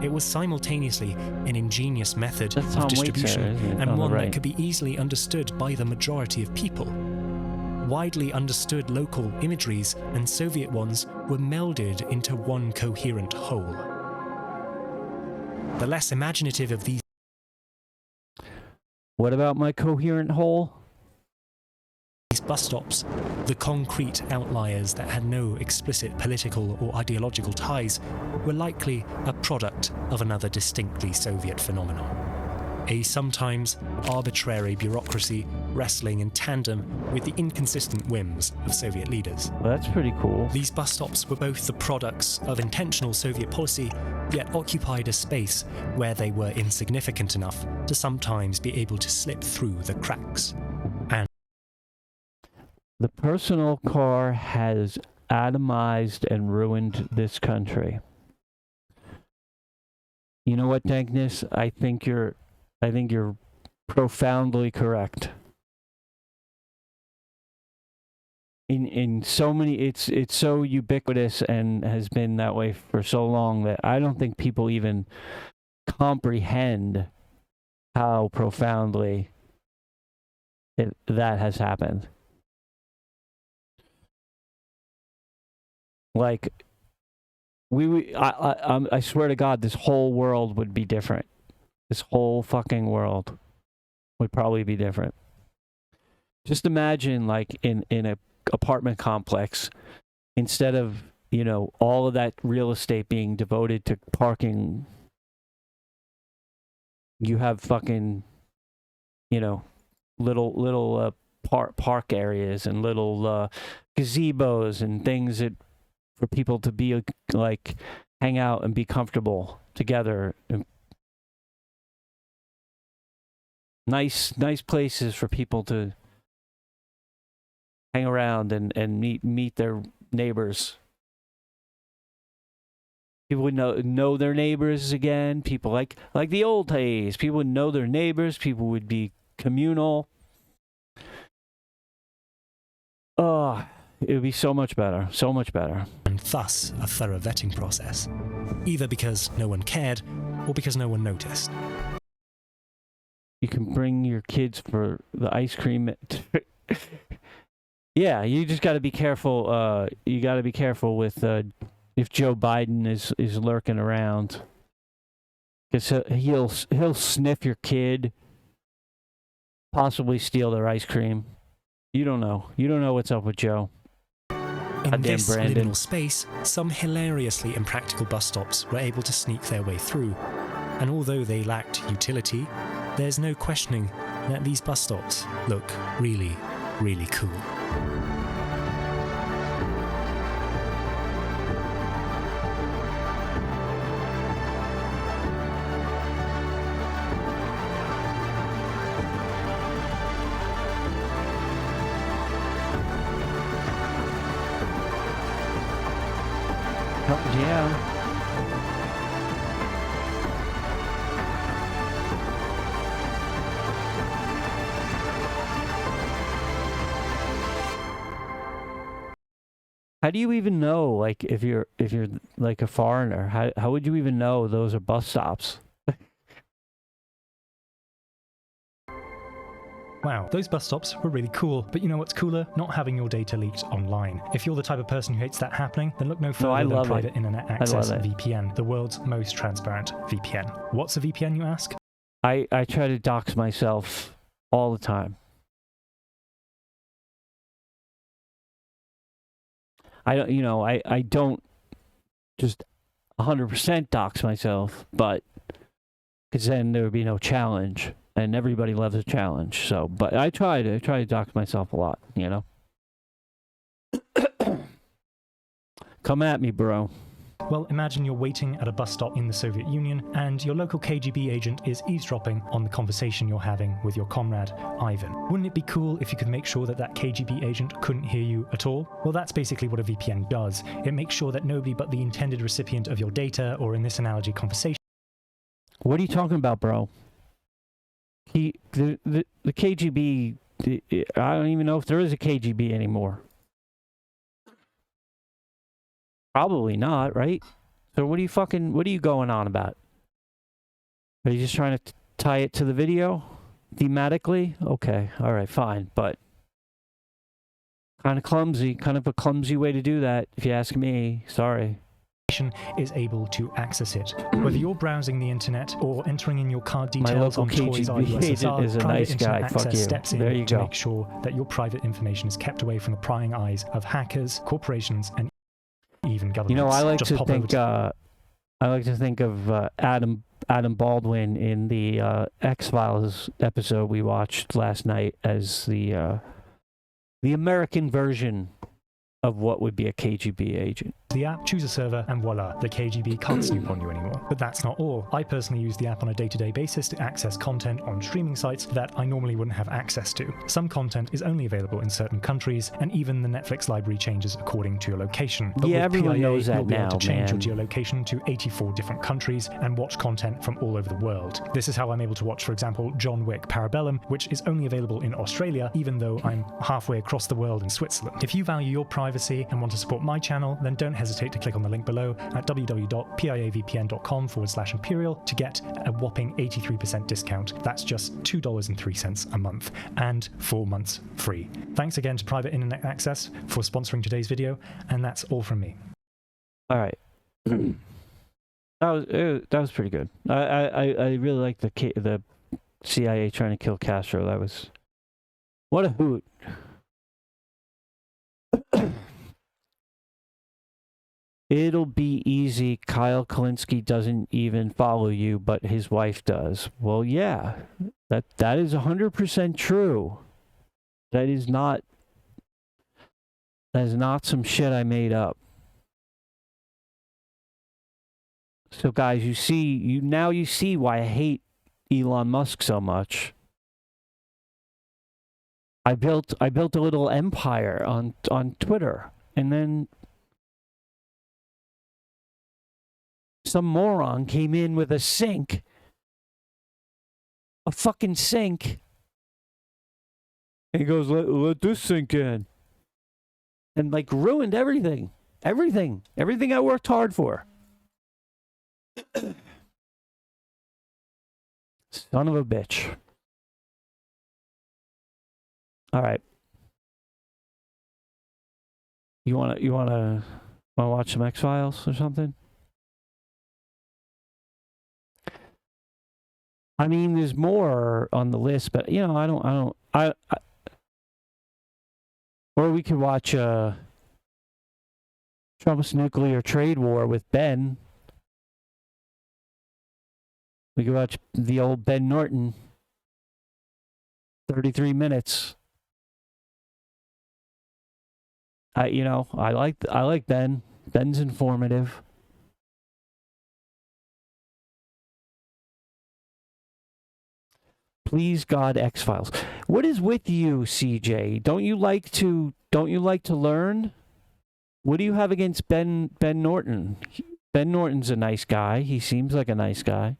It was simultaneously an ingenious method of distribution and one that could be easily understood by the majority of people. Widely understood local imageries and Soviet ones were melded into one coherent whole. The less imaginative of these... What about my coherent whole? These bus stops, the concrete outliers that had no explicit political or ideological ties, were likely a product of another distinctly Soviet phenomenon. A sometimes arbitrary bureaucracy wrestling in tandem with the inconsistent whims of Soviet leaders. Well, that's pretty cool. These bus stops were both the products of intentional Soviet policy, yet occupied a space where they were insignificant enough to sometimes be able to slip through the cracks. And the personal car has atomized and ruined this country. You know what, Dankness? I think you're profoundly correct. In so many, it's so ubiquitous and has been that way for so long that I don't think people even comprehend how profoundly that has happened. Like, I swear to God, this whole world would be different. This whole fucking world would probably be different. Just imagine, like, in a apartment complex, instead of, you know, all of that real estate being devoted to parking, you have fucking, you know, little park areas and little gazebos and things that for people to be like hang out and be comfortable together. And nice places for people to hang around and meet their neighbors. People would know their neighbors again. People like the old days. People would know their neighbors. People would be communal. It would be so much better. So much better. And thus a thorough vetting process. Either because no one cared or because no one noticed. You can bring your kids for the ice cream. Yeah, you just got to be careful. You got to be careful with if Joe Biden is lurking around, because he'll sniff your kid, possibly steal their ice cream. You don't know. You don't know what's up with Joe. In this liminal space, some hilariously impractical bus stops were able to sneak their way through, and although they lacked utility, there's no questioning that these bus stops look really, really cool. Yeah. How do you even know, like, if you're like a foreigner, how would you even know those are bus stops? Wow, those bus stops were really cool, but you know what's cooler? Not having your data leaked online. If you're the type of person who hates that happening, then look no further than Private Internet Access VPN, the world's most transparent VPN. What's a VPN, you ask? I try to dox myself all the time. I don't just 100% dox myself, but because then there would be no challenge. And everybody loves a challenge, so. But I try to dox myself a lot, you know. Come at me, bro. Well, imagine you're waiting at a bus stop in the Soviet Union, and your local KGB agent is eavesdropping on the conversation you're having with your comrade, Ivan. Wouldn't it be cool if you could make sure that that KGB agent couldn't hear you at all? Well, that's basically what a VPN does. It makes sure that nobody but the intended recipient of your data, or in this analogy, conversation. What are you talking about, bro? The KGB I don't even know if there is a KGB anymore. Probably not, right? So what are you going on about? Are you just trying to tie it to the video thematically? Okay, all right, fine, but kind of a clumsy way to do that, if you ask me. Sorry. Is able to access it. Whether you're browsing the internet or entering in your card details on Toys R KGB Us agent is a Private nice Internet guy. Fuck Access you. steps in There you to go. make sure that your private information is kept away from the prying eyes of hackers, corporations, and even governments. You know, I like Just to pop over think of Adam Baldwin in the X-Files episode we watched last night as the American version of what would be a KGB agent. the app, choose a server, and voila, the KGB can't snoop on you anymore. But that's not all. I personally use the app on a day-to-day basis to access content on streaming sites that I normally wouldn't have access to. Some content is only available in certain countries, and even the Netflix library changes according to your location. But Yeah, with everyone PIA, knows that you'll be able now, to change man. your geolocation to 84 different countries and watch content from all over the world. This is how I'm able to watch, for example, John Wick Parabellum, which is only available in Australia, even though I'm halfway across the world in Switzerland. If you value your privacy and want to support my channel, then don't hesitate to click on the link below at www.piavpn.com/imperial to get a whopping 83% discount. That's just $2.03 a month and 4 months free. Thanks again to Private Internet Access for sponsoring today's video, and that's all from me. All right. That was pretty good. I really like the CIA trying to kill Castro. That was what a hoot. It'll be easy. Kyle Kalinske doesn't even follow you, but his wife does. Well, yeah, that is 100% true. That is not some shit I made up. So guys, you see why I hate Elon Musk so much. I built a little empire on Twitter, and then some moron came in with a fucking sink, and he goes, let this sink in, and like ruined everything I worked hard for. Son of a bitch. All right. You wanna watch some X-Files or something? I mean, there's more on the list, but you know, I or we could watch Trump's nuclear trade war with Ben. We could watch the old Ben Norton. 33 minutes. I like Ben. Ben's informative. Please God, X-Files. What is with you, CJ? Don't you like to learn? What do you have against Ben Norton? Ben Norton's a nice guy. He seems like a nice guy.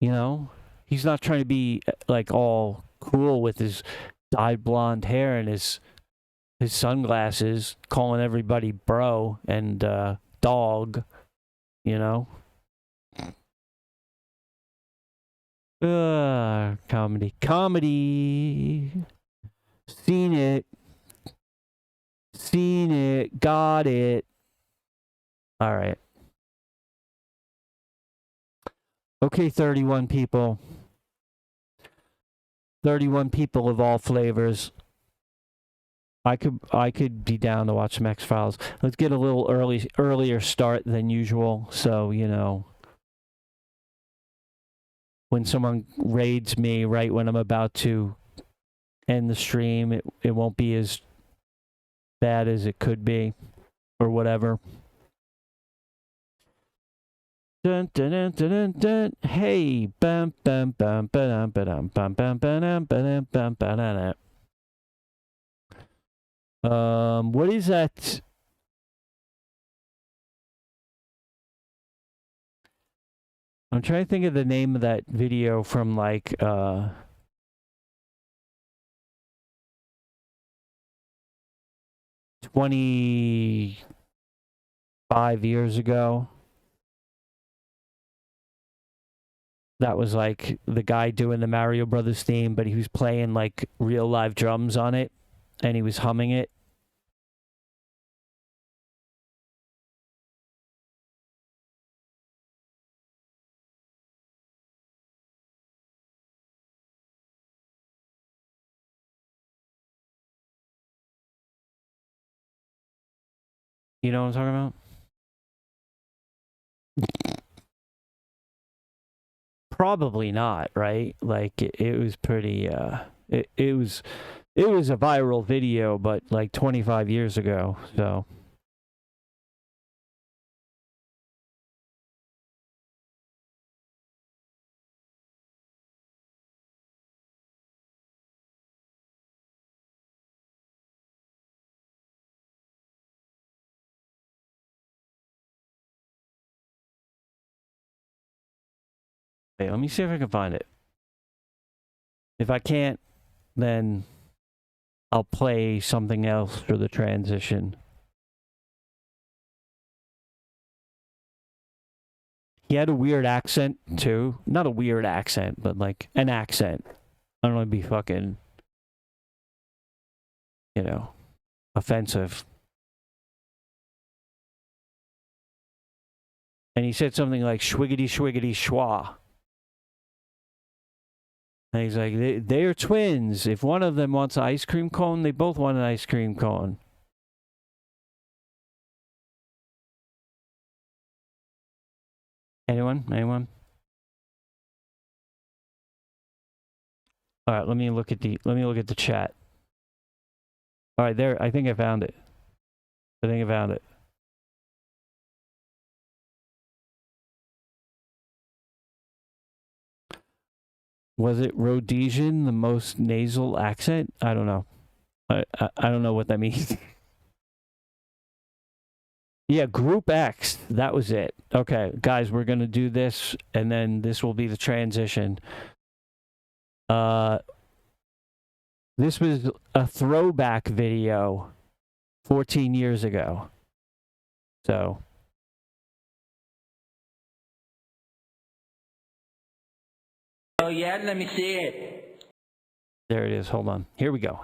You know, he's not trying to be like all cool with his dyed blonde hair and his sunglasses, calling everybody bro and dog, you know. Comedy. Seen it, got it. All right. Okay, 31 people. 31 people of all flavors. I could be down to watch some X-Files. Let's get a little earlier start than usual, so you know, when someone raids me right when I'm about to end the stream, it won't be as bad as it could be, or whatever. Dun, dun, dun, dun, dun, dun. Hey, bam, bam, bam, bam, bam, bam, bam, bam, bam, bam, bam. What is that? I'm trying to think of the name of that video from like 25 years ago. That was like the guy doing the Mario Brothers theme, but he was playing like real live drums on it, and he was humming it. You know what I'm talking about? Probably not, right? Like it was pretty it was a viral video, but like 25 years ago, so hey, let me see if I can find it. If I can't, then I'll play something else for the transition. He had a weird accent, too. Not a weird accent, but like an accent. I don't want to be fucking, you know, offensive. And he said something like, schwiggity, schwiggity, schwa. And he's like, they are twins. If one of them wants an ice cream cone, they both want an ice cream cone. Anyone? Anyone? All right, let me look at the chat. All right, there. I think I found it. Was it Rhodesian, the most nasal accent? I don't know. I don't know what that means. Yeah, Group X. That was it. Okay, guys, we're going to do this, and then this will be the transition. This was a throwback video 14 years ago. So... Oh yeah, let me see it. There it is. Hold on. Here we go.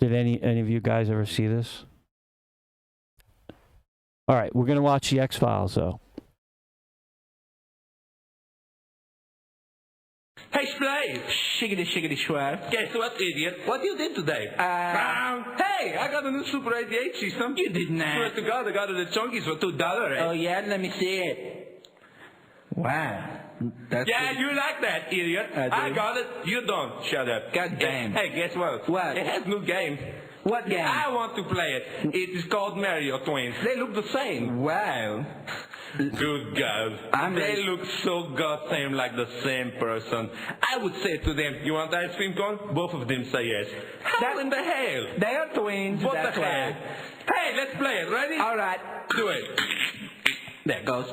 Did any of you guys ever see this? All right, we're gonna watch the X-Files though. Hey, Splay! Shiggity, shiggity, schwab. Guess what, idiot? What you did today? Hey, I got a new Super 88 system. You did not. Swear to God, I got it at Chunky's for $2, eh? Oh, yeah? Let me see it. Wow. Yeah, you like that, idiot. I got it. You don't. Shut up. God damn. Hey, guess what? What? It has new game. What game? I want to play it. It is called Mario Twins. They look the same. Wow. Good God. They look so goddamn like the same person. I would say to them, you want ice cream cone? Both of them say yes. How in the hell? They are twins. What the hell? Hey, let's play it. Ready? All right. Do it. There goes.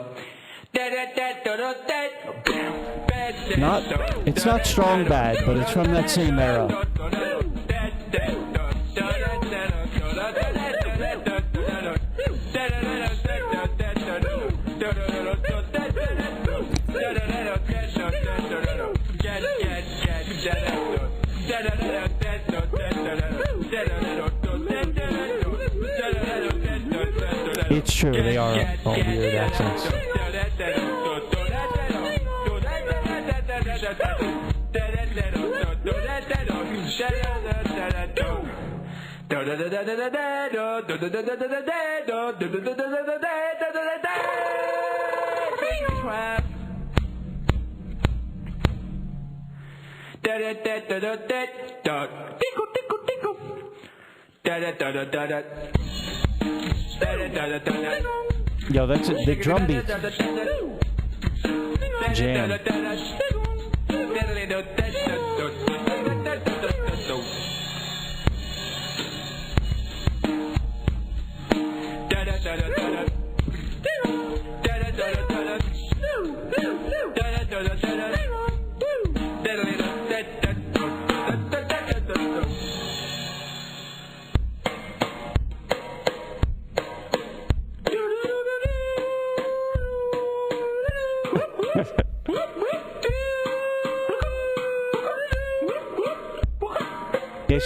It's not Strong Bad, but it's from that same era. It's true, they are all weird accents. Yo, that's it. The drum beat. Jam.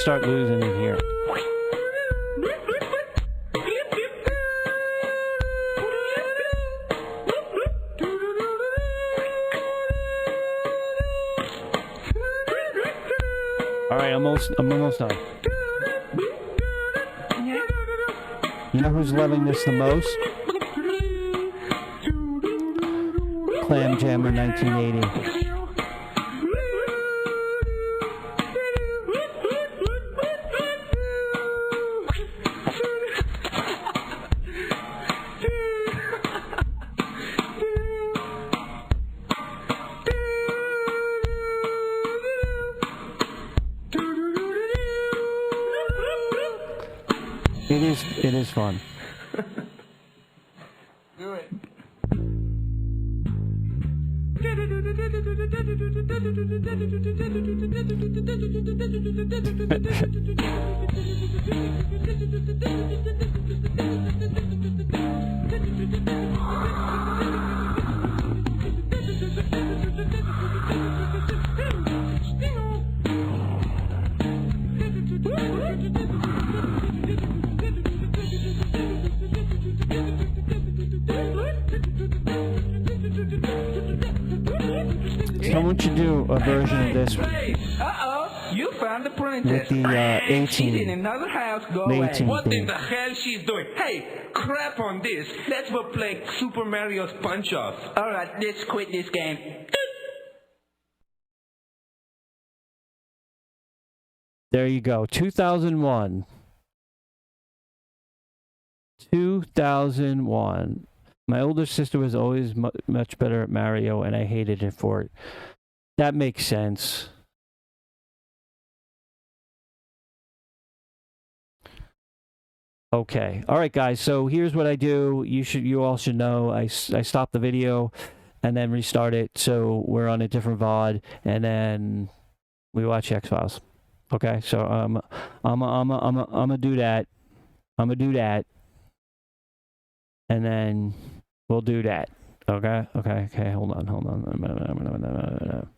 start losing it here. All right, I'm almost done. You know who's loving this the most? Clam Jammer 1980. It is fun. Do it. Someone should do a version of this Uh-oh, you found the princess. with the She's 18. in another house. Go The away. 18 What in thing. the hell she's doing? Hey, crap on this. Let's go play Super Mario's Punch-Off. All right, let's quit this game. There you go. 2001. 2001. My older sister was always much better at Mario, and I hated it for it. That makes sense. Okay. All right, guys. So here's what I do. You all should know. I stop the video and then restart it, so we're on a different VOD, and then we watch X-Files. Okay. So I'm gonna do that. I'm gonna do that, and then we'll do that. Okay. Hold on.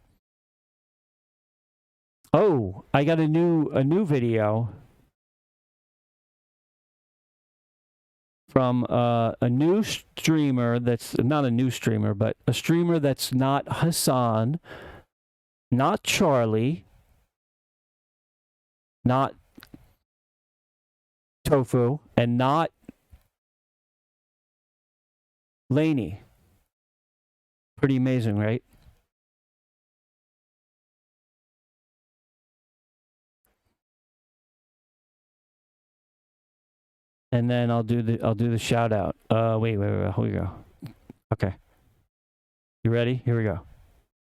Oh, I got a new video from a new streamer that's not a new streamer, but a streamer that's not Hassan, not Charlie, not Tofu, and not Laney. Pretty amazing, right? And then I'll do the shout out. Wait, here we go. Okay. You ready? Here we go.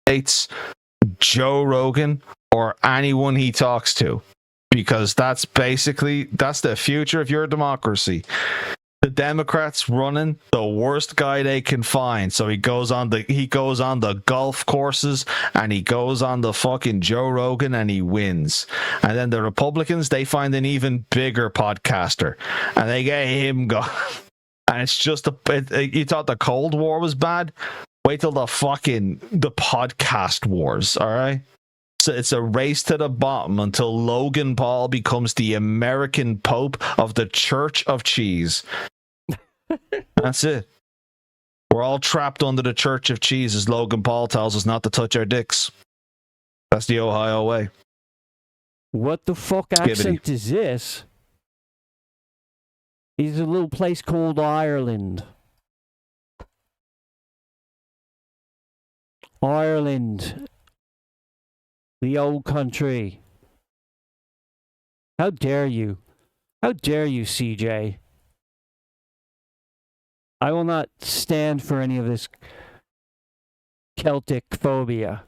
States Joe Rogan or anyone he talks to, because that's the future of your democracy. The Democrats running the worst guy they can find, so he goes on the golf courses and he goes on the fucking Joe Rogan and he wins. And then the Republicans, they find an even bigger podcaster and they get him going. And it's just you thought the Cold War was bad? Wait till the podcast wars, all right? So it's a race to the bottom until Logan Paul becomes the American Pope of the Church of Cheese. That's it. We're all trapped under the Church of Cheese, as Logan Paul tells us not to touch our dicks. That's the Ohio way. What the fuck accent is this? He's a little place called Ireland. Ireland. The old country. How dare you? How dare you, CJ? I will not stand for any of this Celtic phobia.